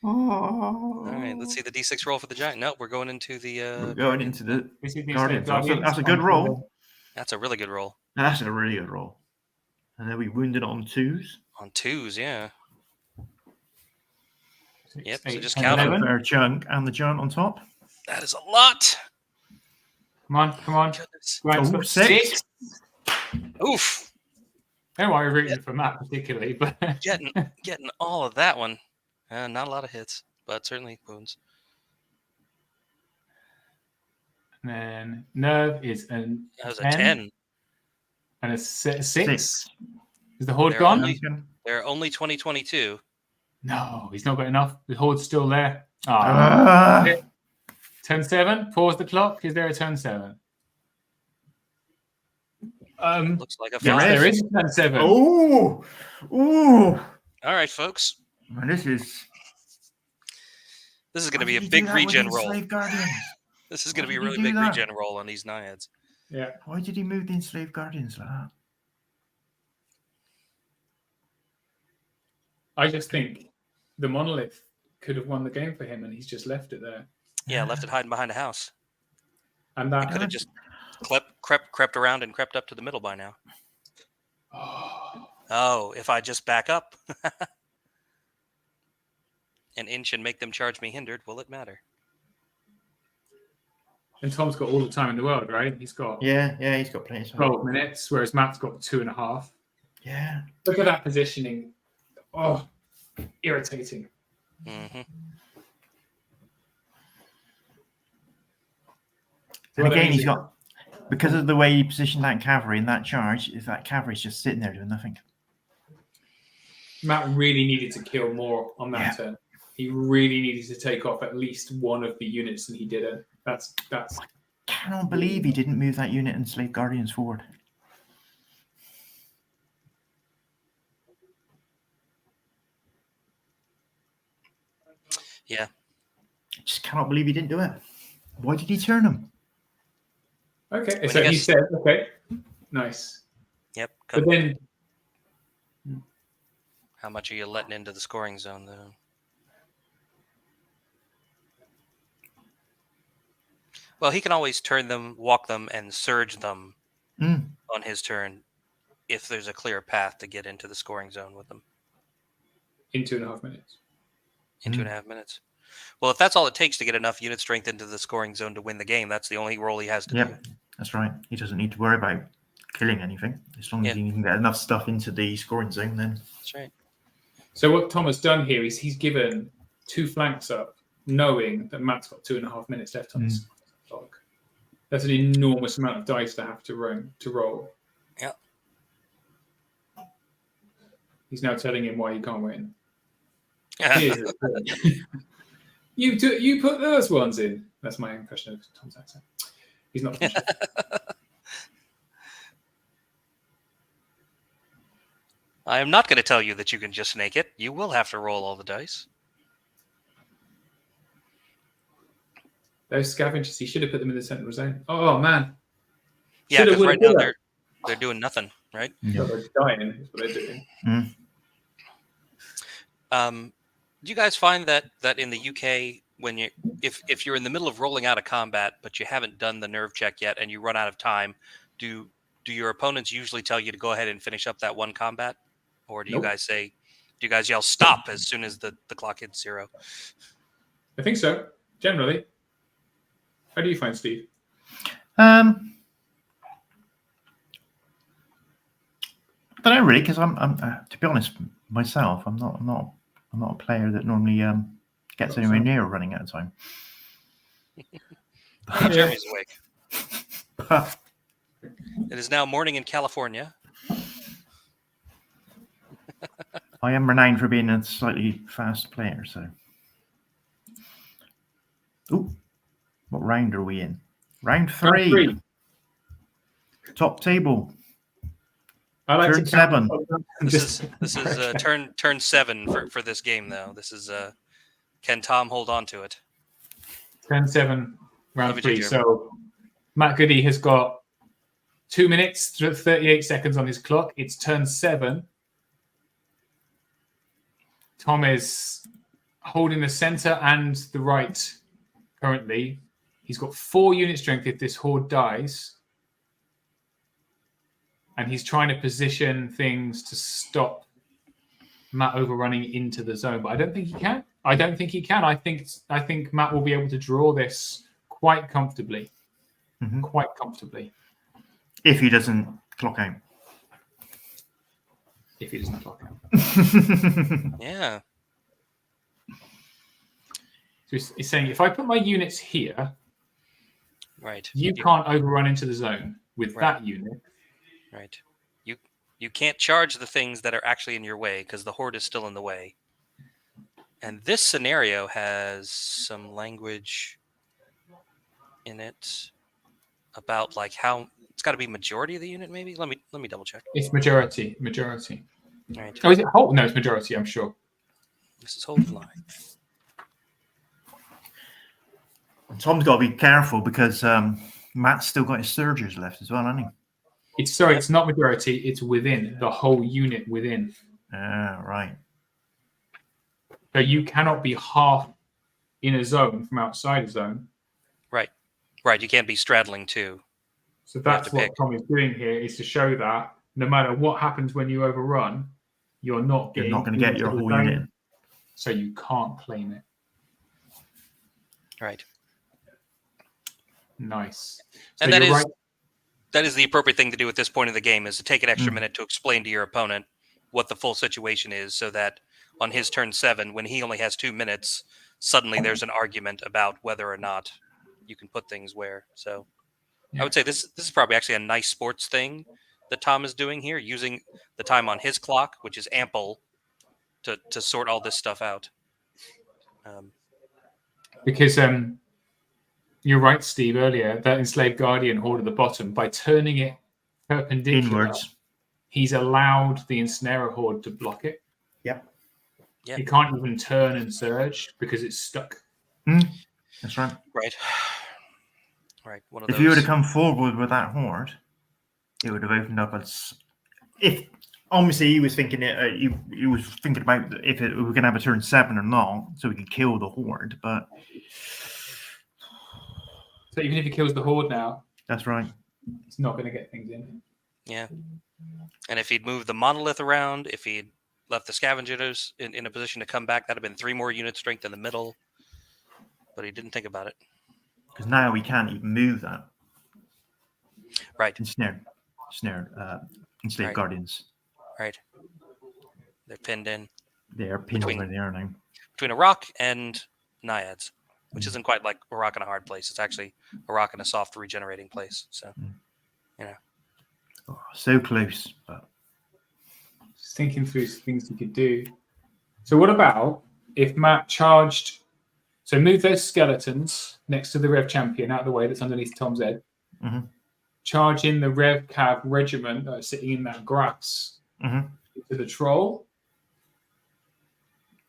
Oh. All right, let's see the d6 roll for the giant. No, we're going into the. We're going into the. This is the Guardians. enslaved That's a good roll. That's a really good roll. That's a really good roll. And then we wounded on 2s. On 2s, yeah. 6, Yep, so 8, just 10, count 'em. 11. Fair chunk and the giant on top. That is a lot. Come on, come on. Goodness. Grant's Oh, got 6. 6. Oof. I don't know why we're rooting for Matt particularly, but Getting all of that one. Not a lot of hits, but certainly wounds. and then Nerve is an That was a 10, 10. and a 6. 6. Is the horde They're gone? only- They're only 2022. No, he's not got enough. The horde's still there. Ah, Ah. turn 7. Pause the clock. Is there a turn 7? Looks like a There five. There is a turn 7. Oh. Ooh. All right, folks. Man, this is This is going to be Why a did you big do that with regen the roll. enslaved guardians? This is going to be a Why did really you big do that? regen roll on these naiads. Yeah. Why did he move the enslaved guardians like that? I just think the monolith could have won the game for him, and he's just left it there. Yeah, left it hiding behind a house. And He that could have just crept around and crept up to the middle by now. Oh, if I just back up an inch and make them charge me hindered, will it matter? And Tom's got all the time in the world, right? He's got Yeah, he's got plenty of time. 12 minutes, whereas Matt's got 2.5. Yeah. Look at that positioning. Oh, irritating. Mm-hmm. And again, he's got, because of the way he positioned that cavalry in that charge, is that cavalry's just sitting there doing nothing. Matt really needed to kill more on that Yeah. turn. He really needed to take off at least one of the units, and he didn't. That's Cannot believe he didn't move that unit and slave guardians forward. Yeah. I just cannot believe he didn't do it. Why did he turn them? okay. When So he he gets- said, okay, nice. Yep. But then How much are you letting into the scoring zone, though? Well, he can always turn them, walk them, and surge them on his turn if there's a clear path to get into the scoring zone with them in 2.5 minutes. in 2.5 minutes. Well, if that's all it takes to get enough unit strength into the scoring zone to win the game, that's the only role he has to do. Yeah, that's right. He doesn't need to worry about killing anything. As long as he can get enough stuff into the scoring zone, then. That's right. So what Tom has done here is he's given 2 flanks up, knowing that Matt's got 2.5 minutes left on his clock. That's an enormous amount of dice to have to roll. Yeah. He's now telling him why he can't win. Here's the you put those ones in. That's my impression of Tom's accent. He's not. I am not going to tell you that you can just snake it. You will have to roll all the dice. Those scavengers, he should have put them in the central zone. Oh, man. Yeah, Shoulda, because woulda, right now coulda. they're doing nothing, right? No, they're dying. Is what they're doing. Do you guys find that in the UK, when if you're in the middle of rolling out a combat but you haven't done the nerve check yet and you run out of time, do your opponents usually tell you to go ahead and finish up that one combat, or do you guys yell stop as soon as the clock hits 0? I think so. Generally. How do you find, Steve? I don't know really, because I'm to be honest myself, I'm not a player that normally gets anywhere near running out of time. Jeremy's awake. It is now morning in California. I am renowned for being a slightly fast player, so. Ooh, what round are we in? Round 3. Top table. I like Turn to 7. This is turn 7 for this game, though. This is can Tom hold on to it? Turn 7, round Leave it to 3. Jeremy. So Matt Goody has got 2 minutes, 38 seconds on his clock. It's turn 7. Tom is holding the center and the right currently. He's got 4 unit strength if this horde dies. And he's trying to position things to stop Matt overrunning into the zone. But I don't think he can. I think Matt will be able to draw this quite comfortably. Mm-hmm. Quite comfortably. If he doesn't clock out. If he doesn't clock out. Yeah. So he's saying, if I put my units here, Right. you can't overrun into the zone with that unit. Right. You can't charge the things that are actually in your way because the horde is still in the way. And this scenario has some language in it about like how it's got to be majority of the unit. Maybe let me double check. It's majority. Right. Oh, is it whole? No, it's majority. I'm sure. This is hold line. Tom's got to be careful because Matt's still got his surgers left as well, hasn't he? It's not majority. It's within the whole unit within. Right. So you cannot be half in a zone from outside a zone. Right. You can't be straddling too. So that's what Tom is doing here, is to show that no matter what happens when you overrun, you're not going to get your whole unit in. So you can't claim it. Right. Nice. And that is the appropriate thing to do at this point in the game, is to take an extra minute to explain to your opponent what the full situation is, so that on his turn 7, when he only has 2 minutes, suddenly there's an argument about whether or not you can put things where. So I would say this is probably actually a nice sports thing that Tom is doing here, using the time on his clock, which is ample, to sort all this stuff out. Because you're right, Steve, earlier, that enslaved guardian horde at the bottom, by turning it perpendicular, inwards, he's allowed the ensnarer horde to block it. Yep. It can't even turn and surge because it's stuck. That's right. Right. One of if those. you would have come forward with that horde, it would have opened up if obviously he was thinking he was thinking about if we were going to have a turn 7 or not, so we could kill the horde. But so even if he kills the horde now, that's right, it's not going to get things in. Yeah. And if he'd moved the monolith around, if he'd left the scavengers in a position to come back, that'd have been 3 more unit strength in the middle. But he didn't think about it. Because now we can't even move that. Right. Ensnared guardians. Right. They're pinned in. They are pinned where they are now. Between a rock and naiads, which isn't quite like a rock in a hard place. It's actually a rock in a soft regenerating place. So, Oh, so close. But Just thinking through things he could do. So what about if Matt charged... So move those skeletons next to the Rev Champion out of the way that's underneath Tom's head. Mm-hmm. Charge in the Rev Cav regiment that are sitting in that grass. Mm-hmm. to the troll.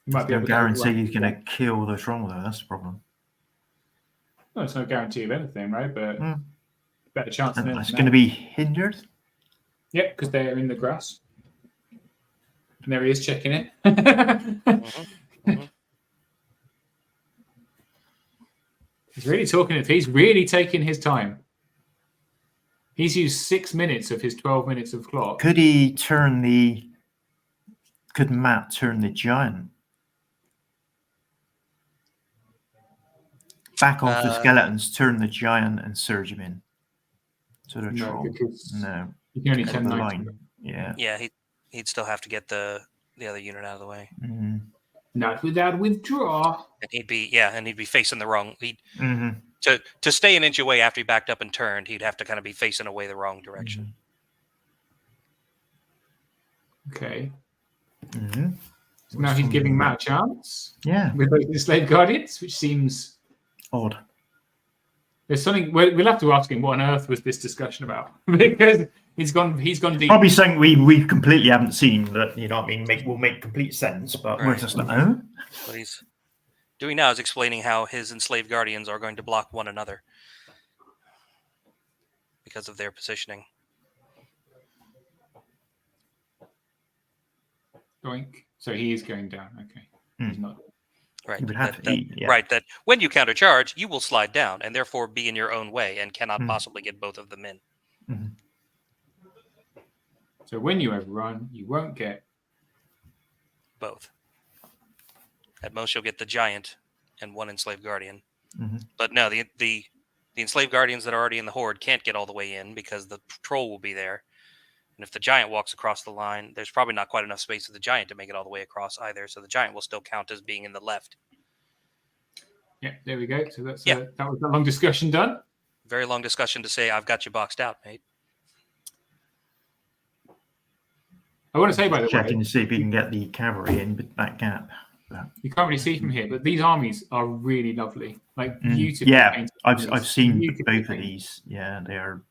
You might be No able to guarantee overrun he's it. going to kill the troll, though. That's the problem. No, it's no guarantee of anything, right? But better chance than And it's anything going to else. be hindered. Yeah, because they're in the grass. And there he is checking it. He's really talking. He's really taking his time. He's used 6 minutes of his 12 minutes of clock. Could Matt turn the giant back off the skeletons, turn the giant, and surge him in to the No, troll? because No, you can only Cut turn the 90. line. Yeah. Yeah, he'd still have to get the other unit out of the way, Not without withdraw. and he'd be facing the wrong. Mm-hmm. To stay an inch away after he backed up and turned, he'd have to kind of be facing away the wrong direction. Okay. Mm-hmm. So now he's giving Matt a chance. Yeah. With those enslaved guardians, which seems Odd. there's something. We'll have to ask him what on earth was this discussion about because he's gone deep. Probably something we completely haven't seen that, you know what I mean, will make complete sense, but we're Right. just like, oh? What he's doing now is explaining how his enslaved guardians are going to block one another because of their positioning. Doink. So he is going down. Okay. He's not. Right. You would have to eat, yeah. Right. That when you countercharge, you will slide down and therefore be in your own way and cannot possibly get both of them in. Mm-hmm. So when you overrun, you won't get Both. At most, you'll get the giant and one enslaved guardian. But no, the enslaved guardians that are already in the horde can't get all the way in because the troll will be there. And if the giant walks across the line, there's probably not quite enough space for the giant to make it all the way across either. So the giant will still count as being in the left. Yeah, there we go. So that was a long discussion done. Very long discussion to say, I've got you boxed out, mate. I want to say, by the Checking way, to see if you can get the cavalry in that gap. But, you can't really see from here, but these armies are really lovely, like beautifully yeah, painted. I've seen Beautifully both of painted. these. Yeah, they are.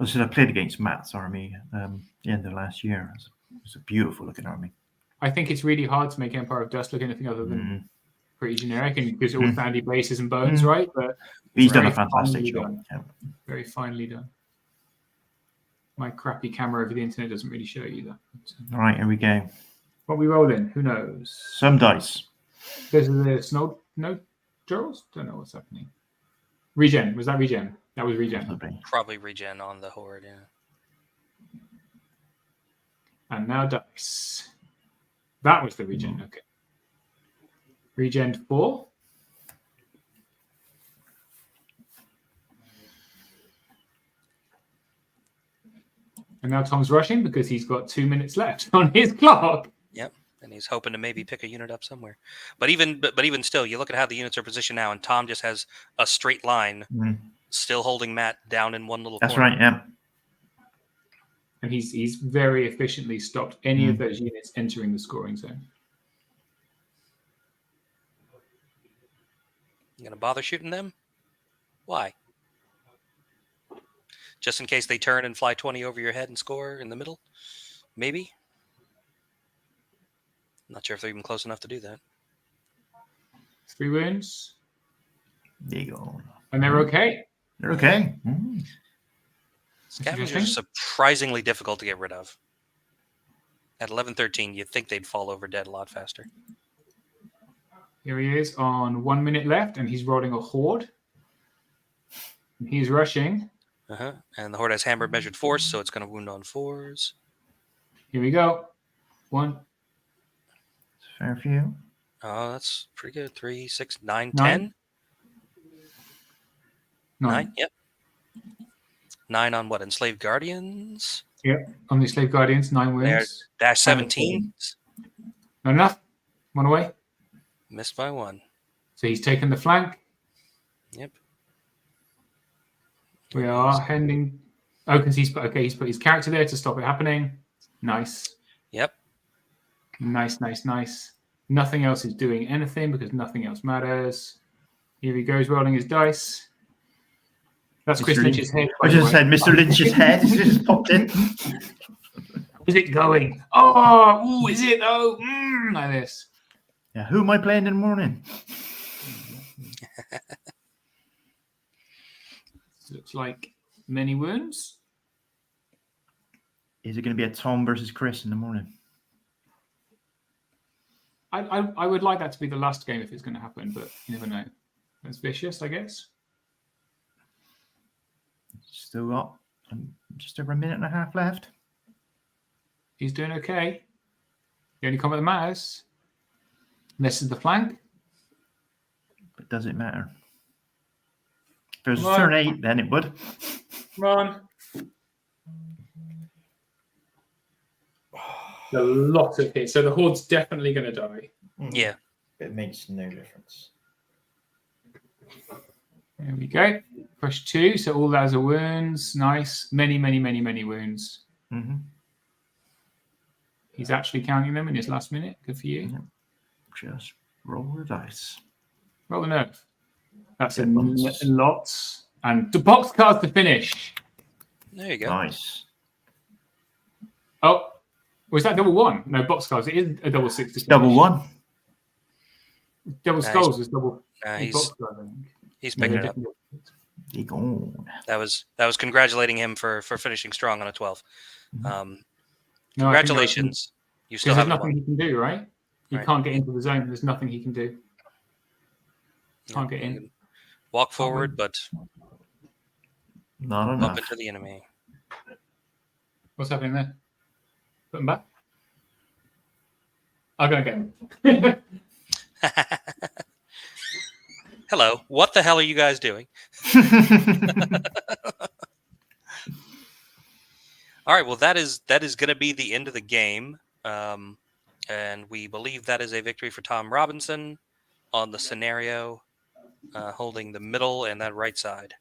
I played against Matt's army the end of last year. It's a beautiful looking army. I think it's really hard to make Empire of Dust look anything other than pretty generic, and because all sandy bases and bones, right? But he's done a very fantastic finely job. done. Yeah. Very finely done. My crappy camera over the internet doesn't really show you that. All right, here we go. What we roll in? Who knows? Some dice. This is the snow. No, Charles. Don't know what's happening. Regen. Was that regen? That was regen. Lovely. Probably regen on the horde, yeah. And now dice. That was the regen. Okay. Regen 4. And now Tom's rushing because he's got 2 minutes left on his clock. Yep. And he's hoping to maybe pick a unit up somewhere. But even still, you look at how the units are positioned now, and Tom just has a straight line, still holding Matt down in one little That's corner. right, yeah. And he's very efficiently stopped any of those units entering the scoring zone. You gonna bother shooting them? Why? Just in case they turn and fly 20 over your head and score in the middle? Maybe? Not sure if they're even close enough to do that. 3 wounds. There you go. And they're okay. They're okay. Scavengers are surprisingly difficult to get rid of. At 11-13, you'd think they'd fall over dead a lot faster. Here he is on 1 minute left, and he's rolling a horde. And he's rushing. And the horde has hammered measured force, so it's going to wound on 4s. Here we go. 1. Fair few. Oh, that's pretty good. 3, 6, 9, 9. 10. 9. 9, yep. 9 on what? Enslaved Guardians? Yep. On the Slave Guardians, 9 wounds. Dash 17. Not enough. 1 away. Missed by 1. So he's taken the flank. Yep. We are heading. Oh, because he's put his character there to stop it happening. Nice. Yep. Nice. Nothing else is doing anything because nothing else matters. Here he goes rolling his dice. That's Chris Mr. Lynch's head. I just said Mr. Lynch's head just popped in. Is it going? Oh, ooh, is it though? Like this. Yeah, who am I playing in the morning? Looks like many wounds. Is it going to be a Tom versus Chris in the morning? I would like that to be the last game if it's going to happen, but you never know. That's vicious, I guess. Still got just over a minute and a half left. He's doing okay. The only comment that matters. Misses the flank. But does it matter? If there's Come on. turn 8, then it would. Come on. A lot of hits. So the Horde's definitely going to die. Yeah. It makes no difference. There we go. Push 2. So all those are wounds. Nice. Many wounds. Mm-hmm. He's actually counting them in his last minute. Good for you. Just roll the dice. Roll the nerve. That's a Good ones. lot. And the box cards to finish. There you go. Nice. Oh, was that double 1? No, box cards. It is a double 6. It's double 1. Double Nice. skulls is double. He's box card, I think. he's picking it up. He gone. That was congratulating him for finishing strong on a 12. No, I think Congratulations. You Because still there's have nothing he can do, right? He Right. can't get into the zone. There's nothing he can do. Can't get in. Walk forward, but Not bump enough. into the enemy. What's happening there? Put him back. I'll go again. Get Hello. What the hell are you guys doing? All right. Well, that is going to be the end of the game, and we believe that is a victory for Tom Robinson on the scenario, holding the middle and that right side.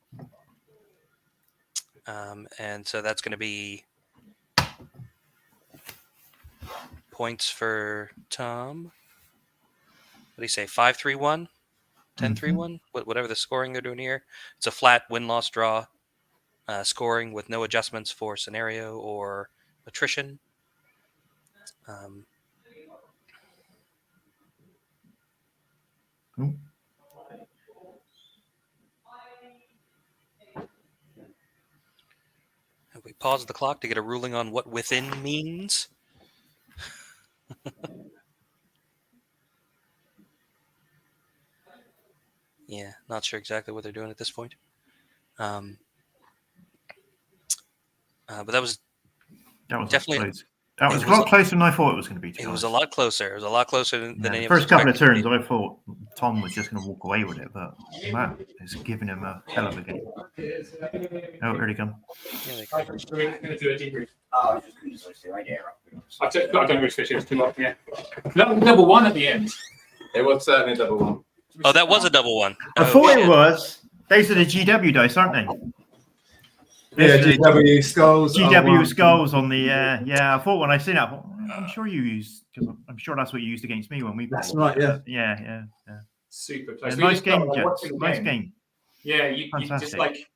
And so that's going to be points for Tom. What do you say? 5-3-1, 10-3-1, whatever the scoring they're doing here. It's a flat win-loss draw. Scoring with no adjustments for scenario or attrition. Have we paused the clock to get a ruling on what within means? Yeah, not sure exactly what they're doing at this point. But that was definitely close. That was it a was lot closer than I thought it was going to be. it was a lot closer. It was a lot closer than Yeah, any the of us first couple of expected it to turns, be. I thought Tom was just going to walk away with it, but Matt is giving him a hell of a game. Oh, here he comes. Yeah, they I'm going to do a debrief. Oh, I was just going to say right here. I don't go fishing. It's too long. Yeah. That was double 1 at the end. It was certainly double 1. Oh, that was a double 1. I thought it was. Those are the GW dice, aren't they? Yeah, GW skulls. GW skulls on the yeah. I thought when I seen that, I thought, I'm sure you used because I'm sure that's what you used against me when we. That's right. Yeah. Yeah. Super Yeah, close. We nice just game, felt like Jets. watching the Nice game. Yeah, you just Fantastic. like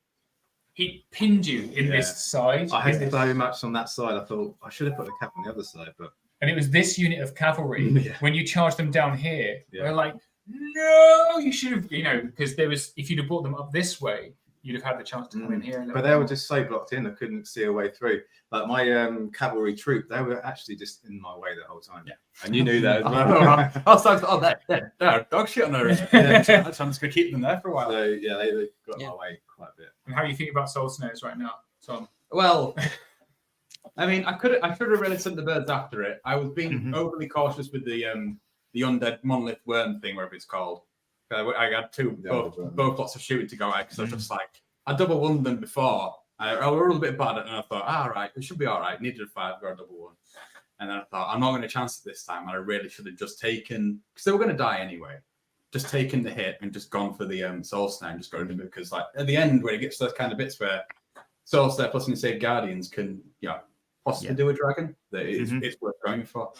he pinned you in Yeah. this side. I had so much on that side. I thought I should have put the cap on the other side, but And it was this unit of cavalry. Yeah. When you charged them down here, Yeah. they're like, no, you should have, because there was, if you'd have brought them up this way, you'd have had the chance to come in here. And But they were just so blocked in, I couldn't see a way through. Like my cavalry troop, they were actually just in my way the whole time. Yeah. And you knew that as well. I was like, oh, they're dog shit on there. Yeah. So I'm just going to keep them there for a while. So yeah, they got Yeah. my way quite a bit. And how are you thinking about soul snares right now, Tom? Well, I mean, I should have really sent the birds after it. I was being Mhm. overly cautious with the undead monolith worm thing, whatever it's called. I had both lots of shooting to go at because I was just like, I double won them before. I was a little bit bad, and I thought, all right, it should be all right. Needed a 5, got a double 1. And then I thought, I'm not going to chance it this time. And I really should have just taken, because they were going to die anyway, just taken the hit and just gone for the soul snare and just got rid of it. Because like at the end, when it gets to those kind of bits where soul snare plus Insane Guardians can, possibly do a dragon, that it's worth going for.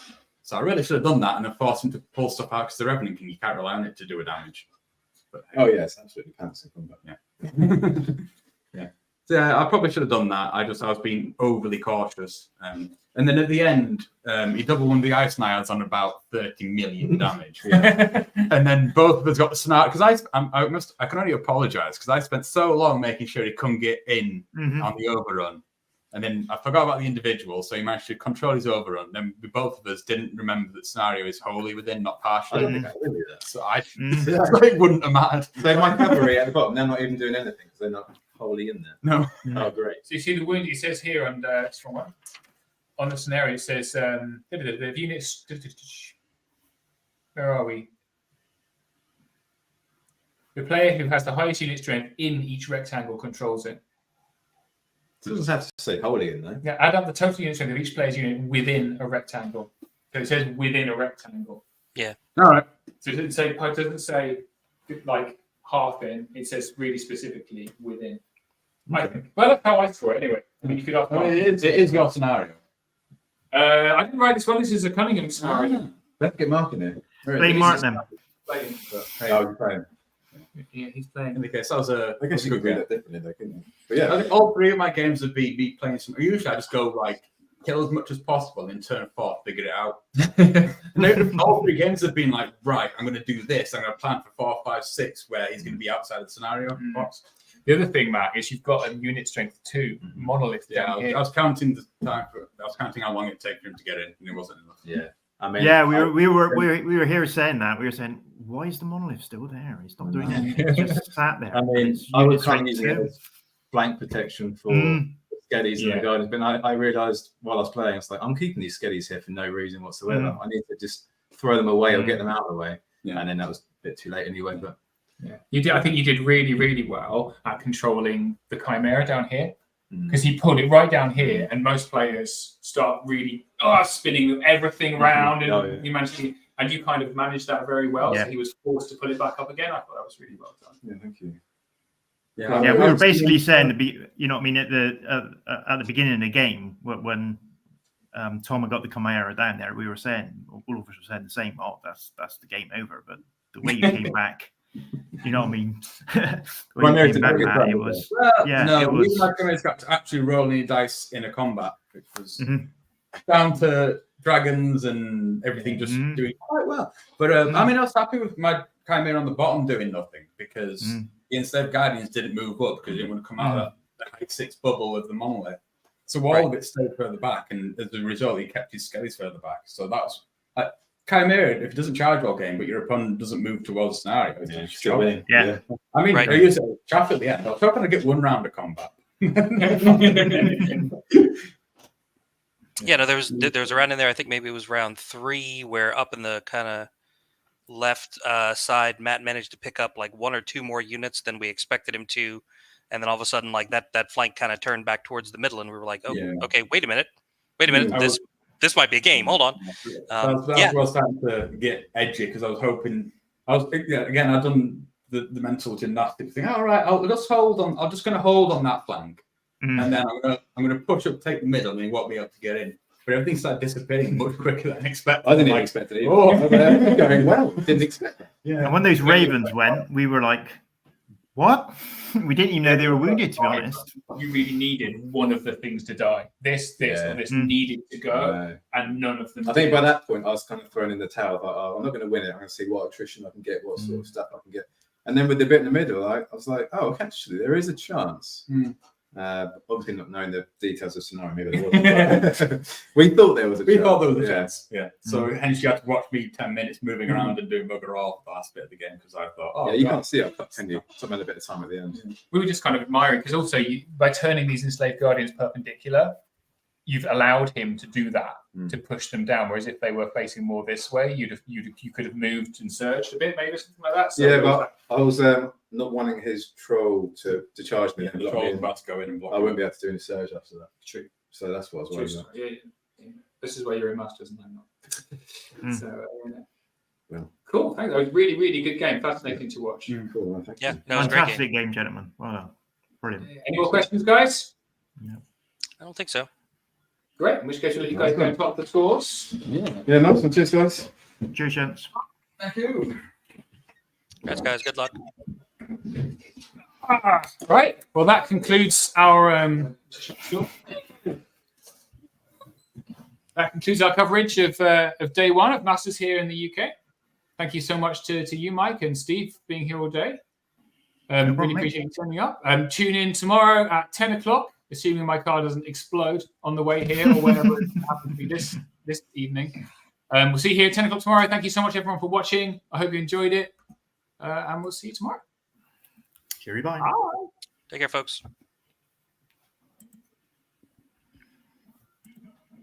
So I really should have done that and have forced him to pull stuff out because the Revenant King, you can't rely on it to do a damage. But, Oh yeah, it's absolutely fancy combat. yeah. So, I probably should have done that. I was being overly cautious. And then at the end, he double won the ice naiads on about 30 million damage. And then both of us got the scenario because I can only apologize because I spent so long making sure he couldn't get in on the overrun. And then I forgot about the individual, so he managed to control his overrun. Then both of us didn't remember that scenario is wholly within, not partially. I don't think I really did that. So it wouldn't have mattered. So my cavalry at the bottom, they're not even doing anything because they're not wholly in there. No. Oh, great. So you see the wound. It says here on the scenario. It says the units. Where are we? The player who has the highest unit strength in each rectangle controls it. It doesn't have to say wholly in there. Yeah, add up the total unit strength of each player's unit within a rectangle. So it says within a rectangle. Yeah. All right. So it doesn't say like half in. It says really specifically within. I think. Well, that's how I saw it anyway. I mean, you could ask. It is your scenario. I didn't write this one. This is a Cunningham scenario. Let's get Mark in there. Play Mark then. Playing. Oh, you're playing. Yeah, he's playing. In the case, that was a. I guess you could read that differently, though, couldn't you? But I yeah, think all three of my games would be me playing some. Usually, I just go like kill as much as possible, and in turn 4 figure it out. And all 3 games have been like, right, I'm going to do this. I'm going to plan for 4, 5, 6, where he's going to be outside of the scenario box. The other thing, Matt, is you've got a unit strength 2 monolith down here. I was counting the time. I was counting how long it take for him to get in, and it wasn't enough. yeah. I mean, Yeah, we were here saying that. We were saying, why is the monolith still there? He's not doing anything. It's just sat there. I mean, It's I unit was trying to strength use it as blank protection for Mm. Skeddies Yeah. and the Guardians, but I realised while I was playing, I was like, I'm keeping these Skeddies here for no reason whatsoever. I need to just throw them away or get them out of the way. Yeah. And then that was a bit too late anyway. But Yeah, you did. I think you did really, really well at controlling the Chimera down here because he pulled it right down here, and most players start really spinning everything around, and Oh, yeah. you managed to, and you kind of managed that very well. Yeah. So he was forced to put it back up again. I thought that was really well done. yeah, thank you. Yeah, we were basically saying at the beginning of the game when Tom had got the Chimera down there, we were saying, all of us were saying the same. Oh, that's the game over. But the way you came back, you know what I mean? The way you came back, Matt, it was. Yeah, no, it was. we my teammates got to actually roll any dice in a combat, which was down to dragons and everything just doing quite well. But I mean, I was happy with my Chimera on the bottom doing nothing because the enslaved Guardians didn't move up because they didn't want to come out of the height 6 bubble of the monolith. So all of it stayed further back, and as a result, he kept his skellies further back. So that's Chimera. If it doesn't charge all game, but your opponent doesn't move towards the scenario, it's Still winning. Yeah. I mean, Right. I used a chaff at the end. I was hoping to get 1 round of combat. Yeah, no, there was a round in there. I think maybe it was round 3 where up in the kind of left side, Matt managed to pick up like 1 or 2 more units than we expected him to, and then all of a sudden, like that flank kind of turned back towards the middle, and we were like, oh, okay, wait a minute, this might be a game. Hold on. That's where I was starting to get edgy because I was hoping. Again, I've done the mental gymnastics thing. All right, I'll just hold on. I'm just going to hold on that flank, and then I'm going to push up, take the middle, and he won't be able to get in. But everything started disappearing much quicker than expected. I didn't expect it. Oh, Going well. Didn't expect it. yeah. And when those ravens went, we were like, what? We didn't even know they were wounded, to be honest. You really needed one of the things to die. This, or this needed to go, and none of them. I think did. by that point, I was kind of thrown in the towel. Like, oh, I'm not going to win it. I'm going to see what attrition I can get, what sort of stuff I can get. And then with the bit in the middle, I was like, oh, actually, there is a chance. Obviously, not knowing the details of the scenario, maybe there wasn't. We thought there was a chance. We thought there was a chance. Yeah. So hence you had to watch me 10 minutes moving around and doing bugger all the last bit of the game because I thought, oh, Yeah, you can't see it, can you? Spend a bit of time at the end. We were just kind of admiring because also by turning these enslaved guardians perpendicular, you've allowed him to do that to push them down. Whereas if they were facing more this way, you could have moved and surged a bit, maybe something like that. So Yeah, but I was not wanting his troll to charge me. Yeah, and the block me troll's in. about to go in and block. I wouldn't be able to do any surge after that. True. So that's what I was worried about. Yeah. This is where you're in Masters and I'm not. So, Well. cool. Thanks. That was really, really good game. Fascinating to watch. Cool, well, thank you. Yeah, no, it was a great game. Fantastic game, gentlemen. Well done. Brilliant. Any more questions, guys? I don't think so. Great. In which case, we'll let you guys go and top the scores. Yeah, nice one. Cheers, guys. Cheers, gents. Thank you. Congrats, guys. Good luck. Right. Well, that concludes our coverage of day one of Masters here in the UK. Thank you so much to you, Mike, and Steve, for being here all day. Really appreciate you turning up. Tune in tomorrow at 10 o'clock, assuming my car doesn't explode on the way here or whenever it happens to be this evening. We'll see you here at 10 o'clock tomorrow. Thank you so much, everyone, for watching. I hope you enjoyed it. And we'll see you tomorrow. Cheery bye. Take care, folks.